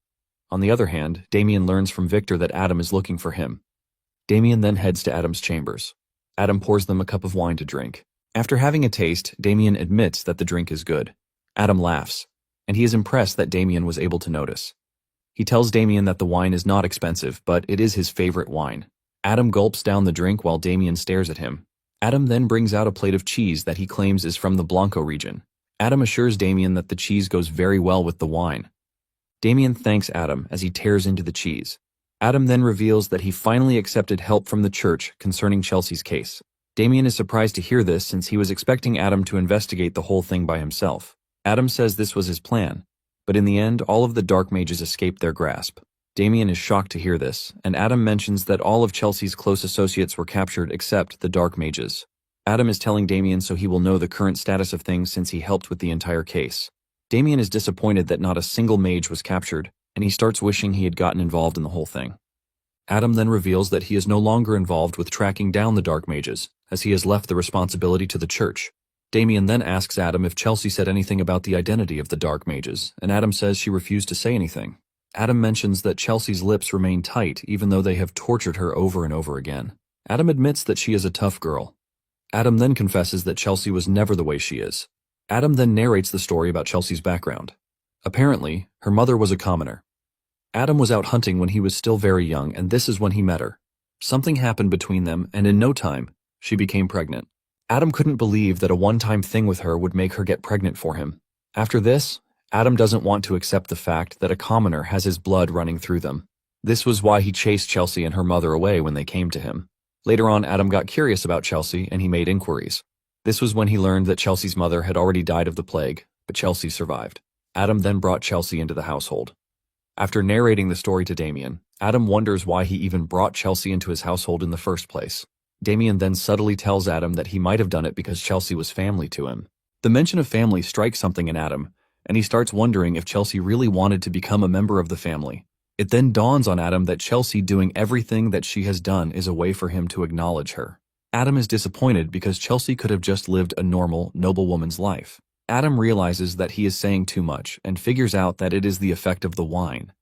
On the other hand, Damien learns from Victor that Adam is looking for him. Damien then heads to Adam's chambers. Adam pours them a cup of wine to drink. After having a taste, Damien admits that the drink is good. Adam laughs, and he is impressed that Damien was able to notice. He tells Damien that the wine is not expensive, but it is his favorite wine. Adam gulps down the drink while Damien stares at him. Adam then brings out a plate of cheese that he claims is from the Blanco region. Adam assures Damien that the cheese goes very well with the wine. Damien thanks Adam as he tears into the cheese. Adam then reveals that he finally accepted help from the church concerning Chelsea's case. Damien is surprised to hear this since he was expecting Adam to investigate the whole thing by himself. Adam says this was his plan, but in the end, all of the Dark Mages escaped their grasp. Damien is shocked to hear this, and Adam mentions that all of Chelsea's close associates were captured except the Dark Mages. Adam is telling Damien so he will know the current status of things since he helped with the entire case. Damien is disappointed that not a single mage was captured, and he starts wishing he had gotten involved in the whole thing. Adam then reveals that he is no longer involved with tracking down the Dark Mages, as he has left the responsibility to the church. Damien then asks Adam if Chelsea said anything about the identity of the Dark Mages, and Adam says she refused to say anything. Adam mentions that Chelsea's lips remain tight even though they have tortured her over and over again. Adam admits that she is a tough girl. Adam then confesses that Chelsea was never the way she is. Adam then narrates the story about Chelsea's background. Apparently, her mother was a commoner. Adam was out hunting when he was still very young, and this is when he met her. Something happened between them, and in no time, she became pregnant. Adam couldn't believe that a one-time thing with her would make her get pregnant for him. After this, Adam doesn't want to accept the fact that a commoner has his blood running through them. This was why he chased Chelsea and her mother away when they came to him. Later on, Adam got curious about Chelsea and he made inquiries. This was when he learned that Chelsea's mother had already died of the plague, but Chelsea survived. Adam then brought Chelsea into the household. After narrating the story to Damien, Adam wonders why he even brought Chelsea into his household in the first place. Damien then subtly tells Adam that he might have done it because Chelsea was family to him. The mention of family strikes something in Adam, and he starts wondering if Chelsea really wanted to become a member of the family. It then dawns on Adam that Chelsea doing everything that she has done is a way for him to acknowledge her. Adam is disappointed because Chelsea could have just lived a normal, noble woman's life. Adam realizes that he is saying too much and figures out that it is the effect of the wine.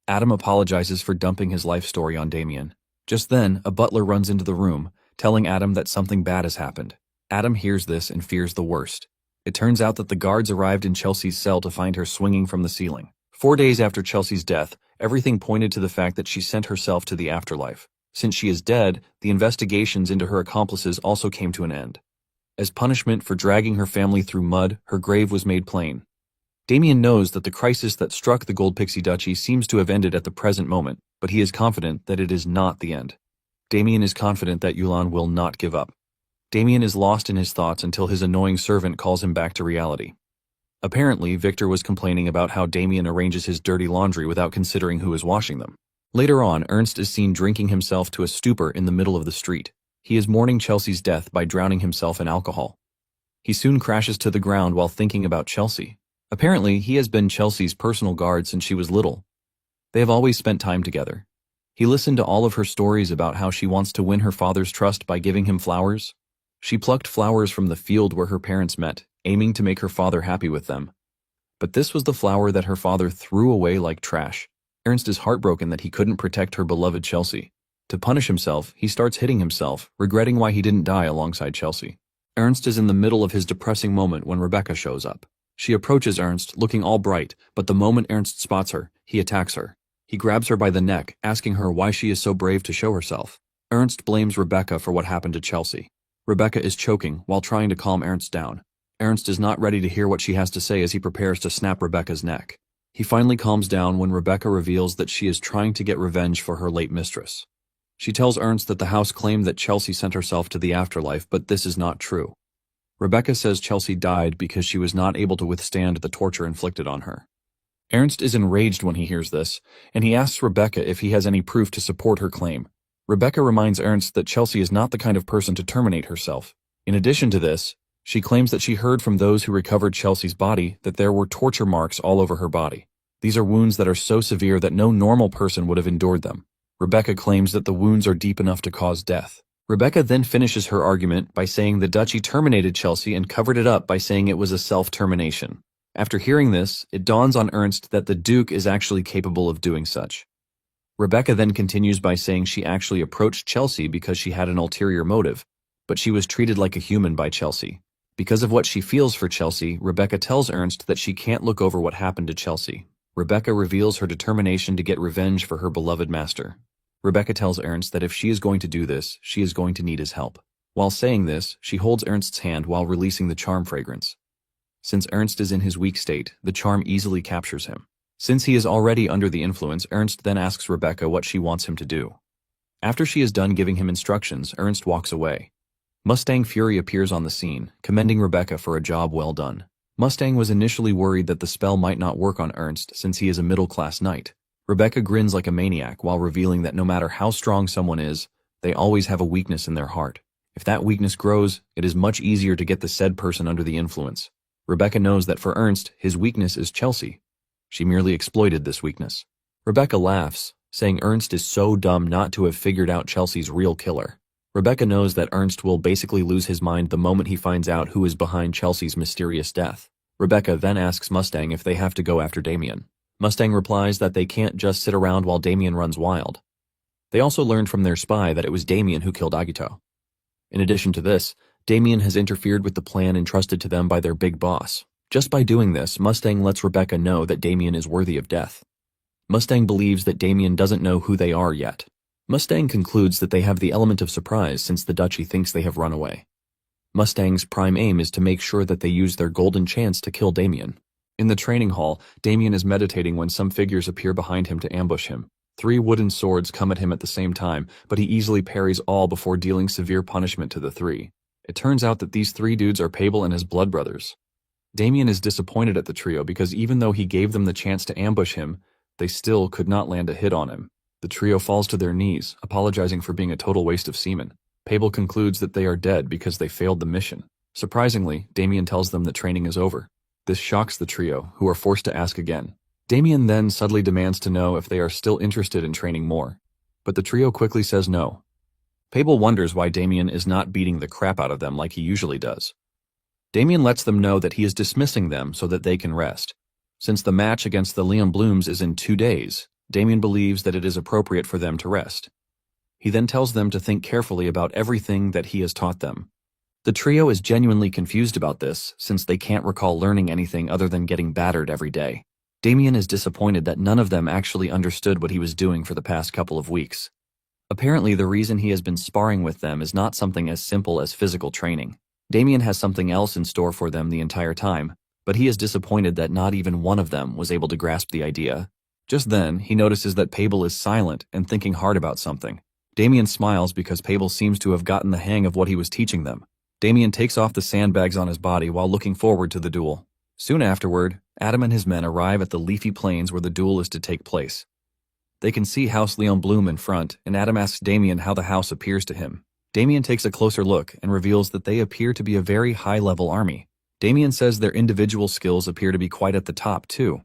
Adam apologizes for dumping his life story on Damien. Just then, a butler runs into the room, telling Adam that something bad has happened. Adam hears this and fears the worst. It turns out that the guards arrived in Chelsea's cell to find her swinging from the ceiling. 4 days after Chelsea's death, everything pointed to the fact that she sent herself to the afterlife. Since she is dead, the investigations into her accomplices also came to an end. As punishment for dragging her family through mud, her grave was made plain. Damien knows that the crisis that struck the Gold Pixie Duchy seems to have ended at the present moment, but he is confident that it is not the end. Damien is confident that Yulan will not give up. Damien is lost in his thoughts until his annoying servant calls him back to reality. Apparently, Victor was complaining about how Damien arranges his dirty laundry without considering who is washing them. Later on, Ernst is seen drinking himself to a stupor in the middle of the street. He is mourning Chelsea's death by drowning himself in alcohol. He soon crashes to the ground while thinking about Chelsea. Apparently, he has been Chelsea's personal guard since she was little. They have always spent time together. He listened to all of her stories about how she wants to win her father's trust by giving him flowers. She plucked flowers from the field where her parents met, aiming to make her father happy with them. But this was the flower that her father threw away like trash. Ernst is heartbroken that he couldn't protect her beloved Chelsea. To punish himself, he starts hitting himself, regretting why he didn't die alongside Chelsea. Ernst is in the middle of his depressing moment when Rebecca shows up. She approaches Ernst, looking all bright, but the moment Ernst spots her, he attacks her. He grabs her by the neck, asking her why she is so brave to show herself. Ernst blames Rebecca for what happened to Chelsea. Rebecca is choking while trying to calm Ernst down. Ernst is not ready to hear what she has to say as he prepares to snap Rebecca's neck. He finally calms down when Rebecca reveals that she is trying to get revenge for her late mistress. She tells Ernst that the house claimed that Chelsea sent herself to the afterlife, but this is not true. Rebecca says Chelsea died because she was not able to withstand the torture inflicted on her. Ernst is enraged when he hears this, and he asks Rebecca if he has any proof to support her claim. Rebecca reminds Ernst that Chelsea is not the kind of person to terminate herself. In addition to this, she claims that she heard from those who recovered Chelsea's body that there were torture marks all over her body. These are wounds that are so severe that no normal person would have endured them. Rebecca claims that the wounds are deep enough to cause death. Rebecca then finishes her argument by saying the duchy terminated Chelsea and covered it up by saying it was a self-termination. After hearing this, it dawns on Ernst that the Duke is actually capable of doing such. Rebecca then continues by saying she actually approached Chelsea because she had an ulterior motive, but she was treated like a human by Chelsea. Because of what she feels for Chelsea, Rebecca tells Ernst that she can't look over what happened to Chelsea. Rebecca reveals her determination to get revenge for her beloved master. Rebecca tells Ernst that if she is going to do this, she is going to need his help. While saying this, she holds Ernst's hand while releasing the charm fragrance. Since Ernst is in his weak state, the charm easily captures him. Since he is already under the influence, Ernst then asks Rebecca what she wants him to do. After she is done giving him instructions, Ernst walks away. Mustang Fury appears on the scene, commending Rebecca for a job well done. Mustang was initially worried that the spell might not work on Ernst since he is a middle-class knight. Rebecca grins like a maniac while revealing that no matter how strong someone is, they always have a weakness in their heart. If that weakness grows, it is much easier to get the said person under the influence. Rebecca knows that for Ernst, his weakness is Chelsea. She merely exploited this weakness. Rebecca laughs, saying Ernst is so dumb not to have figured out Chelsea's real killer. Rebecca knows that Ernst will basically lose his mind the moment he finds out who is behind Chelsea's mysterious death. Rebecca then asks Mustang if they have to go after Damien. Mustang replies that they can't just sit around while Damien runs wild. They also learned from their spy that it was Damien who killed Agito. In addition to this, Damien has interfered with the plan entrusted to them by their big boss. Just by doing this, Mustang lets Rebecca know that Damien is worthy of death. Mustang believes that Damien doesn't know who they are yet. Mustang concludes that they have the element of surprise since the duchy thinks they have run away. Mustang's prime aim is to make sure that they use their golden chance to kill Damien. In the training hall, Damien is meditating when some figures appear behind him to ambush him. 3 wooden swords come at him at the same time, but he easily parries all before dealing severe punishment to the 3. It turns out that these 3 dudes are Pable and his blood brothers. Damien is disappointed at the trio because even though he gave them the chance to ambush him, they still could not land a hit on him. The trio falls to their knees, apologizing for being a total waste of semen. Pable concludes that they are dead because they failed the mission. Surprisingly, Damien tells them that training is over. This shocks the trio, who are forced to ask again. Damien then subtly demands to know if they are still interested in training more, but the trio quickly says no. Pable wonders why Damien is not beating the crap out of them like he usually does. Damien lets them know that he is dismissing them so that they can rest. Since the match against the Leon Blooms is in 2 days, Damien believes that it is appropriate for them to rest. He then tells them to think carefully about everything that he has taught them. The trio is genuinely confused about this, since they can't recall learning anything other than getting battered every day. Damien is disappointed that none of them actually understood what he was doing for the past couple of weeks. Apparently, the reason he has been sparring with them is not something as simple as physical training. Damien has something else in store for them the entire time, but he is disappointed that not even one of them was able to grasp the idea. Just then, he notices that Pabel is silent and thinking hard about something. Damien smiles because Pabel seems to have gotten the hang of what he was teaching them. Damien takes off the sandbags on his body while looking forward to the duel. Soon afterward, Adam and his men arrive at the leafy plains where the duel is to take place. They can see House Leon Bloom in front, and Adam asks Damien how the house appears to him. Damien takes a closer look and reveals that they appear to be a very high-level army. Damien says their individual skills appear to be quite at the top, too.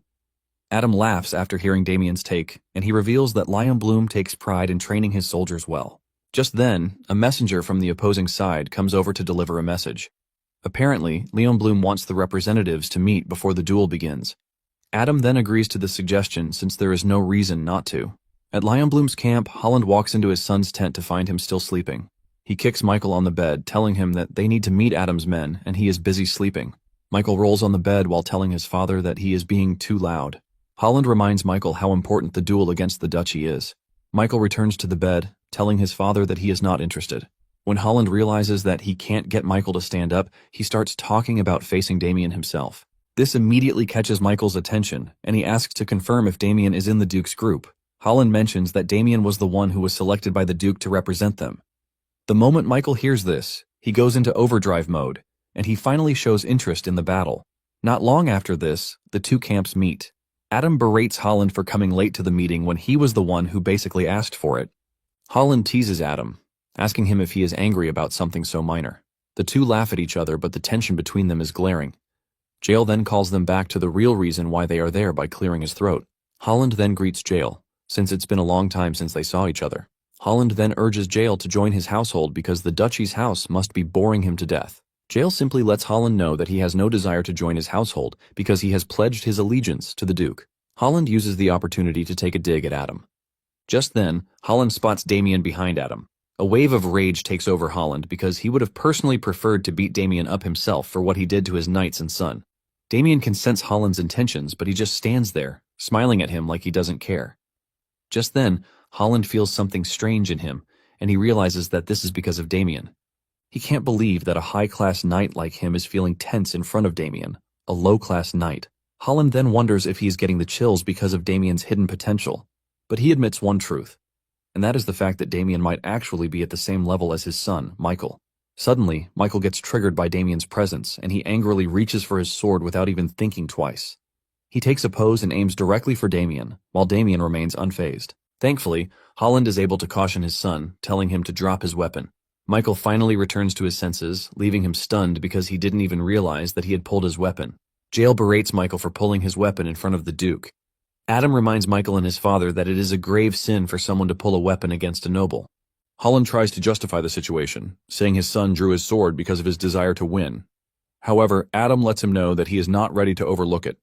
Adam laughs after hearing Damien's take, and he reveals that Leon Bloom takes pride in training his soldiers well. Just then, a messenger from the opposing side comes over to deliver a message. Apparently, Leon Bloom wants the representatives to meet before the duel begins. Adam then agrees to the suggestion since there is no reason not to. At Leon Bloom's camp, Holland walks into his son's tent to find him still sleeping. He kicks Michael on the bed, telling him that they need to meet Adam's men and he is busy sleeping. Michael rolls on the bed while telling his father that he is being too loud. Holland reminds Michael how important the duel against the duchy is. Michael returns to the bed, telling his father that he is not interested. When Holland realizes that he can't get Michael to stand up, he starts talking about facing Damien himself. This immediately catches Michael's attention, and he asks to confirm if Damien is in the Duke's group. Holland mentions that Damien was the one who was selected by the Duke to represent them. The moment Michael hears this, he goes into overdrive mode, and he finally shows interest in the battle. Not long after this, the two camps meet. Adam berates Holland for coming late to the meeting when he was the one who basically asked for it. Holland teases Adam, asking him if he is angry about something so minor. The two laugh at each other, but the tension between them is glaring. Jael then calls them back to the real reason why they are there by clearing his throat. Holland then greets Jael, since it's been a long time since they saw each other. Holland then urges Jael to join his household because the duchy's house must be boring him to death. Jael simply lets Holland know that he has no desire to join his household because he has pledged his allegiance to the Duke. Holland uses the opportunity to take a dig at Adam. Just then, Holland spots Damien behind Adam. A wave of rage takes over Holland because he would have personally preferred to beat Damien up himself for what he did to his knights and son. Damien can sense Holland's intentions, but he just stands there, smiling at him like he doesn't care. Just then, Holland feels something strange in him, and he realizes that this is because of Damien. He can't believe that a high-class knight like him is feeling tense in front of Damien, a low-class knight. Holland then wonders if he is getting the chills because of Damien's hidden potential, but he admits one truth, and that is the fact that Damien might actually be at the same level as his son, Michael. Suddenly, Michael gets triggered by Damien's presence, and he angrily reaches for his sword without even thinking twice. He takes a pose and aims directly for Damien, while Damien remains unfazed. Thankfully, Holland is able to caution his son, telling him to drop his weapon. Michael finally returns to his senses, leaving him stunned because he didn't even realize that he had pulled his weapon. Jael berates Michael for pulling his weapon in front of the Duke. Adam reminds Michael and his father that it is a grave sin for someone to pull a weapon against a noble. Holland tries to justify the situation, saying his son drew his sword because of his desire to win. However, Adam lets him know that he is not ready to overlook it.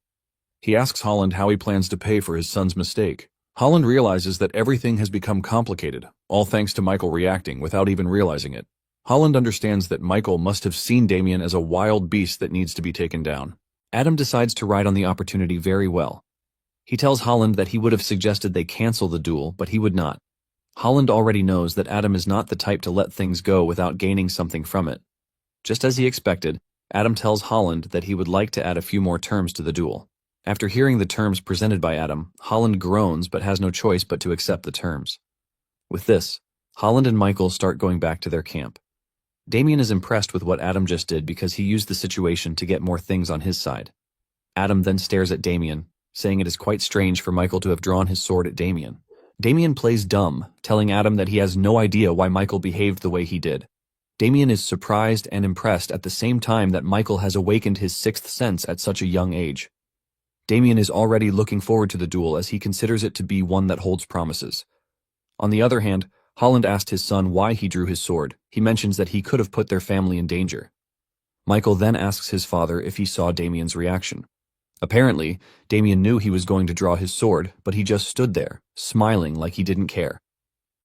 He asks Holland how he plans to pay for his son's mistake. Holland realizes that everything has become complicated, all thanks to Michael reacting without even realizing it. Holland understands that Michael must have seen Damien as a wild beast that needs to be taken down. Adam decides to ride on the opportunity very well. He tells Holland that he would have suggested they cancel the duel, but he would not. Holland already knows that Adam is not the type to let things go without gaining something from it. Just as he expected, Adam tells Holland that he would like to add a few more terms to the duel. After hearing the terms presented by Adam, Holland groans but has no choice but to accept the terms. With this, Holland and Michael start going back to their camp. Damien is impressed with what Adam just did because he used the situation to get more things on his side. Adam then stares at Damien, saying it is quite strange for Michael to have drawn his sword at Damien. Damien plays dumb, telling Adam that he has no idea why Michael behaved the way he did. Damien is surprised and impressed at the same time that Michael has awakened his sixth sense at such a young age. Damien is already looking forward to the duel as he considers it to be one that holds promises. On the other hand, Holland asked his son why he drew his sword. He mentions that he could have put their family in danger. Michael then asks his father if he saw Damien's reaction. Apparently, Damien knew he was going to draw his sword, but he just stood there, smiling like he didn't care.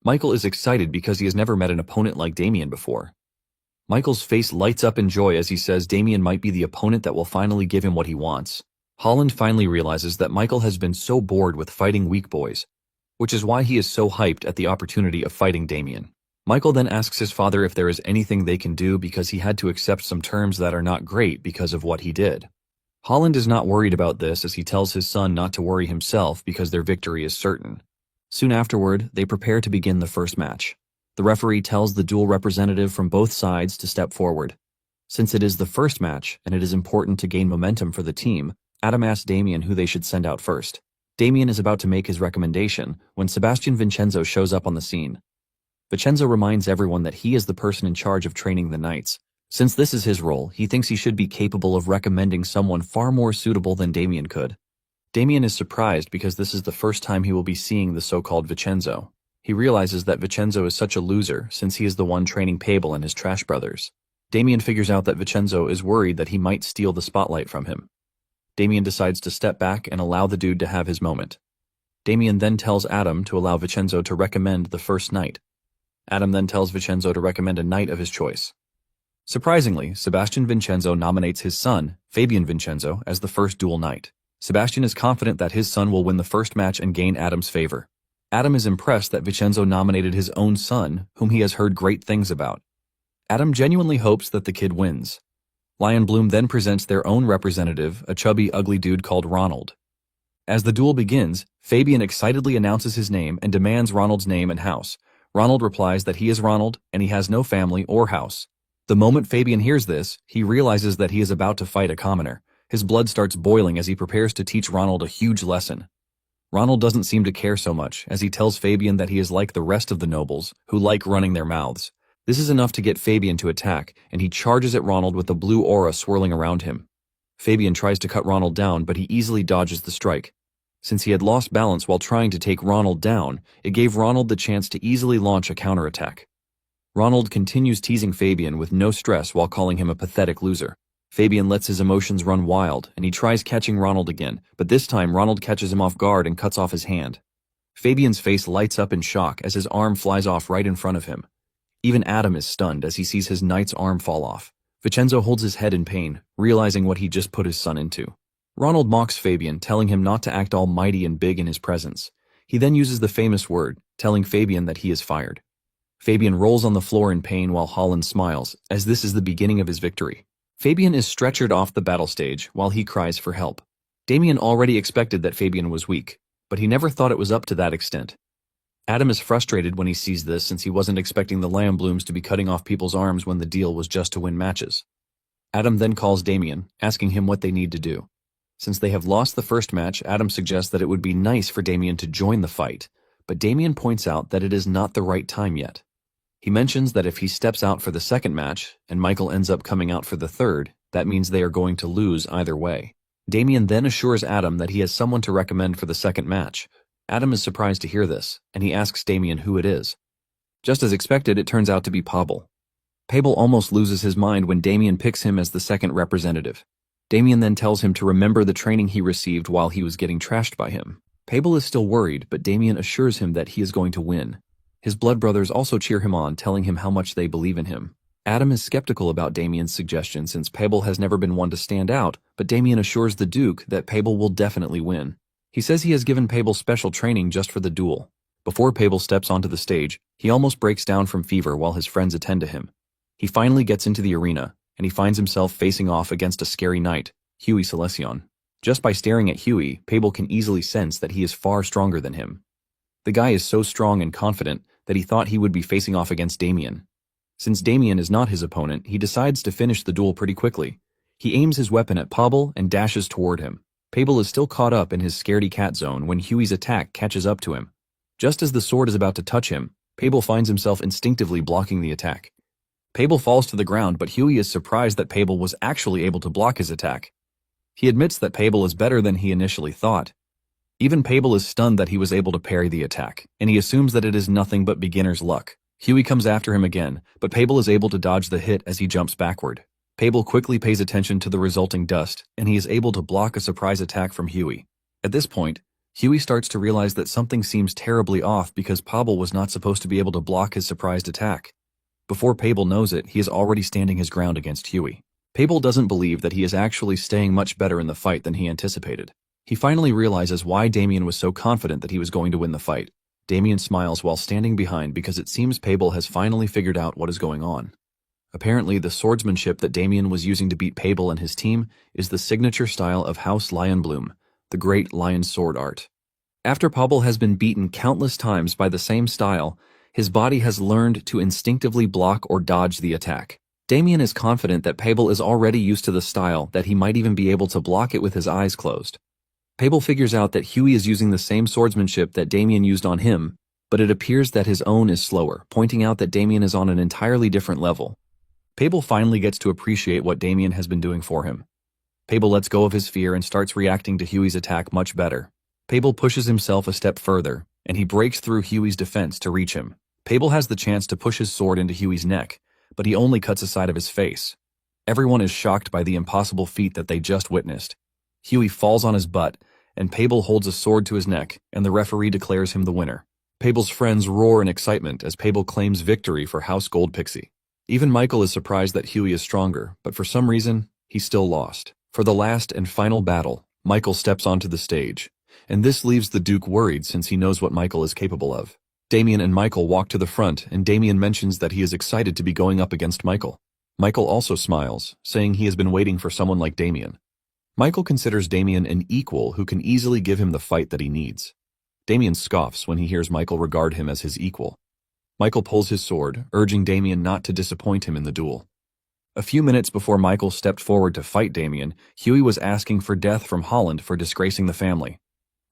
Michael is excited because he has never met an opponent like Damien before. Michael's face lights up in joy as he says Damien might be the opponent that will finally give him what he wants. Holland finally realizes that Michael has been so bored with fighting weak boys, which is why he is so hyped at the opportunity of fighting Damien. Michael then asks his father if there is anything they can do because he had to accept some terms that are not great because of what he did. Holland is not worried about this as he tells his son not to worry himself because their victory is certain. Soon afterward, they prepare to begin the first match. The referee tells the dual representative from both sides to step forward. Since it is the first match and it is important to gain momentum for the team, Adam asks Damien who they should send out first. Damien is about to make his recommendation when Sebastian Vincenzo shows up on the scene. Vincenzo reminds everyone that he is the person in charge of training the knights. Since this is his role, he thinks he should be capable of recommending someone far more suitable than Damien could. Damien is surprised because this is the first time he will be seeing the so-called Vincenzo. He realizes that Vincenzo is such a loser since he is the one training Pabel and his trash brothers. Damien figures out that Vincenzo is worried that he might steal the spotlight from him. Damien decides to step back and allow the dude to have his moment. Damien then tells Adam to allow Vincenzo to recommend the first knight. Adam then tells Vincenzo to recommend a knight of his choice. Surprisingly, Sebastian Vincenzo nominates his son, Fabian Vincenzo, as the first dual knight. Sebastian is confident that his son will win the first match and gain Adam's favor. Adam is impressed that Vincenzo nominated his own son, whom he has heard great things about. Adam genuinely hopes that the kid wins. Lion Bloom then presents their own representative, a chubby, ugly dude called Ronald. As the duel begins, Fabian excitedly announces his name and demands Ronald's name and house. Ronald replies that he is Ronald and he has no family or house. The moment Fabian hears this, he realizes that he is about to fight a commoner. His blood starts boiling as he prepares to teach Ronald a huge lesson. Ronald doesn't seem to care so much, as he tells Fabian that he is like the rest of the nobles, who like running their mouths. This is enough to get Fabian to attack, and he charges at Ronald with the blue aura swirling around him. Fabian tries to cut Ronald down, but he easily dodges the strike. Since he had lost balance while trying to take Ronald down, it gave Ronald the chance to easily launch a counterattack. Ronald continues teasing Fabian with no stress while calling him a pathetic loser. Fabian lets his emotions run wild, and he tries catching Ronald again, but this time Ronald catches him off guard and cuts off his hand. Fabian's face lights up in shock as his arm flies off right in front of him. Even Adam is stunned as he sees his knight's arm fall off. Vincenzo holds his head in pain, realizing what he just put his son into. Ronald mocks Fabian, telling him not to act all mighty and big in his presence. He then uses the famous word, telling Fabian that he is fired. Fabian rolls on the floor in pain while Holland smiles, as this is the beginning of his victory. Fabian is stretchered off the battle stage while he cries for help. Damien already expected that Fabian was weak, but he never thought it was up to that extent. Adam is frustrated when he sees this since he wasn't expecting the Lion Blooms to be cutting off people's arms when the deal was just to win matches. Adam then calls Damien, asking him what they need to do. Since they have lost the first match, Adam suggests that it would be nice for Damien to join the fight, but Damien points out that it is not the right time yet. He mentions that if he steps out for the second match, and Michael ends up coming out for the third, that means they are going to lose either way. Damien then assures Adam that he has someone to recommend for the second match. Adam is surprised to hear this, and he asks Damien who it is. Just as expected, it turns out to be Pabel. Pabel almost loses his mind when Damien picks him as the second representative. Damien then tells him to remember the training he received while he was getting trashed by him. Pabel is still worried, but Damien assures him that he is going to win. His blood brothers also cheer him on, telling him how much they believe in him. Adam is skeptical about Damien's suggestion since Pabel has never been one to stand out, but Damien assures the Duke that Pabel will definitely win. He says he has given Pabel special training just for the duel. Before Pabel steps onto the stage, he almost breaks down from fever while his friends attend to him. He finally gets into the arena, and he finds himself facing off against a scary knight, Huey Selesion. Just by staring at Huey, Pabel can easily sense that he is far stronger than him. The guy is so strong and confident that he thought he would be facing off against Damien. Since Damien is not his opponent, he decides to finish the duel pretty quickly. He aims his weapon at Pabel and dashes toward him. Pabel is still caught up in his scaredy cat zone when Huey's attack catches up to him. Just as the sword is about to touch him, Pabel finds himself instinctively blocking the attack. Pabel falls to the ground, but Huey is surprised that Pabel was actually able to block his attack. He admits that Pabel is better than he initially thought. Even Pabel is stunned that he was able to parry the attack, and he assumes that it is nothing but beginner's luck. Huey comes after him again, but Pabel is able to dodge the hit as he jumps backward. Pabel quickly pays attention to the resulting dust, and he is able to block a surprise attack from Huey. At this point, Huey starts to realize that something seems terribly off because Pabel was not supposed to be able to block his surprised attack. Before Pabel knows it, he is already standing his ground against Huey. Pabel doesn't believe that he is actually staying much better in the fight than he anticipated. He finally realizes why Damien was so confident that he was going to win the fight. Damien smiles while standing behind because it seems Pabel has finally figured out what is going on. Apparently, the swordsmanship that Damien was using to beat Pabel and his team is the signature style of House Lionbloom, the great lion sword art. After Pabel has been beaten countless times by the same style, his body has learned to instinctively block or dodge the attack. Damien is confident that Pabel is already used to the style, that he might even be able to block it with his eyes closed. Pabel figures out that Huey is using the same swordsmanship that Damien used on him, but it appears that his own is slower, pointing out that Damien is on an entirely different level. Pabel finally gets to appreciate what Damien has been doing for him. Pabel lets go of his fear and starts reacting to Huey's attack much better. Pabel pushes himself a step further, and he breaks through Huey's defense to reach him. Pabel has the chance to push his sword into Huey's neck, but he only cuts a side of his face. Everyone is shocked by the impossible feat that they just witnessed. Huey falls on his butt, and Pabel holds a sword to his neck, and the referee declares him the winner. Pabel's friends roar in excitement as Pabel claims victory for House Gold Pixie. Even Michael is surprised that Huey is stronger, but for some reason, he still lost. For the last and final battle, Michael steps onto the stage, and this leaves the Duke worried since he knows what Michael is capable of. Damien and Michael walk to the front, and Damien mentions that he is excited to be going up against Michael. Michael also smiles, saying he has been waiting for someone like Damien. Michael considers Damien an equal who can easily give him the fight that he needs. Damien scoffs when he hears Michael regard him as his equal. Michael pulls his sword, urging Damien not to disappoint him in the duel. A few minutes before Michael stepped forward to fight Damien, Huey was asking for death from Holland for disgracing the family.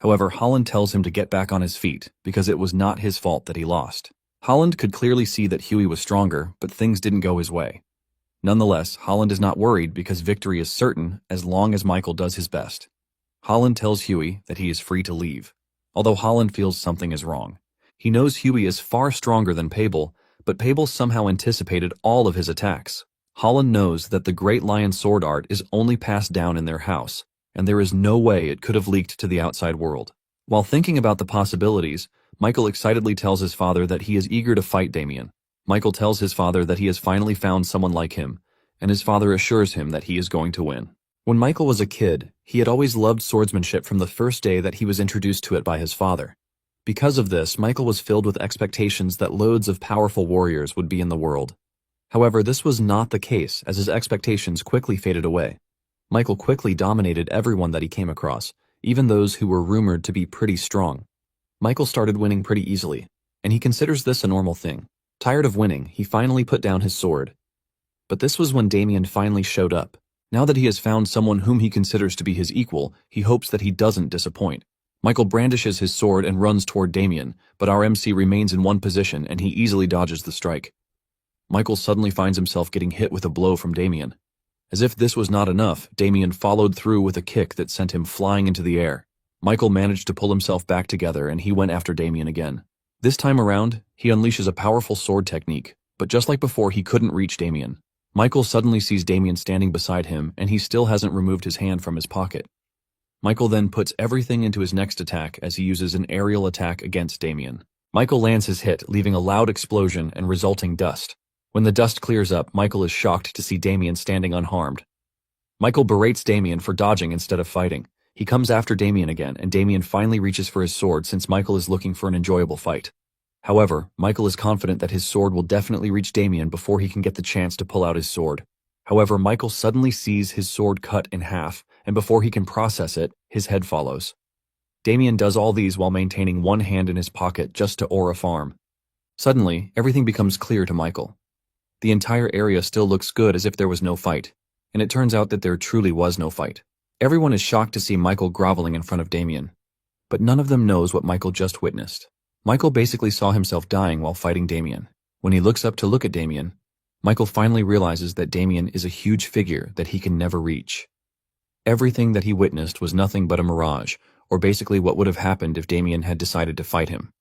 However, Holland tells him to get back on his feet because it was not his fault that he lost. Holland could clearly see that Huey was stronger, but things didn't go his way. Nonetheless, Holland is not worried because victory is certain as long as Michael does his best. Holland tells Huey that he is free to leave, although Holland feels something is wrong. He knows Huey is far stronger than Pabel, but Pabel somehow anticipated all of his attacks. Holland knows that the Great Lion sword art is only passed down in their house, and there is no way it could have leaked to the outside world. While thinking about the possibilities, Michael excitedly tells his father that he is eager to fight Damien. Michael tells his father that he has finally found someone like him, and his father assures him that he is going to win. When Michael was a kid, he had always loved swordsmanship from the first day that he was introduced to it by his father. Because of this, Michael was filled with expectations that loads of powerful warriors would be in the world. However, this was not the case, as his expectations quickly faded away. Michael quickly dominated everyone that he came across, even those who were rumored to be pretty strong. Michael started winning pretty easily, and he considers this a normal thing. Tired of winning, he finally put down his sword. But this was when Damien finally showed up. Now that he has found someone whom he considers to be his equal, he hopes that he doesn't disappoint. Michael brandishes his sword and runs toward Damien, but our MC remains in one position and he easily dodges the strike. Michael suddenly finds himself getting hit with a blow from Damien. As if this was not enough, Damien followed through with a kick that sent him flying into the air. Michael managed to pull himself back together and he went after Damien again. This time around, he unleashes a powerful sword technique, but just like before, he couldn't reach Damien. Michael suddenly sees Damien standing beside him and he still hasn't removed his hand from his pocket. Michael then puts everything into his next attack as he uses an aerial attack against Damien. Michael lands his hit, leaving a loud explosion and resulting dust. When the dust clears up, Michael is shocked to see Damien standing unharmed. Michael berates Damien for dodging instead of fighting. He comes after Damien again, and Damien finally reaches for his sword since Michael is looking for an enjoyable fight. However, Michael is confident that his sword will definitely reach Damien before he can get the chance to pull out his sword. However, Michael suddenly sees his sword cut in half, and before he can process it, his head follows. Damien does all these while maintaining one hand in his pocket just to aura farm. Suddenly, everything becomes clear to Michael. The entire area still looks good as if there was no fight, and it turns out that there truly was no fight. Everyone is shocked to see Michael groveling in front of Damien, but none of them knows what Michael just witnessed. Michael basically saw himself dying while fighting Damien. When he looks up to look at Damien, Michael finally realizes that Damien is a huge figure that he can never reach. Everything that he witnessed was nothing but a mirage, or basically what would have happened if Damien had decided to fight him.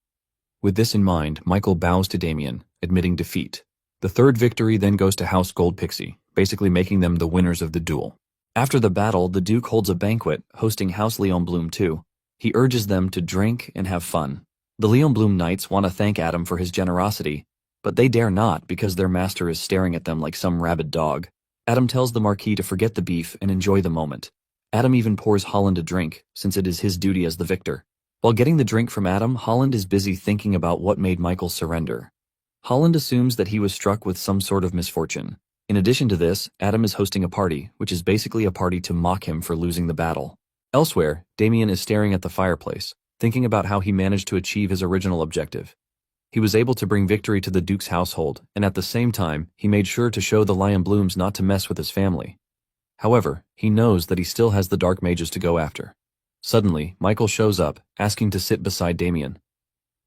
With this in mind, Michael bows to Damien, admitting defeat. The third victory then goes to House Gold Pixie, basically making them the winners of the duel. After the battle, the Duke holds a banquet, hosting House Leonbloom too. He urges them to drink and have fun. The Leonbloom Knights want to thank Adam for his generosity, but they dare not because their master is staring at them like some rabid dog. Adam tells the Marquis to forget the beef and enjoy the moment. Adam even pours Holland a drink, since it is his duty as the victor. While getting the drink from Adam, Holland is busy thinking about what made Michael surrender. Holland assumes that he was struck with some sort of misfortune. In addition to this, Adam is hosting a party, which is basically a party to mock him for losing the battle. Elsewhere, Damien is staring at the fireplace, thinking about how he managed to achieve his original objective. He was able to bring victory to the Duke's household, and at the same time, he made sure to show the Lion Blooms not to mess with his family. However, he knows that he still has the Dark Mages to go after. Suddenly, Michael shows up, asking to sit beside Damien.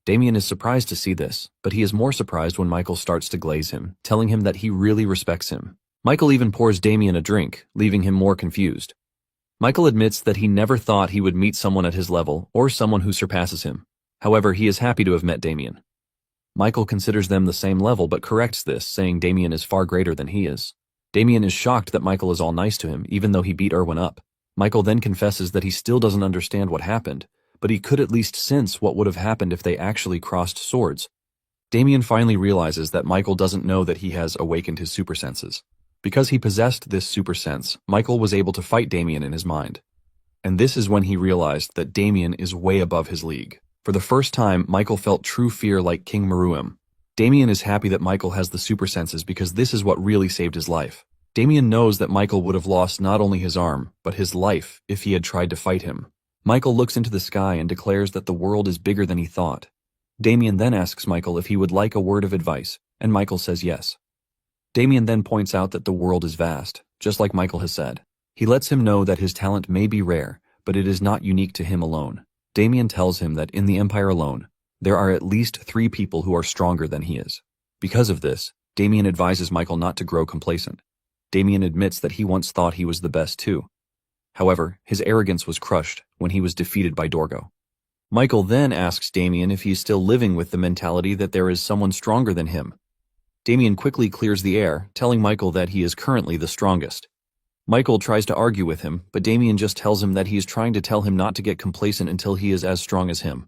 Damien is surprised to see this, but he is more surprised when Michael starts to glaze him, telling him that he really respects him. Michael even pours Damien a drink, leaving him more confused. Michael admits that he never thought he would meet someone at his level or someone who surpasses him. However, he is happy to have met Damien. Michael considers them the same level but corrects this, saying Damien is far greater than he is. Damien is shocked that Michael is all nice to him, even though he beat Erwin up. Michael then confesses that he still doesn't understand what happened, but he could at least sense what would have happened if they actually crossed swords. Damien finally realizes that Michael doesn't know that he has awakened his super senses. Because he possessed this super sense, Michael was able to fight Damien in his mind. And this is when he realized that Damien is way above his league. For the first time, Michael felt true fear like King Meruem. Damien is happy that Michael has the super senses because this is what really saved his life. Damien knows that Michael would have lost not only his arm, but his life if he had tried to fight him. Michael looks into the sky and declares that the world is bigger than he thought. Damien then asks Michael if he would like a word of advice, and Michael says yes. Damien then points out that the world is vast, just like Michael has said. He lets him know that his talent may be rare, but it is not unique to him alone. Damien tells him that in the Empire alone, there are at least 3 people who are stronger than he is. Because of this, Damien advises Michael not to grow complacent. Damien admits that he once thought he was the best too. However, his arrogance was crushed when he was defeated by Dorgo. Michael then asks Damien if he is still living with the mentality that there is someone stronger than him. Damien quickly clears the air, telling Michael that he is currently the strongest. Michael tries to argue with him, but Damien just tells him that he is trying to tell him not to get complacent until he is as strong as him.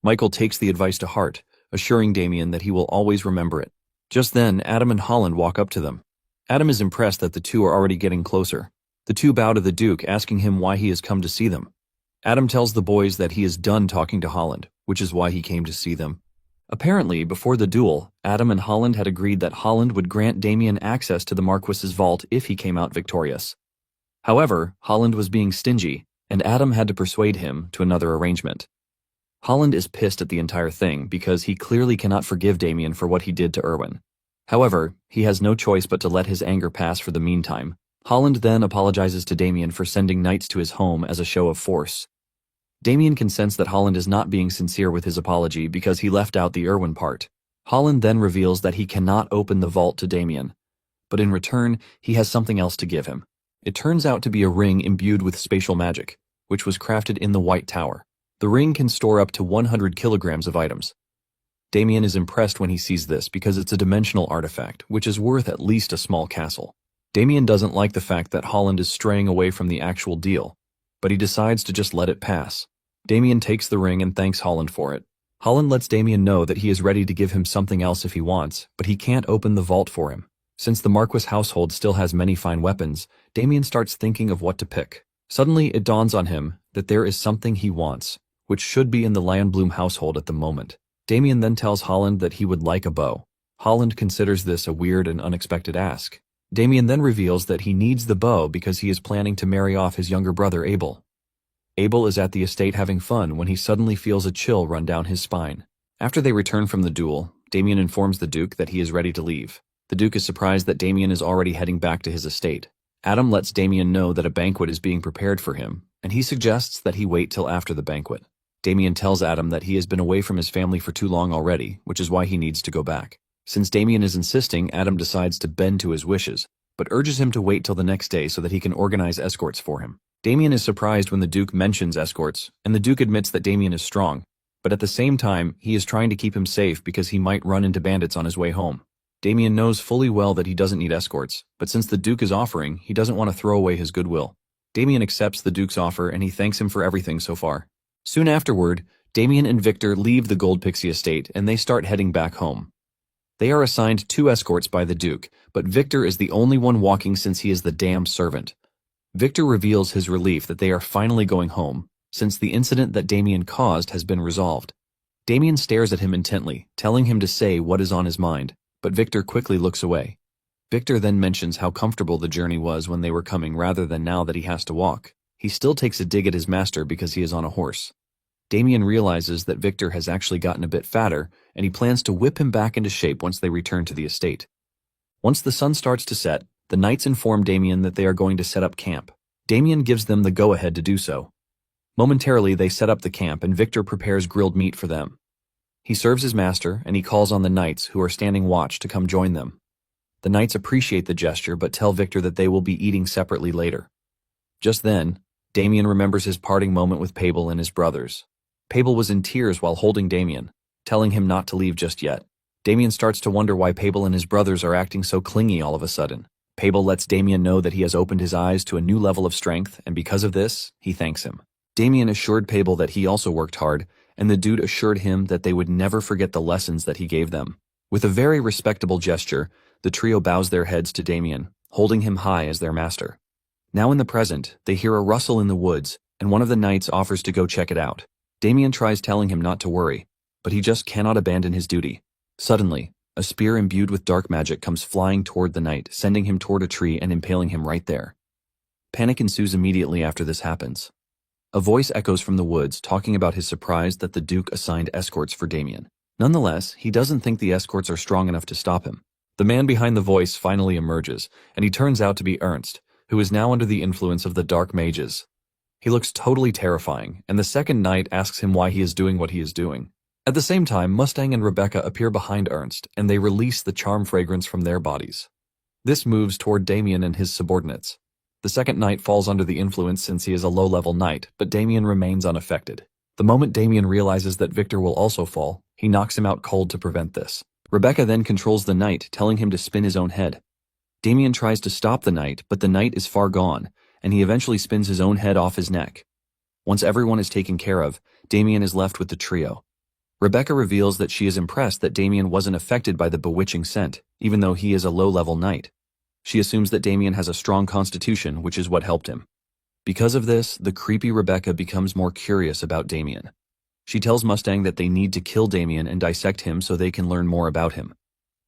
Michael takes the advice to heart, assuring Damien that he will always remember it. Just then, Adam and Holland walk up to them. Adam is impressed that the two are already getting closer. The two bow to the Duke, asking him why he has come to see them. Adam tells the boys that he is done talking to Holland, which is why he came to see them. Apparently, before the duel, Adam and Holland had agreed that Holland would grant Damien access to the Marquis's vault if he came out victorious. However, Holland was being stingy, and Adam had to persuade him to another arrangement. Holland is pissed at the entire thing because he clearly cannot forgive Damien for what he did to Erwin. However, he has no choice but to let his anger pass for the meantime. Holland then apologizes to Damien for sending knights to his home as a show of force. Damien can sense that Holland is not being sincere with his apology because he left out the Erwin part. Holland then reveals that he cannot open the vault to Damien, but in return, he has something else to give him. It turns out to be a ring imbued with spatial magic, which was crafted in the White Tower. The ring can store up to 100 kilograms of items. Damien is impressed when he sees this because it's a dimensional artifact, which is worth at least a small castle. Damien doesn't like the fact that Holland is straying away from the actual deal, but he decides to just let it pass. Damien takes the ring and thanks Holland for it. Holland lets Damien know that he is ready to give him something else if he wants, but he can't open the vault for him. Since the Marquis household still has many fine weapons, Damien starts thinking of what to pick. Suddenly, it dawns on him that there is something he wants, which should be in the Lionbloom household at the moment. Damien then tells Holland that he would like a bow. Holland considers this a weird and unexpected ask. Damien then reveals that he needs the bow because he is planning to marry off his younger brother Abel. Abel is at the estate having fun when he suddenly feels a chill run down his spine. After they return from the duel, Damien informs the Duke that he is ready to leave. The Duke is surprised that Damien is already heading back to his estate. Adam lets Damien know that a banquet is being prepared for him, and he suggests that he wait till after the banquet. Damien tells Adam that he has been away from his family for too long already, which is why he needs to go back. Since Damien is insisting, Adam decides to bend to his wishes, but urges him to wait till the next day so that he can organize escorts for him. Damien is surprised when the Duke mentions escorts, and the Duke admits that Damien is strong, but at the same time, he is trying to keep him safe because he might run into bandits on his way home. Damien knows fully well that he doesn't need escorts, but since the Duke is offering, he doesn't want to throw away his goodwill. Damien accepts the Duke's offer and he thanks him for everything so far. Soon afterward, Damien and Victor leave the Gold Pixie estate and they start heading back home. They are assigned 2 escorts by the Duke, but Victor is the only one walking since he is the damned servant. Victor reveals his relief that they are finally going home, since the incident that Damien caused has been resolved. Damien stares at him intently, telling him to say what is on his mind, but Victor quickly looks away. Victor then mentions how comfortable the journey was when they were coming rather than now that he has to walk. He still takes a dig at his master because he is on a horse. Damien realizes that Victor has actually gotten a bit fatter, and he plans to whip him back into shape once they return to the estate. Once the sun starts to set, the knights inform Damien that they are going to set up camp. Damien gives them the go-ahead to do so. Momentarily, they set up the camp and Victor prepares grilled meat for them. He serves his master, and he calls on the knights who are standing watch to come join them. The knights appreciate the gesture but tell Victor that they will be eating separately later. Just then, Damien remembers his parting moment with Pabel and his brothers. Pabel was in tears while holding Damien, telling him not to leave just yet. Damien starts to wonder why Pabel and his brothers are acting so clingy all of a sudden. Pabel lets Damien know that he has opened his eyes to a new level of strength, and because of this, he thanks him. Damien assured Pabel that he also worked hard, and the dude assured him that they would never forget the lessons that he gave them. With a very respectable gesture, the trio bows their heads to Damien, holding him high as their master. Now in the present, they hear a rustle in the woods, and one of the knights offers to go check it out. Damien tries telling him not to worry, but he just cannot abandon his duty. Suddenly, a spear imbued with dark magic comes flying toward the knight, sending him toward a tree and impaling him right there. Panic ensues immediately after this happens. A voice echoes from the woods talking about his surprise that the Duke assigned escorts for Damien. Nonetheless, he doesn't think the escorts are strong enough to stop him. The man behind the voice finally emerges, and he turns out to be Ernst, who is now under the influence of the dark mages. He looks totally terrifying, and the second knight asks him why he is doing what he is doing. At the same time, Mustang and Rebecca appear behind Ernst, and they release the charm fragrance from their bodies. This moves toward Damien and his subordinates. The second knight falls under the influence since he is a low-level knight, but Damien remains unaffected. The moment Damien realizes that Victor will also fall, he knocks him out cold to prevent this. Rebecca then controls the knight, telling him to spin his own head. Damien tries to stop the knight, but the knight is far gone, and he eventually spins his own head off his neck. Once everyone is taken care of, Damien is left with the trio. Rebecca reveals that she is impressed that Damien wasn't affected by the bewitching scent, even though he is a low-level knight. She assumes that Damien has a strong constitution, which is what helped him. Because of this, the creepy Rebecca becomes more curious about Damien. She tells Mustang that they need to kill Damien and dissect him so they can learn more about him.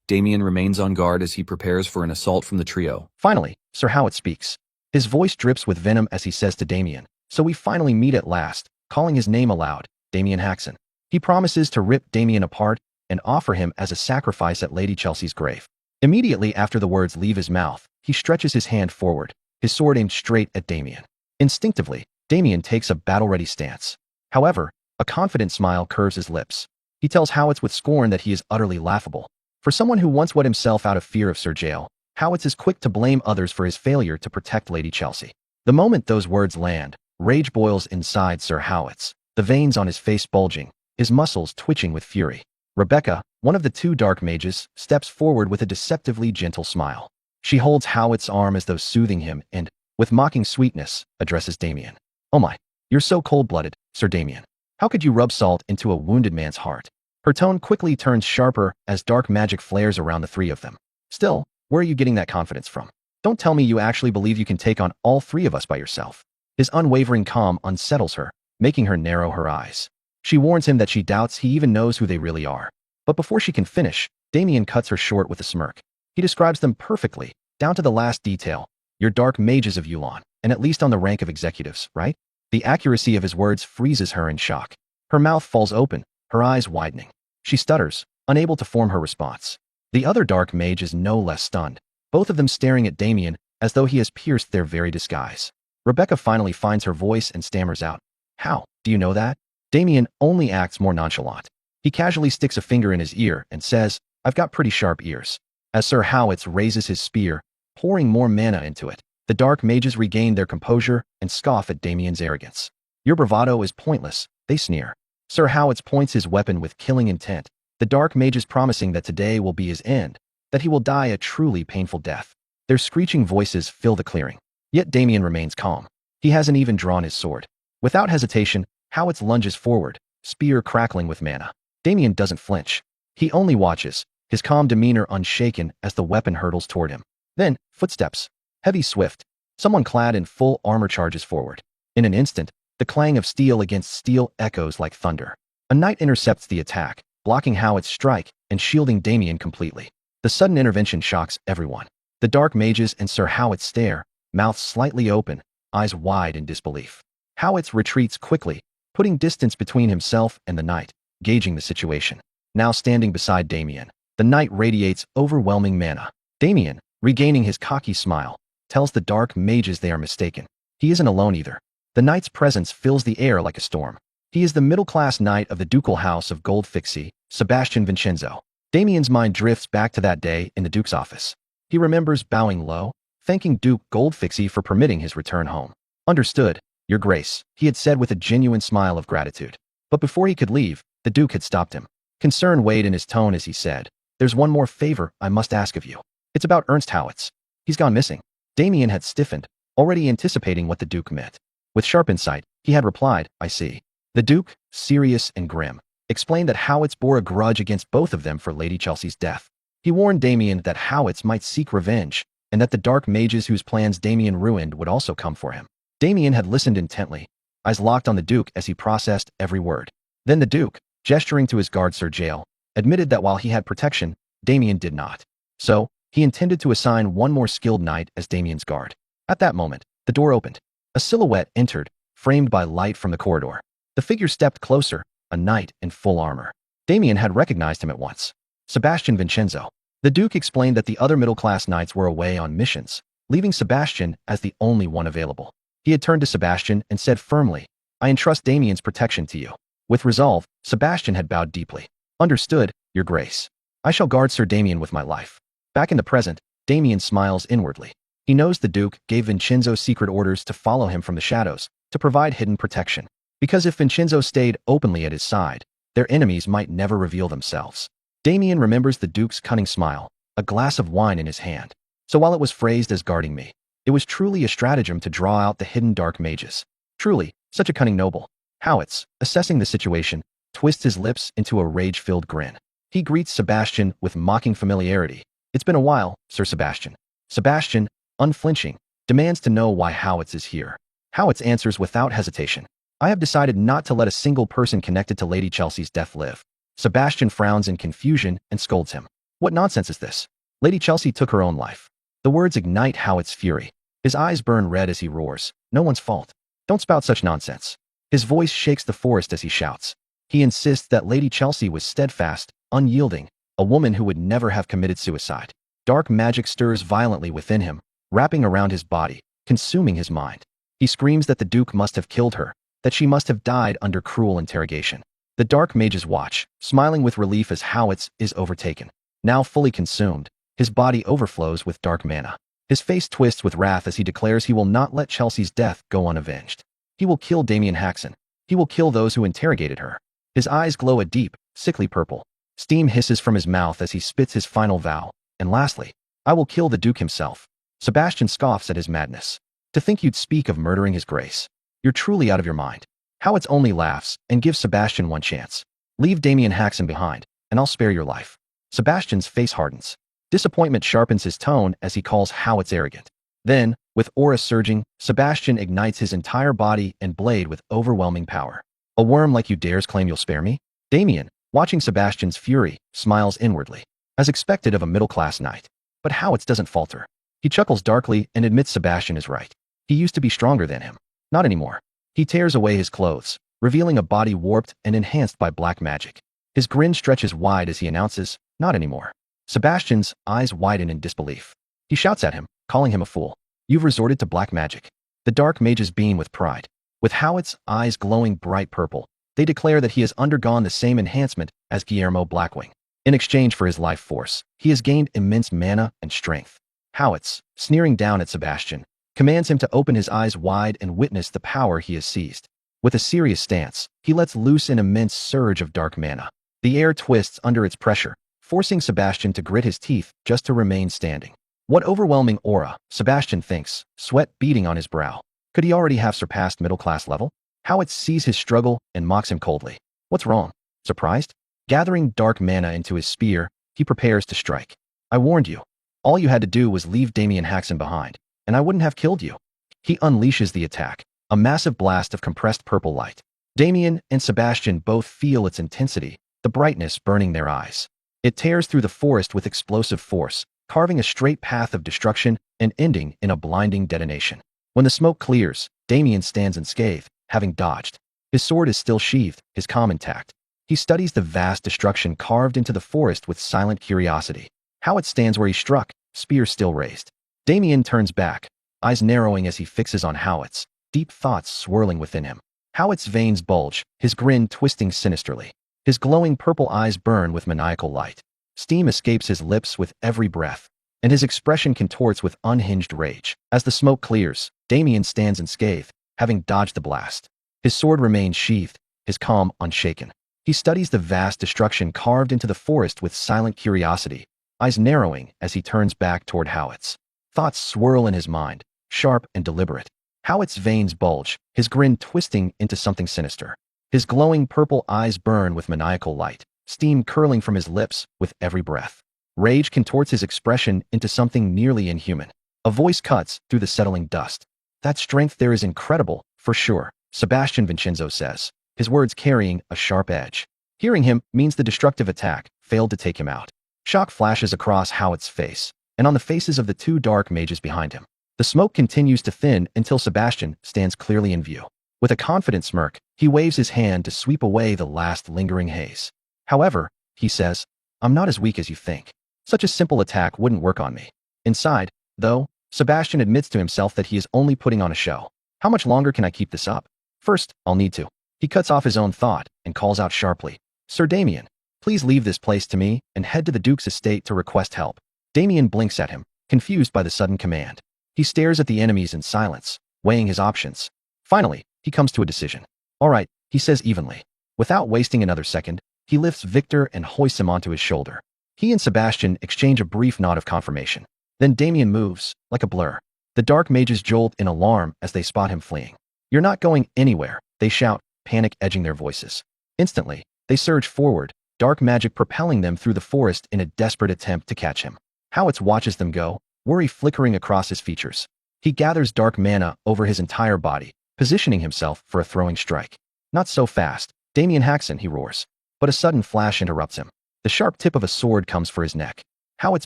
Damien remains on guard as he prepares for an assault from the trio. Finally, Sir Howard speaks. His voice drips with venom as he says to Damien, "So we finally meet at last," calling his name aloud, Damien Haxon. He promises to rip Damien apart and offer him as a sacrifice at Lady Chelsea's grave. Immediately after the words leave his mouth, he stretches his hand forward, his sword aimed straight at Damien. Instinctively, Damien takes a battle-ready stance. However, a confident smile curves his lips. He tells Howitz with scorn that he is utterly laughable. For someone who once wet himself out of fear of Sir Jael, Howitz is quick to blame others for his failure to protect Lady Chelsea. The moment those words land, rage boils inside Sir Howitz, the veins on his face bulging, his muscles twitching with fury. Rebecca, one of the two dark mages, steps forward with a deceptively gentle smile. She holds Howitz's arm as though soothing him and, with mocking sweetness, addresses Damien. "Oh my, you're so cold-blooded, Sir Damien. How could you rub salt into a wounded man's heart?" Her tone quickly turns sharper as dark magic flares around the three of them. "Still, where are you getting that confidence from? Don't tell me you actually believe you can take on all three of us by yourself." His unwavering calm unsettles her, making her narrow her eyes. She warns him that she doubts he even knows who they really are. But before she can finish, Damien cuts her short with a smirk. He describes them perfectly, down to the last detail. "You're dark mages of Yulon, and at least on the rank of executives, right?" The accuracy of his words freezes her in shock. Her mouth falls open, her eyes widening. She stutters, unable to form her response. The other dark mage is no less stunned, both of them staring at Damien as though he has pierced their very disguise. Rebecca finally finds her voice and stammers out, "How do you know that?" Damien only acts more nonchalant. He casually sticks a finger in his ear and says, "I've got pretty sharp ears." As Sir Howitz raises his spear, pouring more mana into it, the dark mages regain their composure and scoff at Damien's arrogance. "Your bravado is pointless," they sneer. Sir Howitz points his weapon with killing intent, the dark mages promising that today will be his end, that he will die a truly painful death. Their screeching voices fill the clearing. Yet Damien remains calm. He hasn't even drawn his sword. Without hesitation, Howitz lunges forward, spear crackling with mana. Damien doesn't flinch. He only watches, his calm demeanor unshaken as the weapon hurtles toward him. Then, footsteps. Heavy, swift. Someone clad in full armor charges forward. In an instant, the clang of steel against steel echoes like thunder. A knight intercepts the attack, blocking Howitz's strike and shielding Damien completely. The sudden intervention shocks everyone. The dark mages and Sir Howitz stare, mouths slightly open, eyes wide in disbelief. Howitz retreats quickly, putting distance between himself and the knight, gauging the situation. Now standing beside Damien, the knight radiates overwhelming mana. Damien, regaining his cocky smile, tells the dark mages they are mistaken. He isn't alone either. The knight's presence fills the air like a storm. He is the middle-class knight of the ducal house of Goldfixie, Sebastian Vincenzo. Damien's mind drifts back to that day in the Duke's office. He remembers bowing low, thanking Duke Goldfixie for permitting his return home. "Understood, Your Grace," he had said with a genuine smile of gratitude. But before he could leave, the Duke had stopped him. Concern weighed in his tone as he said, "There's one more favor I must ask of you. It's about Ernst Howitz. He's gone missing." Damien had stiffened, already anticipating what the Duke meant. With sharp insight, he had replied, "I see." The Duke, serious and grim, explained that Howitz bore a grudge against both of them for Lady Chelsea's death. He warned Damien that Howitz might seek revenge, and that the dark mages whose plans Damien ruined would also come for him. Damien had listened intently, eyes locked on the Duke as he processed every word. Then the Duke, gesturing to his guard Sir Jael, admitted that while he had protection, Damien did not. So, he intended to assign one more skilled knight as Damien's guard. At that moment, the door opened. A silhouette entered, framed by light from the corridor. The figure stepped closer, a knight in full armor. Damien had recognized him at once. Sebastian Vincenzo. The Duke explained that the other middle-class knights were away on missions, leaving Sebastian as the only one available. He had turned to Sebastian and said firmly, "I entrust Damien's protection to you." With resolve, Sebastian had bowed deeply. "Understood, Your Grace. I shall guard Sir Damien with my life." Back in the present, Damien smiles inwardly. He knows the Duke gave Vincenzo secret orders to follow him from the shadows, to provide hidden protection. Because if Vincenzo stayed openly at his side, their enemies might never reveal themselves. Damien remembers the Duke's cunning smile, a glass of wine in his hand. So while it was phrased as guarding me, it was truly a stratagem to draw out the hidden dark mages. Truly, such a cunning noble. Howitz, assessing the situation, twists his lips into a rage-filled grin. He greets Sebastian with mocking familiarity. "It's been a while, Sir Sebastian." Sebastian, unflinching, demands to know why Howitz is here. Howitz answers without hesitation, "I have decided not to let a single person connected to Lady Chelsea's death live." Sebastian frowns in confusion and scolds him. "What nonsense is this? Lady Chelsea took her own life." The words ignite Howitz's fury. His eyes burn red as he roars, "No one's fault. Don't spout such nonsense." His voice shakes the forest as he shouts. He insists that Lady Chelsea was steadfast, unyielding, a woman who would never have committed suicide. Dark magic stirs violently within him, wrapping around his body, consuming his mind. He screams that the Duke must have killed her, that she must have died under cruel interrogation. The dark mages watch, smiling with relief as Howitz is overtaken. Now fully consumed, his body overflows with dark mana. His face twists with wrath as he declares he will not let Chelsea's death go unavenged. He will kill Damien Haxon. He will kill those who interrogated her. His eyes glow a deep, sickly purple. Steam hisses from his mouth as he spits his final vow. And lastly, "I will kill the Duke himself." Sebastian scoffs at his madness. "To think you'd speak of murdering his grace. You're truly out of your mind." Howitz only laughs and gives Sebastian one chance. "Leave Damien Haxon behind, and I'll spare your life." Sebastian's face hardens. Disappointment sharpens his tone as he calls Howitz arrogant. Then, with aura surging, Sebastian ignites his entire body and blade with overwhelming power. "A worm like you dares claim you'll spare me?" Damien, watching Sebastian's fury, smiles inwardly, as expected of a middle-class knight. But Howitz doesn't falter. He chuckles darkly and admits Sebastian is right. He used to be stronger than him. Not anymore. He tears away his clothes, revealing a body warped and enhanced by black magic. His grin stretches wide as he announces, "Not anymore." Sebastian's eyes widen in disbelief. He shouts at him, calling him a fool. "You've resorted to black magic." The dark mages beam with pride. With Howitz's eyes glowing bright purple, they declare that he has undergone the same enhancement as Guillermo Blackwing. In exchange for his life force, he has gained immense mana and strength. Howitz, sneering down at Sebastian, commands him to open his eyes wide and witness the power he has seized. With a serious stance, he lets loose an immense surge of dark mana. The air twists under its pressure, forcing Sebastian to grit his teeth just to remain standing. What overwhelming aura, Sebastian thinks, sweat beading on his brow. Could he already have surpassed middle-class level? Howitz sees his struggle and mocks him coldly. "What's wrong? Surprised?" Gathering dark mana into his spear, he prepares to strike. "I warned you. All you had to do was leave Damien Haxon behind, and I wouldn't have killed you." He unleashes the attack, a massive blast of compressed purple light. Damien and Sebastian both feel its intensity, the brightness burning their eyes. It tears through the forest with explosive force, carving a straight path of destruction and ending in a blinding detonation. When the smoke clears, Damien stands unscathed, having dodged. His sword is still sheathed, his calm intact. He studies the vast destruction carved into the forest with silent curiosity. Howitz stands where he struck, spear still raised. Damien turns back, eyes narrowing as he fixes on Howitz, deep thoughts swirling within him. Howitz's veins bulge, his grin twisting sinisterly. His glowing purple eyes burn with maniacal light. Steam escapes his lips with every breath, and his expression contorts with unhinged rage. As the smoke clears, Damien stands unscathed, having dodged the blast. His sword remains sheathed, his calm unshaken. He studies the vast destruction carved into the forest with silent curiosity, eyes narrowing as he turns back toward Howitz. Thoughts swirl in his mind, sharp and deliberate. Howitz's veins bulge, his grin twisting into something sinister. His glowing purple eyes burn with maniacal light, steam curling from his lips with every breath. Rage contorts his expression into something nearly inhuman. A voice cuts through the settling dust. That strength there is incredible, for sure, Sebastian Vincenzo says, his words carrying a sharp edge. Hearing him means the destructive attack failed to take him out. Shock flashes across Howitz's face, and on the faces of the two dark mages behind him. The smoke continues to thin until Sebastian stands clearly in view. With a confident smirk, he waves his hand to sweep away the last lingering haze. However, he says, I'm not as weak as you think. Such a simple attack wouldn't work on me. Inside, though, Sebastian admits to himself that he is only putting on a show. How much longer can I keep this up? First, I'll need to. He cuts off his own thought and calls out sharply, Sir Damien, please leave this place to me and head to the Duke's estate to request help. Damien blinks at him, confused by the sudden command. He stares at the enemies in silence, weighing his options. Finally, he comes to a decision. All right, he says evenly. Without wasting another second, he lifts Victor and hoists him onto his shoulder. He and Sebastian exchange a brief nod of confirmation. Then Damien moves, like a blur. The dark mages jolt in alarm as they spot him fleeing. You're not going anywhere, they shout, panic edging their voices. Instantly, they surge forward, dark magic propelling them through the forest in a desperate attempt to catch him. Howitz watches them go, worry flickering across his features. He gathers dark mana over his entire body, positioning himself for a throwing strike. Not so fast, Damien Haxon, he roars. But a sudden flash interrupts him. The sharp tip of a sword comes for his neck. Howitz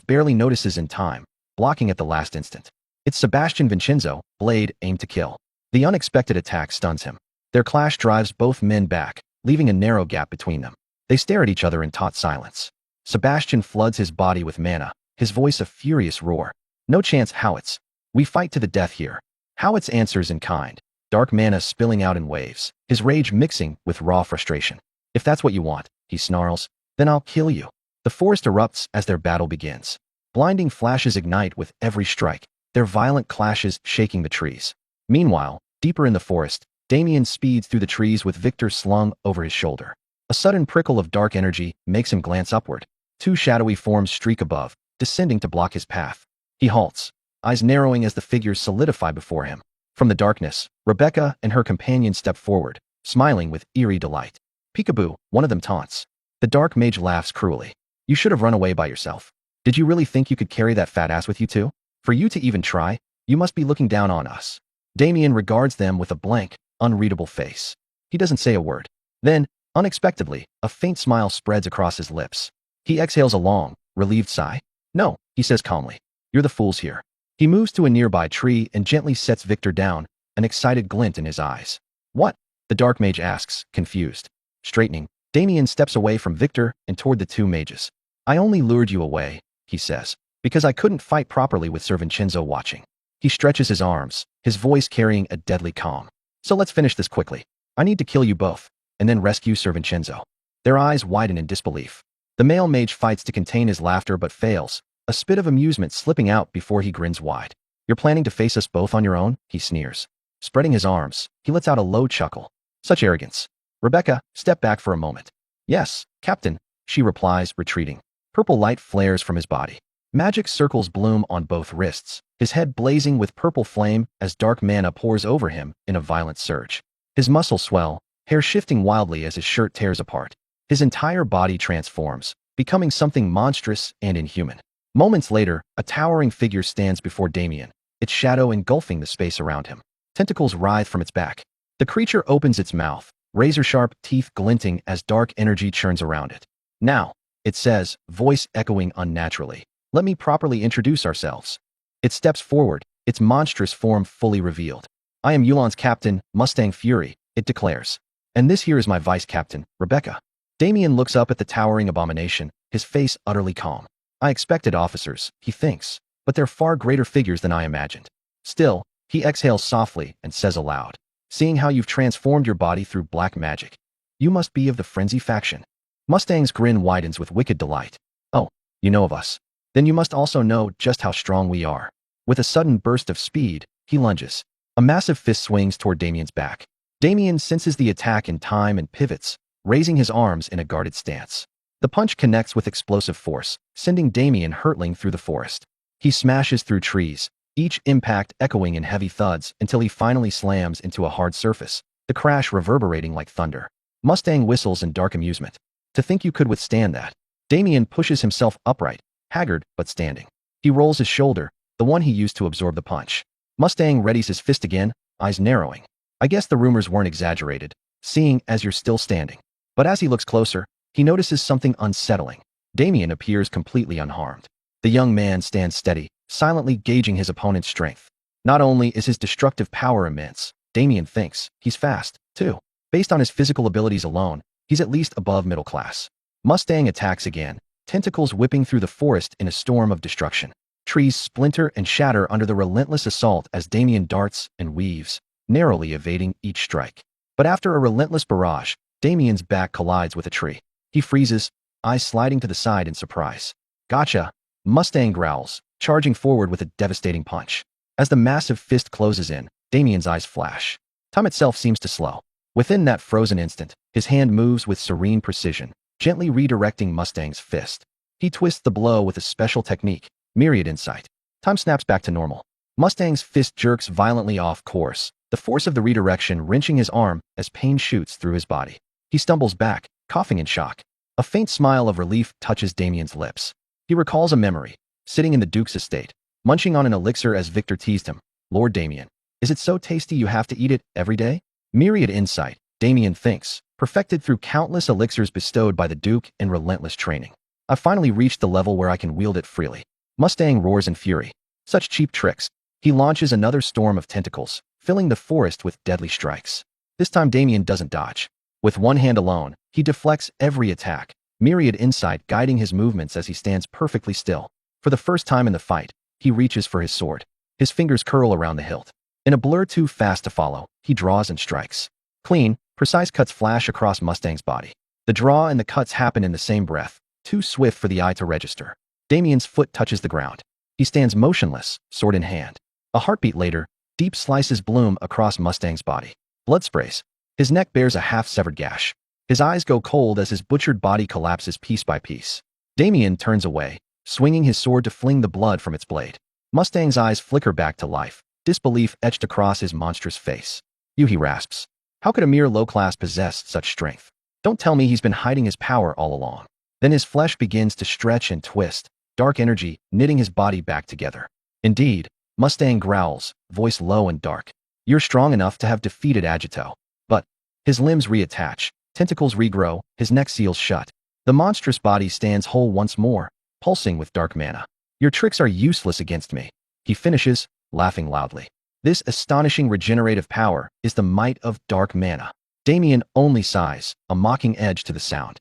barely notices in time, blocking at the last instant. It's Sebastian Vincenzo, blade aimed to kill. The unexpected attack stuns him. Their clash drives both men back, leaving a narrow gap between them. They stare at each other in taut silence. Sebastian floods his body with mana, his voice a furious roar. No chance, Howitz. We fight to the death here. Howitz answers in kind, dark mana spilling out in waves, his rage mixing with raw frustration. If that's what you want, he snarls, then I'll kill you. The forest erupts as their battle begins. Blinding flashes ignite with every strike, their violent clashes shaking the trees. Meanwhile, deeper in the forest, Damien speeds through the trees with Victor slung over his shoulder. A sudden prickle of dark energy makes him glance upward. Two shadowy forms streak above, descending to block his path. He halts, eyes narrowing as the figures solidify before him. From the darkness, Rebecca and her companion step forward, smiling with eerie delight. Peekaboo, one of them taunts. The dark mage laughs cruelly. You should have run away by yourself. Did you really think you could carry that fat ass with you too? For you to even try, you must be looking down on us. Damien regards them with a blank, unreadable face. He doesn't say a word. Then, unexpectedly, a faint smile spreads across his lips. He exhales a long, relieved sigh. No, he says calmly. You're the fools here. He moves to a nearby tree and gently sets Victor down, an excited glint in his eyes. What? The dark mage asks, confused. Straightening, Damien steps away from Victor and toward the two mages. I only lured you away, he says, because I couldn't fight properly with Sir Vincenzo watching. He stretches his arms, his voice carrying a deadly calm. So let's finish this quickly. I need to kill you both, and then rescue Sir Vincenzo. Their eyes widen in disbelief. The male mage fights to contain his laughter but fails, a spit of amusement slipping out before he grins wide. You're planning to face us both on your own? He sneers. Spreading his arms, he lets out a low chuckle. Such arrogance. Rebecca, step back for a moment. Yes, Captain, she replies, retreating. Purple light flares from his body. Magic circles bloom on both wrists, his head blazing with purple flame as dark mana pours over him in a violent surge. His muscles swell, hair shifting wildly as his shirt tears apart. His entire body transforms, becoming something monstrous and inhuman. Moments later, a towering figure stands before Damien, its shadow engulfing the space around him. Tentacles writhe from its back. The creature opens its mouth, razor-sharp teeth glinting as dark energy churns around it. Now, it says, voice echoing unnaturally. Let me properly introduce ourselves. It steps forward, its monstrous form fully revealed. I am Yulan's captain, Mustang Fury, it declares. And this here is my vice captain, Rebecca. Damien looks up at the towering abomination, his face utterly calm. I expected officers, he thinks, but they're far greater figures than I imagined. Still, he exhales softly and says aloud, seeing how you've transformed your body through black magic, you must be of the Frenzy faction. Mustang's grin widens with wicked delight. Oh, you know of us. Then you must also know just how strong we are. With a sudden burst of speed, he lunges. A massive fist swings toward Damien's back. Damien senses the attack in time and pivots, raising his arms in a guarded stance. The punch connects with explosive force, sending Damien hurtling through the forest. He smashes through trees, each impact echoing in heavy thuds until he finally slams into a hard surface, the crash reverberating like thunder. Mustang whistles in dark amusement. To think you could withstand that. Damien pushes himself upright, haggard but standing. He rolls his shoulder, the one he used to absorb the punch. Mustang readies his fist again, eyes narrowing. I guess the rumors weren't exaggerated, seeing as you're still standing. But as he looks closer, he notices something unsettling. Damien appears completely unharmed. The young man stands steady, silently gauging his opponent's strength. Not only is his destructive power immense, Damien thinks he's fast, too. Based on his physical abilities alone, he's at least above middle class. Mustang attacks again, tentacles whipping through the forest in a storm of destruction. Trees splinter and shatter under the relentless assault as Damien darts and weaves, narrowly evading each strike. But after a relentless barrage, Damien's back collides with a tree. He freezes, eyes sliding to the side in surprise. Gotcha! Mustang growls, charging forward with a devastating punch. As the massive fist closes in, Damien's eyes flash. Time itself seems to slow. Within that frozen instant, his hand moves with serene precision, gently redirecting Mustang's fist. He twists the blow with a special technique, Myriad Insight. Time snaps back to normal. Mustang's fist jerks violently off course, the force of the redirection wrenching his arm as pain shoots through his body. He stumbles back, coughing in shock. A faint smile of relief touches Damien's lips. He recalls a memory, sitting in the Duke's estate, munching on an elixir as Victor teased him. Lord Damien, is it so tasty you have to eat it every day? Myriad Insight, Damien thinks, perfected through countless elixirs bestowed by the Duke in relentless training. I've finally reached the level where I can wield it freely. Mustang roars in fury. Such cheap tricks. He launches another storm of tentacles, filling the forest with deadly strikes. This time Damien doesn't dodge. With one hand alone, he deflects every attack, Myriad Insight guiding his movements as he stands perfectly still. For the first time in the fight, he reaches for his sword. His fingers curl around the hilt. In a blur too fast to follow, he draws and strikes. Clean, precise cuts flash across Mustang's body. The draw and the cuts happen in the same breath, too swift for the eye to register. Damien's foot touches the ground. He stands motionless, sword in hand. A heartbeat later, deep slices bloom across Mustang's body. Blood sprays. His neck bears a half-severed gash. His eyes go cold as his butchered body collapses piece by piece. Damien turns away, swinging his sword to fling the blood from its blade. Mustang's eyes flicker back to life, disbelief etched across his monstrous face. You, he rasps. How could a mere low-class possess such strength? Don't tell me he's been hiding his power all along. Then his flesh begins to stretch and twist, dark energy knitting his body back together. Indeed, Mustang growls, voice low and dark. You're strong enough to have defeated Agito. But his limbs reattach, tentacles regrow, his neck seals shut. The monstrous body stands whole once more, pulsing with dark mana. Your tricks are useless against me. He finishes, laughing loudly. This astonishing regenerative power is the might of dark mana. Damien only sighs, a mocking edge to the sound.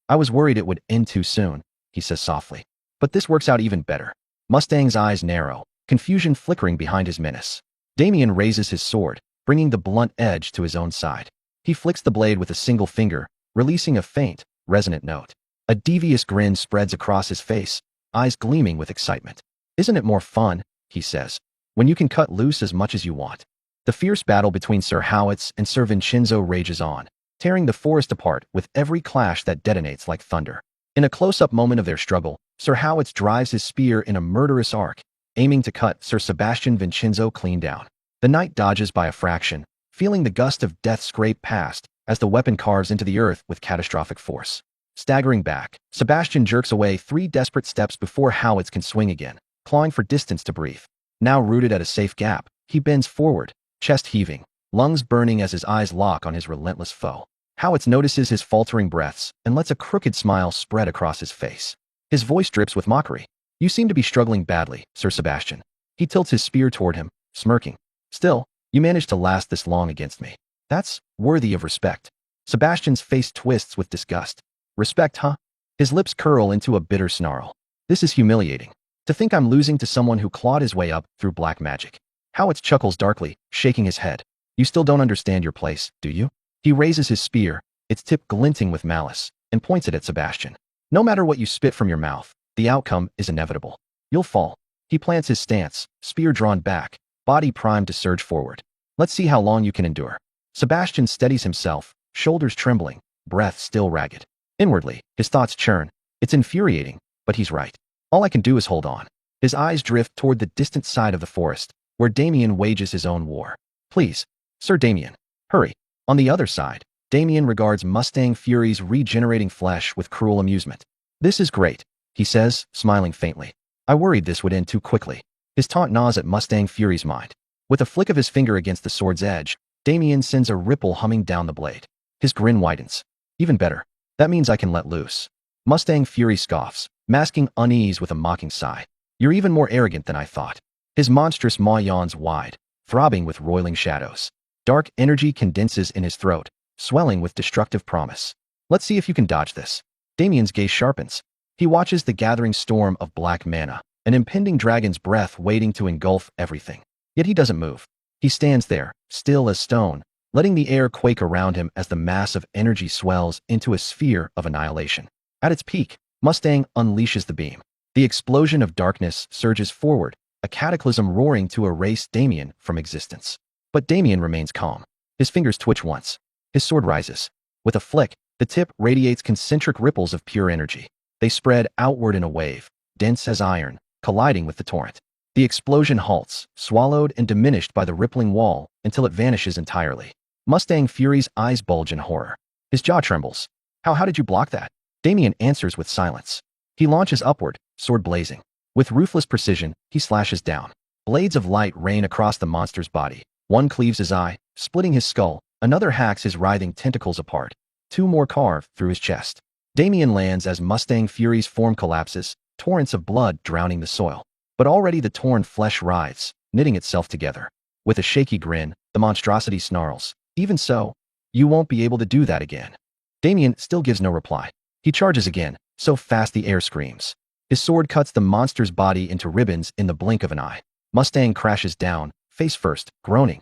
I was worried it would end too soon, he says softly. But this works out even better. Mustang's eyes narrow, confusion flickering behind his menace. Damien raises his sword, bringing the blunt edge to his own side. He flicks the blade with a single finger, releasing a faint, resonant note. A devious grin spreads across his face, eyes gleaming with excitement. Isn't it more fun, he says, when you can cut loose as much as you want? The fierce battle between Sir Howitz and Sir Vincenzo rages on, tearing the forest apart with every clash that detonates like thunder. In a close-up moment of their struggle, Sir Howitz drives his spear in a murderous arc, aiming to cut Sir Sebastian Vincenzo clean down. The knight dodges by a fraction, feeling the gust of death scrape past as the weapon carves into the earth with catastrophic force. Staggering back, Sebastian jerks away 3 desperate steps before Howitz can swing again, clawing for distance to breathe. Now rooted at a safe gap, he bends forward, chest heaving, lungs burning as his eyes lock on his relentless foe. Howitz notices his faltering breaths and lets a crooked smile spread across his face. His voice drips with mockery. You seem to be struggling badly, Sir Sebastian. He tilts his spear toward him, smirking. Still, you managed to last this long against me. That's worthy of respect. Sebastian's face twists with disgust. Respect, huh? His lips curl into a bitter snarl. This is humiliating. To think I'm losing to someone who clawed his way up through black magic. Howitz chuckles darkly, shaking his head. You still don't understand your place, do you? He raises his spear, its tip glinting with malice, and points it at Sebastian. No matter what you spit from your mouth, the outcome is inevitable. You'll fall. He plants his stance, spear drawn back, body primed to surge forward. Let's see how long you can endure. Sebastian steadies himself, shoulders trembling, breath still ragged. Inwardly, his thoughts churn. It's infuriating, but he's right. All I can do is hold on. His eyes drift toward the distant side of the forest, where Damien wages his own war. Please, Sir Damien, hurry. On the other side, Damien regards Mustang Fury's regenerating flesh with cruel amusement. This is great, he says, smiling faintly. I worried this would end too quickly. His taunt gnaws at Mustang Fury's mind. With a flick of his finger against the sword's edge, Damien sends a ripple humming down the blade. His grin widens. Even better. That means I can let loose. Mustang Fury scoffs, masking unease with a mocking sigh. You're even more arrogant than I thought. His monstrous maw yawns wide, throbbing with roiling shadows. Dark energy condenses in his throat, swelling with destructive promise. Let's see if you can dodge this. Damien's gaze sharpens. He watches the gathering storm of black mana, an impending dragon's breath waiting to engulf everything. Yet he doesn't move. He stands there, still as stone, letting the air quake around him as the mass of energy swells into a sphere of annihilation. At its peak, Mustang unleashes the beam. The explosion of darkness surges forward, a cataclysm roaring to erase Damien from existence. But Damien remains calm. His fingers twitch once. His sword rises. With a flick, the tip radiates concentric ripples of pure energy. They spread outward in a wave, dense as iron, colliding with the torrent. The explosion halts, swallowed and diminished by the rippling wall until it vanishes entirely. Mustang Fury's eyes bulge in horror. His jaw trembles. How did you block that? Damien answers with silence. He launches upward, sword blazing. With ruthless precision, he slashes down. Blades of light rain across the monster's body. One cleaves his eye, splitting his skull. Another hacks his writhing tentacles apart. Two more carve through his chest. Damien lands as Mustang Fury's form collapses, torrents of blood drowning the soil. But already the torn flesh writhes, knitting itself together. With a shaky grin, the monstrosity snarls. Even so, you won't be able to do that again. Damien still gives no reply. He charges again, so fast the air screams. His sword cuts the monster's body into ribbons in the blink of an eye. Mustang crashes down, face first, groaning.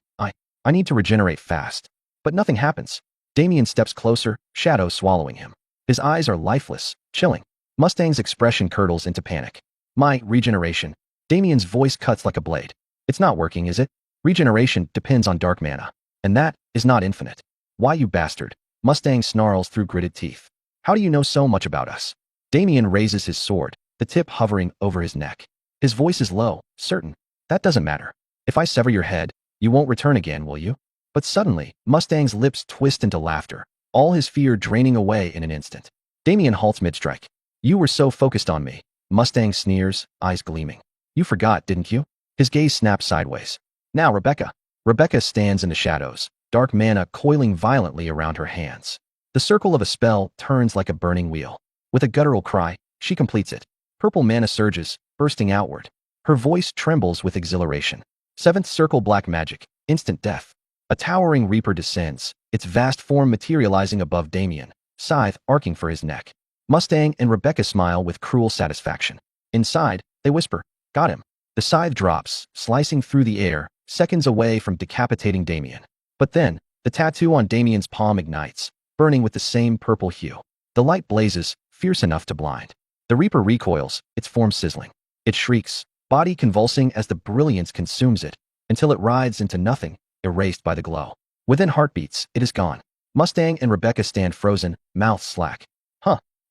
I need to regenerate fast. But nothing happens. Damien steps closer, shadow swallowing him. His eyes are lifeless, chilling. Mustang's expression curdles into panic. My regeneration. Damien's voice cuts like a blade. It's not working, is it? Regeneration depends on dark mana. And that is not infinite. Why, you bastard? Mustang snarls through gritted teeth. How do you know so much about us? Damien raises his sword, the tip hovering over his neck. His voice is low, certain. That doesn't matter. If I sever your head, you won't return again, will you? But suddenly, Mustang's lips twist into laughter, all his fear draining away in an instant. Damien halts mid-strike. You were so focused on me. Mustang sneers, eyes gleaming. You forgot, didn't you? His gaze snaps sideways. Now, Rebecca. Rebecca stands in the shadows, dark mana coiling violently around her hands. The circle of a spell turns like a burning wheel. With a guttural cry, she completes it. Purple mana surges, bursting outward. Her voice trembles with exhilaration. Seventh circle black magic, instant death. A towering reaper descends, its vast form materializing above Damien, scythe arcing for his neck. Mustang and Rebecca smile with cruel satisfaction. Inside, they whisper, got him. The scythe drops, slicing through the air, seconds away from decapitating Damien. But then, the tattoo on Damien's palm ignites, burning with the same purple hue. The light blazes, fierce enough to blind. The reaper recoils, its form sizzling. It shrieks, body convulsing as the brilliance consumes it, until it writhes into nothing, erased by the glow. Within heartbeats, it is gone. Mustang and Rebecca stand frozen, mouths slack.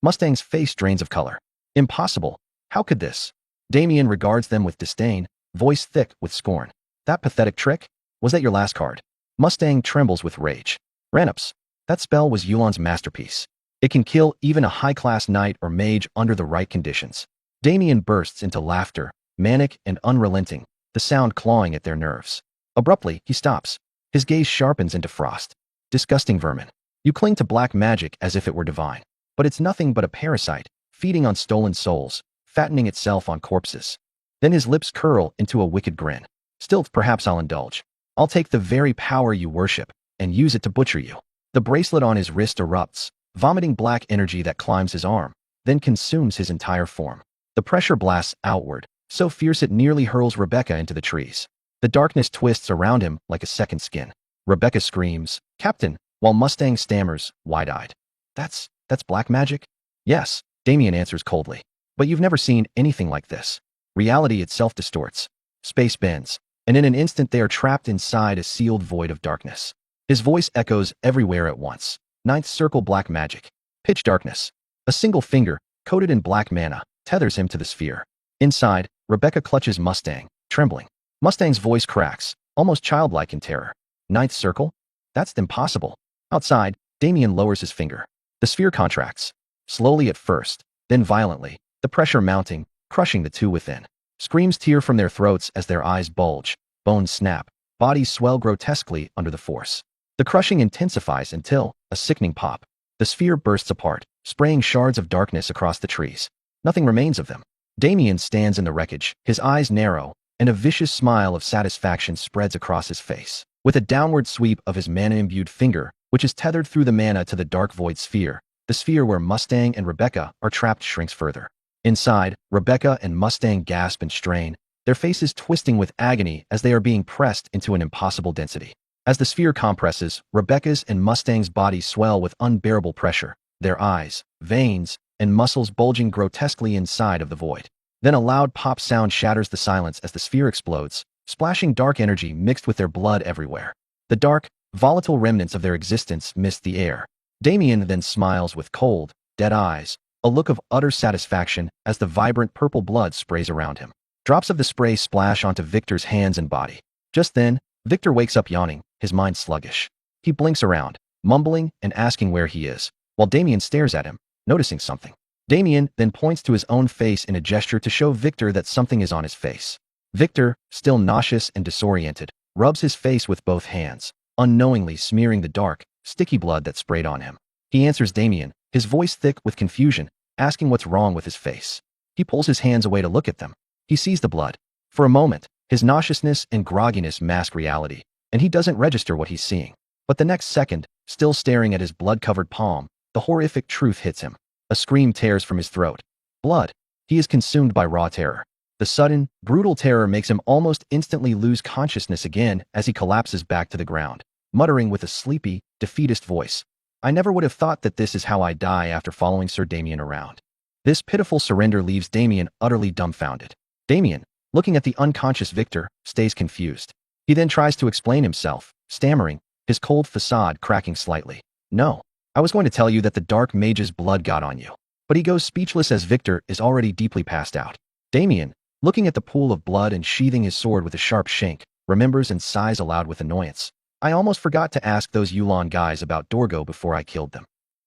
Mustang's face drains of color. Impossible. How could this? Damien regards them with disdain, voice thick with scorn. That pathetic trick? Was that your last card? Mustang trembles with rage. Ranops. That spell was Yulan's masterpiece. It can kill even a high-class knight or mage under the right conditions. Damien bursts into laughter, manic and unrelenting, the sound clawing at their nerves. Abruptly, he stops. His gaze sharpens into frost. Disgusting vermin. You cling to black magic as if it were divine. But it's nothing but a parasite, feeding on stolen souls, fattening itself on corpses. Then his lips curl into a wicked grin. Still, perhaps I'll indulge. I'll take the very power you worship and use it to butcher you. The bracelet on his wrist erupts, vomiting black energy that climbs his arm, then consumes his entire form. The pressure blasts outward, so fierce it nearly hurls Rebecca into the trees. The darkness twists around him like a second skin. Rebecca screams, "Captain," while Mustang stammers, wide-eyed. That's black magic? Yes, Damien answers coldly. But you've never seen anything like this. Reality itself distorts. Space bends, and in an instant they are trapped inside a sealed void of darkness. His voice echoes everywhere at once. Ninth circle black magic. Pitch darkness. A single finger, coated in black mana, tethers him to the sphere. Inside, Rebecca clutches Mustang, trembling. Mustang's voice cracks, almost childlike in terror. Ninth circle? That's impossible. Outside, Damien lowers his finger. The sphere contracts. Slowly at first, then violently, the pressure mounting, crushing the two within. Screams tear from their throats as their eyes bulge, bones snap, bodies swell grotesquely under the force. The crushing intensifies until, a sickening pop, the sphere bursts apart, spraying shards of darkness across the trees. Nothing remains of them. Damien stands in the wreckage, his eyes narrow, and a vicious smile of satisfaction spreads across his face. With a downward sweep of his mana-imbued finger, which is tethered through the mana to the dark void sphere, the sphere where Mustang and Rebecca are trapped shrinks further. Inside, Rebecca and Mustang gasp and strain, their faces twisting with agony as they are being pressed into an impossible density. As the sphere compresses, Rebecca's and Mustang's bodies swell with unbearable pressure, their eyes, veins, and muscles bulging grotesquely inside of the void. Then a loud pop sound shatters the silence as the sphere explodes, splashing dark energy mixed with their blood everywhere. The dark, volatile remnants of their existence mist the air. Damien then smiles with cold, dead eyes, a look of utter satisfaction as the vibrant purple blood sprays around him. Drops of the spray splash onto Victor's hands and body. Just then, Victor wakes up yawning, his mind sluggish. He blinks around, mumbling and asking where he is, while Damien stares at him, noticing something. Damien then points to his own face in a gesture to show Victor that something is on his face. Victor, still nauseous and disoriented, rubs his face with both hands, unknowingly smearing the dark, sticky blood that sprayed on him. He answers Damien, his voice thick with confusion, asking what's wrong with his face. He pulls his hands away to look at them. He sees the blood. For a moment, his nauseousness and grogginess mask reality, and he doesn't register what he's seeing. But the next second, still staring at his blood-covered palm, the horrific truth hits him. A scream tears from his throat. Blood. He is consumed by raw terror. The sudden, brutal terror makes him almost instantly lose consciousness again as he collapses back to the ground, muttering with a sleepy, defeatist voice, "I never would have thought that this is how I die after following Sir Damien around." This pitiful surrender leaves Damien utterly dumbfounded. Damien, looking at the unconscious Victor, stays confused. He then tries to explain himself, stammering, his cold facade cracking slightly. "No, I was going to tell you that the dark mage's blood got on you." But he goes speechless as Victor is already deeply passed out. Damien, looking at the pool of blood and sheathing his sword with a sharp shank, remembers and sighs aloud with annoyance. "I almost forgot to ask those Yulon guys about Dorgo before I killed them."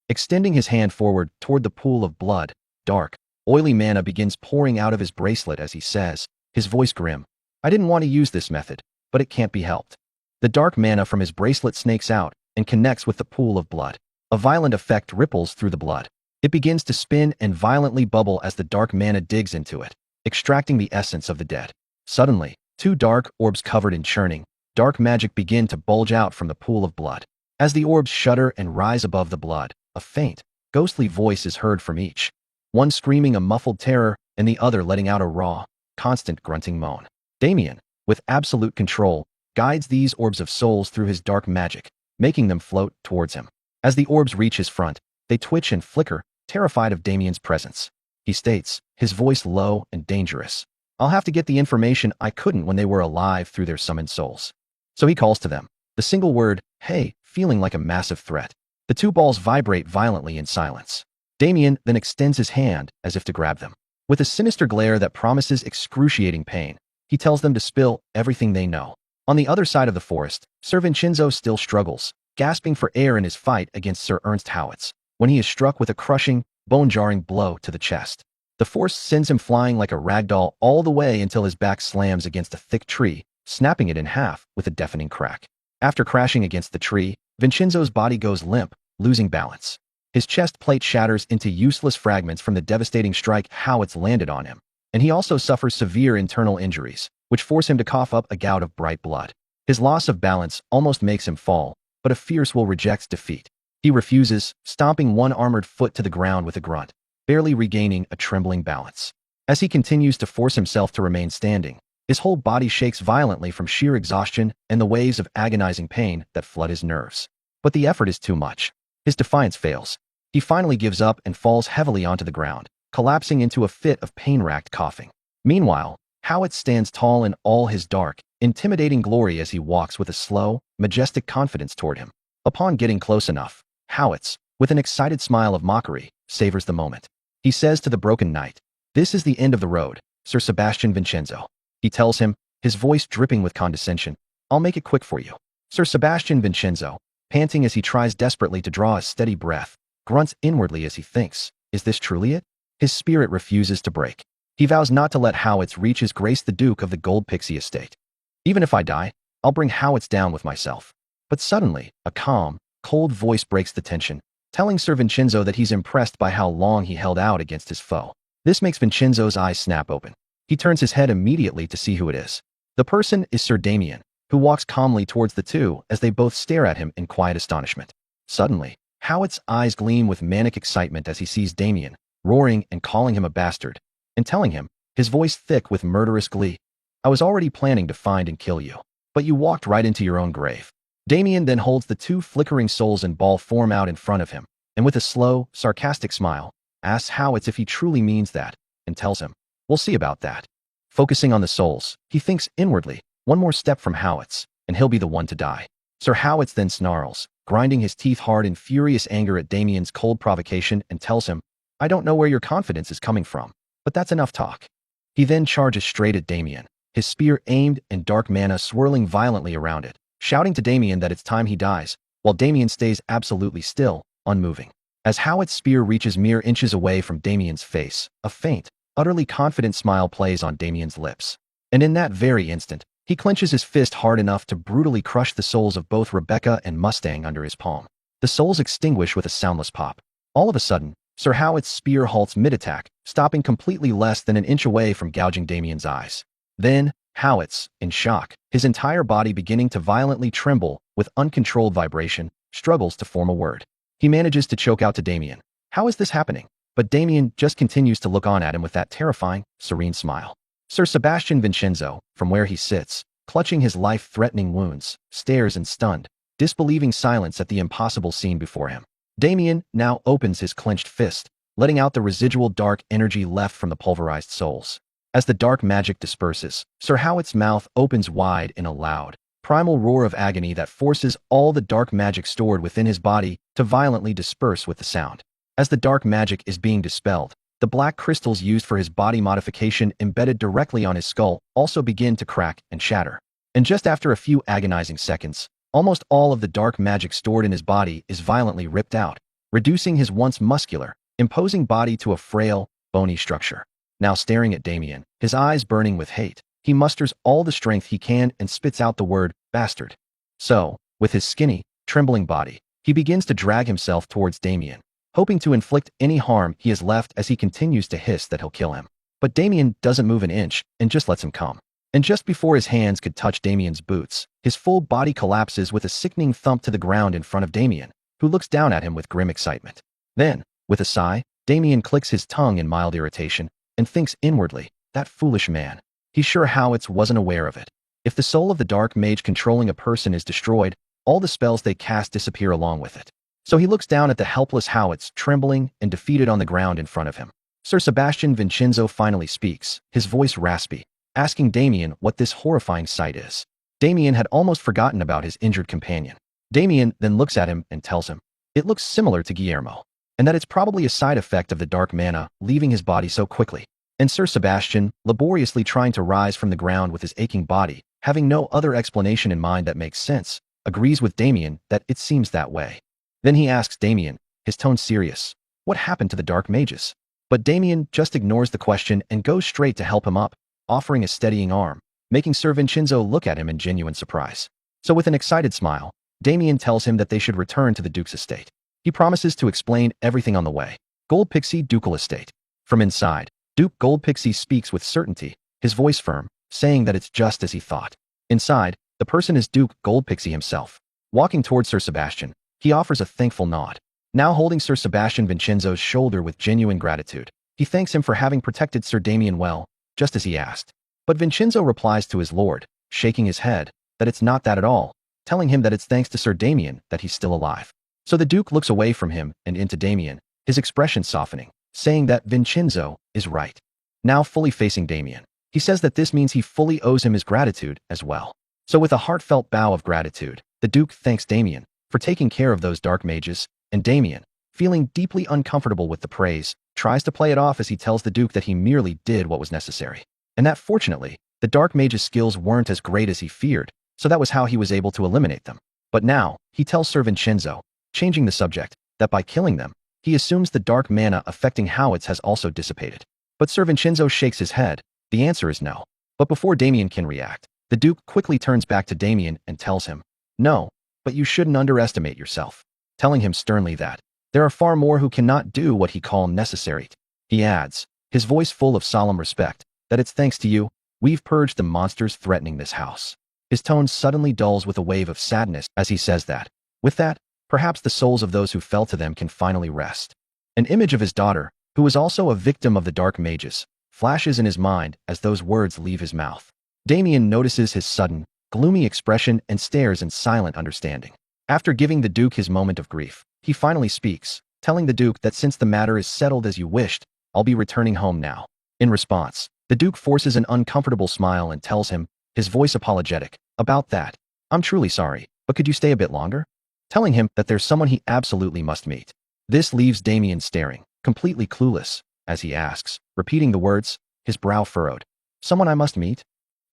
Extending his hand forward toward the pool of blood, dark, oily mana begins pouring out of his bracelet as he says, his voice grim, "I didn't want to use this method, but it can't be helped." The dark mana from his bracelet snakes out and connects with the pool of blood. A violent effect ripples through the blood. It begins to spin and violently bubble as the dark mana digs into it, extracting the essence of the dead. Suddenly, two dark orbs covered in churning, dark magic begin to bulge out from the pool of blood. As the orbs shudder and rise above the blood, a faint, ghostly voice is heard from each, one screaming a muffled terror and the other letting out a raw, constant grunting moan. Damien, with absolute control, guides these orbs of souls through his dark magic, making them float towards him. As the orbs reach his front, they twitch and flicker, terrified of Damien's presence. He states, his voice low and dangerous, "I'll have to get the information I couldn't when they were alive through their summoned souls." So he calls to them, the single word, "Hey," feeling like a massive threat. The two balls vibrate violently in silence. Damien then extends his hand as if to grab them. With a sinister glare that promises excruciating pain, he tells them to spill everything they know. On the other side of the forest, Sir Vincenzo still struggles, gasping for air in his fight against Sir Ernst Howitz, when he is struck with a crushing, bone-jarring blow to the chest. The force sends him flying like a ragdoll all the way until his back slams against a thick tree, snapping it in half with a deafening crack. After crashing against the tree, Vincenzo's body goes limp, losing balance. His chest plate shatters into useless fragments from the devastating strike Howitz landed on him, and he also suffers severe internal injuries, which force him to cough up a gout of bright blood. His loss of balance almost makes him fall, but a fierce will rejects defeat. He refuses, stomping one armored foot to the ground with a grunt, barely regaining a trembling balance. As he continues to force himself to remain standing, his whole body shakes violently from sheer exhaustion and the waves of agonizing pain that flood his nerves. But the effort is too much. His defiance fails. He finally gives up and falls heavily onto the ground, collapsing into a fit of pain-racked coughing. Meanwhile, Howitz stands tall in all his dark, intimidating glory as he walks with a slow, majestic confidence toward him. Upon getting close enough, Howitz, with an excited smile of mockery, savors the moment. He says to the broken knight, "This is the end of the road, Sir Sebastian Vincenzo." He tells him, his voice dripping with condescension, "I'll make it quick for you." Sir Sebastian Vincenzo, panting as he tries desperately to draw a steady breath, grunts inwardly as he thinks, is this truly it? His spirit refuses to break. He vows not to let Howitz reach his grace the Duke of the Gold Pixie estate. "Even if I die, I'll bring Howitz down with myself." But suddenly, a calm, cold voice breaks the tension, telling Sir Vincenzo that he's impressed by how long he held out against his foe. This makes Vincenzo's eyes snap open. He turns his head immediately to see who it is. The person is Sir Damien, who walks calmly towards the two as they both stare at him in quiet astonishment. Suddenly, Howitz's eyes gleam with manic excitement as he sees Damien, roaring and calling him a bastard, and telling him, his voice thick with murderous glee, "I was already planning to find and kill you, but you walked right into your own grave." Damien then holds the two flickering souls in ball form out in front of him, and with a slow, sarcastic smile, asks Howitz if he truly means that, and tells him, "We'll see about that." Focusing on the souls, he thinks inwardly, one more step from Howitz, and he'll be the one to die. Sir Howitz then snarls, grinding his teeth hard in furious anger at Damien's cold provocation, and tells him, "I don't know where your confidence is coming from, but that's enough talk." He then charges straight at Damien, his spear aimed and dark mana swirling violently around it, shouting to Damien that it's time he dies, while Damien stays absolutely still, unmoving. As Howitz's spear reaches mere inches away from Damien's face, a faint, utterly confident smile plays on Damien's lips. And in that very instant, he clenches his fist hard enough to brutally crush the souls of both Rebecca and Mustang under his palm. The souls extinguish with a soundless pop. All of a sudden, Sir Howitz's spear halts mid-attack, stopping completely less than an inch away from gouging Damien's eyes. Then, Howitz, in shock, his entire body beginning to violently tremble with uncontrolled vibration, struggles to form a word. He manages to choke out to Damien, "How is this happening?" But Damien just continues to look on at him with that terrifying, serene smile. Sir Sebastian Vincenzo, from where he sits, clutching his life-threatening wounds, stares in stunned, disbelieving silence at the impossible scene before him. Damien now opens his clenched fist, letting out the residual dark energy left from the pulverized souls. As the dark magic disperses, Sir Howitz's mouth opens wide in a loud, primal roar of agony that forces all the dark magic stored within his body to violently disperse with the sound. As the dark magic is being dispelled, the black crystals used for his body modification embedded directly on his skull also begin to crack and shatter. And just after a few agonizing seconds, almost all of the dark magic stored in his body is violently ripped out, reducing his once muscular, imposing body to a frail, bony structure. Now staring at Damien, his eyes burning with hate, he musters all the strength he can and spits out the word, "bastard." So, with his skinny, trembling body, he begins to drag himself towards Damien, hoping to inflict any harm he has left as he continues to hiss that he'll kill him. But Damien doesn't move an inch and just lets him come. And just before his hands could touch Damien's boots, his full body collapses with a sickening thump to the ground in front of Damien, who looks down at him with grim excitement. Then, with a sigh, Damien clicks his tongue in mild irritation and thinks inwardly, that foolish man. He's sure Howitz wasn't aware of it. If the soul of the dark mage controlling a person is destroyed, all the spells they cast disappear along with it. So he looks down at the helpless Howitz, trembling and defeated on the ground in front of him. Sir Sebastian Vincenzo finally speaks, his voice raspy, asking Damien what this horrifying sight is. Damien had almost forgotten about his injured companion. Damien then looks at him and tells him, it looks similar to Guillermo, and that it's probably a side effect of the dark mana leaving his body so quickly. And Sir Sebastian, laboriously trying to rise from the ground with his aching body, having no other explanation in mind that makes sense, agrees with Damien that it seems that way. Then he asks Damien, his tone serious, what happened to the dark mages? But Damien just ignores the question and goes straight to help him up, offering a steadying arm, making Sir Vincenzo look at him in genuine surprise. So with an excited smile, Damien tells him that they should return to the Duke's estate. He promises to explain everything on the way. Gold Pixie Ducal Estate. From inside, Duke Gold Pixie speaks with certainty, his voice firm, saying that it's just as he thought. Inside, the person is Duke Gold Pixie himself. Walking towards Sir Sebastian, he offers a thankful nod. Now holding Sir Sebastian Vincenzo's shoulder with genuine gratitude, he thanks him for having protected Sir Damien well, just as he asked. But Vincenzo replies to his lord, shaking his head, that it's not that at all, telling him that it's thanks to Sir Damien that he's still alive. So the Duke looks away from him and into Damien, his expression softening, saying that Vincenzo is right. Now fully facing Damien, he says that this means he fully owes him his gratitude as well. So with a heartfelt bow of gratitude, the Duke thanks Damien for taking care of those dark mages, and Damien, feeling deeply uncomfortable with the praise, tries to play it off as he tells the Duke that he merely did what was necessary. And that fortunately, the dark mage's skills weren't as great as he feared, so that was how he was able to eliminate them. But now, he tells Sir Vincenzo, changing the subject, that by killing them, he assumes the dark mana affecting Howitz has also dissipated. But Sir Vincenzo shakes his head. The answer is no. But before Damien can react, the Duke quickly turns back to Damien and tells him, no, but you shouldn't underestimate yourself, telling him sternly that there are far more who cannot do what he calls necessary. He adds, his voice full of solemn respect, that it's thanks to you, we've purged the monsters threatening this house. His tone suddenly dulls with a wave of sadness as he says that. With that, perhaps the souls of those who fell to them can finally rest. An image of his daughter, who was also a victim of the dark mages, flashes in his mind as those words leave his mouth. Damien notices his sudden, gloomy expression and stares in silent understanding. After giving the Duke his moment of grief, he finally speaks, telling the Duke that since the matter is settled as you wished, I'll be returning home now. In response, the Duke forces an uncomfortable smile and tells him, his voice apologetic, about that. I'm truly sorry, but could you stay a bit longer? Telling him that there's someone he absolutely must meet. This leaves Damien staring, completely clueless, as he asks, repeating the words, his brow furrowed. Someone I must meet?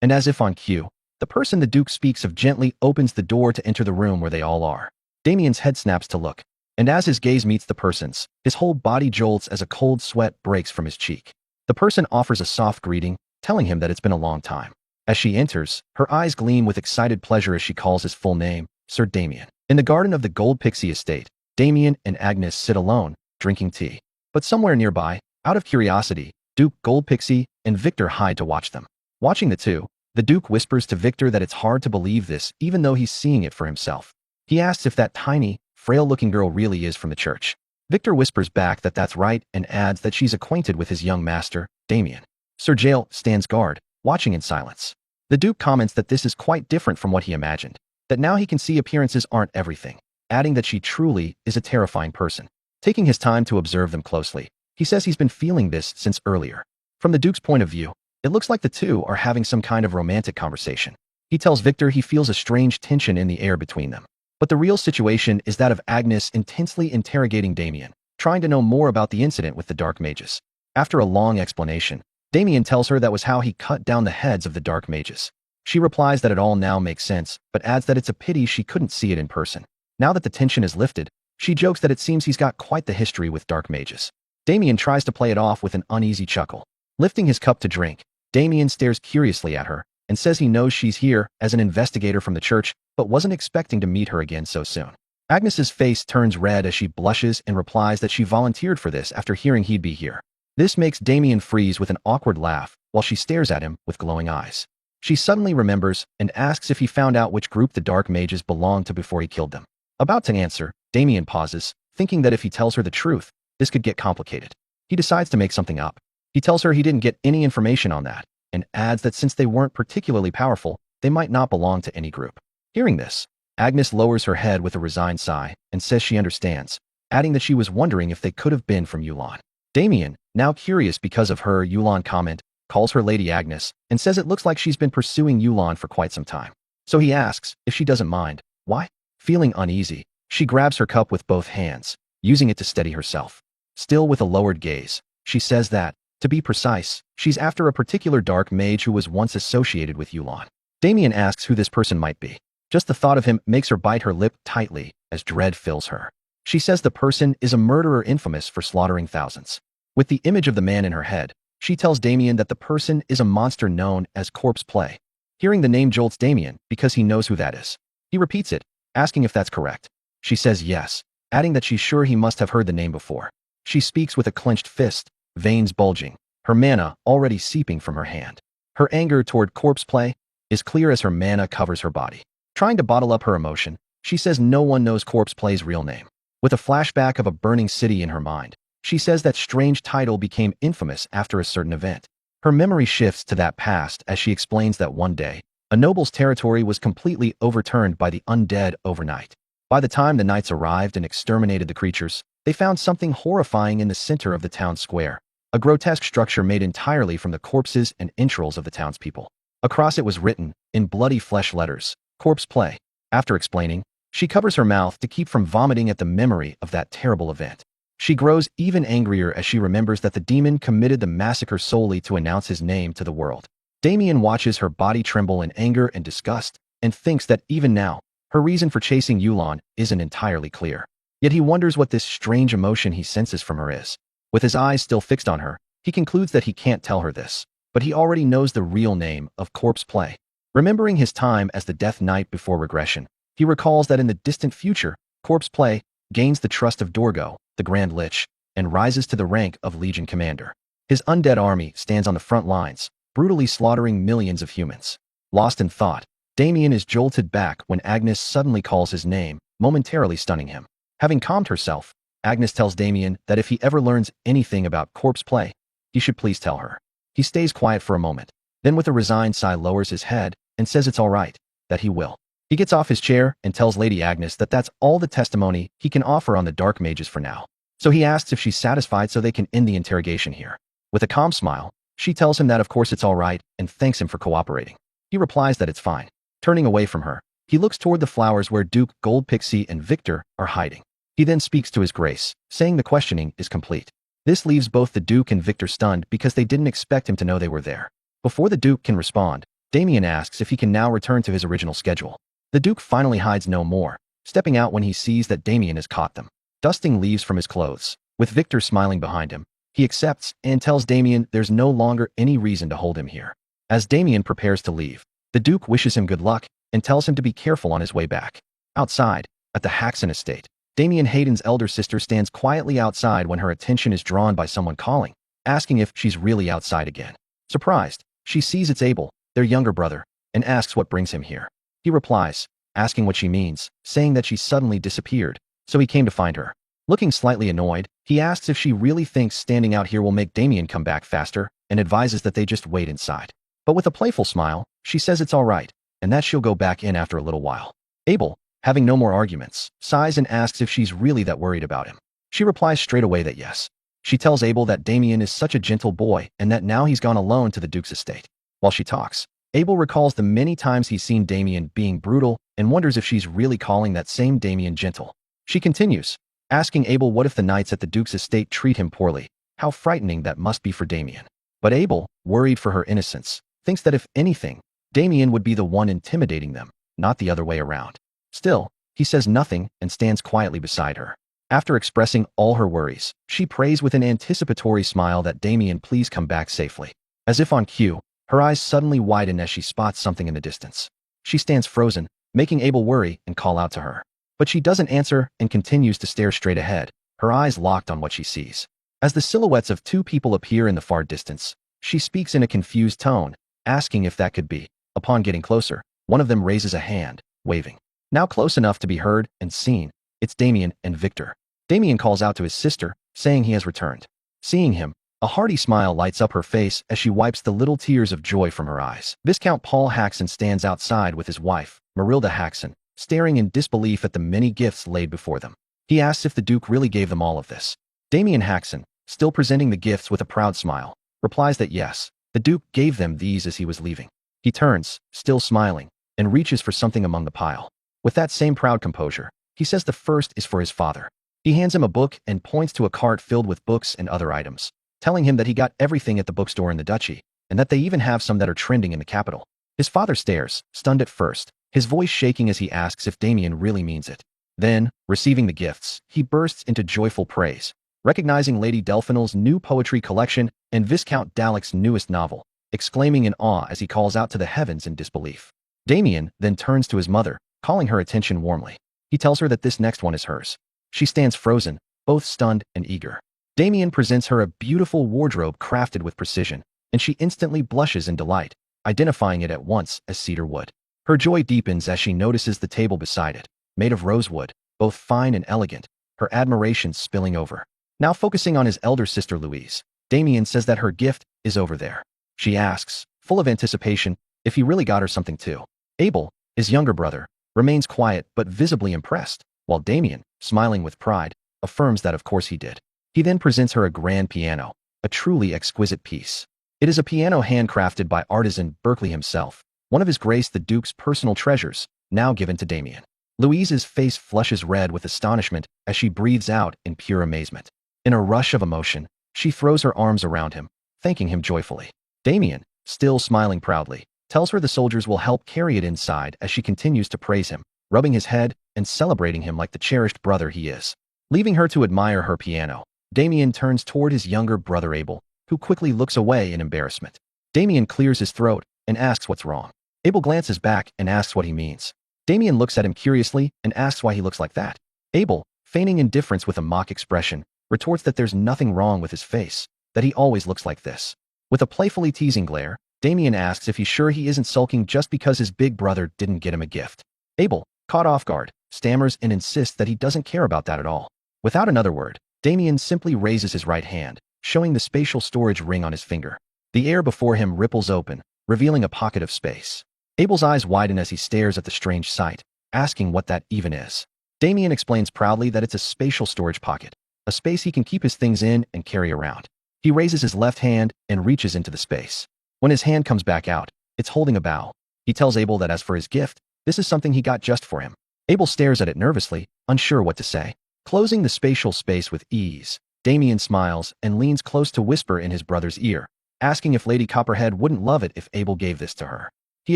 And as if on cue, the person the Duke speaks of gently opens the door to enter the room where they all are. Damien's head snaps to look, and as his gaze meets the person's, his whole body jolts as a cold sweat breaks from his cheek. The person offers a soft greeting, telling him that it's been a long time. As she enters, her eyes gleam with excited pleasure as she calls his full name, Sir Damien. In the garden of the Gold Pixie estate, Damien and Agnes sit alone, drinking tea. But somewhere nearby, out of curiosity, Duke Gold Pixie and Victor hide to watch them. Watching the two, the Duke whispers to Victor that it's hard to believe this even though he's seeing it for himself. He asks if that tiny, frail-looking girl really is from the church. Victor whispers back that that's right and adds that she's acquainted with his young master, Damien. Sir Jael stands guard, watching in silence. The Duke comments that this is quite different from what he imagined, that now he can see appearances aren't everything, adding that she truly is a terrifying person. Taking his time to observe them closely, he says he's been feeling this since earlier. From the Duke's point of view, it looks like the two are having some kind of romantic conversation. He tells Victor he feels a strange tension in the air between them. But the real situation is that of Agnes intensely interrogating Damien, trying to know more about the incident with the dark mages. After a long explanation, Damien tells her that was how he cut down the heads of the dark mages. She replies that it all now makes sense, but adds that it's a pity she couldn't see it in person. Now that the tension is lifted, she jokes that it seems he's got quite the history with dark mages. Damien tries to play it off with an uneasy chuckle. Lifting his cup to drink, Damien stares curiously at her and says he knows she's here as an investigator from the church, but wasn't expecting to meet her again so soon. Agnes's face turns red as she blushes and replies that she volunteered for this after hearing he'd be here. This makes Damien freeze with an awkward laugh while she stares at him with glowing eyes. She suddenly remembers and asks if he found out which group the dark mages belonged to before he killed them. About to answer, Damien pauses, thinking that if he tells her the truth, this could get complicated. He decides to make something up. He tells her he didn't get any information on that, and adds that since they weren't particularly powerful, they might not belong to any group. Hearing this, Agnes lowers her head with a resigned sigh and says she understands, adding that she was wondering if they could have been from Yulan. Damien, now curious because of her Yulan comment, calls her Lady Agnes and says it looks like she's been pursuing Yulan for quite some time. So he asks if she doesn't mind. Why? Feeling uneasy, she grabs her cup with both hands, using it to steady herself. Still with a lowered gaze, she says that, to be precise, she's after a particular dark mage who was once associated with Yulan. Damien asks who this person might be. Just the thought of him makes her bite her lip tightly as dread fills her. She says the person is a murderer infamous for slaughtering thousands. With the image of the man in her head, she tells Damien that the person is a monster known as Corpse Play. Hearing the name jolts Damien because he knows who that is. He repeats it, asking if that's correct. She says yes, adding that she's sure he must have heard the name before. She speaks with a clenched fist, veins bulging, her mana already seeping from her hand. Her anger toward corpse play is clear as her mana covers her body. Trying to bottle up her emotion, she says no one knows corpse play's real name. With a flashback of a burning city in her mind, she says that strange title became infamous after a certain event. Her memory shifts to that past as she explains that one day, a noble's territory was completely overturned by the undead overnight. By the time the knights arrived and exterminated the creatures, they found something horrifying in the center of the town square, a grotesque structure made entirely from the corpses and entrails of the townspeople. Across it was written, in bloody flesh letters, "Corpse Play." After explaining, she covers her mouth to keep from vomiting at the memory of that terrible event. She grows even angrier as she remembers that the demon committed the massacre solely to announce his name to the world. Damien watches her body tremble in anger and disgust, and thinks that even now, her reason for chasing Yulon isn't entirely clear. Yet he wonders what this strange emotion he senses from her is. With his eyes still fixed on her, he concludes that he can't tell her this, but he already knows the real name of Corpse Play. Remembering his time as the Death Knight before regression, he recalls that in the distant future, Corpse Play gains the trust of Dorgo, the Grand Lich, and rises to the rank of Legion Commander. His undead army stands on the front lines, brutally slaughtering millions of humans. Lost in thought, Damien is jolted back when Agnes suddenly calls his name, momentarily stunning him. Having calmed herself, Agnes tells Damien that if he ever learns anything about Corpse Play, he should please tell her. He stays quiet for a moment, then with a resigned sigh lowers his head and says it's all right, that he will. He gets off his chair and tells Lady Agnes that that's all the testimony he can offer on the Dark Mages for now. So he asks if she's satisfied so they can end the interrogation here. With a calm smile, she tells him that of course it's all right and thanks him for cooperating. He replies that it's fine. Turning away from her, he looks toward the flowers where Duke, Gold Pixie, and Victor are hiding. He then speaks to his grace, saying the questioning is complete. This leaves both the Duke and Victor stunned because they didn't expect him to know they were there. Before the Duke can respond, Damien asks if he can now return to his original schedule. The Duke finally hides no more, stepping out when he sees that Damien has caught them. Dusting leaves from his clothes, with Victor smiling behind him, he accepts and tells Damien there's no longer any reason to hold him here. As Damien prepares to leave, the Duke wishes him good luck and tells him to be careful on his way back. Outside, at the Haxon estate, Damien Hayden's elder sister stands quietly outside when her attention is drawn by someone calling, asking if she's really outside again. Surprised, she sees it's Abel, their younger brother, and asks what brings him here. He replies, asking what she means, saying that she suddenly disappeared, so he came to find her. Looking slightly annoyed, he asks if she really thinks standing out here will make Damien come back faster, and advises that they just wait inside. But with a playful smile, she says it's all right, and that she'll go back in after a little while. Abel, having no more arguments, sighs and asks if she's really that worried about him. She replies straight away that yes. She tells Abel that Damien is such a gentle boy and that now he's gone alone to the Duke's estate. While she talks, Abel recalls the many times he's seen Damien being brutal and wonders if she's really calling that same Damien gentle. She continues, asking Abel what if the knights at the Duke's estate treat him poorly, how frightening that must be for Damien. But Abel, worried for her innocence, thinks that if anything, Damien would be the one intimidating them, not the other way around. Still, he says nothing and stands quietly beside her. After expressing all her worries, she prays with an anticipatory smile that Damien please come back safely. As if on cue, her eyes suddenly widen as she spots something in the distance. She stands frozen, making Abel worry and call out to her. But she doesn't answer and continues to stare straight ahead, her eyes locked on what she sees. As the silhouettes of two people appear in the far distance, she speaks in a confused tone, asking if that could be. Upon getting closer, one of them raises a hand, waving. Now close enough to be heard and seen, it's Damien and Victor. Damien calls out to his sister, saying he has returned. Seeing him, a hearty smile lights up her face as she wipes the little tears of joy from her eyes. Viscount Paul Haxon stands outside with his wife, Marilda Haxon, staring in disbelief at the many gifts laid before them. He asks if the Duke really gave them all of this. Damien Haxon, still presenting the gifts with a proud smile, replies that yes, the Duke gave them these as he was leaving. He turns, still smiling, and reaches for something among the pile. With that same proud composure, he says the first is for his father. He hands him a book and points to a cart filled with books and other items, telling him that he got everything at the bookstore in the duchy, and that they even have some that are trending in the capital. His father stares, stunned at first, his voice shaking as he asks if Damien really means it. Then, receiving the gifts, he bursts into joyful praise, recognizing Lady Delphinel's new poetry collection and Viscount Dalek's newest novel, exclaiming in awe as he calls out to the heavens in disbelief. Damien then turns to his mother, calling her attention warmly. He tells her that this next one is hers. She stands frozen, both stunned and eager. Damien presents her a beautiful wardrobe crafted with precision, and she instantly blushes in delight, identifying it at once as cedar wood. Her joy deepens as she notices the table beside it, made of rosewood, both fine and elegant, her admiration spilling over. Now focusing on his elder sister Louise, Damien says that her gift is over there. She asks, full of anticipation, if he really got her something too. Abel, his younger brother, remains quiet but visibly impressed, while Damien, smiling with pride, affirms that of course he did. He then presents her a grand piano, a truly exquisite piece. It is a piano handcrafted by artisan Berkeley himself, one of His Grace the Duke's personal treasures, now given to Damien. Louise's face flushes red with astonishment as she breathes out in pure amazement. In a rush of emotion, she throws her arms around him, thanking him joyfully. Damien, still smiling proudly, tells her the soldiers will help carry it inside as she continues to praise him, rubbing his head and celebrating him like the cherished brother he is. Leaving her to admire her piano, Damien turns toward his younger brother Abel, who quickly looks away in embarrassment. Damien clears his throat and asks what's wrong. Abel glances back and asks what he means. Damien looks at him curiously and asks why he looks like that. Abel, feigning indifference with a mock expression, retorts that there's nothing wrong with his face, that he always looks like this. With a playfully teasing glare, Damien asks if he's sure he isn't sulking just because his big brother didn't get him a gift. Abel, caught off guard, stammers and insists that he doesn't care about that at all. Without another word, Damien simply raises his right hand, showing the spatial storage ring on his finger. The air before him ripples open, revealing a pocket of space. Abel's eyes widen as he stares at the strange sight, asking what that even is. Damien explains proudly that it's a spatial storage pocket, a space he can keep his things in and carry around. He raises his left hand and reaches into the space. When his hand comes back out, it's holding a bow. He tells Abel that as for his gift, this is something he got just for him. Abel stares at it nervously, unsure what to say. Closing the spatial space with ease, Damien smiles and leans close to whisper in his brother's ear, asking if Lady Copperhead wouldn't love it if Abel gave this to her. He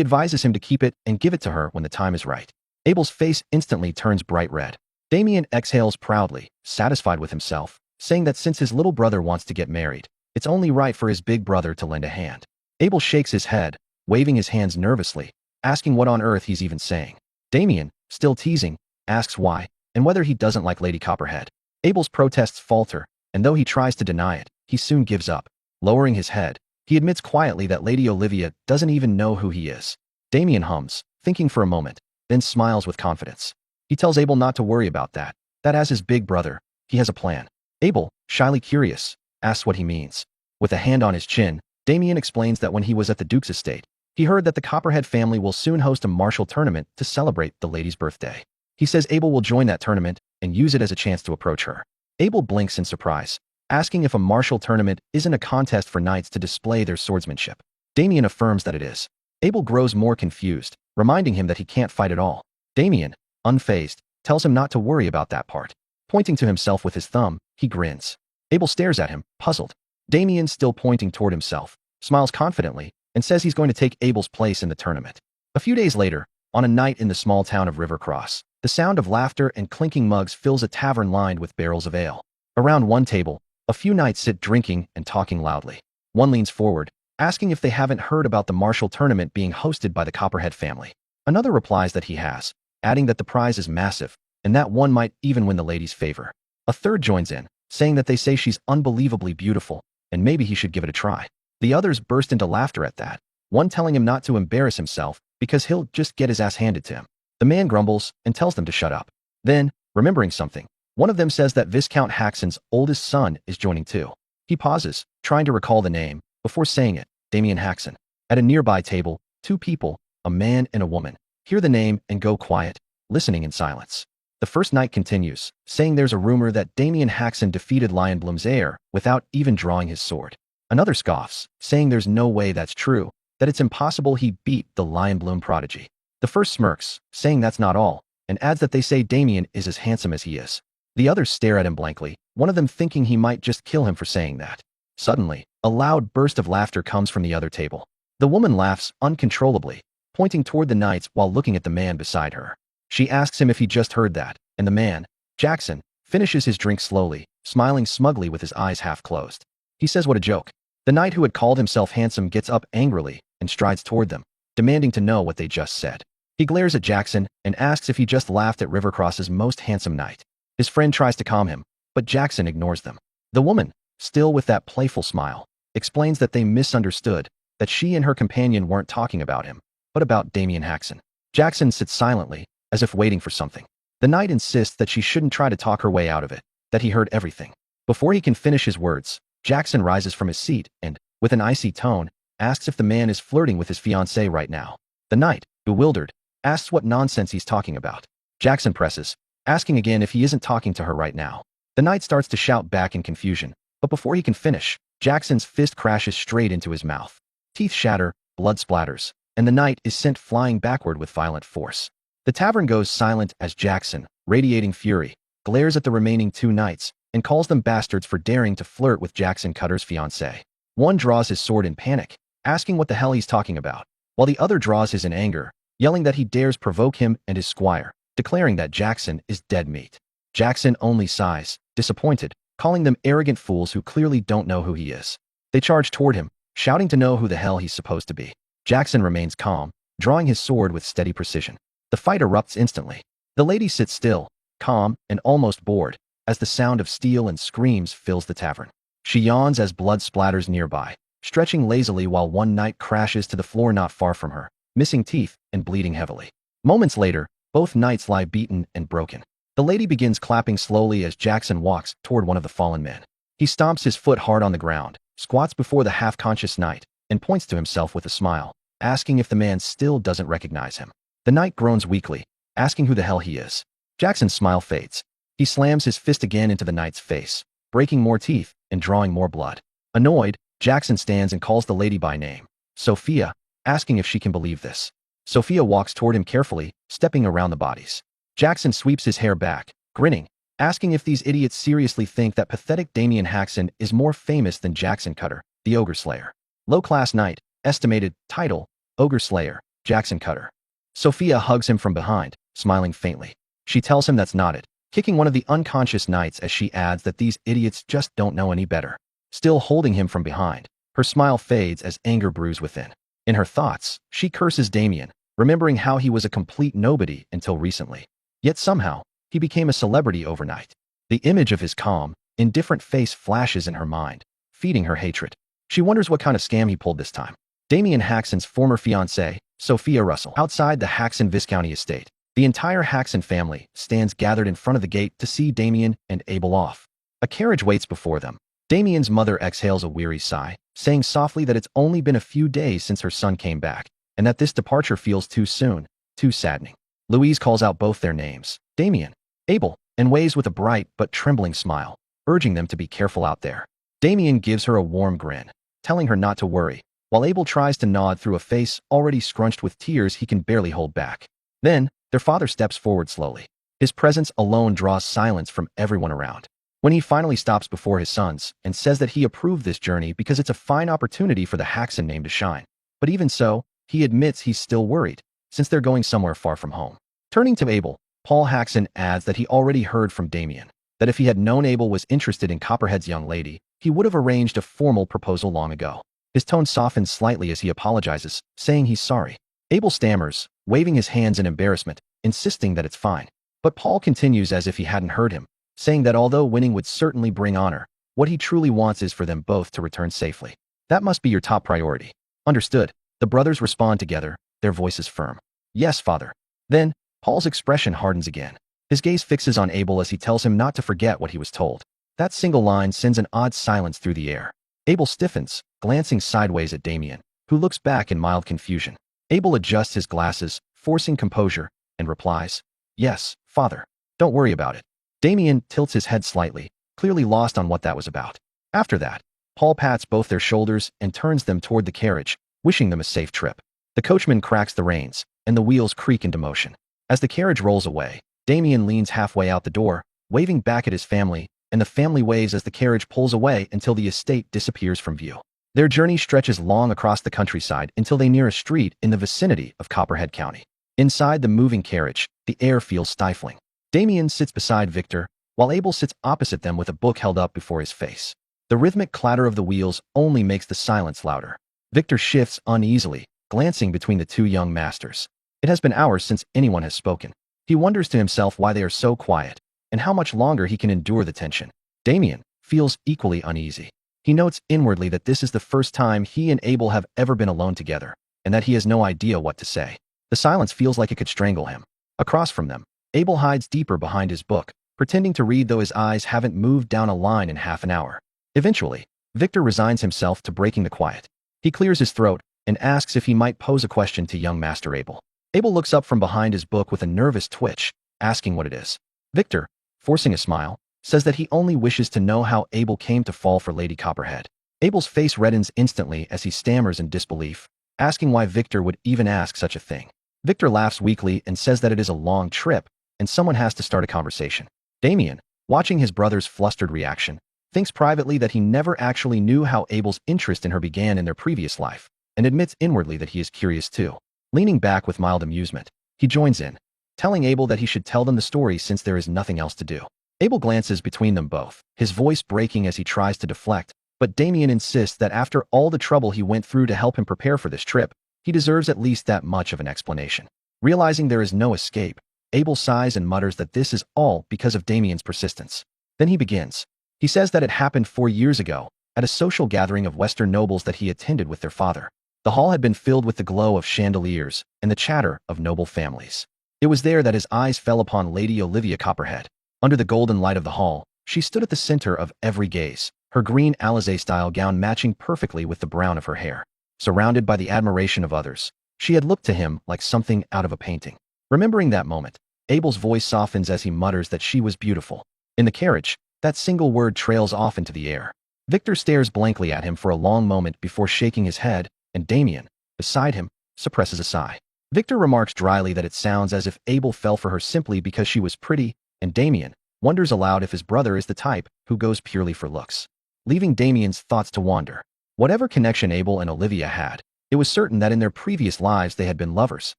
advises him to keep it and give it to her when the time is right. Abel's face instantly turns bright red. Damien exhales proudly, satisfied with himself, saying that since his little brother wants to get married, it's only right for his big brother to lend a hand. Abel shakes his head, waving his hands nervously, asking what on earth he's even saying. Damien, still teasing, asks why, and whether he doesn't like Lady Copperhead. Abel's protests falter, and though he tries to deny it, he soon gives up. Lowering his head, he admits quietly that Lady Olivia doesn't even know who he is. Damien hums, thinking for a moment, then smiles with confidence. He tells Abel not to worry about that as his big brother, he has a plan. Abel, shyly curious, asks what he means. With a hand on his chin, Damien explains that when he was at the Duke's estate, he heard that the Copperhead family will soon host a martial tournament to celebrate the lady's birthday. He says Abel will join that tournament and use it as a chance to approach her. Abel blinks in surprise, asking if a martial tournament isn't a contest for knights to display their swordsmanship. Damien affirms that it is. Abel grows more confused, reminding him that he can't fight at all. Damien, unfazed, tells him not to worry about that part. Pointing to himself with his thumb, he grins. Abel stares at him, puzzled. Damien, still pointing toward himself, smiles confidently and says he's going to take Abel's place in the tournament. A few days later, on a night in the small town of Rivercross, the sound of laughter and clinking mugs fills a tavern lined with barrels of ale. Around one table, a few knights sit drinking and talking loudly. One leans forward, asking if they haven't heard about the martial tournament being hosted by the Copperhead family. Another replies that he has, adding that the prize is massive, and that one might even win the lady's favor. A third joins in, saying that they say she's unbelievably beautiful, and maybe he should give it a try. The others burst into laughter at that, one telling him not to embarrass himself because he'll just get his ass handed to him. The man grumbles and tells them to shut up. Then, remembering something, one of them says that Viscount Haxon's oldest son is joining too. He pauses, trying to recall the name, before saying it, Damien Haxon. At a nearby table, two people, a man and a woman, hear the name and go quiet, listening in silence. The first knight continues, saying there's a rumor that Damien Haxon defeated Lionbloom's heir without even drawing his sword. Another scoffs, saying there's no way that's true, that it's impossible he beat the Lionbloom prodigy. The first smirks, saying that's not all, and adds that they say Damien is as handsome as he is. The others stare at him blankly, one of them thinking he might just kill him for saying that. Suddenly, a loud burst of laughter comes from the other table. The woman laughs uncontrollably, pointing toward the knights while looking at the man beside her. She asks him if he just heard that, and the man, Jackson, finishes his drink slowly, smiling smugly with his eyes half closed. He says what a joke. The knight who had called himself handsome gets up angrily and strides toward them, demanding to know what they just said. He glares at Jackson and asks if he just laughed at Rivercross's most handsome knight. His friend tries to calm him, but Jackson ignores them. The woman, still with that playful smile, explains that they misunderstood, that she and her companion weren't talking about him, but about Damien Haxon. Jackson sits silently, as if waiting for something. The knight insists that she shouldn't try to talk her way out of it, that he heard everything. Before he can finish his words, Jackson rises from his seat and, with an icy tone, asks if the man is flirting with his fiancée right now. The knight, bewildered, asks what nonsense he's talking about. Jackson presses, asking again if he isn't talking to her right now. The knight starts to shout back in confusion, but before he can finish, Jackson's fist crashes straight into his mouth. Teeth shatter, blood splatters, and the knight is sent flying backward with violent force. The tavern goes silent as Jackson, radiating fury, glares at the remaining two knights and calls them bastards for daring to flirt with Jackson Cutter's fiancée. One draws his sword in panic, asking what the hell he's talking about, while the other draws his in anger, yelling that he dares provoke him and his squire, declaring that Jackson is dead meat. Jackson only sighs, disappointed, calling them arrogant fools who clearly don't know who he is. They charge toward him, shouting to know who the hell he's supposed to be. Jackson remains calm, drawing his sword with steady precision. The fight erupts instantly. The lady sits still, calm and almost bored, as the sound of steel and screams fills the tavern. She yawns as blood splatters nearby, stretching lazily while one knight crashes to the floor not far from her, missing teeth and bleeding heavily. Moments later, both knights lie beaten and broken. The lady begins clapping slowly as Jackson walks toward one of the fallen men. He stomps his foot hard on the ground, squats before the half-conscious knight, and points to himself with a smile, asking if the man still doesn't recognize him. The knight groans weakly, asking who the hell he is. Jackson's smile fades. He slams his fist again into the knight's face, breaking more teeth and drawing more blood. Annoyed, Jackson stands and calls the lady by name, Sophia, asking if she can believe this. Sophia walks toward him carefully, stepping around the bodies. Jackson sweeps his hair back, grinning, asking if these idiots seriously think that pathetic Damien Haxon is more famous than Jackson Cutter, the Ogre Slayer. Low-class knight, estimated, title, Ogre Slayer, Jackson Cutter. Sophia hugs him from behind, smiling faintly. She tells him that's not it, kicking one of the unconscious knights as she adds that these idiots just don't know any better. Still holding him from behind, her smile fades as anger brews within. In her thoughts, she curses Damien, remembering how he was a complete nobody until recently. Yet somehow, he became a celebrity overnight. The image of his calm, indifferent face flashes in her mind, feeding her hatred. She wonders what kind of scam he pulled this time. Damien Haxon's former fiancée, Sophia Russell. Outside the Haxon Viscounty estate, the entire Haxon family stands gathered in front of the gate to see Damien and Abel off. A carriage waits before them. Damien's mother exhales a weary sigh, saying softly that it's only been a few days since her son came back, and that this departure feels too soon, too saddening. Louise calls out both their names, Damien, Abel, and waves with a bright but trembling smile, urging them to be careful out there. Damien gives her a warm grin, telling her not to worry, while Abel tries to nod through a face already scrunched with tears he can barely hold back. Then, their father steps forward slowly. His presence alone draws silence from everyone around. When he finally stops before his sons and says that he approved this journey because it's a fine opportunity for the Haxon name to shine. But even so, he admits he's still worried, since they're going somewhere far from home. Turning to Abel, Paul Haxon adds that he already heard from Damien, that if he had known Abel was interested in Copperhead's young lady, he would have arranged a formal proposal long ago. His tone softens slightly as he apologizes, saying he's sorry. Abel stammers, waving his hands in embarrassment, insisting that it's fine. But Paul continues as if he hadn't heard him, saying that although winning would certainly bring honor, what he truly wants is for them both to return safely. That must be your top priority. Understood. The brothers respond together, their voices firm. Yes, father. Then, Paul's expression hardens again. His gaze fixes on Abel as he tells him not to forget what he was told. That single line sends an odd silence through the air. Abel stiffens, glancing sideways at Damien, who looks back in mild confusion. Abel adjusts his glasses, forcing composure, and replies, Yes, father. Don't worry about it. Damien tilts his head slightly, clearly lost on what that was about. After that, Paul pats both their shoulders and turns them toward the carriage, wishing them a safe trip. The coachman cracks the reins, and the wheels creak into motion. As the carriage rolls away, Damien leans halfway out the door, waving back at his family, and the family waves as the carriage pulls away until the estate disappears from view. Their journey stretches long across the countryside until they near a street in the vicinity of Copperhead County. Inside the moving carriage, the air feels stifling. Damien sits beside Victor, while Abel sits opposite them with a book held up before his face. The rhythmic clatter of the wheels only makes the silence louder. Victor shifts uneasily, glancing between the two young masters. It has been hours since anyone has spoken. He wonders to himself why they are so quiet, and how much longer he can endure the tension. Damien feels equally uneasy. He notes inwardly that this is the first time he and Abel have ever been alone together, and that he has no idea what to say. The silence feels like it could strangle him. Across from them, Abel hides deeper behind his book, pretending to read though his eyes haven't moved down a line in half an hour. Eventually, Victor resigns himself to breaking the quiet. He clears his throat and asks if he might pose a question to young Master Abel. Abel looks up from behind his book with a nervous twitch, asking what it is. Victor, forcing a smile, says that he only wishes to know how Abel came to fall for Lady Copperhead. Abel's face reddens instantly as he stammers in disbelief, asking why Victor would even ask such a thing. Victor laughs weakly and says that it is a long trip, and someone has to start a conversation. Damien, watching his brother's flustered reaction, thinks privately that he never actually knew how Abel's interest in her began in their previous life, and admits inwardly that he is curious too. Leaning back with mild amusement, he joins in, telling Abel that he should tell them the story since there is nothing else to do. Abel glances between them both, his voice breaking as he tries to deflect, but Damien insists that after all the trouble he went through to help him prepare for this trip, he deserves at least that much of an explanation. Realizing there is no escape, Abel sighs and mutters that this is all because of Damien's persistence. Then he begins. He says that it happened 4 years ago, at a social gathering of Western nobles that he attended with their father. The hall had been filled with the glow of chandeliers and the chatter of noble families. It was there that his eyes fell upon Lady Olivia Copperhead. Under the golden light of the hall, she stood at the center of every gaze, her green Alizé-style gown matching perfectly with the brown of her hair. Surrounded by the admiration of others, she had looked to him like something out of a painting. Remembering that moment, Abel's voice softens as he mutters that she was beautiful. In the carriage, that single word trails off into the air. Victor stares blankly at him for a long moment before shaking his head, and Damien, beside him, suppresses a sigh. Victor remarks dryly that it sounds as if Abel fell for her simply because she was pretty, and Damien wonders aloud if his brother is the type who goes purely for looks. Leaving Damien's thoughts to wander. Whatever connection Abel and Olivia had, it was certain that in their previous lives they had been lovers.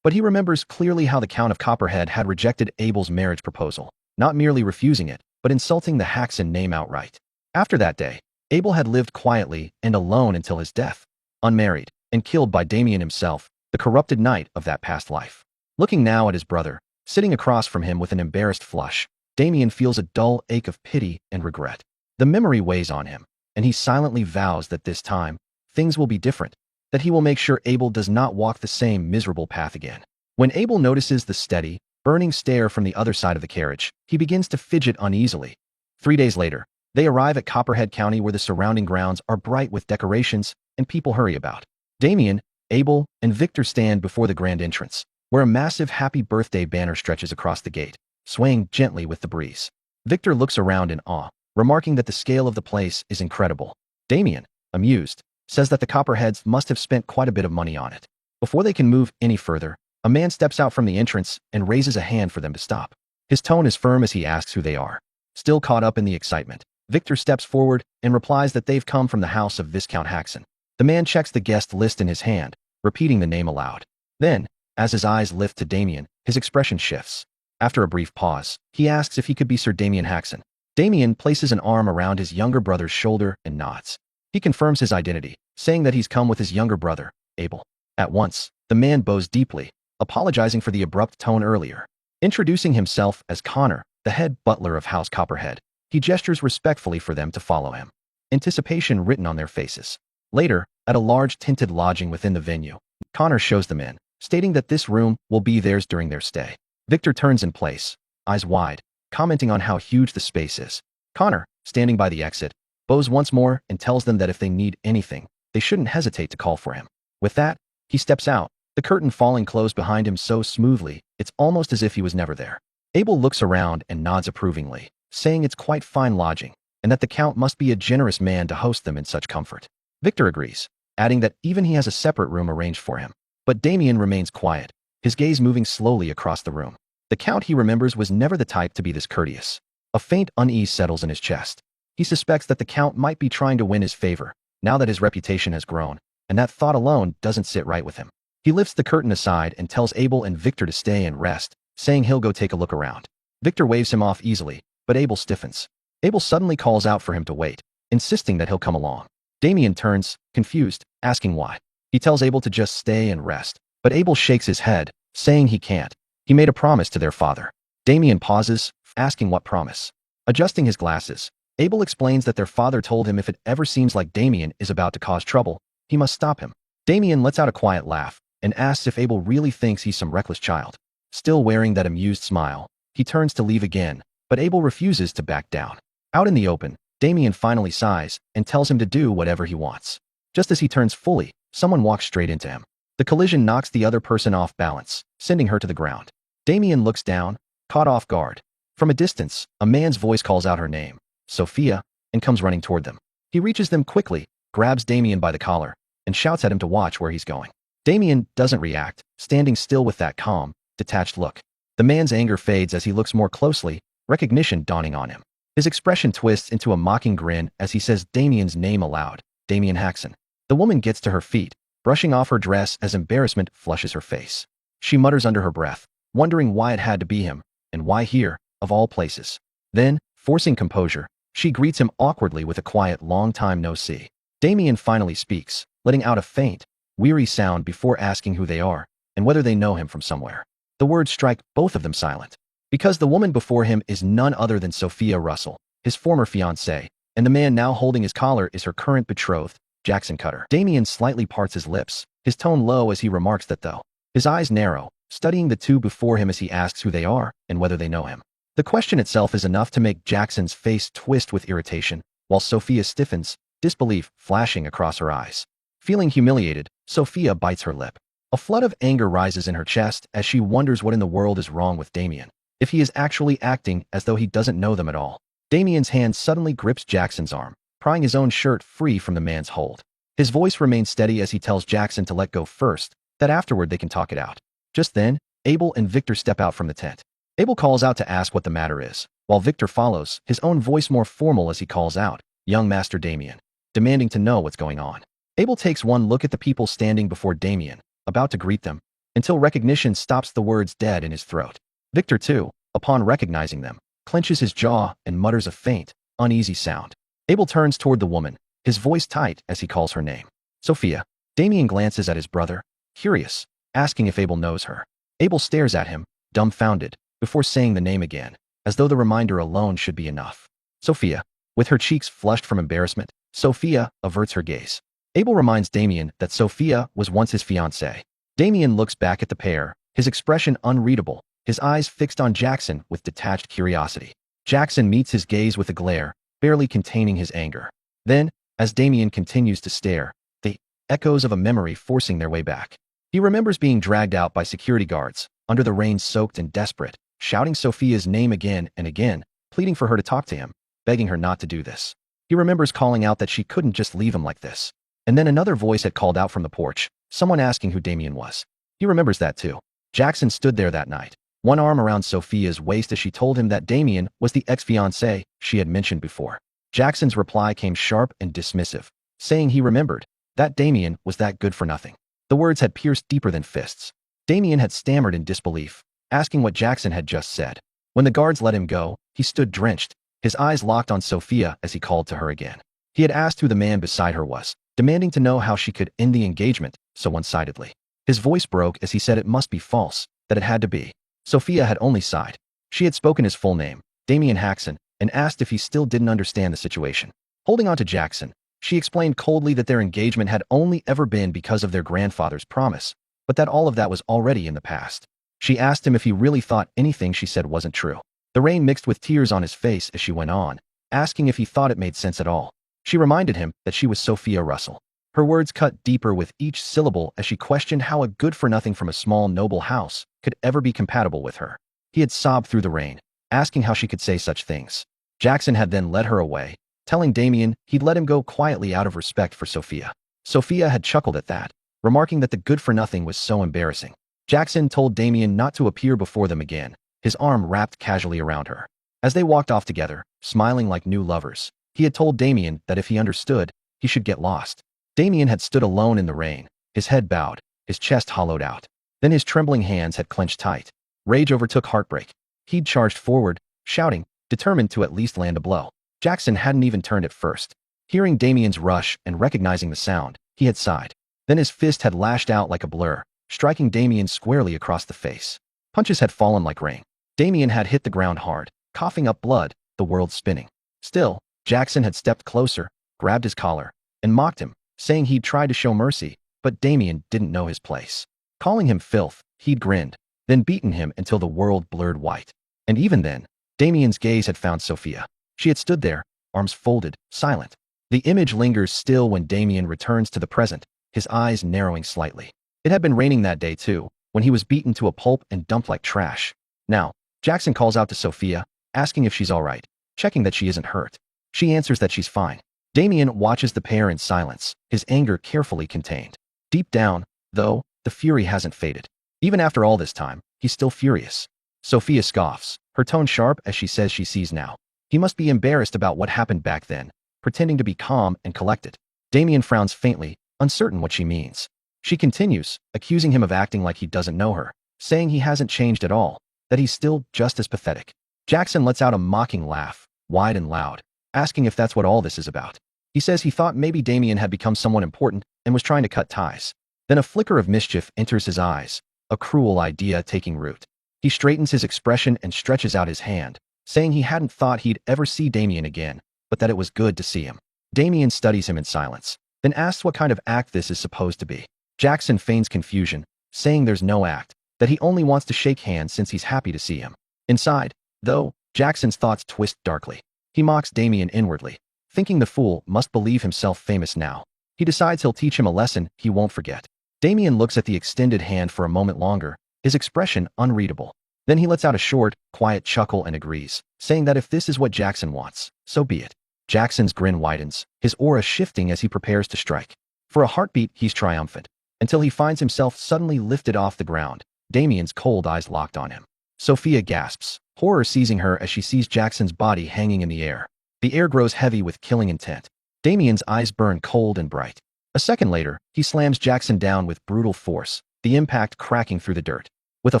But he remembers clearly how the Count of Copperhead had rejected Abel's marriage proposal, not merely refusing it, but insulting the Haxon name outright. After that day, Abel had lived quietly and alone until his death, unmarried, and killed by Damien himself, the corrupted knight of that past life. Looking now at his brother, sitting across from him with an embarrassed flush, Damien feels a dull ache of pity and regret. The memory weighs on him, and he silently vows that this time, things will be different, that he will make sure Abel does not walk the same miserable path again. When Abel notices the steady, burning stare from the other side of the carriage, he begins to fidget uneasily. 3 days later, they arrive at Copperhead County where the surrounding grounds are bright with decorations and people hurry about. Damien, Abel, and Victor stand before the grand entrance, where a massive happy birthday banner stretches across the gate, swaying gently with the breeze. Victor looks around in awe, remarking that the scale of the place is incredible. Damien, amused, says that the Copperheads must have spent quite a bit of money on it. Before they can move any further, a man steps out from the entrance and raises a hand for them to stop. His tone is firm as he asks who they are. Still caught up in the excitement, Victor steps forward and replies that they've come from the house of Viscount Haxon. The man checks the guest list in his hand, repeating the name aloud. Then, as his eyes lift to Damien, his expression shifts. After a brief pause, he asks if he could be Sir Damien Haxon. Damien places an arm around his younger brother's shoulder and nods. He confirms his identity, saying that he's come with his younger brother, Abel. At once, the man bows deeply, apologizing for the abrupt tone earlier. Introducing himself as Connor, the head butler of House Copperhead, he gestures respectfully for them to follow him. Anticipation written on their faces. Later, at a large tinted lodging within the venue, Connor shows them in, stating that this room will be theirs during their stay. Victor turns in place, eyes wide, commenting on how huge the space is. Connor, standing by the exit, bows once more and tells them that if they need anything, they shouldn't hesitate to call for him. With that, he steps out, the curtain falling closed behind him so smoothly, it's almost as if he was never there. Abel looks around and nods approvingly, saying it's quite fine lodging, and that the Count must be a generous man to host them in such comfort. Victor agrees, adding that even he has a separate room arranged for him. But Damien remains quiet, his gaze moving slowly across the room. The Count, he remembers, was never the type to be this courteous. A faint unease settles in his chest. He suspects that the Count might be trying to win his favor, now that his reputation has grown, and that thought alone doesn't sit right with him. He lifts the curtain aside and tells Abel and Victor to stay and rest, saying he'll go take a look around. Victor waves him off easily, but Abel stiffens. Abel suddenly calls out for him to wait, insisting that he'll come along. Damien turns, confused, asking why. He tells Abel to just stay and rest, but Abel shakes his head, saying he can't. He made a promise to their father. Damien pauses, asking what promise. Adjusting his glasses, Abel explains that their father told him if it ever seems like Damien is about to cause trouble, he must stop him. Damien lets out a quiet laugh and asks if Abel really thinks he's some reckless child. Still wearing that amused smile, he turns to leave again, but Abel refuses to back down. Out in the open, Damien finally sighs and tells him to do whatever he wants. Just as he turns fully, someone walks straight into him. The collision knocks the other person off balance, sending her to the ground. Damien looks down, caught off guard. From a distance, a man's voice calls out her name, Sophia, and comes running toward them. He reaches them quickly, grabs Damien by the collar, and shouts at him to watch where he's going. Damien doesn't react, standing still with that calm, detached look. The man's anger fades as he looks more closely, recognition dawning on him. His expression twists into a mocking grin as he says Damien's name aloud, Damien Haxon. The woman gets to her feet, brushing off her dress as embarrassment flushes her face. She mutters under her breath, wondering why it had to be him, and why here, of all places. Then, forcing composure, she greets him awkwardly with a quiet long time no see. Damien finally speaks, letting out a faint, weary sound before asking who they are, and whether they know him from somewhere. The words strike both of them silent. Because the woman before him is none other than Sophia Russell, his former fiancée, and the man now holding his collar is her current betrothed, Jackson Cutter. Damien slightly parts his lips, his tone low as he remarks that though. His eyes narrow, studying the two before him as he asks who they are and whether they know him. The question itself is enough to make Jackson's face twist with irritation, while Sophia stiffens, disbelief flashing across her eyes. Feeling humiliated, Sophia bites her lip. A flood of anger rises in her chest as she wonders what in the world is wrong with Damien. If he is actually acting as though he doesn't know them at all. Damien's hand suddenly grips Jackson's arm, prying his own shirt free from the man's hold. His voice remains steady as he tells Jackson to let go first, that afterward they can talk it out. Just then, Abel and Victor step out from the tent. Abel calls out to ask what the matter is, while Victor follows, his own voice more formal as he calls out, "Young Master Damien," demanding to know what's going on. Abel takes one look at the people standing before Damien, about to greet them, until recognition stops the words dead in his throat. Victor, too, upon recognizing them, clenches his jaw and mutters a faint, uneasy sound. Abel turns toward the woman, his voice tight as he calls her name. Sophia. Damien glances at his brother, curious, asking if Abel knows her. Abel stares at him, dumbfounded, before saying the name again, as though the reminder alone should be enough. Sophia. With her cheeks flushed from embarrassment, Sophia averts her gaze. Abel reminds Damien that Sophia was once his fiancée. Damien looks back at the pair, his expression unreadable, his eyes fixed on Jackson with detached curiosity. Jackson meets his gaze with a glare, barely containing his anger. Then, as Damien continues to stare, the echoes of a memory forcing their way back. He remembers being dragged out by security guards, under the rain soaked and desperate, shouting Sophia's name again and again, pleading for her to talk to him, begging her not to do this. He remembers calling out that she couldn't just leave him like this. And then another voice had called out from the porch, someone asking who Damien was. He remembers that too. Jackson stood there that night, one arm around Sophia's waist as she told him that Damien was the ex-fiancé she had mentioned before. Jackson's reply came sharp and dismissive, saying he remembered, that Damien was that good for nothing. The words had pierced deeper than fists. Damien had stammered in disbelief, asking what Jackson had just said. When the guards let him go, he stood drenched, his eyes locked on Sophia as he called to her again. He had asked who the man beside her was, demanding to know how she could end the engagement so one-sidedly. His voice broke as he said it must be false, that it had to be. Sophia had only sighed. She had spoken his full name, Damien Haxon, and asked if he still didn't understand the situation. Holding on to Jackson, she explained coldly that their engagement had only ever been because of their grandfather's promise, but that all of that was already in the past. She asked him if he really thought anything she said wasn't true. The rain mixed with tears on his face as she went on, asking if he thought it made sense at all. She reminded him that she was Sophia Russell. Her words cut deeper with each syllable as she questioned how a good-for-nothing from a small noble house could ever be compatible with her. He had sobbed through the rain, asking how she could say such things. Jackson had then led her away, telling Damien he'd let him go quietly out of respect for Sophia. Sophia had chuckled at that, remarking that the good-for-nothing was so embarrassing. Jackson told Damien not to appear before them again, his arm wrapped casually around her. As they walked off together, smiling like new lovers, he had told Damien that if he understood, he should get lost. Damien had stood alone in the rain, his head bowed, his chest hollowed out. Then his trembling hands had clenched tight. Rage overtook heartbreak. He'd charged forward, shouting, determined to at least land a blow. Jackson hadn't even turned at first. Hearing Damien's rush and recognizing the sound, he had sighed. Then his fist had lashed out like a blur, striking Damien squarely across the face. Punches had fallen like rain. Damien had hit the ground hard, coughing up blood, the world spinning. Still, Jackson had stepped closer, grabbed his collar, and mocked him, saying he'd tried to show mercy, but Damien didn't know his place. Calling him filth, he'd grinned, then beaten him until the world blurred white. And even then, Damien's gaze had found Sophia. She had stood there, arms folded, silent. The image lingers still when Damien returns to the present, his eyes narrowing slightly. It had been raining that day too, when he was beaten to a pulp and dumped like trash. Now, Jackson calls out to Sophia, asking if she's all right, checking that she isn't hurt. She answers that she's fine. Damien watches the pair in silence, his anger carefully contained. Deep down, though, the fury hasn't faded. Even after all this time, he's still furious. Sophia scoffs, her tone sharp as she says she sees now. He must be embarrassed about what happened back then, pretending to be calm and collected. Damien frowns faintly, uncertain what she means. She continues, accusing him of acting like he doesn't know her, saying he hasn't changed at all, that he's still just as pathetic. Jackson lets out a mocking laugh, wide and loud, asking if that's what all this is about. He says he thought maybe Damien had become someone important and was trying to cut ties. Then a flicker of mischief enters his eyes, a cruel idea taking root. He straightens his expression and stretches out his hand, saying he hadn't thought he'd ever see Damien again, but that it was good to see him. Damien studies him in silence, then asks what kind of act this is supposed to be. Jackson feigns confusion, saying there's no act, that he only wants to shake hands since he's happy to see him. Inside, though, Jackson's thoughts twist darkly. He mocks Damien inwardly, thinking the fool must believe himself famous now. He decides he'll teach him a lesson he won't forget. Damien looks at the extended hand for a moment longer, his expression unreadable. Then he lets out a short, quiet chuckle and agrees, saying that if this is what Jackson wants, so be it. Jackson's grin widens, his aura shifting as he prepares to strike. For a heartbeat, he's triumphant, until he finds himself suddenly lifted off the ground, Damien's cold eyes locked on him. Sophia gasps, horror seizing her as she sees Jackson's body hanging in the air. The air grows heavy with killing intent. Damien's eyes burn cold and bright. A second later, he slams Jackson down with brutal force, the impact cracking through the dirt. With a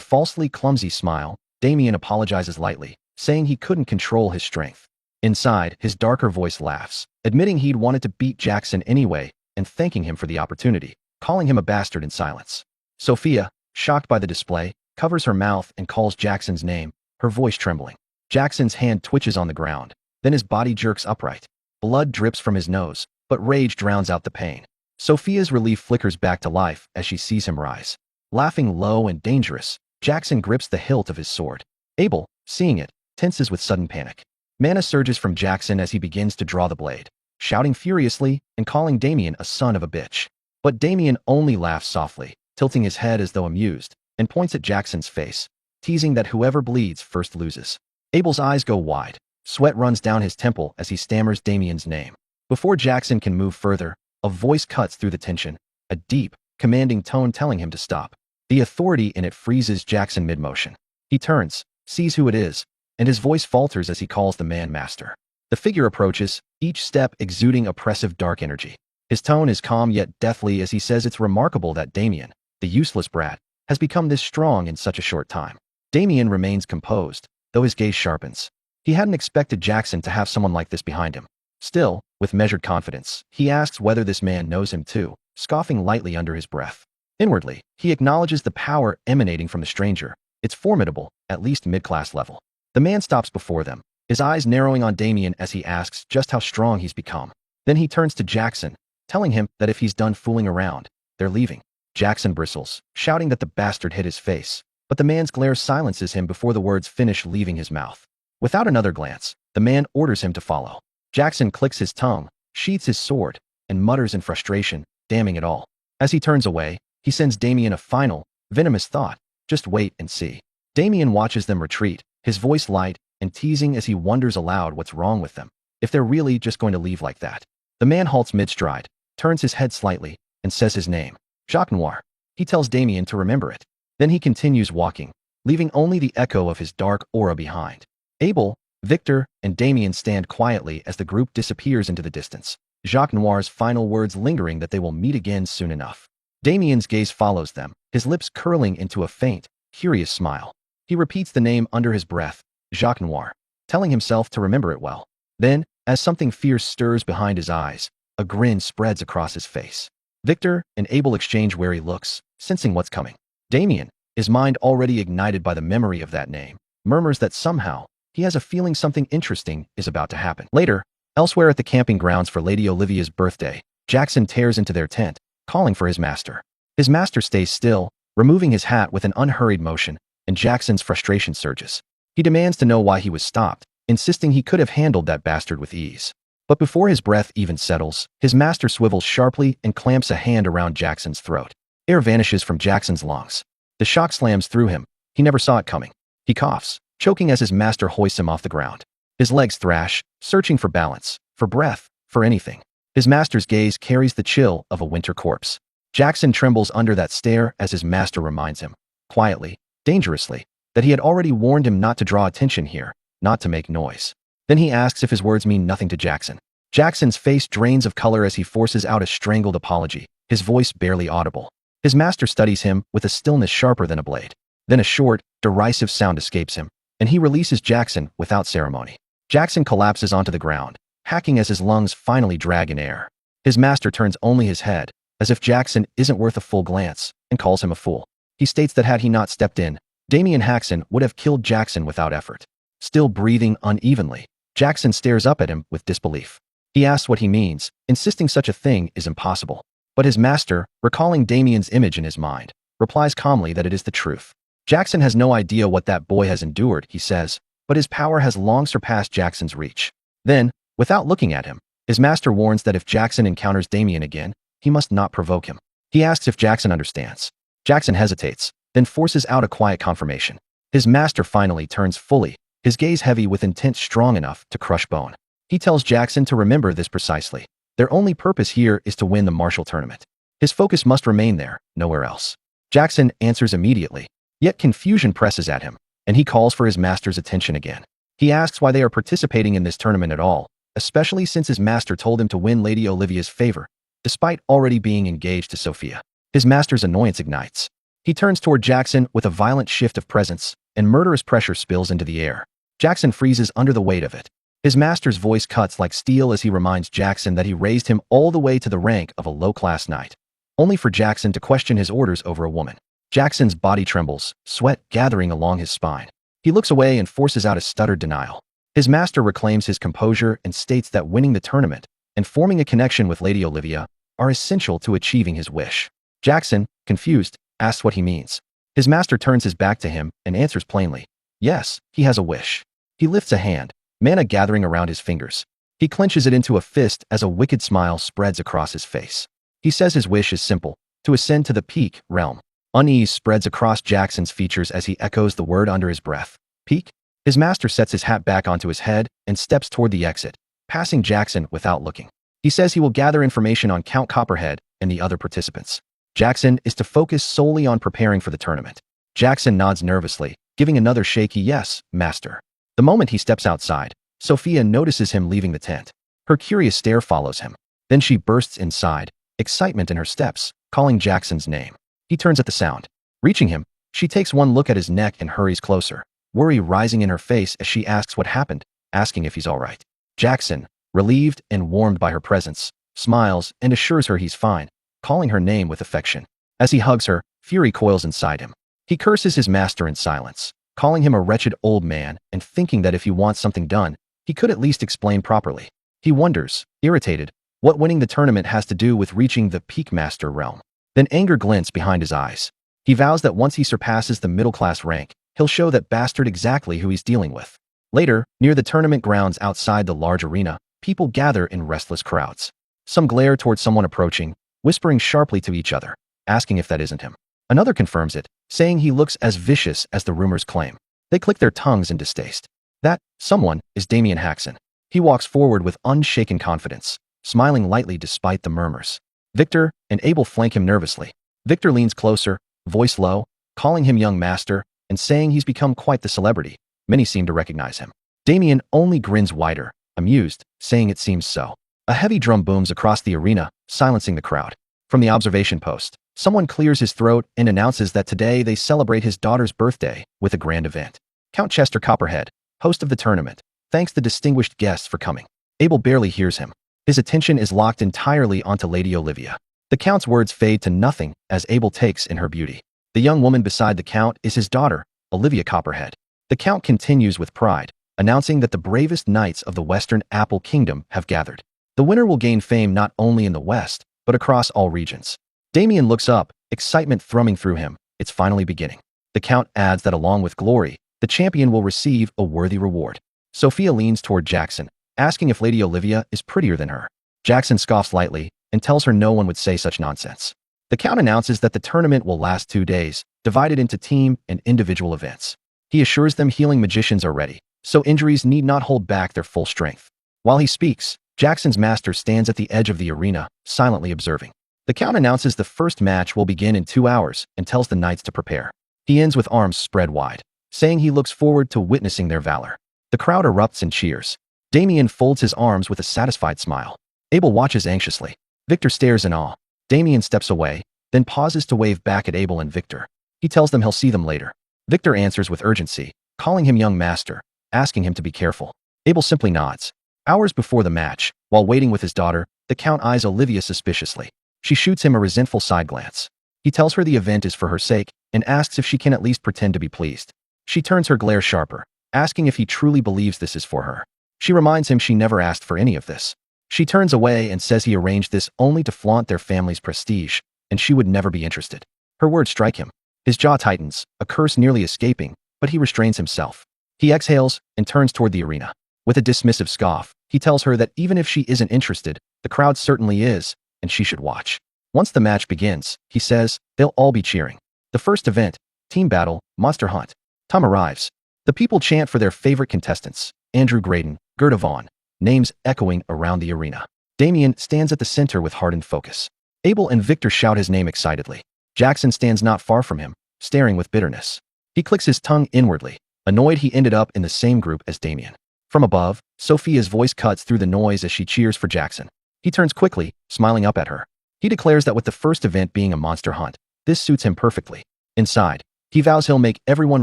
falsely clumsy smile, Damien apologizes lightly, saying he couldn't control his strength. Inside, his darker voice laughs, admitting he'd wanted to beat Jackson anyway and thanking him for the opportunity, calling him a bastard in silence. Sophia, shocked by the display, covers her mouth and calls Jackson's name, her voice trembling. Jackson's hand twitches on the ground, then his body jerks upright. Blood drips from his nose, but rage drowns out the pain. Sophia's relief flickers back to life as she sees him rise. Laughing low and dangerous, Jackson grips the hilt of his sword. Abel, seeing it, tenses with sudden panic. Mana surges from Jackson as he begins to draw the blade, shouting furiously and calling Damien a son of a bitch. But Damien only laughs softly, tilting his head as though amused, and points at Jackson's face, teasing that whoever bleeds first loses. Abel's eyes go wide. Sweat runs down his temple as he stammers Damien's name. Before Jackson can move further, a voice cuts through the tension, a deep, commanding tone telling him to stop. The authority in it freezes Jackson mid-motion. He turns, sees who it is, and his voice falters as he calls the man master. The figure approaches, each step exuding oppressive dark energy. His tone is calm yet deathly as he says it's remarkable that Damien, the useless brat, has become this strong in such a short time. Damien remains composed, though his gaze sharpens. He hadn't expected Jackson to have someone like this behind him. Still, with measured confidence, he asks whether this man knows him too, scoffing lightly under his breath. Inwardly, he acknowledges the power emanating from the stranger. It's formidable, at least mid-class level. The man stops before them, his eyes narrowing on Damien as he asks just how strong he's become. Then he turns to Jackson, telling him that if he's done fooling around, they're leaving. Jackson bristles, shouting that the bastard hit his face, but the man's glare silences him before the words finish leaving his mouth. Without another glance, the man orders him to follow. Jackson clicks his tongue, sheathes his sword, and mutters in frustration, damning it all. As he turns away, he sends Damien a final, venomous thought, just wait and see. Damien watches them retreat, his voice light and teasing as he wonders aloud what's wrong with them, if they're really just going to leave like that. The man halts mid-stride, turns his head slightly, and says his name, Jacques Noir. He tells Damien to remember it. Then he continues walking, leaving only the echo of his dark aura behind. Abel, Victor, and Damien stand quietly as the group disappears into the distance, Jacques Noir's final words lingering that they will meet again soon enough. Damien's gaze follows them, his lips curling into a faint, curious smile. He repeats the name under his breath, Jacques Noir, telling himself to remember it well. Then, as something fierce stirs behind his eyes, a grin spreads across his face. Victor and Abel exchange wary looks, sensing what's coming. Damien, his mind already ignited by the memory of that name, murmurs that somehow, he has a feeling something interesting is about to happen. Later, elsewhere at the camping grounds for Lady Olivia's birthday, Jackson tears into their tent, calling for his master. His master stays still, removing his hat with an unhurried motion, and Jackson's frustration surges. He demands to know why he was stopped, insisting he could have handled that bastard with ease. But before his breath even settles, his master swivels sharply and clamps a hand around Jackson's throat. Air vanishes from Jackson's lungs. The shock slams through him. He never saw it coming. He coughs, choking as his master hoists him off the ground. His legs thrash, searching for balance, for breath, for anything. His master's gaze carries the chill of a winter corpse. Jackson trembles under that stare as his master reminds him, quietly, dangerously, that he had already warned him not to draw attention here, not to make noise. Then he asks if his words mean nothing to Jackson. Jackson's face drains of color as he forces out a strangled apology, his voice barely audible. His master studies him with a stillness sharper than a blade. Then a short, derisive sound escapes him, and he releases Jackson without ceremony. Jackson collapses onto the ground, hacking as his lungs finally drag in air. His master turns only his head, as if Jackson isn't worth a full glance, and calls him a fool. He states that had he not stepped in, Damian Haxon would have killed Jackson without effort. Still breathing unevenly, Jackson stares up at him with disbelief. He asks what he means, insisting such a thing is impossible. But his master, recalling Damian's image in his mind, replies calmly that it is the truth. Jackson has no idea what that boy has endured, he says, but his power has long surpassed Jackson's reach. Then, without looking at him, his master warns that if Jackson encounters Damian again, he must not provoke him. He asks if Jackson understands. Jackson hesitates, then forces out a quiet confirmation. His master finally turns fully, his gaze heavy with intent strong enough to crush bone. He tells Jackson to remember this precisely. Their only purpose here is to win the martial tournament. His focus must remain there, nowhere else. Jackson answers immediately, yet confusion presses at him, and he calls for his master's attention again. He asks why they are participating in this tournament at all, especially since his master told him to win Lady Olivia's favor, despite already being engaged to Sophia. His master's annoyance ignites. He turns toward Jackson with a violent shift of presence, and murderous pressure spills into the air. Jackson freezes under the weight of it. His master's voice cuts like steel as he reminds Jackson that he raised him all the way to the rank of a low-class knight, only for Jackson to question his orders over a woman. Jackson's body trembles, sweat gathering along his spine. He looks away and forces out a stuttered denial. His master reclaims his composure and states that winning the tournament and forming a connection with Lady Olivia are essential to achieving his wish. Jackson, confused, asks what he means. His master turns his back to him and answers plainly, yes, he has a wish. He lifts a hand, mana gathering around his fingers. He clenches it into a fist as a wicked smile spreads across his face. He says his wish is simple, to ascend to the peak realm. Unease spreads across Jackson's features as he echoes the word under his breath. Peak? His master sets his hat back onto his head and steps toward the exit, passing Jackson without looking. He says he will gather information on Count Copperhead and the other participants. Jackson is to focus solely on preparing for the tournament. Jackson nods nervously, giving another shaky yes, master. The moment he steps outside, Sophia notices him leaving the tent. Her curious stare follows him. Then she bursts inside, excitement in her steps, calling Jackson's name. He turns at the sound. Reaching him, she takes one look at his neck and hurries closer, worry rising in her face as she asks what happened, asking if he's all right. Jackson, relieved and warmed by her presence, smiles and assures her he's fine, calling her name with affection. As he hugs her, fury coils inside him. He curses his master in silence, calling him a wretched old man and thinking that if he wants something done, he could at least explain properly. He wonders, irritated, what winning the tournament has to do with reaching the peak master realm. Then anger glints behind his eyes. He vows that once he surpasses the middle-class rank, he'll show that bastard exactly who he's dealing with. Later, near the tournament grounds outside the large arena, people gather in restless crowds. Some glare toward someone approaching, whispering sharply to each other, asking if that isn't him. Another confirms it, saying he looks as vicious as the rumors claim. They click their tongues in distaste. That someone is Damian Haxon. He walks forward with unshaken confidence, smiling lightly despite the murmurs. Victor and Abel flank him nervously. Victor leans closer, voice low, calling him young master, and saying he's become quite the celebrity. Many seem to recognize him. Damian only grins wider, amused, saying it seems so. A heavy drum booms across the arena, silencing the crowd. From the observation post, someone clears his throat and announces that today they celebrate his daughter's birthday with a grand event. Count Chester Copperhead, host of the tournament, thanks the distinguished guests for coming. Abel barely hears him. His attention is locked entirely onto Lady Olivia. The Count's words fade to nothing as Abel takes in her beauty. The young woman beside the Count is his daughter, Olivia Copperhead. The Count continues with pride, announcing that the bravest knights of the Western Apple Kingdom have gathered. The winner will gain fame not only in the West, but across all regions. Damien looks up, excitement thrumming through him. It's finally beginning. The Count adds that along with glory, the champion will receive a worthy reward. Sophia leans toward Jackson, asking if Lady Olivia is prettier than her. Jackson scoffs lightly and tells her no one would say such nonsense. The Count announces that the tournament will last 2 days, divided into team and individual events. He assures them healing magicians are ready, so injuries need not hold back their full strength. While he speaks, Jackson's master stands at the edge of the arena, silently observing. The Count announces the first match will begin in 2 hours and tells the knights to prepare. He ends with arms spread wide, saying he looks forward to witnessing their valor. The crowd erupts in cheers. Damien folds his arms with a satisfied smile. Abel watches anxiously. Victor stares in awe. Damien steps away, then pauses to wave back at Abel and Victor. He tells them he'll see them later. Victor answers with urgency, calling him young master, asking him to be careful. Abel simply nods. Hours before the match, while waiting with his daughter, the Count eyes Olivia suspiciously. She shoots him a resentful side glance. He tells her the event is for her sake and asks if she can at least pretend to be pleased. She turns her glare sharper, asking if he truly believes this is for her. She reminds him she never asked for any of this. She turns away and says he arranged this only to flaunt their family's prestige, and she would never be interested. Her words strike him. His jaw tightens, a curse nearly escaping, but he restrains himself. He exhales and turns toward the arena. With a dismissive scoff, he tells her that even if she isn't interested, the crowd certainly is, and she should watch. Once the match begins, he says, they'll all be cheering. The first event, Team Battle, Monster Hunt. Time arrives. The people chant for their favorite contestants, Andrew Graydon, Gerda Vaughn, names echoing around the arena. Damien stands at the center with hardened focus. Abel and Victor shout his name excitedly. Jackson stands not far from him, staring with bitterness. He clicks his tongue inwardly, annoyed he ended up in the same group as Damien. From above, Sophia's voice cuts through the noise as she cheers for Jackson. He turns quickly, smiling up at her. He declares that with the first event being a monster hunt, this suits him perfectly. Inside, he vows he'll make everyone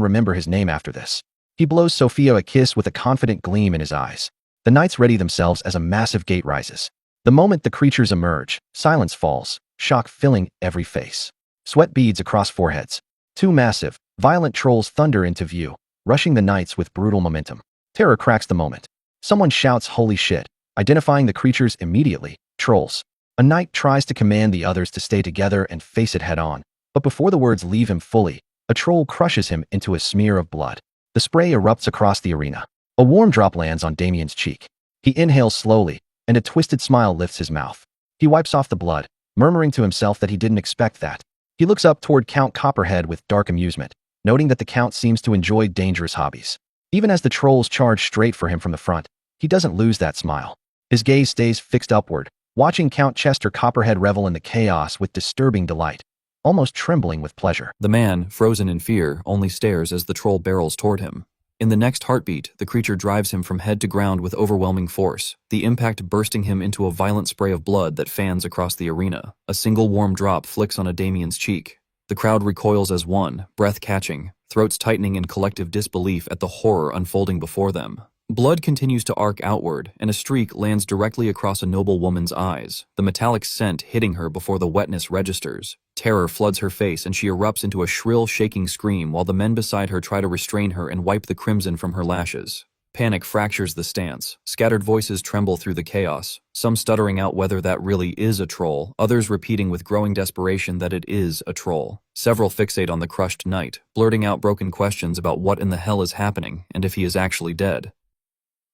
remember his name after this. He blows Sophia a kiss with a confident gleam in his eyes. The knights ready themselves as a massive gate rises. The moment the creatures emerge, silence falls, shock filling every face. Sweat beads across foreheads. 2 massive, violent trolls thunder into view, rushing the knights with brutal momentum. Terror cracks the moment. Someone shouts holy shit, identifying the creatures immediately, trolls. A knight tries to command the others to stay together and face it head on, but before the words leave him fully, a troll crushes him into a smear of blood. The spray erupts across the arena. A warm drop lands on Damien's cheek. He inhales slowly, and a twisted smile lifts his mouth. He wipes off the blood, murmuring to himself that he didn't expect that. He looks up toward Count Copperhead with dark amusement, noting that the Count seems to enjoy dangerous hobbies. Even as the trolls charge straight for him from the front, he doesn't lose that smile. His gaze stays fixed upward, watching Count Chester Copperhead revel in the chaos with disturbing delight, almost trembling with pleasure. The man, frozen in fear, only stares as the troll barrels toward him. In the next heartbeat, the creature drives him from head to ground with overwhelming force, the impact bursting him into a violent spray of blood that fans across the arena. A single warm drop flicks on a Damien's cheek. The crowd recoils as one, breath catching, throats tightening in collective disbelief at the horror unfolding before them. Blood continues to arc outward, and a streak lands directly across a noble woman's eyes, the metallic scent hitting her before the wetness registers. Terror floods her face and she erupts into a shrill, shaking scream while the men beside her try to restrain her and wipe the crimson from her lashes. Panic fractures the stance. Scattered voices tremble through the chaos, some stuttering out whether that really is a troll, others repeating with growing desperation that it is a troll. Several fixate on the crushed knight, blurting out broken questions about what in the hell is happening and if he is actually dead.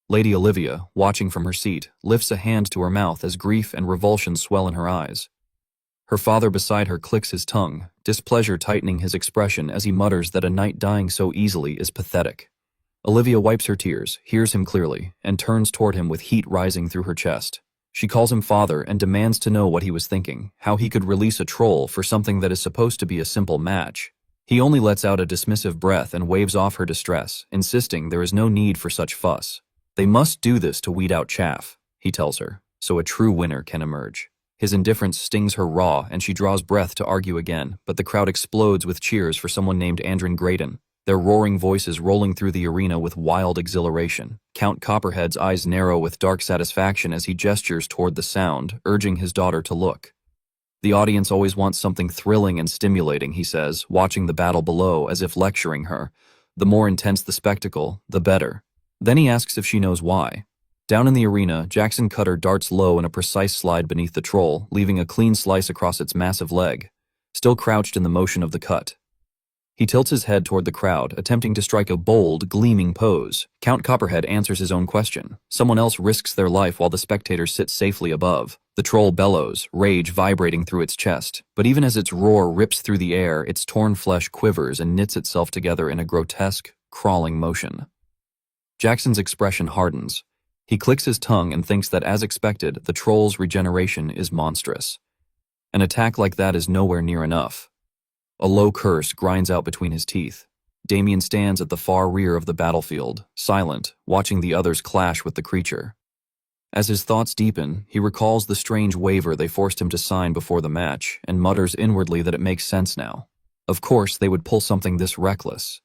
Lady Olivia, watching from her seat, lifts a hand to her mouth as grief and revulsion swell in her eyes. Her father beside her clicks his tongue, displeasure tightening his expression as he mutters that a knight dying so easily is pathetic. Olivia wipes her tears, hears him clearly, and turns toward him with heat rising through her chest. She calls him father and demands to know what he was thinking, how he could release a troll for something that is supposed to be a simple match. He only lets out a dismissive breath and waves off her distress, insisting there is no need for such fuss. They must do this to weed out chaff, he tells her, so a true winner can emerge. His indifference stings her raw and she draws breath to argue again, but the crowd explodes with cheers for someone named Andrew Graydon, their roaring voices rolling through the arena with wild exhilaration. Count Copperhead's eyes narrow with dark satisfaction as he gestures toward the sound, urging his daughter to look. The audience always wants something thrilling and stimulating, he says, watching the battle below as if lecturing her. The more intense the spectacle, the better. Then he asks if she knows why. Down in the arena, Jackson Cutter darts low in a precise slide beneath the troll, leaving a clean slice across its massive leg, still crouched in the motion of the cut. He tilts his head toward the crowd, attempting to strike a bold, gleaming pose. Count Copperhead answers his own question. Someone else risks their life while the spectators sit safely above. The troll bellows, rage vibrating through its chest. But even as its roar rips through the air, its torn flesh quivers and knits itself together in a grotesque, crawling motion. Jackson's expression hardens. He clicks his tongue and thinks that, as expected, the troll's regeneration is monstrous. An attack like that is nowhere near enough. A low curse grinds out between his teeth. Damien stands at the far rear of the battlefield, silent, watching the others clash with the creature. As his thoughts deepen, he recalls the strange waiver they forced him to sign before the match and mutters inwardly that it makes sense now. Of course, they would pull something this reckless.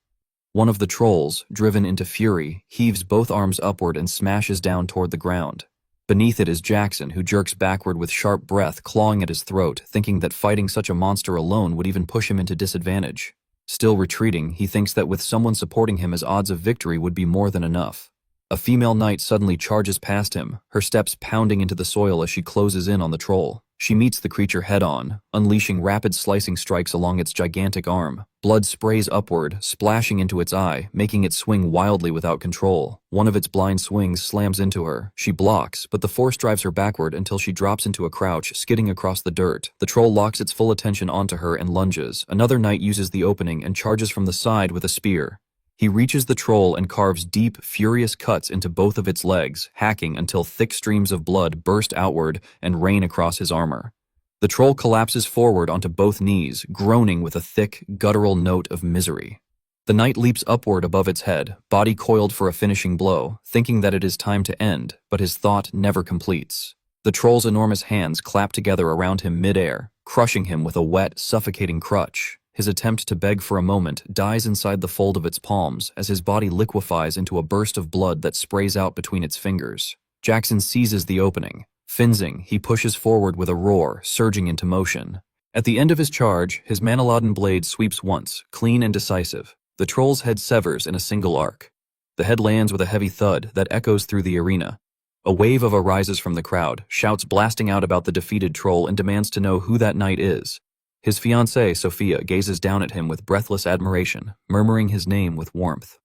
One of the trolls, driven into fury, heaves both arms upward and smashes down toward the ground. Beneath it is Jackson, who jerks backward with sharp breath, clawing at his throat, thinking that fighting such a monster alone would even push him into disadvantage. Still retreating, he thinks that with someone supporting him, his odds of victory would be more than enough. A female knight suddenly charges past him, her steps pounding into the soil as she closes in on the troll. She meets the creature head-on, unleashing rapid slicing strikes along its gigantic arm. Blood sprays upward, splashing into its eye, making it swing wildly without control. One of its blind swings slams into her. She blocks, but the force drives her backward until she drops into a crouch, skidding across the dirt. The troll locks its full attention onto her and lunges. Another knight uses the opening and charges from the side with a spear. He reaches the troll and carves deep, furious cuts into both of its legs, hacking until thick streams of blood burst outward and rain across his armor. The troll collapses forward onto both knees, groaning with a thick, guttural note of misery. The knight leaps upward above its head, body coiled for a finishing blow, thinking that it is time to end, but his thought never completes. The troll's enormous hands clap together around him mid-air, crushing him with a wet, suffocating crutch. His attempt to beg for a moment dies inside the fold of its palms as his body liquefies into a burst of blood that sprays out between its fingers. Jackson seizes the opening. Finsing, he pushes forward with a roar, surging into motion. At the end of his charge, his Manaladan blade sweeps once, clean and decisive. The troll's head severs in a single arc. The head lands with a heavy thud that echoes through the arena. A wave of arises from the crowd, shouts blasting out about the defeated troll and demands to know who that knight is. His fiancée, Sophia, gazes down at him with breathless admiration, murmuring his name with warmth.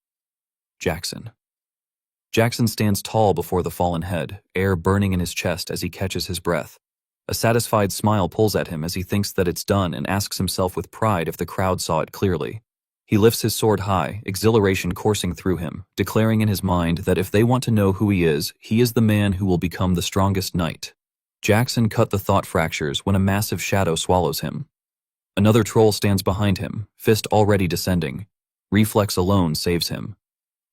Jackson. Jackson stands tall before the fallen head, air burning in his chest as he catches his breath. A satisfied smile pulls at him as he thinks that it's done and asks himself with pride if the crowd saw it clearly. He lifts his sword high, exhilaration coursing through him, declaring in his mind that if they want to know who he is the man who will become the strongest knight. Jackson cut the thought fractures when a massive shadow swallows him. Another troll stands behind him, fist already descending. Reflex alone saves him.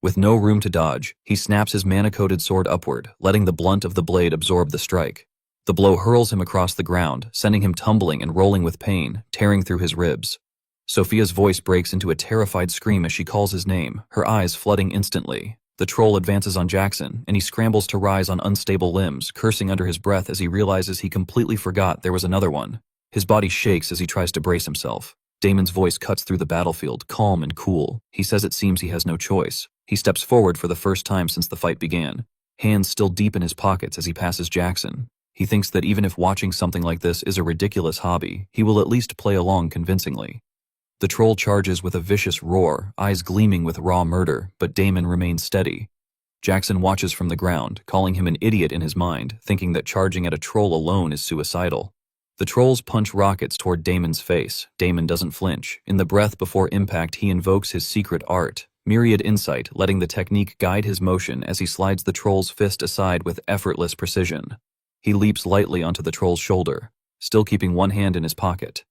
With no room to dodge, he snaps his mana-coated sword upward, letting the blunt of the blade absorb the strike. The blow hurls him across the ground, sending him tumbling and rolling with pain, tearing through his ribs. Sophia's voice breaks into a terrified scream as she calls his name, her eyes flooding instantly. The troll advances on Jackson, and he scrambles to rise on unstable limbs, cursing under his breath as he realizes he completely forgot there was another one. His body shakes as he tries to brace himself. Damon's voice cuts through the battlefield, calm and cool. He says it seems he has no choice. He steps forward for the first time since the fight began, hands still deep in his pockets as he passes Jackson. He thinks that even if watching something like this is a ridiculous hobby, he will at least play along convincingly. The troll charges with a vicious roar, eyes gleaming with raw murder, but Damon remains steady. Jackson watches from the ground, calling him an idiot in his mind, thinking that charging at a troll alone is suicidal. The trolls punch rockets toward Damon's face. Damon doesn't flinch. In the breath before impact, he invokes his secret art, myriad insight, letting the technique guide his motion as he slides the troll's fist aside with effortless precision. He leaps lightly onto the troll's shoulder, still keeping one hand in his pocket.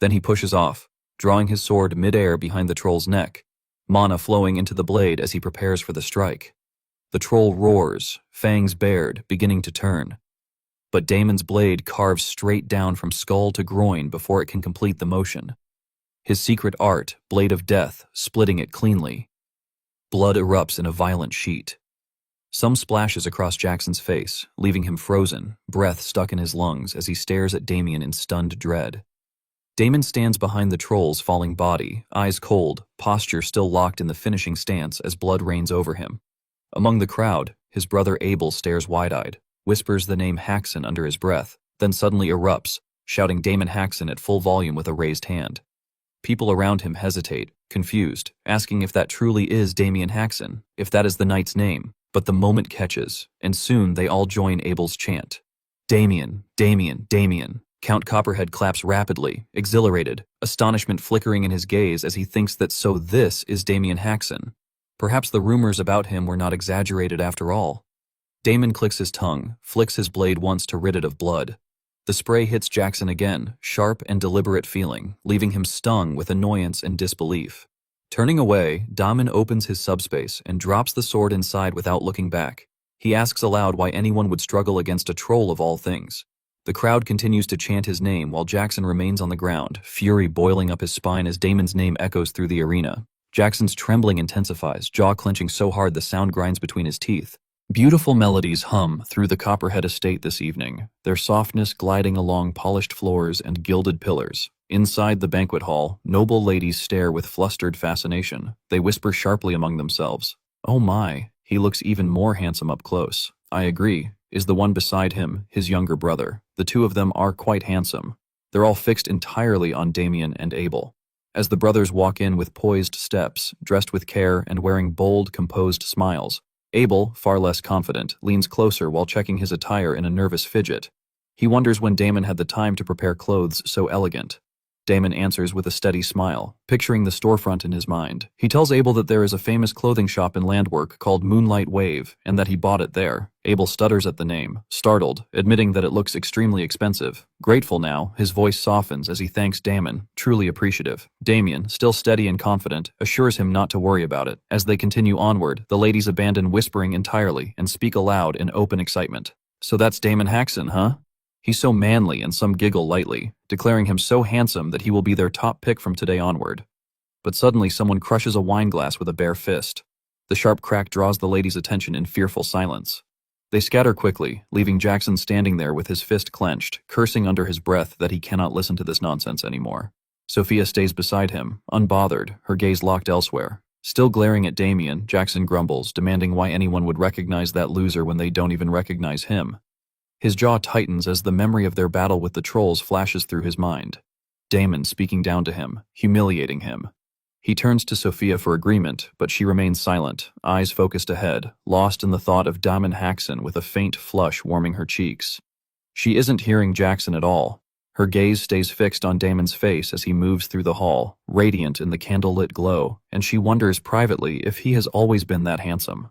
Then he pushes off, drawing his sword mid-air behind the troll's neck, mana flowing into the blade as he prepares for the strike. The troll roars, fangs bared, beginning to turn. But Damon's blade carves straight down from skull to groin before it can complete the motion. His secret art, Blade of Death, splitting it cleanly. Blood erupts in a violent sheet. Some splashes across Jackson's face, leaving him frozen, breath stuck in his lungs as he stares at Damien in stunned dread. Damon stands behind the troll's falling body, eyes cold, posture still locked in the finishing stance as blood rains over him. Among the crowd, his brother Abel stares wide-eyed, whispers the name Haxon under his breath, then suddenly erupts, shouting Damon Haxon at full volume with a raised hand. People around him hesitate, confused, asking if that truly is Damien Haxon, if that is the knight's name, but the moment catches, and soon they all join Abel's chant. Damien, Damien, Damien. Count Copperhead claps rapidly, exhilarated, astonishment flickering in his gaze as he thinks that so this is Damien Haxon. Perhaps the rumors about him were not exaggerated after all. Damon clicks his tongue, flicks his blade once to rid it of blood. The spray hits Jackson again, sharp and deliberate feeling, leaving him stung with annoyance and disbelief. Turning away, Damon opens his subspace and drops the sword inside without looking back. He asks aloud why anyone would struggle against a troll of all things. The crowd continues to chant his name while Jackson remains on the ground, fury boiling up his spine as Damon's name echoes through the arena. Jackson's trembling intensifies, jaw clenching so hard the sound grinds between his teeth. Beautiful melodies hum through the Copperhead estate this evening, their softness gliding along polished floors and gilded pillars. Inside the banquet hall, noble ladies stare with flustered fascination. They whisper sharply among themselves. "Oh my, he looks even more handsome up close." "I agree," is the one beside him, his younger brother. The two of them are quite handsome. They're all fixed entirely on Damien and Abel. As the brothers walk in with poised steps, dressed with care and wearing bold, composed smiles, Abel, far less confident, leans closer while checking his attire in a nervous fidget. He wonders when Damon had the time to prepare clothes so elegant. Damon answers with a steady smile, picturing the storefront in his mind. He tells Abel that there is a famous clothing shop in Landwork called Moonlight Wave, and that he bought it there. Abel stutters at the name, startled, admitting that it looks extremely expensive. Grateful now, his voice softens as he thanks Damon, truly appreciative. Damien, still steady and confident, assures him not to worry about it. As they continue onward, the ladies abandon whispering entirely and speak aloud in open excitement. "So that's Damon Haxon, huh?" He's so manly, and some giggle lightly, declaring him so handsome that he will be their top pick from today onward. But suddenly someone crushes a wine glass with a bare fist. The sharp crack draws the ladies' attention in fearful silence. They scatter quickly, leaving Jackson standing there with his fist clenched, cursing under his breath that he cannot listen to this nonsense anymore. Sophia stays beside him, unbothered, her gaze locked elsewhere. Still glaring at Damien, Jackson grumbles, demanding why anyone would recognize that loser when they don't even recognize him. His jaw tightens as the memory of their battle with the trolls flashes through his mind. Damon speaking down to him, humiliating him. He turns to Sophia for agreement, but she remains silent, eyes focused ahead, lost in the thought of Damon Haxon with a faint flush warming her cheeks. She isn't hearing Jackson at all. Her gaze stays fixed on Damon's face as he moves through the hall, radiant in the candlelit glow, and she wonders privately if he has always been that handsome.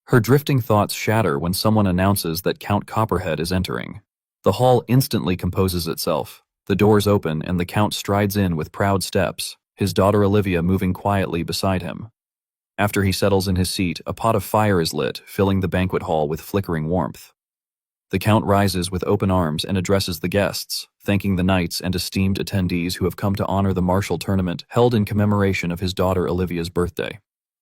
Her drifting thoughts shatter when someone announces that Count Copperhead is entering. The hall instantly composes itself. The doors open and the Count strides in with proud steps, his daughter Olivia moving quietly beside him. After he settles in his seat, a pot of fire is lit, filling the banquet hall with flickering warmth. The Count rises with open arms and addresses the guests, thanking the knights and esteemed attendees who have come to honor the martial tournament held in commemoration of his daughter Olivia's birthday.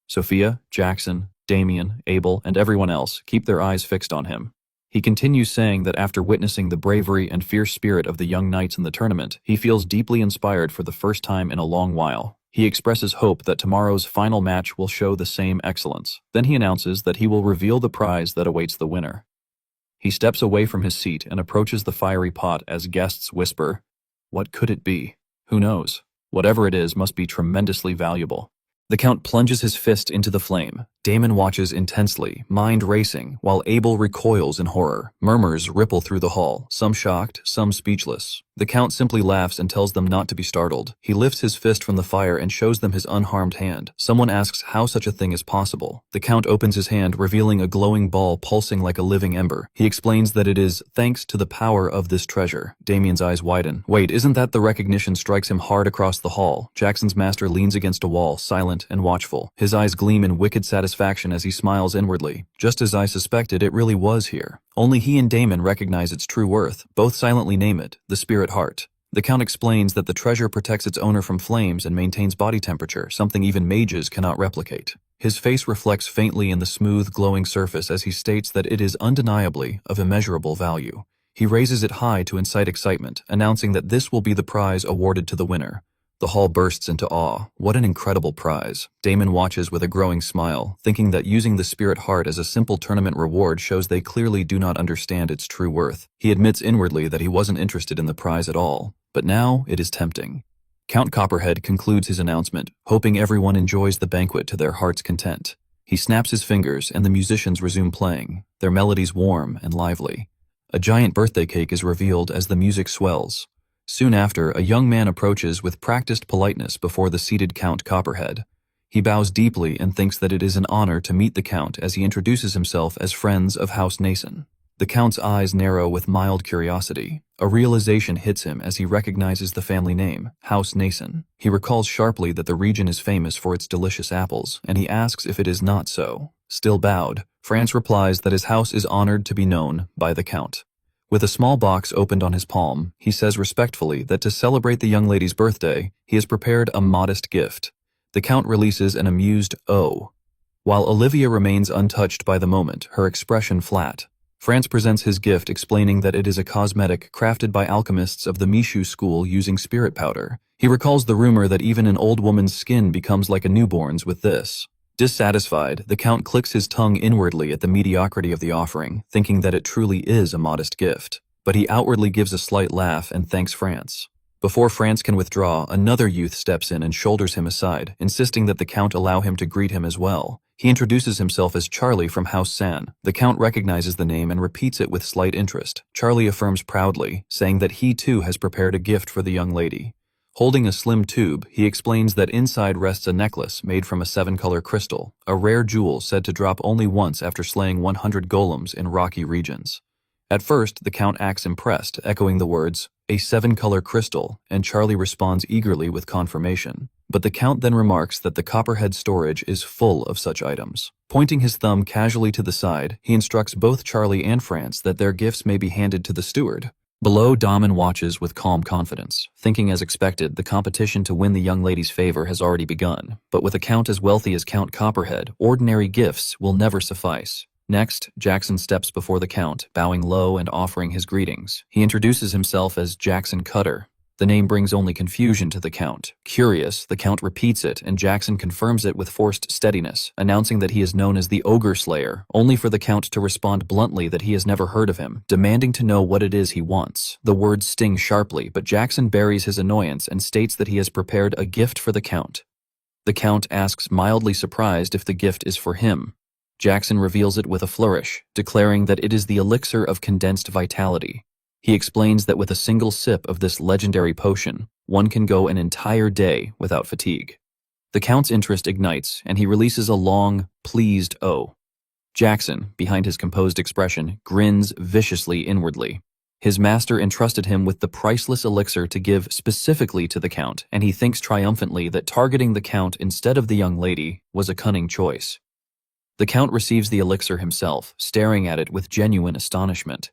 Sophia, Jackson, Damien, Abel, and everyone else keep their eyes fixed on him. He continues saying that after witnessing the bravery and fierce spirit of the young knights in the tournament, he feels deeply inspired for the first time in a long while. He expresses hope that tomorrow's final match will show the same excellence. Then he announces that he will reveal the prize that awaits the winner. He steps away from his seat and approaches the fiery pot as guests whisper, "What could it be? Who knows? Whatever it is must be tremendously valuable." The Count plunges his fist into the flame. Damon watches intensely, mind racing, while Abel recoils in horror. Murmurs ripple through the hall, some shocked, some speechless. The Count simply laughs and tells them not to be startled. He lifts his fist from the fire and shows them his unharmed hand. Someone asks how such a thing is possible. The Count opens his hand, revealing a glowing ball pulsing like a living ember. He explains that it is thanks to the power of this treasure. Damien's eyes widen. Wait, isn't that the recognition strikes him hard across the hall? Jackson's master leans against a wall, silent and watchful. His eyes gleam in wicked satisfaction as he smiles inwardly. Just as I suspected, it really was here. Only he and Damon recognize its true worth. Both silently name it, the Spirit Heart. The Count explains that the treasure protects its owner from flames and maintains body temperature, something even mages cannot replicate. His face reflects faintly in the smooth, glowing surface as he states that it is undeniably of immeasurable value. He raises it high to incite excitement, announcing that this will be the prize awarded to the winner. The hall bursts into awe. What an incredible prize. Damon watches with a growing smile, thinking that using the spirit heart as a simple tournament reward shows they clearly do not understand its true worth. He admits inwardly that he wasn't interested in the prize at all, but now it is tempting. Count Copperhead concludes his announcement, hoping everyone enjoys the banquet to their heart's content. He snaps his fingers and the musicians resume playing, their melodies warm and lively. A giant birthday cake is revealed as the music swells. Soon after, a young man approaches with practiced politeness before the seated Count Copperhead. He bows deeply and thinks that it is an honor to meet the Count as he introduces himself as friends of House Nason. The Count's eyes narrow with mild curiosity. A realization hits him as he recognizes the family name, House Nason. He recalls sharply that the region is famous for its delicious apples, and he asks if it is not so. Still bowed, France replies that his house is honored to be known by the Count. With a small box opened on his palm, he says respectfully that to celebrate the young lady's birthday, he has prepared a modest gift. The Count releases an amused "oh." While Olivia remains untouched by the moment, her expression flat. France presents his gift, explaining that it is a cosmetic crafted by alchemists of the Mishu school using spirit powder. He recalls the rumor that even an old woman's skin becomes like a newborn's with this. Dissatisfied, the Count clicks his tongue inwardly at the mediocrity of the offering, thinking that it truly is a modest gift. But he outwardly gives a slight laugh and thanks France. Before France can withdraw, another youth steps in and shoulders him aside, insisting that the Count allow him to greet him as well. He introduces himself as Charlie from House San. The Count recognizes the name and repeats it with slight interest. Charlie affirms proudly, saying that he too has prepared a gift for the young lady. Holding a slim tube, he explains that inside rests a necklace made from a 7-color crystal, a rare jewel said to drop only once after slaying 100 golems in rocky regions. At first, the Count acts impressed, echoing the words, "a 7-color crystal," and Charlie responds eagerly with confirmation. But the Count then remarks that the Copperhead storage is full of such items. Pointing his thumb casually to the side, he instructs both Charlie and France that their gifts may be handed to the steward. Below, Damon watches with calm confidence, thinking as expected the competition to win the young lady's favor has already begun. But with a Count as wealthy as Count Copperhead, ordinary gifts will never suffice. Next, Jackson steps before the Count, bowing low and offering his greetings. He introduces himself as Jackson Cutter. The name brings only confusion to the Count. Curious, the Count repeats it, and Jackson confirms it with forced steadiness, announcing that he is known as the Ogre Slayer, only for the Count to respond bluntly that he has never heard of him, demanding to know what it is he wants. The words sting sharply, but Jackson buries his annoyance and states that he has prepared a gift for the Count. The Count asks, mildly surprised, if the gift is for him. Jackson reveals it with a flourish, declaring that it is the elixir of condensed vitality. He explains that with a single sip of this legendary potion, one can go an entire day without fatigue. The Count's interest ignites, and he releases a long, pleased "oh." Jackson, behind his composed expression, grins viciously inwardly. His master entrusted him with the priceless elixir to give specifically to the Count, and he thinks triumphantly that targeting the Count instead of the young lady was a cunning choice. The Count receives the elixir himself, staring at it with genuine astonishment.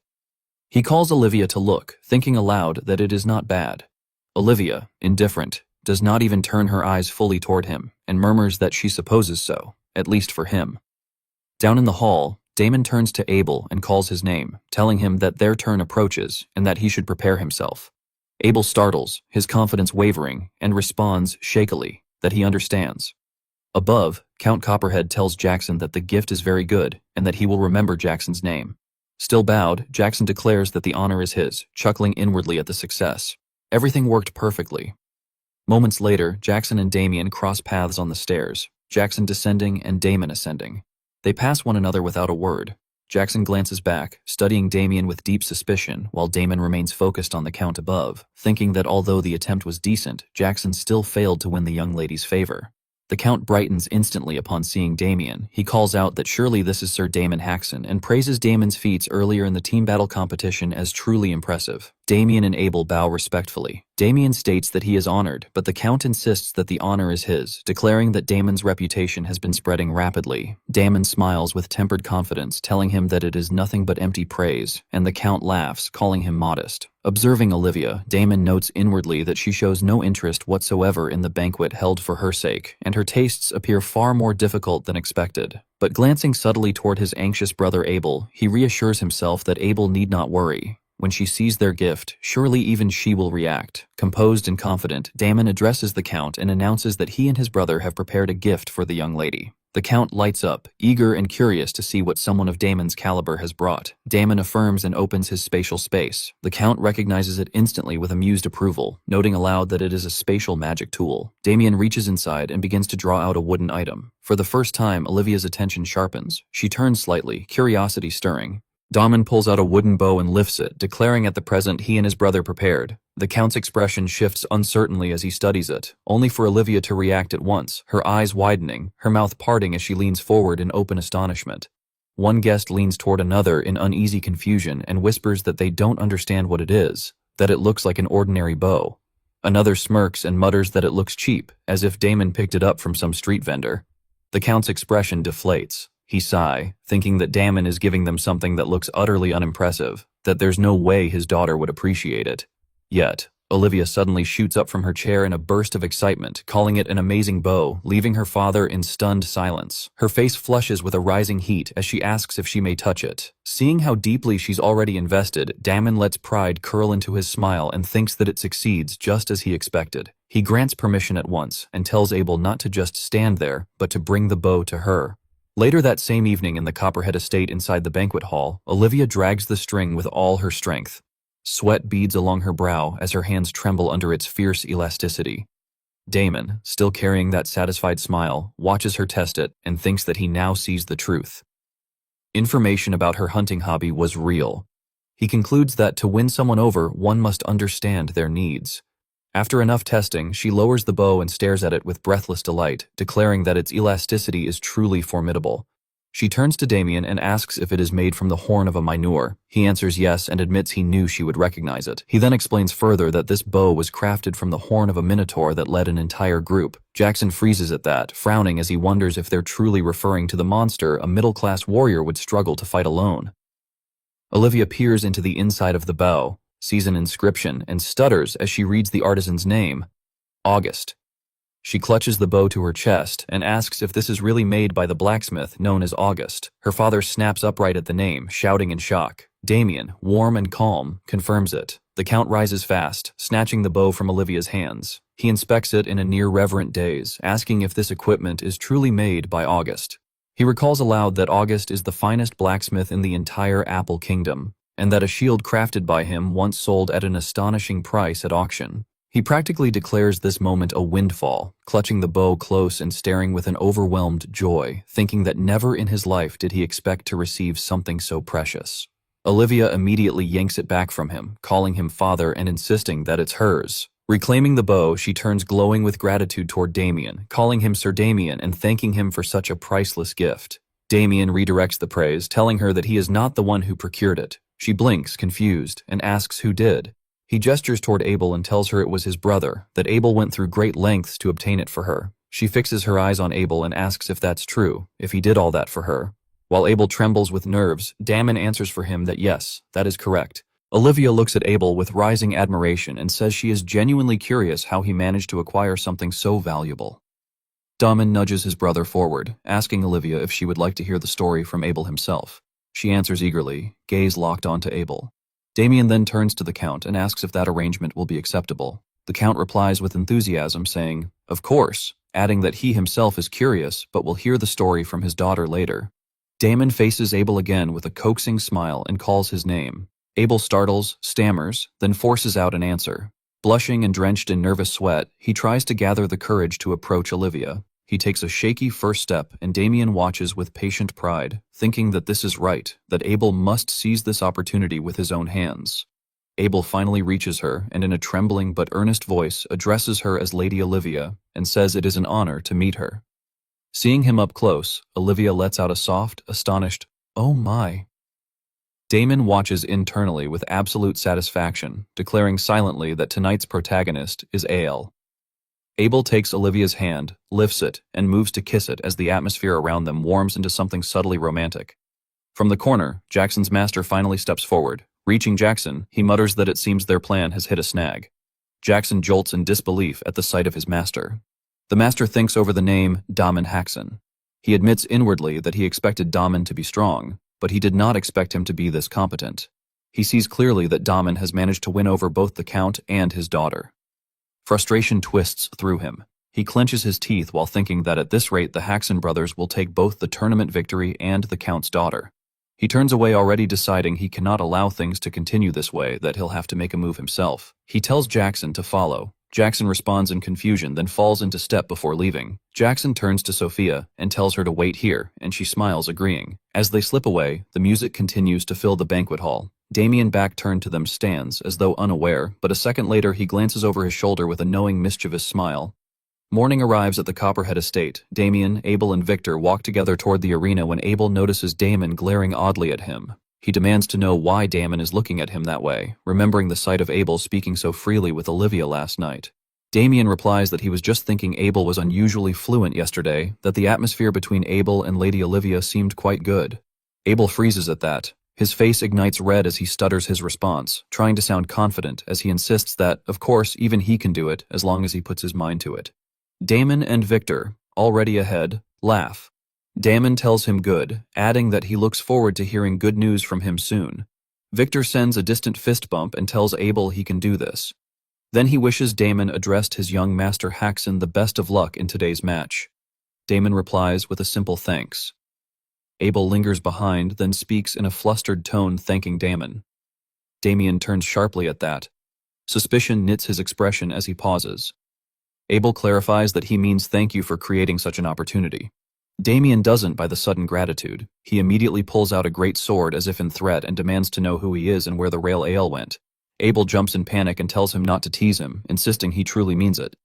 He calls Olivia to look, thinking aloud that it is not bad. Olivia, indifferent, does not even turn her eyes fully toward him, and murmurs that she supposes so, at least for him. Down in the hall, Damon turns to Abel and calls his name, telling him that their turn approaches and that he should prepare himself. Abel startles, his confidence wavering, and responds shakily that he understands. Above, Count Copperhead tells Jackson that the gift is very good and that he will remember Jackson's name. Still bowed, Jackson declares that the honor is his, chuckling inwardly at the success. Everything worked perfectly. Moments later, Jackson and Damien cross paths on the stairs, Jackson descending and Damon ascending. They pass one another without a word. Jackson glances back, studying Damien with deep suspicion, while Damon remains focused on the Count above, thinking that although the attempt was decent, Jackson still failed to win the young lady's favor. The Count brightens instantly upon seeing Damien. He calls out that surely this is Sir Damon Haxon and praises Damon's feats earlier in the team battle competition as truly impressive. Damien and Abel bow respectfully. Damien states that he is honored, but the Count insists that the honor is his, declaring that Damon's reputation has been spreading rapidly. Damon smiles with tempered confidence, telling him that it is nothing but empty praise, and the Count laughs, calling him modest. Observing Olivia, Damon notes inwardly that she shows no interest whatsoever in the banquet held for her sake, and her tastes appear far more difficult than expected. But glancing subtly toward his anxious brother Abel, he reassures himself that Abel need not worry. When she sees their gift, surely even she will react. Composed and confident, Damon addresses the Count and announces that he and his brother have prepared a gift for the young lady. The Count lights up, eager and curious to see what someone of Damon's caliber has brought. Damon affirms and opens his spatial space. The Count recognizes it instantly with amused approval, noting aloud that it is a spatial magic tool. Damien reaches inside and begins to draw out a wooden item. For the first time, Olivia's attention sharpens. She turns slightly, curiosity stirring. Damon pulls out a wooden bow and lifts it, declaring at the present he and his brother prepared. The Count's expression shifts uncertainly as he studies it, only for Olivia to react at once, her eyes widening, her mouth parting as she leans forward in open astonishment. One guest leans toward another in uneasy confusion and whispers that they don't understand what it is, that it looks like an ordinary bow. Another smirks and mutters that it looks cheap, as if Damon picked it up from some street vendor. The Count's expression deflates. He sighs, thinking that Damon is giving them something that looks utterly unimpressive, that there's no way his daughter would appreciate it. Yet, Olivia suddenly shoots up from her chair in a burst of excitement, calling it an amazing bow, leaving her father in stunned silence. Her face flushes with a rising heat as she asks if she may touch it. Seeing how deeply she's already invested, Damon lets pride curl into his smile and thinks that it succeeds just as he expected. He grants permission at once and tells Abel not to just stand there, but to bring the bow to her. Later that same evening in the Copperhead estate inside the banquet hall, Olivia drags the string with all her strength. Sweat beads along her brow as her hands tremble under its fierce elasticity. Damon, still carrying that satisfied smile, watches her test it and thinks that he now sees the truth. Information about her hunting hobby was real. He concludes that to win someone over, one must understand their needs. After enough testing, she lowers the bow and stares at it with breathless delight, declaring that its elasticity is truly formidable. She turns to Damien and asks if it is made from the horn of a Mainur. He answers yes and admits he knew she would recognize it. He then explains further that this bow was crafted from the horn of a minotaur that led an entire group. Jackson freezes at that, frowning as he wonders if they're truly referring to the monster a middle-class warrior would struggle to fight alone. Olivia peers into the inside of the bow, sees an inscription, and stutters as she reads the artisan's name, August. She clutches the bow to her chest and asks if this is really made by the blacksmith known as August. Her father snaps upright at the name, shouting in shock. Damien, warm and calm, confirms it. The Count rises fast, snatching the bow from Olivia's hands. He inspects it in a near-reverent daze, asking if this equipment is truly made by August. He recalls aloud that August is the finest blacksmith in the entire Apple Kingdom, and that a shield crafted by him once sold at an astonishing price at auction. He practically declares this moment a windfall, clutching the bow close and staring with an overwhelmed joy, thinking that never in his life did he expect to receive something so precious. Olivia immediately yanks it back from him, calling him father and insisting that it's hers. Reclaiming the bow, she turns glowing with gratitude toward Damien, calling him Sir Damien and thanking him for such a priceless gift. Damien redirects the praise, telling her that he is not the one who procured it. She blinks, confused, and asks who did. He gestures toward Abel and tells her it was his brother, that Abel went through great lengths to obtain it for her. She fixes her eyes on Abel and asks if that's true, if he did all that for her. While Abel trembles with nerves, Damon answers for him that yes, that is correct. Olivia looks at Abel with rising admiration and says she is genuinely curious how he managed to acquire something so valuable. Damon nudges his brother forward, asking Olivia if she would like to hear the story from Abel himself. She answers eagerly, gaze locked onto Abel. Damien then turns to the Count and asks if that arrangement will be acceptable. The Count replies with enthusiasm, saying, "Of course," adding that he himself is curious but will hear the story from his daughter later. Damon faces Abel again with a coaxing smile and calls his name. Abel startles, stammers, then forces out an answer. Blushing and drenched in nervous sweat, he tries to gather the courage to approach Olivia. He takes a shaky first step, and Damien watches with patient pride, thinking that this is right, that Abel must seize this opportunity with his own hands. Abel finally reaches her, and in a trembling but earnest voice addresses her as Lady Olivia, and says it is an honor to meet her. Seeing him up close, Olivia lets out a soft, astonished, "Oh my." Damon watches internally with absolute satisfaction, declaring silently that tonight's protagonist is Ale. Abel takes Olivia's hand, lifts it, and moves to kiss it as the atmosphere around them warms into something subtly romantic. From the corner, Jackson's master finally steps forward. Reaching Jackson, he mutters that it seems their plan has hit a snag. Jackson jolts in disbelief at the sight of his master. The master thinks over the name Damon Haxon. He admits inwardly that he expected Damon to be strong, but he did not expect him to be this competent. He sees clearly that Damen has managed to win over both the Count and his daughter. Frustration twists through him. He clenches his teeth while thinking that at this rate the Haxon brothers will take both the tournament victory and the Count's daughter. He turns away, already deciding he cannot allow things to continue this way, that he'll have to make a move himself. He tells Jackson to follow. Jackson responds in confusion, then falls into step before leaving. Jackson turns to Sophia and tells her to wait here, and she smiles, agreeing. As they slip away, the music continues to fill the banquet hall. Damien, back turned to them, stands, as though unaware, but a second later he glances over his shoulder with a knowing, mischievous smile. Morning arrives at the Copperhead estate. Damien, Abel, and Victor walk together toward the arena when Abel notices Damon glaring oddly at him. He demands to know why Damon is looking at him that way, remembering the sight of Abel speaking so freely with Olivia last night. Damien replies that he was just thinking Abel was unusually fluent yesterday, that the atmosphere between Abel and Lady Olivia seemed quite good. Abel freezes at that. His face ignites red as he stutters his response, trying to sound confident as he insists that, of course, even he can do it as long as he puts his mind to it. Damon and Victor, already ahead, laugh. Damon tells him good, adding that he looks forward to hearing good news from him soon. Victor sends a distant fist bump and tells Abel he can do this. Then he wishes Damon addressed his young master Haxon the best of luck in today's match. Damon replies with a simple thanks. Abel lingers behind, then speaks in a flustered tone thanking Damon. Damien turns sharply at that. Suspicion knits his expression as he pauses. Abel clarifies that he means thank you for creating such an opportunity. Damien doesn't by the sudden gratitude. He immediately pulls out a great sword as if in threat and demands to know who he is and where the rail ale went. Abel jumps in panic and tells him not to tease him, insisting he truly means it.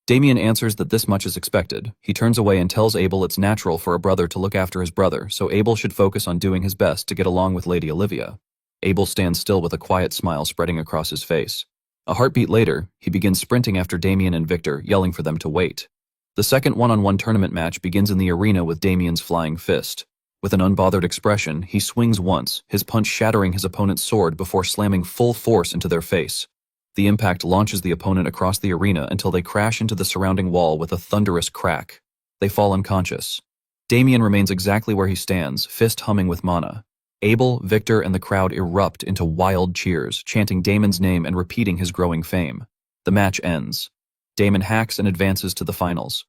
Damien answers that this much is expected. He turns away and tells Abel it's natural for a brother to look after his brother, so Abel should focus on doing his best to get along with Lady Olivia. Abel stands still with a quiet smile spreading across his face. A heartbeat later, he begins sprinting after Damien and Victor, yelling for them to wait. The second one-on-one tournament match begins in the arena with Damien's flying fist. With an unbothered expression, he swings once, his punch shattering his opponent's sword before slamming full force into their face. The impact launches the opponent across the arena until they crash into the surrounding wall with a thunderous crack. They fall unconscious. Damien remains exactly where he stands, fist humming with mana. Abel, Victor, and the crowd erupt into wild cheers, chanting Damon's name and repeating his growing fame. The match ends. Damon hacks and advances to the finals.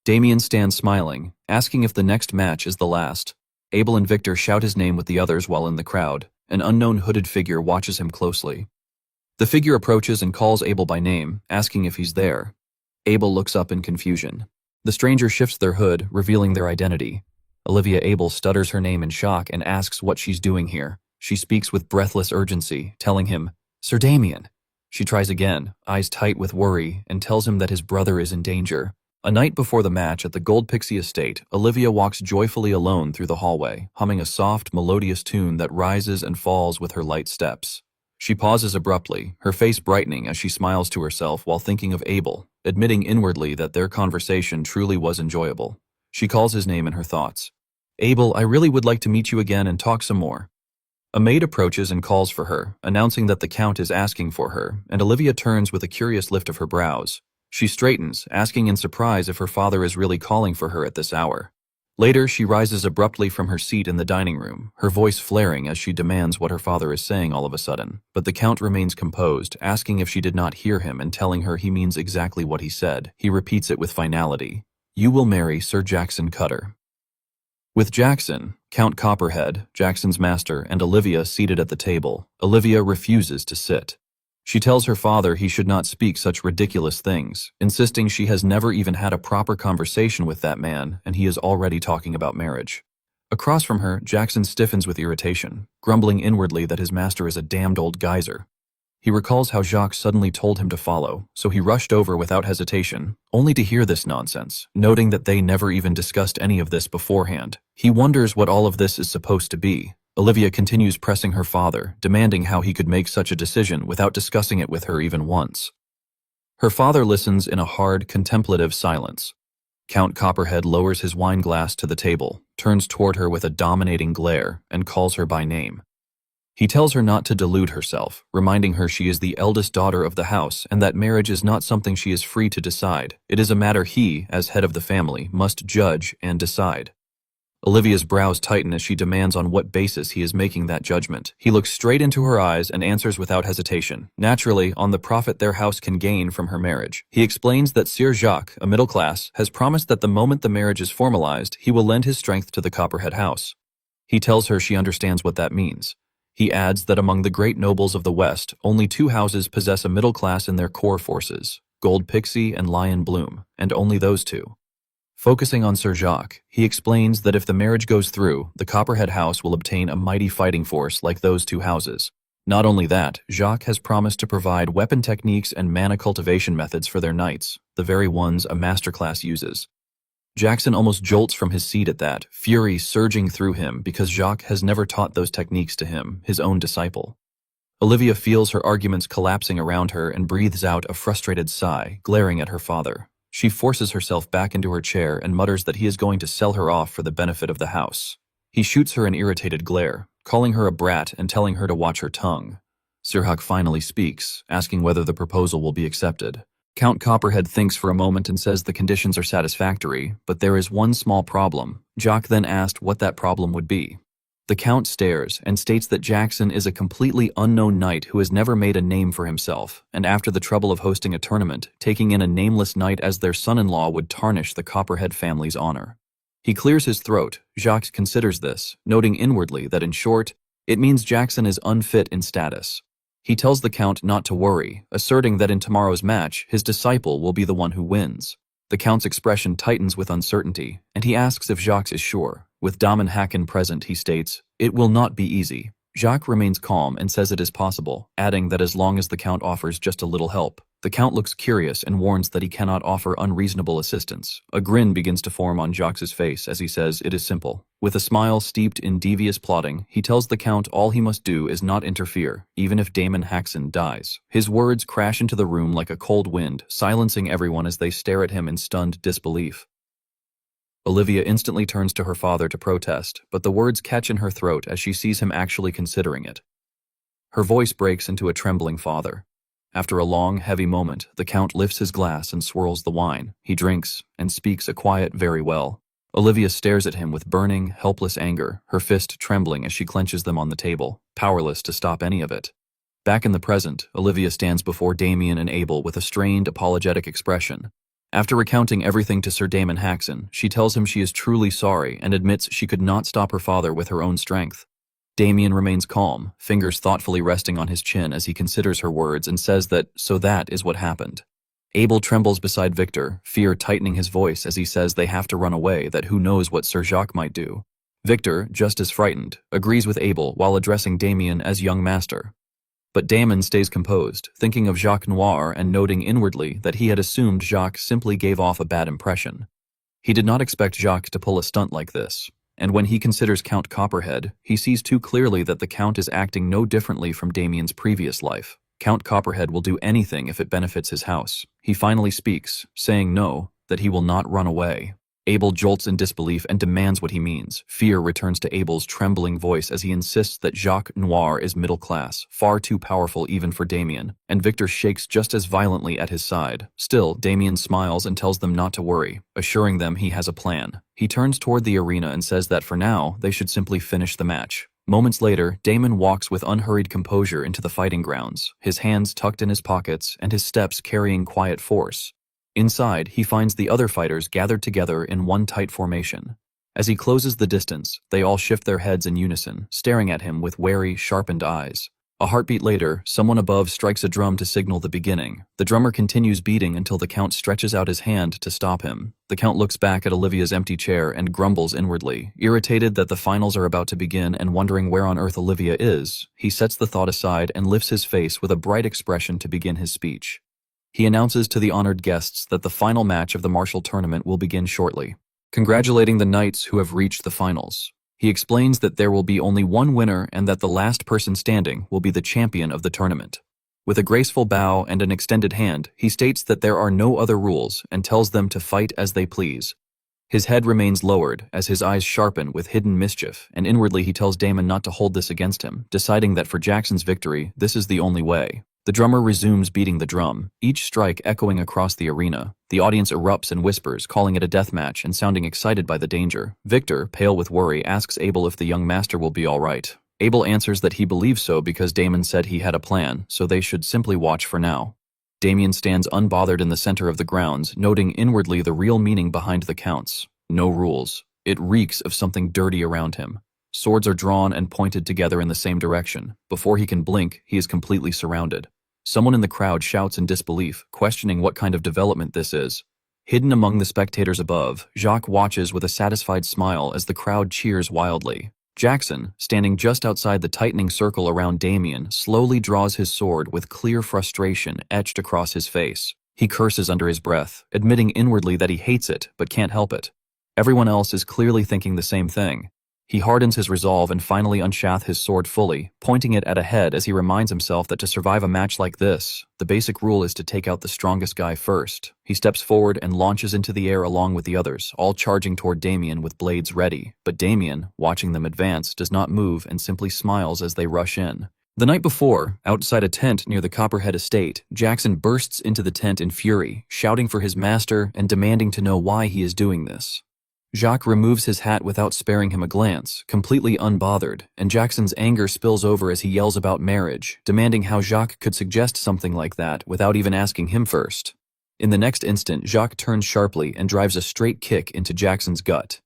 Damien stands smiling, asking if the next match is the last. Abel and Victor shout his name with the others while in the crowd. An unknown hooded figure watches him closely. The figure approaches and calls Abel by name, asking if he's there. Abel looks up in confusion. The stranger shifts their hood, revealing their identity. Olivia Abel stutters her name in shock and asks what she's doing here. She speaks with breathless urgency, telling him, "Sir Damien." She tries again, eyes tight with worry, and tells him that his brother is in danger. A night before the match at the Gold Pixie estate, Olivia walks joyfully alone through the hallway, humming a soft, melodious tune that rises and falls with her light steps. She pauses abruptly, her face brightening as she smiles to herself while thinking of Abel, admitting inwardly that their conversation truly was enjoyable. She calls his name in her thoughts. "Abel, I really would like to meet you again and talk some more." A maid approaches and calls for her, announcing that the Count is asking for her, and Olivia turns with a curious lift of her brows. She straightens, asking in surprise if her father is really calling for her at this hour. Later, she rises abruptly from her seat in the dining room, her voice flaring as she demands what her father is saying all of a sudden. But the Count remains composed, asking if she did not hear him and telling her he means exactly what he said. He repeats it with finality. "You will marry Sir Jackson Cutter." With Jackson, Count Copperhead, Jackson's master, and Olivia seated at the table, Olivia refuses to sit. She tells her father he should not speak such ridiculous things, insisting she has never even had a proper conversation with that man and he is already talking about marriage. Across from her, Jackson stiffens with irritation, grumbling inwardly that his master is a damned old geyser. He recalls how Jacques suddenly told him to follow, so he rushed over without hesitation, only to hear this nonsense, noting that they never even discussed any of this beforehand. He wonders what all of this is supposed to be. Olivia continues pressing her father, demanding how he could make such a decision without discussing it with her even once. Her father listens in a hard, contemplative silence. Count Copperhead lowers his wine glass to the table, turns toward her with a dominating glare, and calls her by name. He tells her not to delude herself, reminding her she is the eldest daughter of the house and that marriage is not something she is free to decide. It is a matter he, as head of the family, must judge and decide. Olivia's brows tighten as she demands on what basis he is making that judgment. He looks straight into her eyes and answers without hesitation, naturally, on the profit their house can gain from her marriage. He explains that Sir Jacques, a middle class, has promised that the moment the marriage is formalized, he will lend his strength to the Copperhead house. He tells her she understands what that means. He adds that among the great nobles of the West, only 2 houses possess a middle class in their core forces, Gold Pixie and Lion Bloom, and only those 2. Focusing on Sir Jacques, he explains that if the marriage goes through, the Copperhead house will obtain a mighty fighting force like those 2 houses. Not only that, Jacques has promised to provide weapon techniques and mana cultivation methods for their knights, the very ones a masterclass uses. Jackson almost jolts from his seat at that, fury surging through him because Jacques has never taught those techniques to him, his own disciple. Olivia feels her arguments collapsing around her and breathes out a frustrated sigh, glaring at her father. She forces herself back into her chair and mutters that he is going to sell her off for the benefit of the house. He shoots her an irritated glare, calling her a brat and telling her to watch her tongue. Sir Jacques finally speaks, asking whether the proposal will be accepted. Count Copperhead thinks for a moment and says the conditions are satisfactory, but there is one small problem. Jacques then asked what that problem would be. The Count stares and states that Jackson is a completely unknown knight who has never made a name for himself, and after the trouble of hosting a tournament, taking in a nameless knight as their son-in-law would tarnish the Copperhead family's honor. He clears his throat. Jacques considers this, noting inwardly that in short, it means Jackson is unfit in status. He tells the Count not to worry, asserting that in tomorrow's match, his disciple will be the one who wins. The Count's expression tightens with uncertainty, and he asks if Jacques is sure. With Damen Hacken present, he states, "It will not be easy." Jacques remains calm and says it is possible, adding that as long as the Count offers just a little help. The Count looks curious and warns that he cannot offer unreasonable assistance. A grin begins to form on Jacques' face as he says it is simple. With a smile steeped in devious plotting, he tells the Count all he must do is not interfere, even if Damon Haxon dies. His words crash into the room like a cold wind, silencing everyone as they stare at him in stunned disbelief. Olivia instantly turns to her father to protest, but the words catch in her throat as she sees him actually considering it. Her voice breaks into a trembling father. After a long, heavy moment, the Count lifts his glass and swirls the wine. He drinks and speaks a quiet "very well." Olivia stares at him with burning, helpless anger, her fist trembling as she clenches them on the table, powerless to stop any of it. Back in the present, Olivia stands before Damien and Abel with a strained, apologetic expression. After recounting everything to Sir Damon Haxon, she tells him she is truly sorry and admits she could not stop her father with her own strength. Damien remains calm, fingers thoughtfully resting on his chin as he considers her words and says that, so that is what happened. Abel trembles beside Victor, fear tightening his voice as he says they have to run away, that who knows what Sir Jacques might do. Victor, just as frightened, agrees with Abel while addressing Damien as young master. But Damon stays composed, thinking of Jacques Noir and noting inwardly that he had assumed Jacques simply gave off a bad impression. He did not expect Jacques to pull a stunt like this, and when he considers Count Copperhead, he sees too clearly that the Count is acting no differently from Damien's previous life. Count Copperhead will do anything if it benefits his house. He finally speaks, saying no, that he will not run away. Abel jolts in disbelief and demands what he means. Fear returns to Abel's trembling voice as he insists that Jacques Noir is middle class, far too powerful even for Damien, and Victor shakes just as violently at his side. Still, Damien smiles and tells them not to worry, assuring them he has a plan. He turns toward the arena and says that for now, they should simply finish the match. Moments later, Damon walks with unhurried composure into the fighting grounds, his hands tucked in his pockets and his steps carrying quiet force. Inside, he finds the other fighters gathered together in one tight formation. As he closes the distance, they all shift their heads in unison, staring at him with wary, sharpened eyes. A heartbeat later, someone above strikes a drum to signal the beginning. The drummer continues beating until the Count stretches out his hand to stop him. The Count looks back at Olivia's empty chair and grumbles inwardly. Irritated that the finals are about to begin and wondering where on earth Olivia is, he sets the thought aside and lifts his face with a bright expression to begin his speech. He announces to the honored guests that the final match of the martial tournament will begin shortly, congratulating the knights who have reached the finals. He explains that there will be only one winner and that the last person standing will be the champion of the tournament. With a graceful bow and an extended hand, he states that there are no other rules and tells them to fight as they please. His head remains lowered as his eyes sharpen with hidden mischief, and inwardly he tells Damon not to hold this against him, deciding that for Jackson's victory, this is the only way. The drummer resumes beating the drum, each strike echoing across the arena. The audience erupts in whispers, calling it a death match and sounding excited by the danger. Victor, pale with worry, asks Abel if the young master will be all right. Abel answers that he believes so because Damon said he had a plan, so they should simply watch for now. Damien stands unbothered in the center of the grounds, noting inwardly the real meaning behind the counts. No rules. It reeks of something dirty around him. Swords are drawn and pointed together in the same direction. Before he can blink, he is completely surrounded. Someone in the crowd shouts in disbelief, questioning what kind of development this is. Hidden among the spectators above, Jacques watches with a satisfied smile as the crowd cheers wildly. Jackson, standing just outside the tightening circle around Damien, slowly draws his sword with clear frustration etched across his face. He curses under his breath, admitting inwardly that he hates it, but can't help it. Everyone else is clearly thinking the same thing. He hardens his resolve and finally unsheathes his sword fully, pointing it at a head as he reminds himself that to survive a match like this, the basic rule is to take out the strongest guy first. He steps forward and launches into the air along with the others, all charging toward Damien with blades ready. But Damien, watching them advance, does not move and simply smiles as they rush in. The night before, outside a tent near the Copperhead estate, Jackson bursts into the tent in fury, shouting for his master and demanding to know why he is doing this. Jacques removes his hat without sparing him a glance, completely unbothered, and Jackson's anger spills over as he yells about marriage, demanding how Jacques could suggest something like that without even asking him first. In the next instant, Jacques turns sharply and drives a straight kick into Jackson's gut.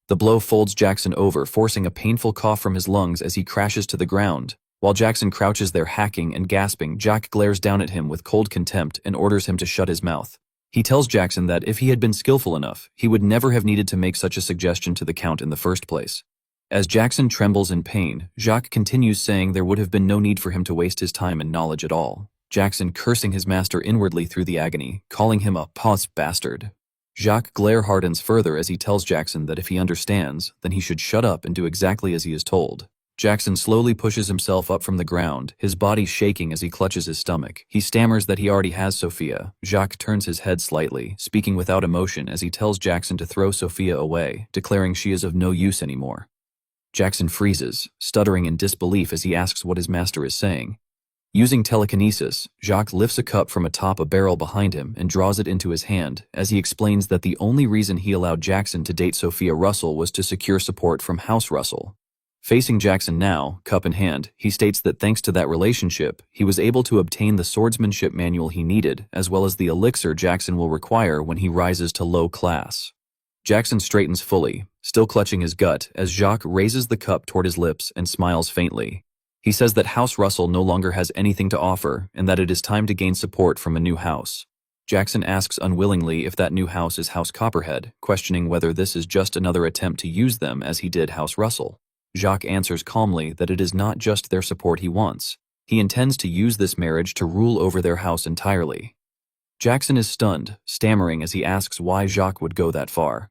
The blow folds Jackson over, forcing a painful cough from his lungs as he crashes to the ground. While Jackson crouches there hacking and gasping, Jacques glares down at him with cold contempt and orders him to shut his mouth. He tells Jackson that if he had been skillful enough, he would never have needed to make such a suggestion to the Count in the first place. As Jackson trembles in pain, Jacques continues saying there would have been no need for him to waste his time and knowledge at all. Jackson cursing his master inwardly through the agony, calling him a pos bastard. Jacques' glare hardens further as he tells Jackson that if he understands, then he should shut up and do exactly as he is told. Jackson slowly pushes himself up from the ground, his body shaking as he clutches his stomach. He stammers that he already has Sophia. Jacques turns his head slightly, speaking without emotion as he tells Jackson to throw Sophia away, declaring she is of no use anymore. Jackson freezes, stuttering in disbelief as he asks what his master is saying. Using telekinesis, Jacques lifts a cup from atop a barrel behind him and draws it into his hand, as he explains that the only reason he allowed Jackson to date Sophia Russell was to secure support from House Russell. Facing Jackson now, cup in hand, he states that thanks to that relationship, he was able to obtain the swordsmanship manual he needed, as well as the elixir Jackson will require when he rises to low class. Jackson straightens fully, still clutching his gut, as Jacques raises the cup toward his lips and smiles faintly. He says that House Russell no longer has anything to offer, and that it is time to gain support from a new house. Jackson asks unwillingly if that new house is House Copperhead, questioning whether this is just another attempt to use them as he did House Russell. Jacques answers calmly that it is not just their support he wants. He intends to use this marriage to rule over their house entirely. Jackson is stunned, stammering as he asks why Jacques would go that far.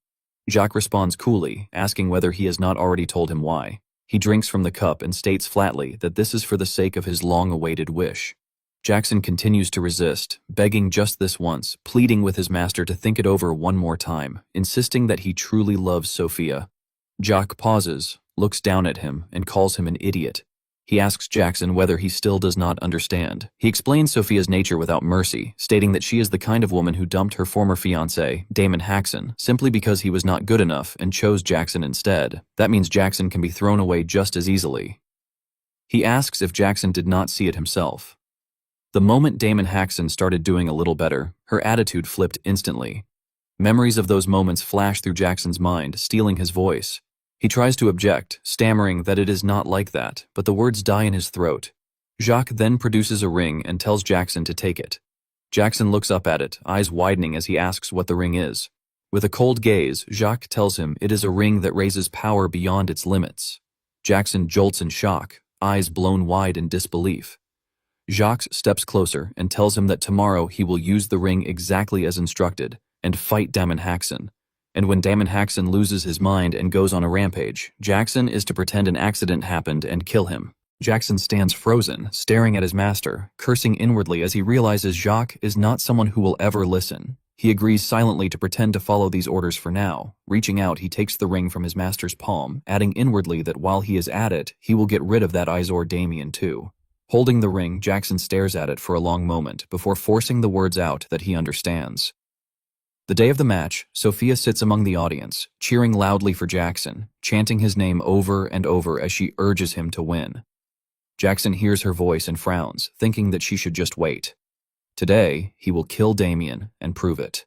Jacques responds coolly, asking whether he has not already told him why. He drinks from the cup and states flatly that this is for the sake of his long-awaited wish. Jackson continues to resist, begging just this once, pleading with his master to think it over one more time, insisting that he truly loves Sophia. Jacques pauses, looks down at him, and calls him an idiot. He asks Jackson whether he still does not understand. He explains Sophia's nature without mercy, stating that she is the kind of woman who dumped her former fiancé, Damon Haxon, simply because he was not good enough and chose Jackson instead. That means Jackson can be thrown away just as easily. He asks if Jackson did not see it himself. The moment Damon Haxon started doing a little better, her attitude flipped instantly. Memories of those moments flash through Jackson's mind, stealing his voice. He tries to object, stammering that it is not like that, but the words die in his throat. Jacques then produces a ring and tells Jackson to take it. Jackson looks up at it, eyes widening as he asks what the ring is. With a cold gaze, Jacques tells him it is a ring that raises power beyond its limits. Jackson jolts in shock, eyes blown wide in disbelief. Jacques steps closer and tells him that tomorrow he will use the ring exactly as instructed and fight Damon Haxon. And when Damon Haxon loses his mind and goes on a rampage, Jackson is to pretend an accident happened and kill him. Jackson stands frozen, staring at his master, cursing inwardly as he realizes Jacques is not someone who will ever listen. He agrees silently to pretend to follow these orders for now. Reaching out, he takes the ring from his master's palm, adding inwardly that while he is at it, he will get rid of that Izor Damien too. Holding the ring, Jackson stares at it for a long moment before forcing the words out that he understands. The day of the match, Sophia sits among the audience, cheering loudly for Jackson, chanting his name over and over as she urges him to win. Jackson hears her voice and frowns, thinking that she should just wait. Today, he will kill Damien and prove it.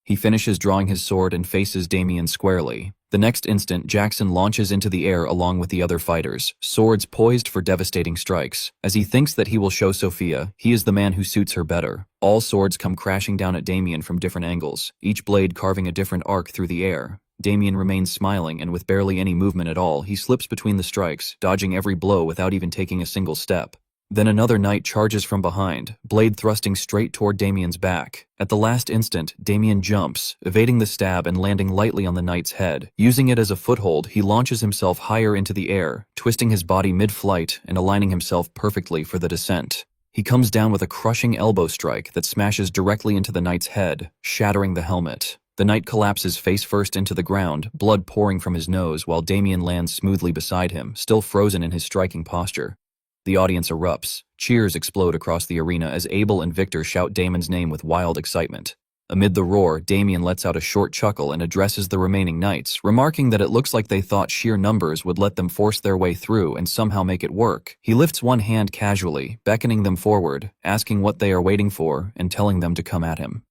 He finishes drawing his sword and faces Damien squarely. The next instant, Jackson launches into the air along with the other fighters, swords poised for devastating strikes. As he thinks that he will show Sophia, he is the man who suits her better. All swords come crashing down at Damien from different angles, each blade carving a different arc through the air. Damien remains smiling, and with barely any movement at all, he slips between the strikes, dodging every blow without even taking a single step. Then another knight charges from behind, blade thrusting straight toward Damien's back. At the last instant, Damien jumps, evading the stab and landing lightly on the knight's head. Using it as a foothold, he launches himself higher into the air, twisting his body mid-flight and aligning himself perfectly for the descent. He comes down with a crushing elbow strike that smashes directly into the knight's head, shattering the helmet. The knight collapses face first into the ground, blood pouring from his nose, while Damien lands smoothly beside him, still frozen in his striking posture. The audience erupts. Cheers explode across the arena as Abel and Victor shout Damon's name with wild excitement. Amid the roar, Damien lets out a short chuckle and addresses the remaining knights, remarking that it looks like they thought sheer numbers would let them force their way through and somehow make it work. He lifts one hand casually, beckoning them forward, asking what they are waiting for, and telling them to come at him.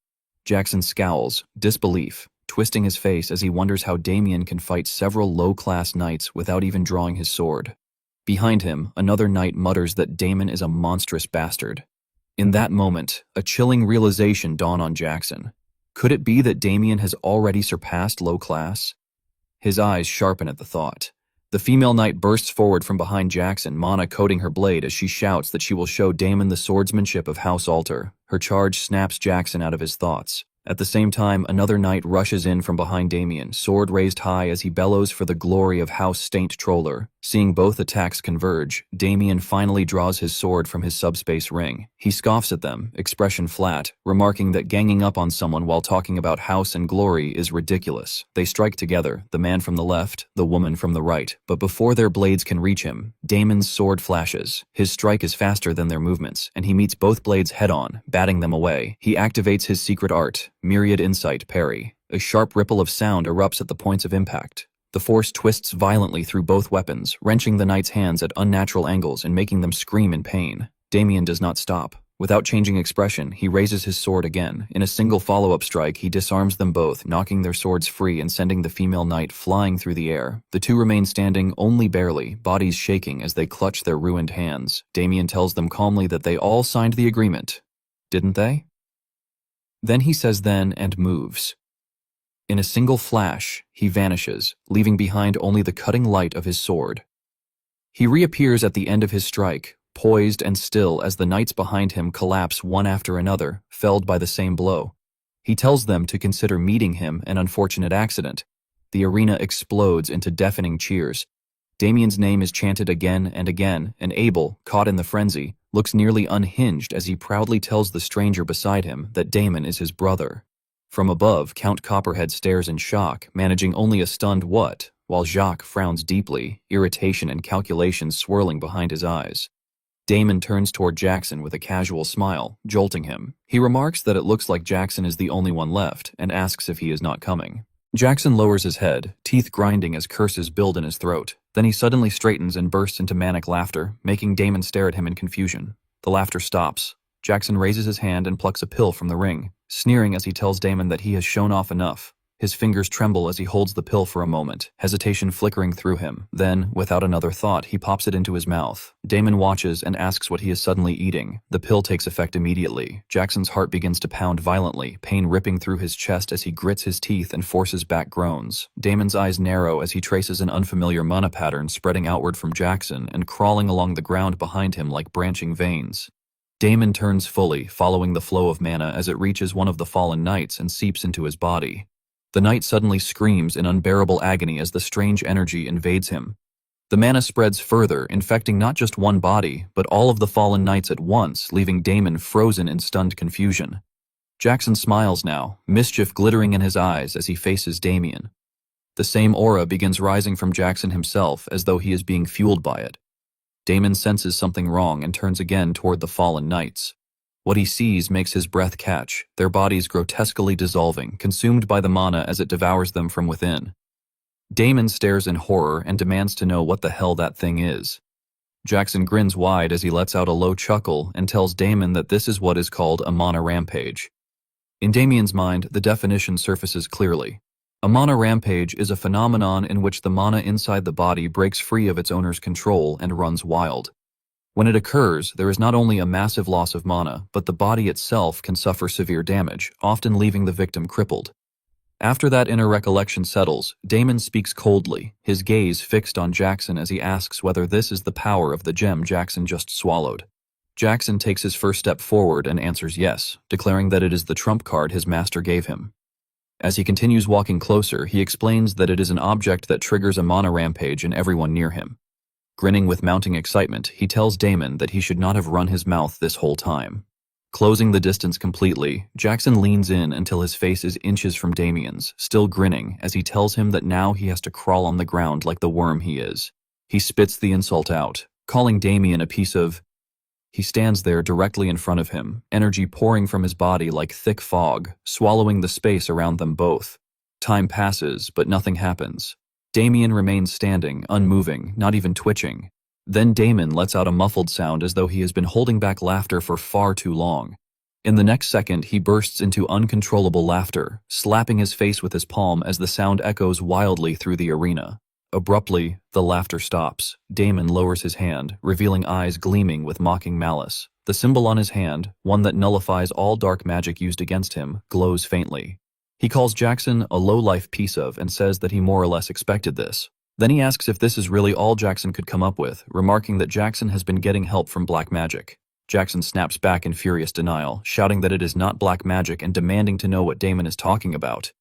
Jackson scowls, disbelief, twisting his face as he wonders how Damien can fight several low-class knights without even drawing his sword. Behind him, another knight mutters that Damon is a monstrous bastard. In that moment, a chilling realization dawned on Jackson. Could it be that Damien has already surpassed low class? His eyes sharpen at the thought. The female knight bursts forward from behind Jackson, Mana coating her blade as she shouts that she will show Damon the swordsmanship of House Alter. Her charge snaps Jackson out of his thoughts. At the same time, another knight rushes in from behind Damien, sword raised high as he bellows for the glory of House Staint Troller. Seeing both attacks converge, Damien finally draws his sword from his subspace ring. He scoffs at them, expression flat, remarking that ganging up on someone while talking about house and glory is ridiculous. They strike together, the man from the left, the woman from the right, but before their blades can reach him, Damon's sword flashes. His strike is faster than their movements, and he meets both blades head-on, batting them away. He activates his secret art, Myriad Insight Parry. A sharp ripple of sound erupts at the points of impact. The force twists violently through both weapons, wrenching the knight's hands at unnatural angles and making them scream in pain. Damien does not stop. Without changing expression, he raises his sword again. In a single follow-up strike, he disarms them both, knocking their swords free and sending the female knight flying through the air. The two remain standing only barely, bodies shaking as they clutch their ruined hands. Damien tells them calmly that they all signed the agreement. Didn't they? Then he says then and moves. In a single flash, he vanishes, leaving behind only the cutting light of his sword. He reappears at the end of his strike, poised and still as the knights behind him collapse one after another, felled by the same blow. He tells them to consider meeting him an unfortunate accident. The arena explodes into deafening cheers. Damien's name is chanted again and again, and Abel, caught in the frenzy, looks nearly unhinged as he proudly tells the stranger beside him that Damon is his brother. From above, Count Copperhead stares in shock, managing only a stunned what, while Jacques frowns deeply, irritation and calculation swirling behind his eyes. Damon turns toward Jackson with a casual smile, jolting him. He remarks that it looks like Jackson is the only one left, and asks if he is not coming. Jackson lowers his head, teeth grinding as curses build in his throat. Then he suddenly straightens and bursts into manic laughter, making Damon stare at him in confusion. The laughter stops. Jackson raises his hand and plucks a pill from the ring, sneering as he tells Damon that he has shown off enough. His fingers tremble as he holds the pill for a moment, hesitation flickering through him. Then, without another thought, he pops it into his mouth. Damon watches and asks what he is suddenly eating. The pill takes effect immediately. Jackson's heart begins to pound violently, pain ripping through his chest as he grits his teeth and forces back groans. Damon's eyes narrow as he traces an unfamiliar mana pattern spreading outward from Jackson and crawling along the ground behind him like branching veins. Damon turns fully, following the flow of mana as it reaches one of the fallen knights and seeps into his body. The knight suddenly screams in unbearable agony as the strange energy invades him. The mana spreads further, infecting not just one body, but all of the fallen knights at once, leaving Damon frozen in stunned confusion. Jackson smiles now, mischief glittering in his eyes as he faces Damien. The same aura begins rising from Jackson himself as though he is being fueled by it. Damon senses something wrong and turns again toward the fallen knights. What he sees makes his breath catch, their bodies grotesquely dissolving, consumed by the mana as it devours them from within. Damon stares in horror and demands to know what the hell that thing is. Jackson grins wide as he lets out a low chuckle and tells Damon that this is what is called a mana rampage. In Damien's mind, the definition surfaces clearly. A mana rampage is a phenomenon in which the mana inside the body breaks free of its owner's control and runs wild. When it occurs, there is not only a massive loss of mana, but the body itself can suffer severe damage, often leaving the victim crippled. After that inner recollection settles, Damon speaks coldly, his gaze fixed on Jackson as he asks whether this is the power of the gem Jackson just swallowed. Jackson takes his first step forward and answers yes, declaring that it is the trump card his master gave him. As he continues walking closer, he explains that it is an object that triggers a mana rampage in everyone near him. Grinning with mounting excitement, he tells Damon that he should not have run his mouth this whole time. Closing the distance completely, Jackson leans in until his face is inches from Damien's, still grinning as he tells him that now he has to crawl on the ground like the worm he is. He spits the insult out, calling Damien a piece of... He stands there directly in front of him, energy pouring from his body like thick fog, swallowing the space around them both. Time passes, but nothing happens. Damien remains standing, unmoving, not even twitching. Then Damon lets out a muffled sound as though he has been holding back laughter for far too long. In the next second, he bursts into uncontrollable laughter, slapping his face with his palm as the sound echoes wildly through the arena. Abruptly, the laughter stops. Damon lowers his hand, revealing eyes gleaming with mocking malice. The symbol on his hand, one that nullifies all dark magic used against him, glows faintly. He calls Jackson a low-life piece of and says that he more or less expected this. Then he asks if this is really all Jackson could come up with, remarking that Jackson has been getting help from black magic. Jackson snaps back in furious denial, shouting that it is not black magic and demanding to know what Damon is talking about.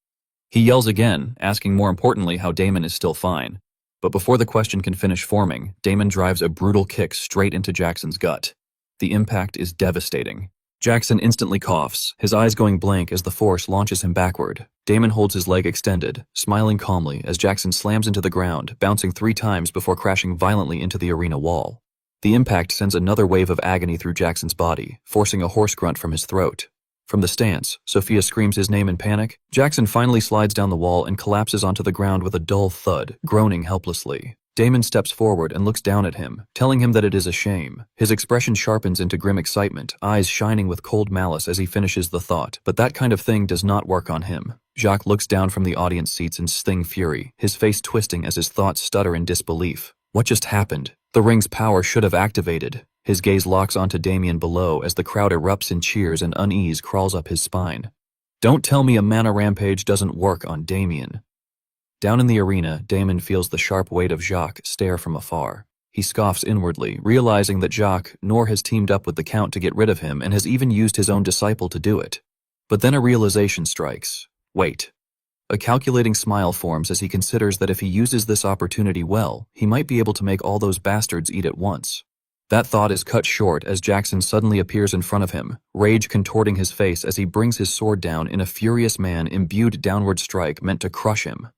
He yells again, asking more importantly how Damon is still fine. But before the question can finish forming, Damon drives a brutal kick straight into Jackson's gut. The impact is devastating. Jackson instantly coughs, his eyes going blank as the force launches him backward. Damon holds his leg extended, smiling calmly as Jackson slams into the ground, bouncing 3 times before crashing violently into the arena wall. The impact sends another wave of agony through Jackson's body, forcing a hoarse grunt from his throat. From the stance, Sophia screams his name in panic. Jackson finally slides down the wall and collapses onto the ground with a dull thud, groaning helplessly. Damon steps forward and looks down at him, telling him that it is a shame. His expression sharpens into grim excitement, eyes shining with cold malice as he finishes the thought, but that kind of thing does not work on him. Jacques looks down from the audience seats in sting fury, his face twisting as his thoughts stutter in disbelief. What just happened? The ring's power should have activated. His gaze locks onto Damien below as the crowd erupts in cheers and unease crawls up his spine. Don't tell me a mana rampage doesn't work on Damien. Down in the arena, Damon feels the sharp weight of Jacques stare from afar. He scoffs inwardly, realizing that Jacques nor has teamed up with the Count to get rid of him and has even used his own disciple to do it. But then a realization strikes. Wait. A calculating smile forms as he considers that if he uses this opportunity well, he might be able to make all those bastards eat at once. That thought is cut short as Jackson suddenly appears in front of him, rage contorting his face as he brings his sword down in a furious man-imbued downward strike meant to crush him.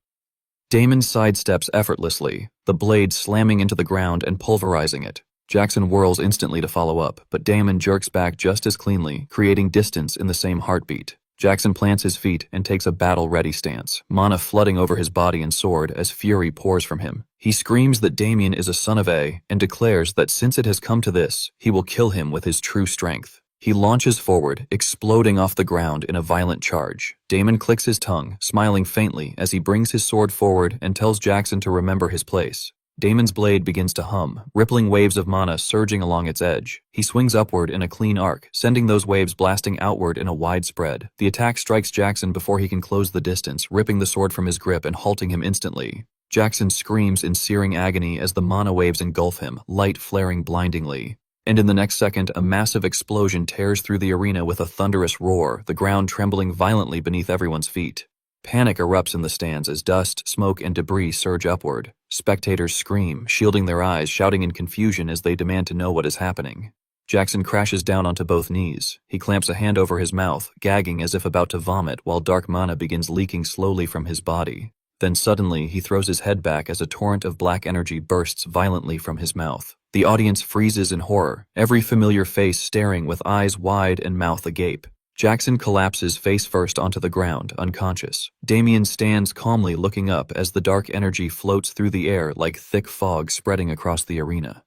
Damon sidesteps effortlessly, the blade slamming into the ground and pulverizing it. Jackson whirls instantly to follow up, but Damon jerks back just as cleanly, creating distance in the same heartbeat. Jackson plants his feet and takes a battle-ready stance, mana flooding over his body and sword as fury pours from him. He screams that Damien is a son of A and declares that since it has come to this, he will kill him with his true strength. He launches forward, exploding off the ground in a violent charge. Damon clicks his tongue, smiling faintly as he brings his sword forward and tells Jackson to remember his place. Damon's blade begins to hum, rippling waves of mana surging along its edge. He swings upward in a clean arc, sending those waves blasting outward in a wide spread. The attack strikes Jackson before he can close the distance, ripping the sword from his grip and halting him instantly. Jackson screams in searing agony as the mana waves engulf him, light flaring blindingly. And in the next second, a massive explosion tears through the arena with a thunderous roar, the ground trembling violently beneath everyone's feet. Panic erupts in the stands as dust, smoke, and debris surge upward. Spectators scream, shielding their eyes, shouting in confusion as they demand to know what is happening. Jackson crashes down onto both knees. He clamps a hand over his mouth, gagging as if about to vomit while dark mana begins leaking slowly from his body. Then suddenly he throws his head back as a torrent of black energy bursts violently from his mouth. The audience freezes in horror, every familiar face staring with eyes wide and mouth agape. Jackson collapses face first onto the ground, unconscious. Damien stands calmly looking up as the dark energy floats through the air like thick fog spreading across the arena.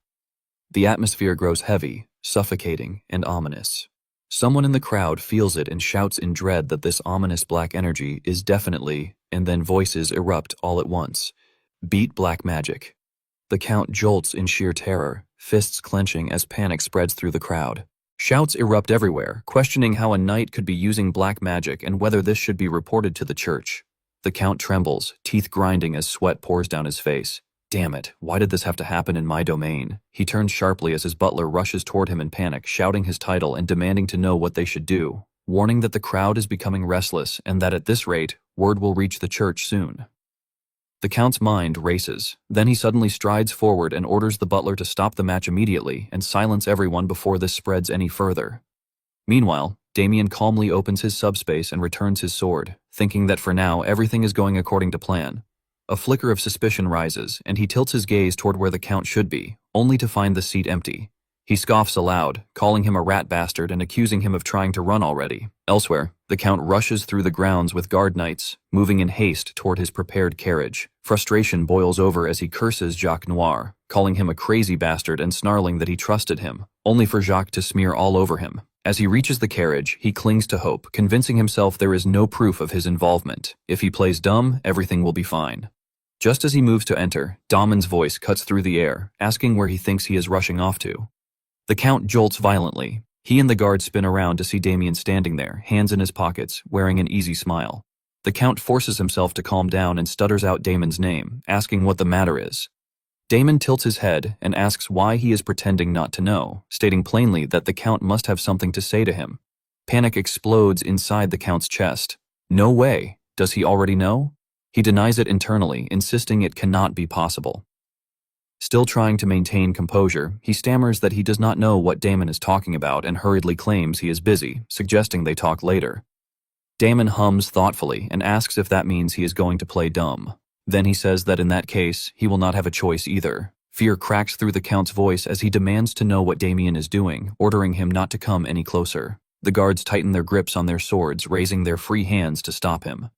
The atmosphere grows heavy, suffocating, and ominous. Someone in the crowd feels it and shouts in dread that this ominous black energy is definitely, and then voices erupt all at once. Beat black magic. The Count jolts in sheer terror, fists clenching as panic spreads through the crowd. Shouts erupt everywhere, questioning how a knight could be using black magic and whether this should be reported to the church. The Count trembles, teeth grinding as sweat pours down his face. Damn it, why did this have to happen in my domain? He turns sharply as his butler rushes toward him in panic, shouting his title and demanding to know what they should do, warning that the crowd is becoming restless and that at this rate, word will reach the church soon. The Count's mind races. Then he suddenly strides forward and orders the butler to stop the match immediately and silence everyone before this spreads any further. Meanwhile, Damien calmly opens his subspace and returns his sword, thinking that for now everything is going according to plan. A flicker of suspicion rises, and he tilts his gaze toward where the Count should be, only to find the seat empty. He scoffs aloud, calling him a rat bastard and accusing him of trying to run already. Elsewhere, the Count rushes through the grounds with guard knights, moving in haste toward his prepared carriage. Frustration boils over as he curses Jacques Noir, calling him a crazy bastard and snarling that he trusted him, only for Jacques to smear all over him. As he reaches the carriage, he clings to hope, convincing himself there is no proof of his involvement. If he plays dumb, everything will be fine. Just as he moves to enter, Damon's voice cuts through the air, asking where he thinks he is rushing off to. The Count jolts violently. He and the guard spin around to see Damien standing there, hands in his pockets, wearing an easy smile. The Count forces himself to calm down and stutters out Damon's name, asking what the matter is. Damon tilts his head and asks why he is pretending not to know, stating plainly that the Count must have something to say to him. Panic explodes inside the Count's chest. No way. Does he already know? He denies it internally, insisting it cannot be possible. Still trying to maintain composure, he stammers that he does not know what Damon is talking about and hurriedly claims he is busy, suggesting they talk later. Damon hums thoughtfully and asks if that means he is going to play dumb. Then he says that in that case, he will not have a choice either. Fear cracks through the Count's voice as he demands to know what Damien is doing, ordering him not to come any closer. The guards tighten their grips on their swords, raising their free hands to stop him.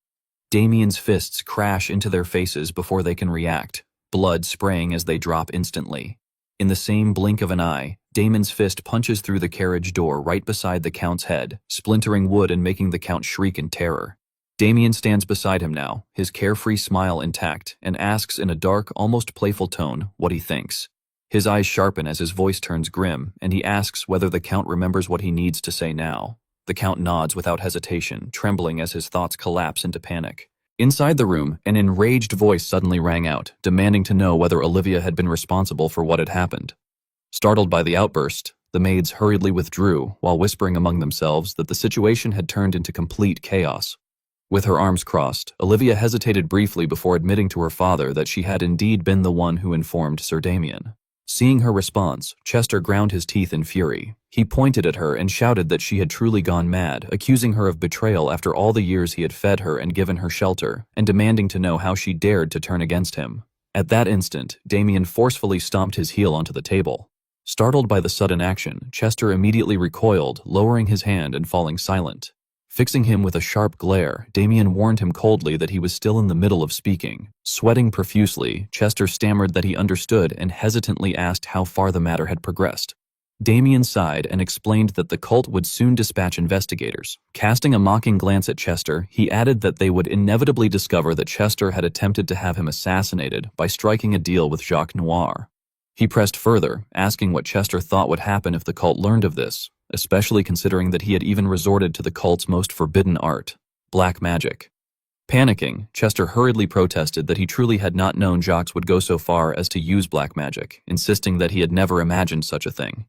Damien's fists crash into their faces before they can react, blood spraying as they drop instantly. In the same blink of an eye, Damon's fist punches through the carriage door right beside the Count's head, splintering wood and making the Count shriek in terror. Damien stands beside him now, his carefree smile intact, and asks in a dark, almost playful tone what he thinks. His eyes sharpen as his voice turns grim, and he asks whether the Count remembers what he needs to say now. The Count nods without hesitation, trembling as his thoughts collapse into panic. Inside the room, an enraged voice suddenly rang out, demanding to know whether Olivia had been responsible for what had happened. Startled by the outburst, the maids hurriedly withdrew, while whispering among themselves that the situation had turned into complete chaos. With her arms crossed, Olivia hesitated briefly before admitting to her father that she had indeed been the one who informed Sir Damien. Seeing her response, Chester ground his teeth in fury. He pointed at her and shouted that she had truly gone mad, accusing her of betrayal after all the years he had fed her and given her shelter, and demanding to know how she dared to turn against him. At that instant, Damien forcefully stomped his heel onto the table. Startled by the sudden action, Chester immediately recoiled, lowering his hand and falling silent. Fixing him with a sharp glare, Damien warned him coldly that he was still in the middle of speaking. Sweating profusely, Chester stammered that he understood and hesitantly asked how far the matter had progressed. Damien sighed and explained that the cult would soon dispatch investigators. Casting a mocking glance at Chester, he added that they would inevitably discover that Chester had attempted to have him assassinated by striking a deal with Jacques Noir. He pressed further, asking what Chester thought would happen if the cult learned of this, especially considering that he had even resorted to the cult's most forbidden art, black magic. Panicking, Chester hurriedly protested that he truly had not known Jacques would go so far as to use black magic, insisting that he had never imagined such a thing.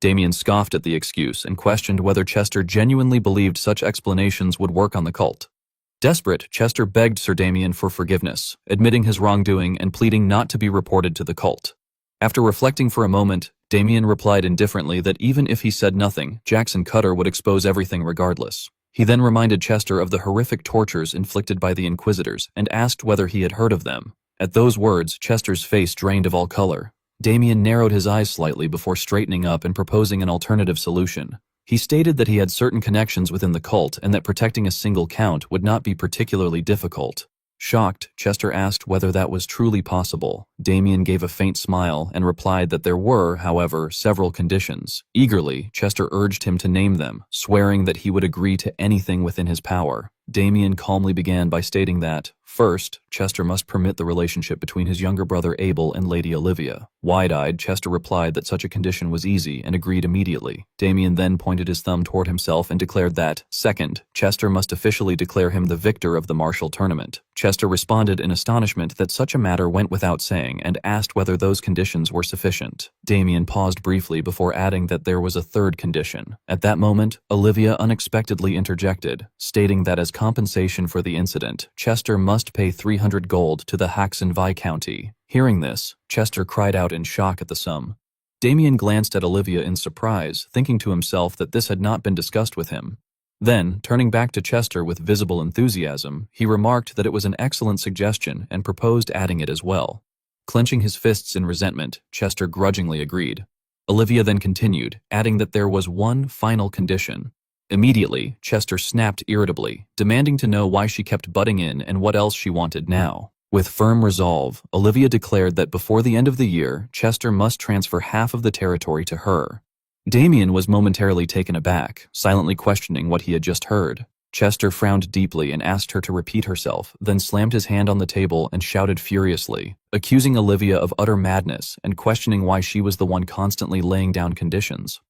Damien scoffed at the excuse and questioned whether Chester genuinely believed such explanations would work on the cult. Desperate, Chester begged Sir Damien for forgiveness, admitting his wrongdoing and pleading not to be reported to the cult. After reflecting for a moment, Damien replied indifferently that even if he said nothing, Jackson Cutter would expose everything regardless. He then reminded Chester of the horrific tortures inflicted by the Inquisitors and asked whether he had heard of them. At those words, Chester's face drained of all color. Damien narrowed his eyes slightly before straightening up and proposing an alternative solution. He stated that he had certain connections within the cult and that protecting a single count would not be particularly difficult. Shocked, Chester asked whether that was truly possible. Damien gave a faint smile and replied that there were, however, several conditions. Eagerly, Chester urged him to name them, swearing that he would agree to anything within his power. Damien calmly began by stating that, first, Chester must permit the relationship between his younger brother Abel and Lady Olivia. Wide-eyed, Chester replied that such a condition was easy and agreed immediately. Damien then pointed his thumb toward himself and declared that, second, Chester must officially declare him the victor of the martial tournament. Chester responded in astonishment that such a matter went without saying and asked whether those conditions were sufficient. Damien paused briefly before adding that there was a third condition. At that moment, Olivia unexpectedly interjected, stating that as compensation for the incident, Chester must pay 300 gold to the Haxon Viscounty. Hearing this, Chester cried out in shock at the sum. Damien glanced at Olivia in surprise, thinking to himself that this had not been discussed with him. Then, turning back to Chester with visible enthusiasm, he remarked that it was an excellent suggestion and proposed adding it as well. Clenching his fists in resentment, Chester grudgingly agreed. Olivia then continued, adding that there was one final condition. Immediately, Chester snapped irritably, demanding to know why she kept butting in and what else she wanted now. With firm resolve, Olivia declared that before the end of the year, Chester must transfer half of the territory to her. Damien was momentarily taken aback, silently questioning what he had just heard. Chester frowned deeply and asked her to repeat herself, then slammed his hand on the table and shouted furiously, accusing Olivia of utter madness and questioning why she was the one constantly laying down conditions.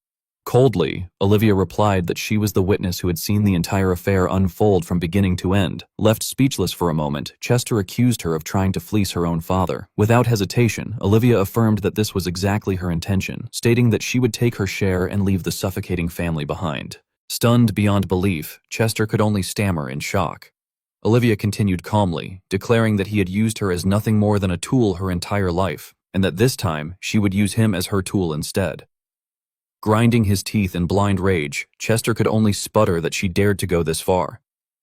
Coldly, Olivia replied that she was the witness who had seen the entire affair unfold from beginning to end. Left speechless for a moment, Chester accused her of trying to fleece her own father. Without hesitation, Olivia affirmed that this was exactly her intention, stating that she would take her share and leave the suffocating family behind. Stunned beyond belief, Chester could only stammer in shock. Olivia continued calmly, declaring that he had used her as nothing more than a tool her entire life, and that this time she would use him as her tool instead. Grinding his teeth in blind rage, Chester could only sputter that she dared to go this far.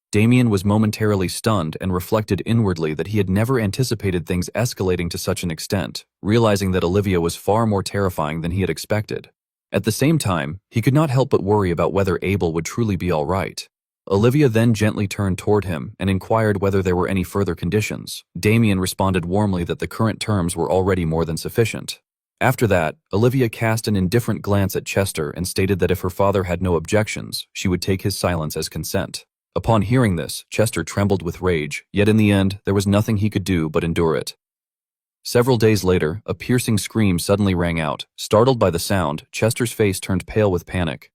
Damien was momentarily stunned and reflected inwardly that he had never anticipated things escalating to such an extent, realizing that Olivia was far more terrifying than he had expected. At the same time, he could not help but worry about whether Abel would truly be all right. Olivia then gently turned toward him and inquired whether there were any further conditions. Damien responded warmly that the current terms were already more than sufficient. After that, Olivia cast an indifferent glance at Chester and stated that if her father had no objections, she would take his silence as consent. Upon hearing this, Chester trembled with rage, yet in the end, there was nothing he could do but endure it. Several days later, a piercing scream suddenly rang out. Startled by the sound, Chester's face turned pale with panic.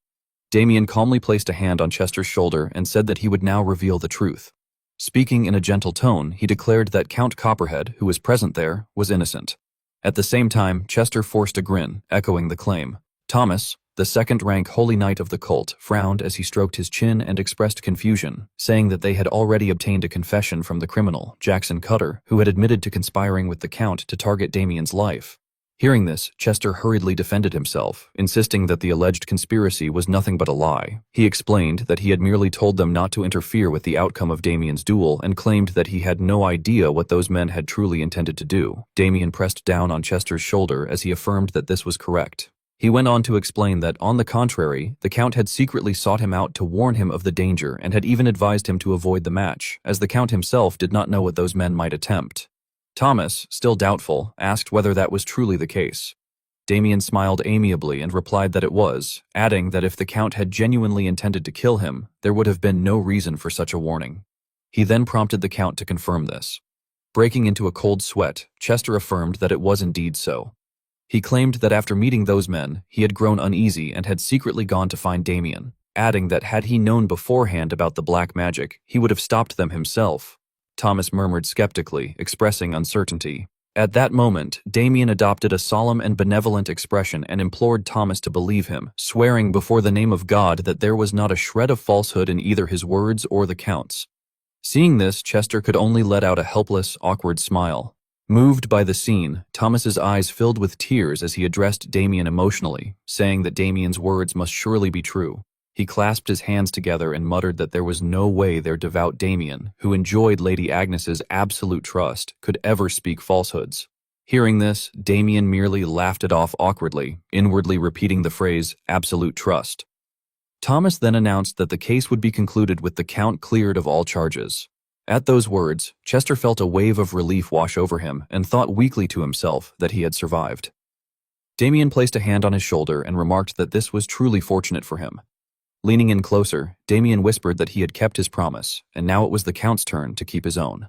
Damien calmly placed a hand on Chester's shoulder and said that he would now reveal the truth. Speaking in a gentle tone, he declared that Count Copperhead, who was present there, was innocent. At the same time, Chester forced a grin, echoing the claim. Thomas, the second-rank holy knight of the cult, frowned as he stroked his chin and expressed confusion, saying that they had already obtained a confession from the criminal, Jackson Cutter, who had admitted to conspiring with the Count to target Damien's life. Hearing this, Chester hurriedly defended himself, insisting that the alleged conspiracy was nothing but a lie. He explained that he had merely told them not to interfere with the outcome of Damien's duel and claimed that he had no idea what those men had truly intended to do. Damien pressed down on Chester's shoulder as he affirmed that this was correct. He went on to explain that, on the contrary, the Count had secretly sought him out to warn him of the danger and had even advised him to avoid the match, as the Count himself did not know what those men might attempt. Thomas, still doubtful, asked whether that was truly the case. Damien smiled amiably and replied that it was, adding that if the Count had genuinely intended to kill him, there would have been no reason for such a warning. He then prompted the Count to confirm this. Breaking into a cold sweat, Chester affirmed that it was indeed so. He claimed that after meeting those men, he had grown uneasy and had secretly gone to find Damien, adding that had he known beforehand about the black magic, he would have stopped them himself. Thomas murmured skeptically, expressing uncertainty. At that moment, Damien adopted a solemn and benevolent expression and implored Thomas to believe him, swearing before the name of God that there was not a shred of falsehood in either his words or the Count's. Seeing this, Chester could only let out a helpless, awkward smile. Moved by the scene, Thomas's eyes filled with tears as he addressed Damien emotionally, saying that Damien's words must surely be true. He clasped his hands together and muttered that there was no way their devout Damien, who enjoyed Lady Agnes's absolute trust, could ever speak falsehoods. Hearing this, Damien merely laughed it off awkwardly, inwardly repeating the phrase, absolute trust. Thomas then announced that the case would be concluded with the Count cleared of all charges. At those words, Chester felt a wave of relief wash over him and thought weakly to himself that he had survived. Damien placed a hand on his shoulder and remarked that this was truly fortunate for him. Leaning in closer, Damien whispered that he had kept his promise, and now it was the Count's turn to keep his own.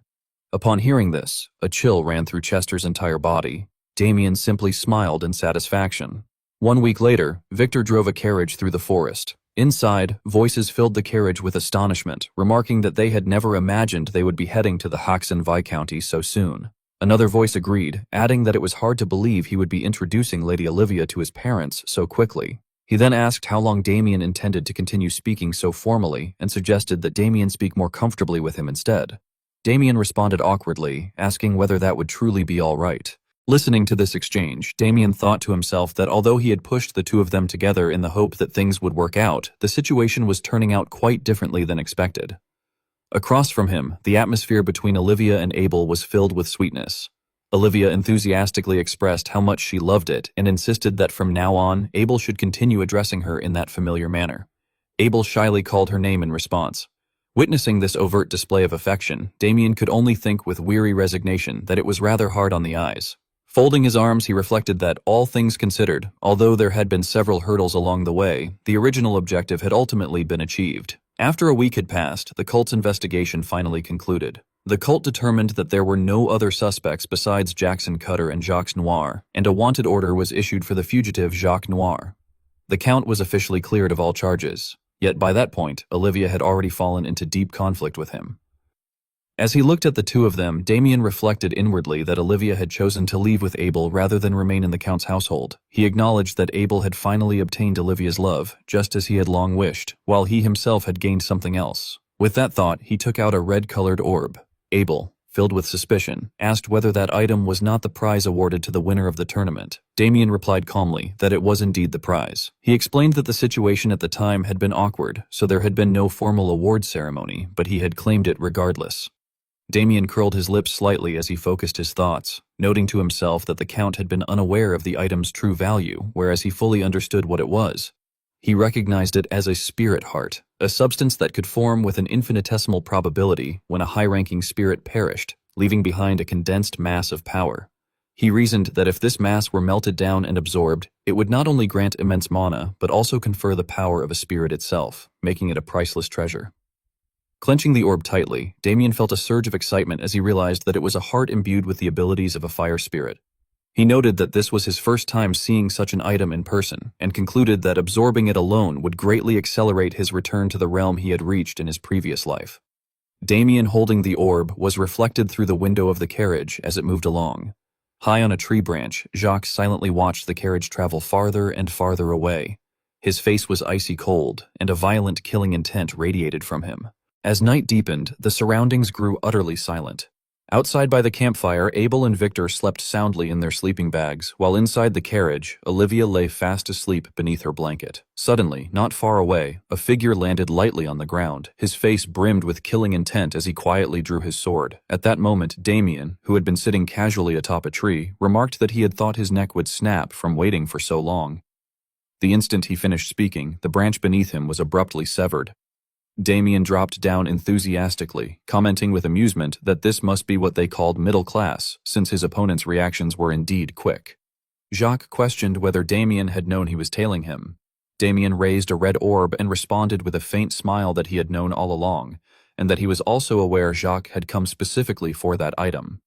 Upon hearing this, a chill ran through Chester's entire body. Damien simply smiled in satisfaction. 1 week later, Victor drove a carriage through the forest. Inside, voices filled the carriage with astonishment, remarking that they had never imagined they would be heading to the Haxon Viscounty so soon. Another voice agreed, adding that it was hard to believe he would be introducing Lady Olivia to his parents so quickly. He then asked how long Damien intended to continue speaking so formally and suggested that Damien speak more comfortably with him instead. Damien responded awkwardly, asking whether that would truly be all right. Listening to this exchange, Damien thought to himself that although he had pushed the two of them together in the hope that things would work out, the situation was turning out quite differently than expected. Across from him, the atmosphere between Olivia and Abel was filled with sweetness. Olivia enthusiastically expressed how much she loved it and insisted that from now on, Abel should continue addressing her in that familiar manner. Abel shyly called her name in response. Witnessing this overt display of affection, Damien could only think with weary resignation that it was rather hard on the eyes. Folding his arms, he reflected that, all things considered, although there had been several hurdles along the way, the original objective had ultimately been achieved. After a week had passed, the cult's investigation finally concluded. The cult determined that there were no other suspects besides Jackson Cutter and Jacques Noir, and a wanted order was issued for the fugitive Jacques Noir. The Count was officially cleared of all charges, yet by that point, Olivia had already fallen into deep conflict with him. As he looked at the two of them, Damien reflected inwardly that Olivia had chosen to leave with Abel rather than remain in the Count's household. He acknowledged that Abel had finally obtained Olivia's love, just as he had long wished, while he himself had gained something else. With that thought, he took out a red-colored orb. Abel, filled with suspicion, asked whether that item was not the prize awarded to the winner of the tournament. Damien replied calmly that it was indeed the prize. He explained that the situation at the time had been awkward, so there had been no formal award ceremony, but he had claimed it regardless. Damien curled his lips slightly as he focused his thoughts, noting to himself that the Count had been unaware of the item's true value, whereas he fully understood what it was. He recognized it as a spirit heart, a substance that could form with an infinitesimal probability when a high-ranking spirit perished, leaving behind a condensed mass of power. He reasoned that if this mass were melted down and absorbed, it would not only grant immense mana, but also confer the power of a spirit itself, making it a priceless treasure. Clenching the orb tightly, Damien felt a surge of excitement as he realized that it was a heart imbued with the abilities of a fire spirit. He noted that this was his first time seeing such an item in person, and concluded that absorbing it alone would greatly accelerate his return to the realm he had reached in his previous life. Damien, holding the orb, was reflected through the window of the carriage as it moved along. High on a tree branch, Jacques silently watched the carriage travel farther and farther away. His face was icy cold, and a violent killing intent radiated from him. As night deepened, the surroundings grew utterly silent. Outside by the campfire, Abel and Victor slept soundly in their sleeping bags, while inside the carriage, Olivia lay fast asleep beneath her blanket. Suddenly, not far away, a figure landed lightly on the ground, his face brimmed with killing intent as he quietly drew his sword. At that moment, Damien, who had been sitting casually atop a tree, remarked that he had thought his neck would snap from waiting for so long. The instant he finished speaking, the branch beneath him was abruptly severed. Damien dropped down enthusiastically, commenting with amusement that this must be what they called middle class, since his opponent's reactions were indeed quick. Jacques questioned whether Damien had known he was tailing him. Damien raised a red orb and responded with a faint smile that he had known all along, and that he was also aware Jacques had come specifically for that item.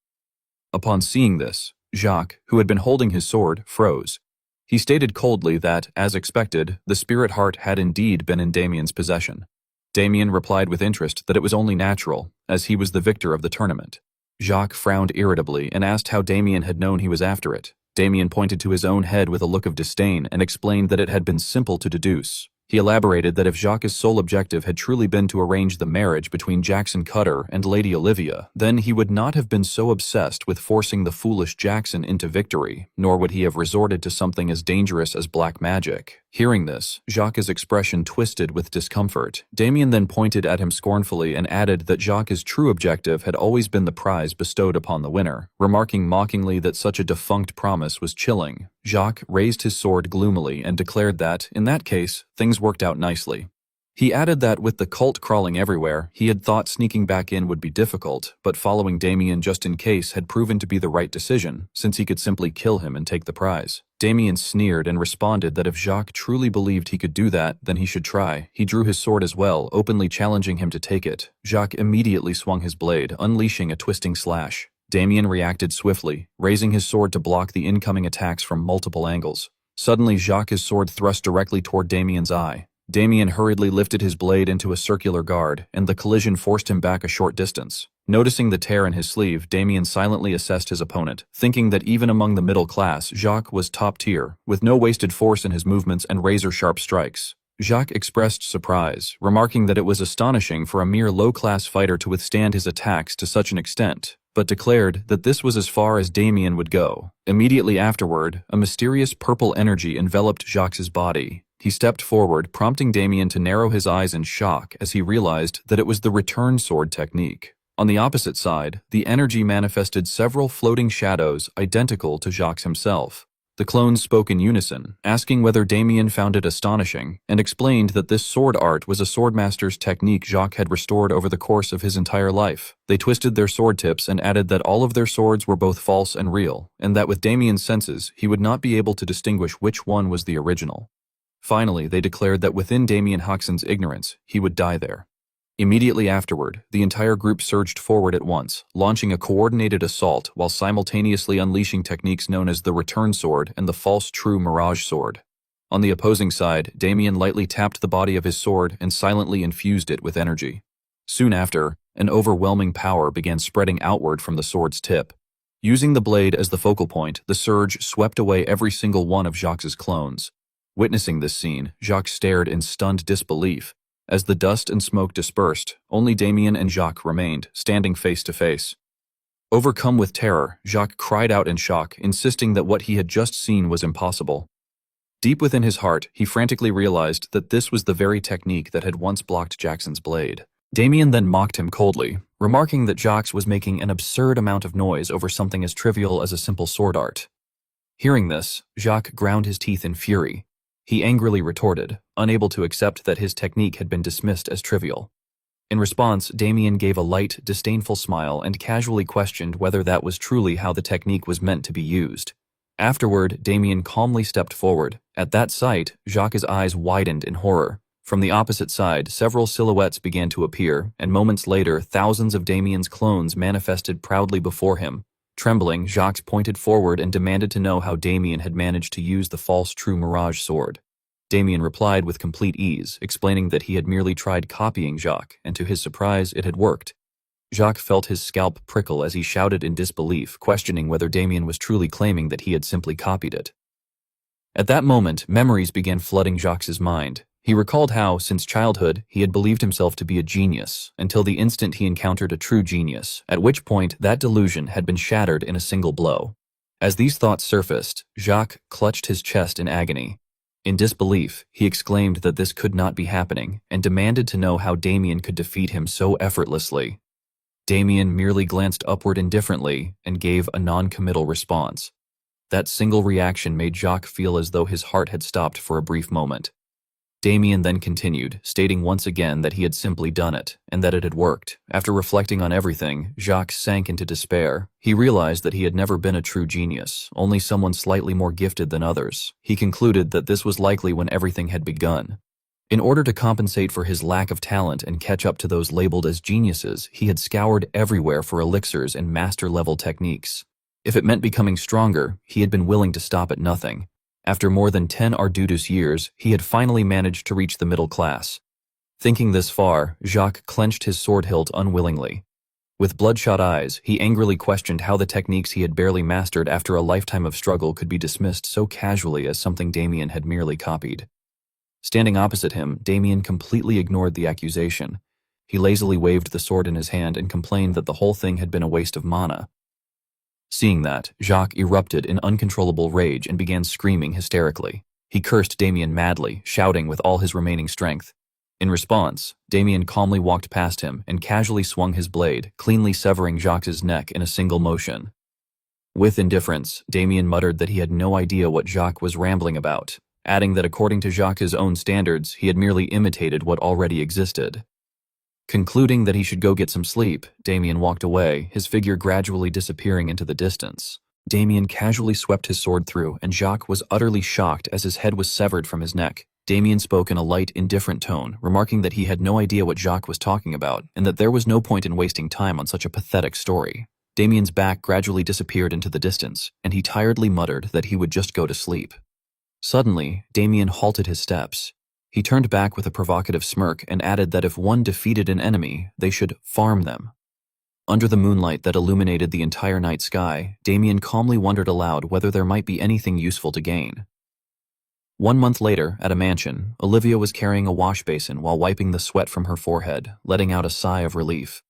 Upon seeing this, Jacques, who had been holding his sword, froze. He stated coldly that, as expected, the spirit heart had indeed been in Damien's possession. Damien replied with interest that it was only natural, as he was the victor of the tournament. Jacques frowned irritably and asked how Damien had known he was after it. Damien pointed to his own head with a look of disdain and explained that it had been simple to deduce. He elaborated that if Jacques' sole objective had truly been to arrange the marriage between Jackson Cutter and Lady Olivia, then he would not have been so obsessed with forcing the foolish Jackson into victory, nor would he have resorted to something as dangerous as black magic. Hearing this, Jacques' expression twisted with discomfort. Damien then pointed at him scornfully and added that Jacques' true objective had always been the prize bestowed upon the winner, remarking mockingly that such a defunct promise was chilling. Jacques raised his sword gloomily and declared that, in that case, things worked out nicely. He added that with the cult crawling everywhere, he had thought sneaking back in would be difficult, but following Damien just in case had proven to be the right decision, since he could simply kill him and take the prize. Damien sneered and responded that if Jacques truly believed he could do that, then he should try. He drew his sword as well, openly challenging him to take it. Jacques immediately swung his blade, unleashing a twisting slash. Damien reacted swiftly, raising his sword to block the incoming attacks from multiple angles. Suddenly, Jacques' sword thrust directly toward Damien's eye. Damien hurriedly lifted his blade into a circular guard, and the collision forced him back a short distance. Noticing the tear in his sleeve, Damien silently assessed his opponent, thinking that even among the middle class, Jacques was top tier, with no wasted force in his movements and razor-sharp strikes. Jacques expressed surprise, remarking that it was astonishing for a mere low-class fighter to withstand his attacks to such an extent, but declared that this was as far as Damien would go. Immediately afterward, a mysterious purple energy enveloped Jacques' body. He stepped forward, prompting Damien to narrow his eyes in shock as he realized that it was the return sword technique. On the opposite side, the energy manifested several floating shadows identical to Jacques himself. The clones spoke in unison, asking whether Damien found it astonishing, and explained that this sword art was a swordmaster's technique Jacques had restored over the course of his entire life. They twisted their sword tips and added that all of their swords were both false and real, and that with Damien's senses, he would not be able to distinguish which one was the original. Finally, they declared that within Damien Hoxon's ignorance, he would die there. Immediately afterward, the entire group surged forward at once, launching a coordinated assault while simultaneously unleashing techniques known as the Return Sword and the False True Mirage Sword. On the opposing side, Damien lightly tapped the body of his sword and silently infused it with energy. Soon after, an overwhelming power began spreading outward from the sword's tip. Using the blade as the focal point, the surge swept away every single one of Jacques' clones. Witnessing this scene, Jacques stared in stunned disbelief. As the dust and smoke dispersed, only Damien and Jacques remained, standing face to face. Overcome with terror, Jacques cried out in shock, insisting that what he had just seen was impossible. Deep within his heart, he frantically realized that this was the very technique that had once blocked Jackson's blade. Damien then mocked him coldly, remarking that Jacques was making an absurd amount of noise over something as trivial as a simple sword art. Hearing this, Jacques ground his teeth in fury. He angrily retorted, unable to accept that his technique had been dismissed as trivial. In response, Damien gave a light, disdainful smile and casually questioned whether that was truly how the technique was meant to be used. Afterward, Damien calmly stepped forward. At that sight, Jacques' eyes widened in horror. From the opposite side, several silhouettes began to appear, and moments later, thousands of Damien's clones manifested proudly before him. Trembling, Jacques pointed forward and demanded to know how Damien had managed to use the false true mirage sword. Damien replied with complete ease, explaining that he had merely tried copying Jacques, and to his surprise, it had worked. Jacques felt his scalp prickle as he shouted in disbelief, questioning whether Damien was truly claiming that he had simply copied it. At that moment, memories began flooding Jacques' mind. He recalled how, since childhood, he had believed himself to be a genius, until the instant he encountered a true genius, at which point that delusion had been shattered in a single blow. As these thoughts surfaced, Jacques clutched his chest in agony. In disbelief, he exclaimed that this could not be happening, and demanded to know how Damien could defeat him so effortlessly. Damien merely glanced upward indifferently and gave a non-committal response. That single reaction made Jacques feel as though his heart had stopped for a brief moment. Damien then continued, stating once again that he had simply done it, and that it had worked. After reflecting on everything, Jacques sank into despair. He realized that he had never been a true genius, only someone slightly more gifted than others. He concluded that this was likely when everything had begun. In order to compensate for his lack of talent and catch up to those labeled as geniuses, he had scoured everywhere for elixirs and master-level techniques. If it meant becoming stronger, he had been willing to stop at nothing. After more than 10 arduous years, he had finally managed to reach the middle class. Thinking this far, Jacques clenched his sword hilt unwillingly. With bloodshot eyes, he angrily questioned how the techniques he had barely mastered after a lifetime of struggle could be dismissed so casually as something Damien had merely copied. Standing opposite him, Damien completely ignored the accusation. He lazily waved the sword in his hand and complained that the whole thing had been a waste of mana. Seeing that, Jacques erupted in uncontrollable rage and began screaming hysterically. He cursed Damien madly, shouting with all his remaining strength. In response, Damien calmly walked past him and casually swung his blade, cleanly severing Jacques' neck in a single motion. With indifference, Damien muttered that he had no idea what Jacques was rambling about, adding that according to Jacques' own standards, he had merely imitated what already existed. Concluding that he should go get some sleep, Damien walked away, his figure gradually disappearing into the distance. Damien casually swept his sword through, and Jacques was utterly shocked as his head was severed from his neck. Damien spoke in a light, indifferent tone, remarking that he had no idea what Jacques was talking about, and that there was no point in wasting time on such a pathetic story. Damien's back gradually disappeared into the distance, and he tiredly muttered that he would just go to sleep. Suddenly, Damien halted his steps. He turned back with a provocative smirk and added that if one defeated an enemy, they should farm them. Under the moonlight that illuminated the entire night sky, Damien calmly wondered aloud whether there might be anything useful to gain. 1 month later, at a mansion, Olivia was carrying a wash basin while wiping the sweat from her forehead, letting out a sigh of relief.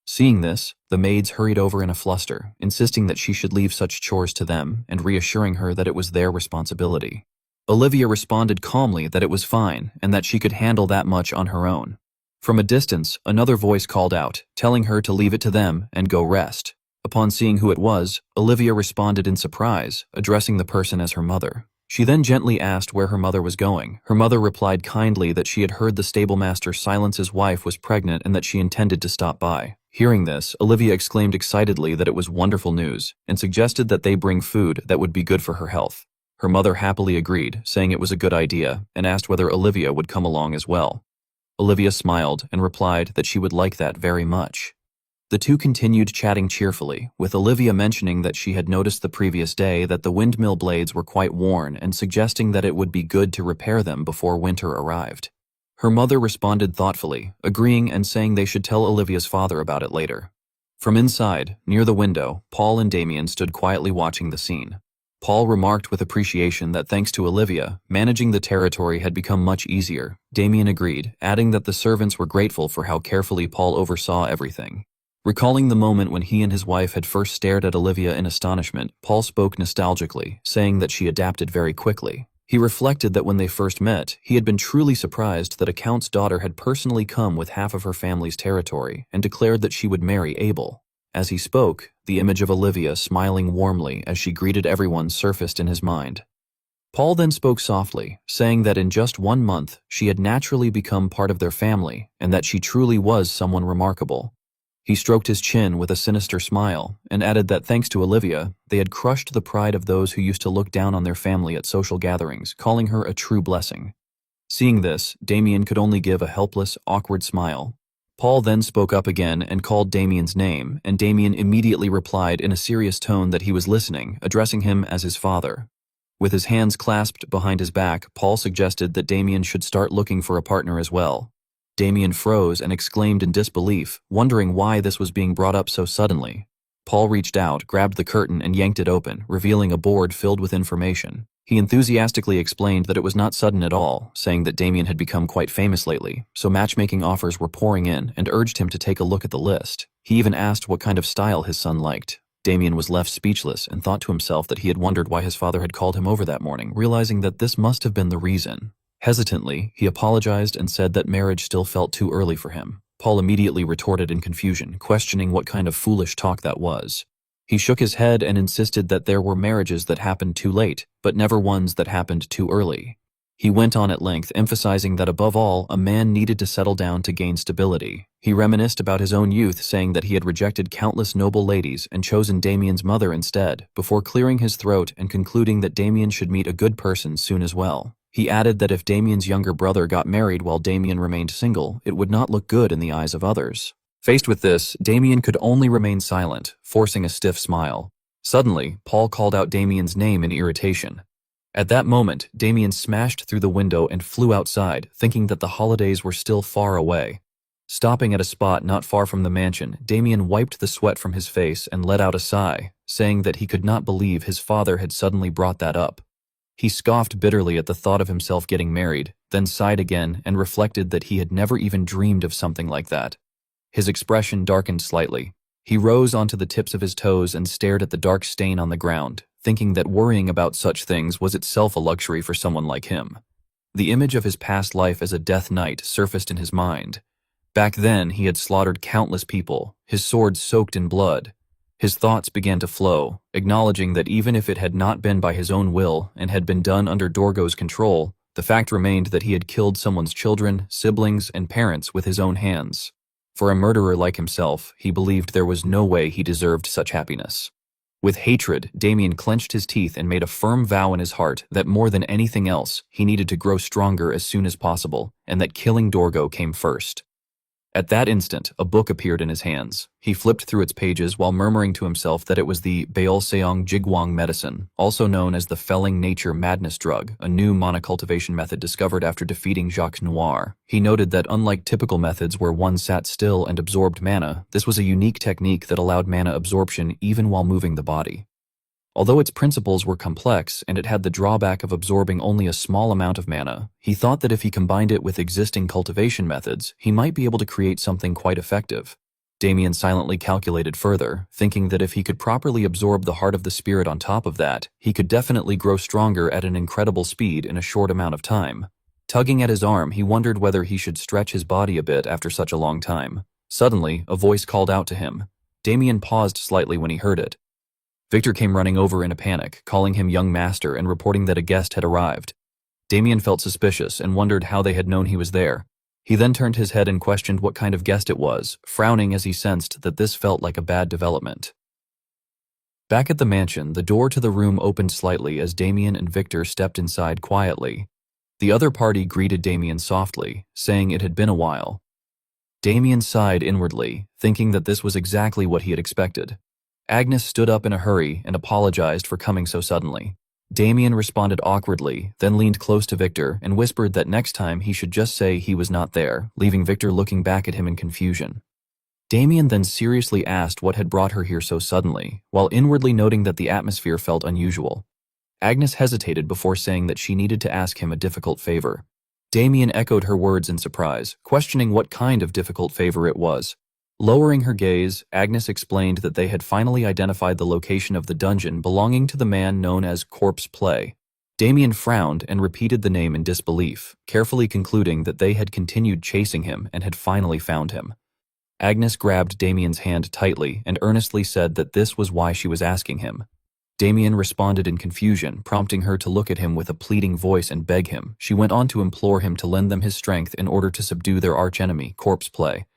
Seeing this, the maids hurried over in a fluster, insisting that she should leave such chores to them and reassuring her that it was their responsibility. Olivia responded calmly that it was fine and that she could handle that much on her own. From a distance, another voice called out, telling her to leave it to them and go rest. Upon seeing who it was, Olivia responded in surprise, addressing the person as her mother. She then gently asked where her mother was going. Her mother replied kindly that she had heard the stablemaster Silence's wife was pregnant and that she intended to stop by. Hearing this, Olivia exclaimed excitedly that it was wonderful news and suggested that they bring food that would be good for her health. Her mother happily agreed, saying it was a good idea, and asked whether Olivia would come along as well. Olivia smiled and replied that she would like that very much. The two continued chatting cheerfully, with Olivia mentioning that she had noticed the previous day that the windmill blades were quite worn and suggesting that it would be good to repair them before winter arrived. Her mother responded thoughtfully, agreeing and saying they should tell Olivia's father about it later. From inside, near the window, Paul and Damien stood quietly watching the scene. Paul remarked with appreciation that thanks to Olivia, managing the territory had become much easier. Damien agreed, adding that the servants were grateful for how carefully Paul oversaw everything. Recalling the moment when he and his wife had first stared at Olivia in astonishment, Paul spoke nostalgically, saying that she adapted very quickly. He reflected that when they first met, he had been truly surprised that a count's daughter had personally come with half of her family's territory and declared that she would marry Abel. As he spoke, the image of Olivia smiling warmly as she greeted everyone surfaced in his mind. Paul then spoke softly, saying that in just 1 month, she had naturally become part of their family and that she truly was someone remarkable. He stroked his chin with a sinister smile and added that thanks to Olivia, they had crushed the pride of those who used to look down on their family at social gatherings, calling her a true blessing. Seeing this, Damien could only give a helpless, awkward smile. Paul then spoke up again and called Damien's name, and Damien immediately replied in a serious tone that he was listening, addressing him as his father. With his hands clasped behind his back, Paul suggested that Damien should start looking for a partner as well. Damien froze and exclaimed in disbelief, wondering why this was being brought up so suddenly. Paul reached out, grabbed the curtain, and yanked it open, revealing a board filled with information. He enthusiastically explained that it was not sudden at all, saying that Damien had become quite famous lately, so matchmaking offers were pouring in, and urged him to take a look at the list. He even asked what kind of style his son liked. Damien was left speechless and thought to himself that he had wondered why his father had called him over that morning, realizing that this must have been the reason. Hesitantly, he apologized and said that marriage still felt too early for him. Paul immediately retorted in confusion, questioning what kind of foolish talk that was. He shook his head and insisted that there were marriages that happened too late, but never ones that happened too early. He went on at length, emphasizing that above all, a man needed to settle down to gain stability. He reminisced about his own youth, saying that he had rejected countless noble ladies and chosen Damien's mother instead, before clearing his throat and concluding that Damien should meet a good person soon as well. He added that if Damien's younger brother got married while Damien remained single, it would not look good in the eyes of others. Faced with this, Damien could only remain silent, forcing a stiff smile. Suddenly, Paul called out Damien's name in irritation. At that moment, Damien smashed through the window and flew outside, thinking that the holidays were still far away. Stopping at a spot not far from the mansion, Damien wiped the sweat from his face and let out a sigh, saying that he could not believe his father had suddenly brought that up. He scoffed bitterly at the thought of himself getting married, then sighed again and reflected that he had never even dreamed of something like that. His expression darkened slightly. He rose onto the tips of his toes and stared at the dark stain on the ground, thinking that worrying about such things was itself a luxury for someone like him. The image of his past life as a death knight surfaced in his mind. Back then, he had slaughtered countless people, his sword soaked in blood. His thoughts began to flow, acknowledging that even if it had not been by his own will and had been done under Dorgo's control, the fact remained that he had killed someone's children, siblings, and parents with his own hands. For a murderer like himself, he believed there was no way he deserved such happiness. With hatred, Damien clenched his teeth and made a firm vow in his heart that more than anything else, he needed to grow stronger as soon as possible, and that killing Dorgo came first. At that instant, a book appeared in his hands. He flipped through its pages while murmuring to himself that it was the Baolseong Jigwang medicine, also known as the Felling Nature Madness drug, a new monocultivation method discovered after defeating Jacques Noir. He noted that unlike typical methods where one sat still and absorbed mana, this was a unique technique that allowed mana absorption even while moving the body. Although its principles were complex and it had the drawback of absorbing only a small amount of mana, he thought that if he combined it with existing cultivation methods, he might be able to create something quite effective. Damien silently calculated further, thinking that if he could properly absorb the heart of the spirit on top of that, he could definitely grow stronger at an incredible speed in a short amount of time. Tugging at his arm, he wondered whether he should stretch his body a bit after such a long time. Suddenly, a voice called out to him. Damien paused slightly when he heard it. Victor came running over in a panic, calling him young master and reporting that a guest had arrived. Damien felt suspicious and wondered how they had known he was there. He then turned his head and questioned what kind of guest it was, frowning as he sensed that this felt like a bad development. Back at the mansion, the door to the room opened slightly as Damien and Victor stepped inside quietly. The other party greeted Damien softly, saying it had been a while. Damien sighed inwardly, thinking that this was exactly what he had expected. Agnes stood up in a hurry and apologized for coming so suddenly. Damien responded awkwardly, then leaned close to Victor and whispered that next time he should just say he was not there, leaving Victor looking back at him in confusion. Damien then seriously asked what had brought her here so suddenly, while inwardly noting that the atmosphere felt unusual. Agnes hesitated before saying that she needed to ask him a difficult favor. Damien echoed her words in surprise, questioning what kind of difficult favor it was. Lowering her gaze, Agnes explained that they had finally identified the location of the dungeon belonging to the man known as Corpse Play. Damien frowned and repeated the name in disbelief, carefully concluding that they had continued chasing him and had finally found him. Agnes grabbed Damien's hand tightly and earnestly said that this was why she was asking him. Damien responded in confusion, prompting her to look at him with a pleading voice and beg him. She went on to implore him to lend them his strength in order to subdue their archenemy, Corpse Play.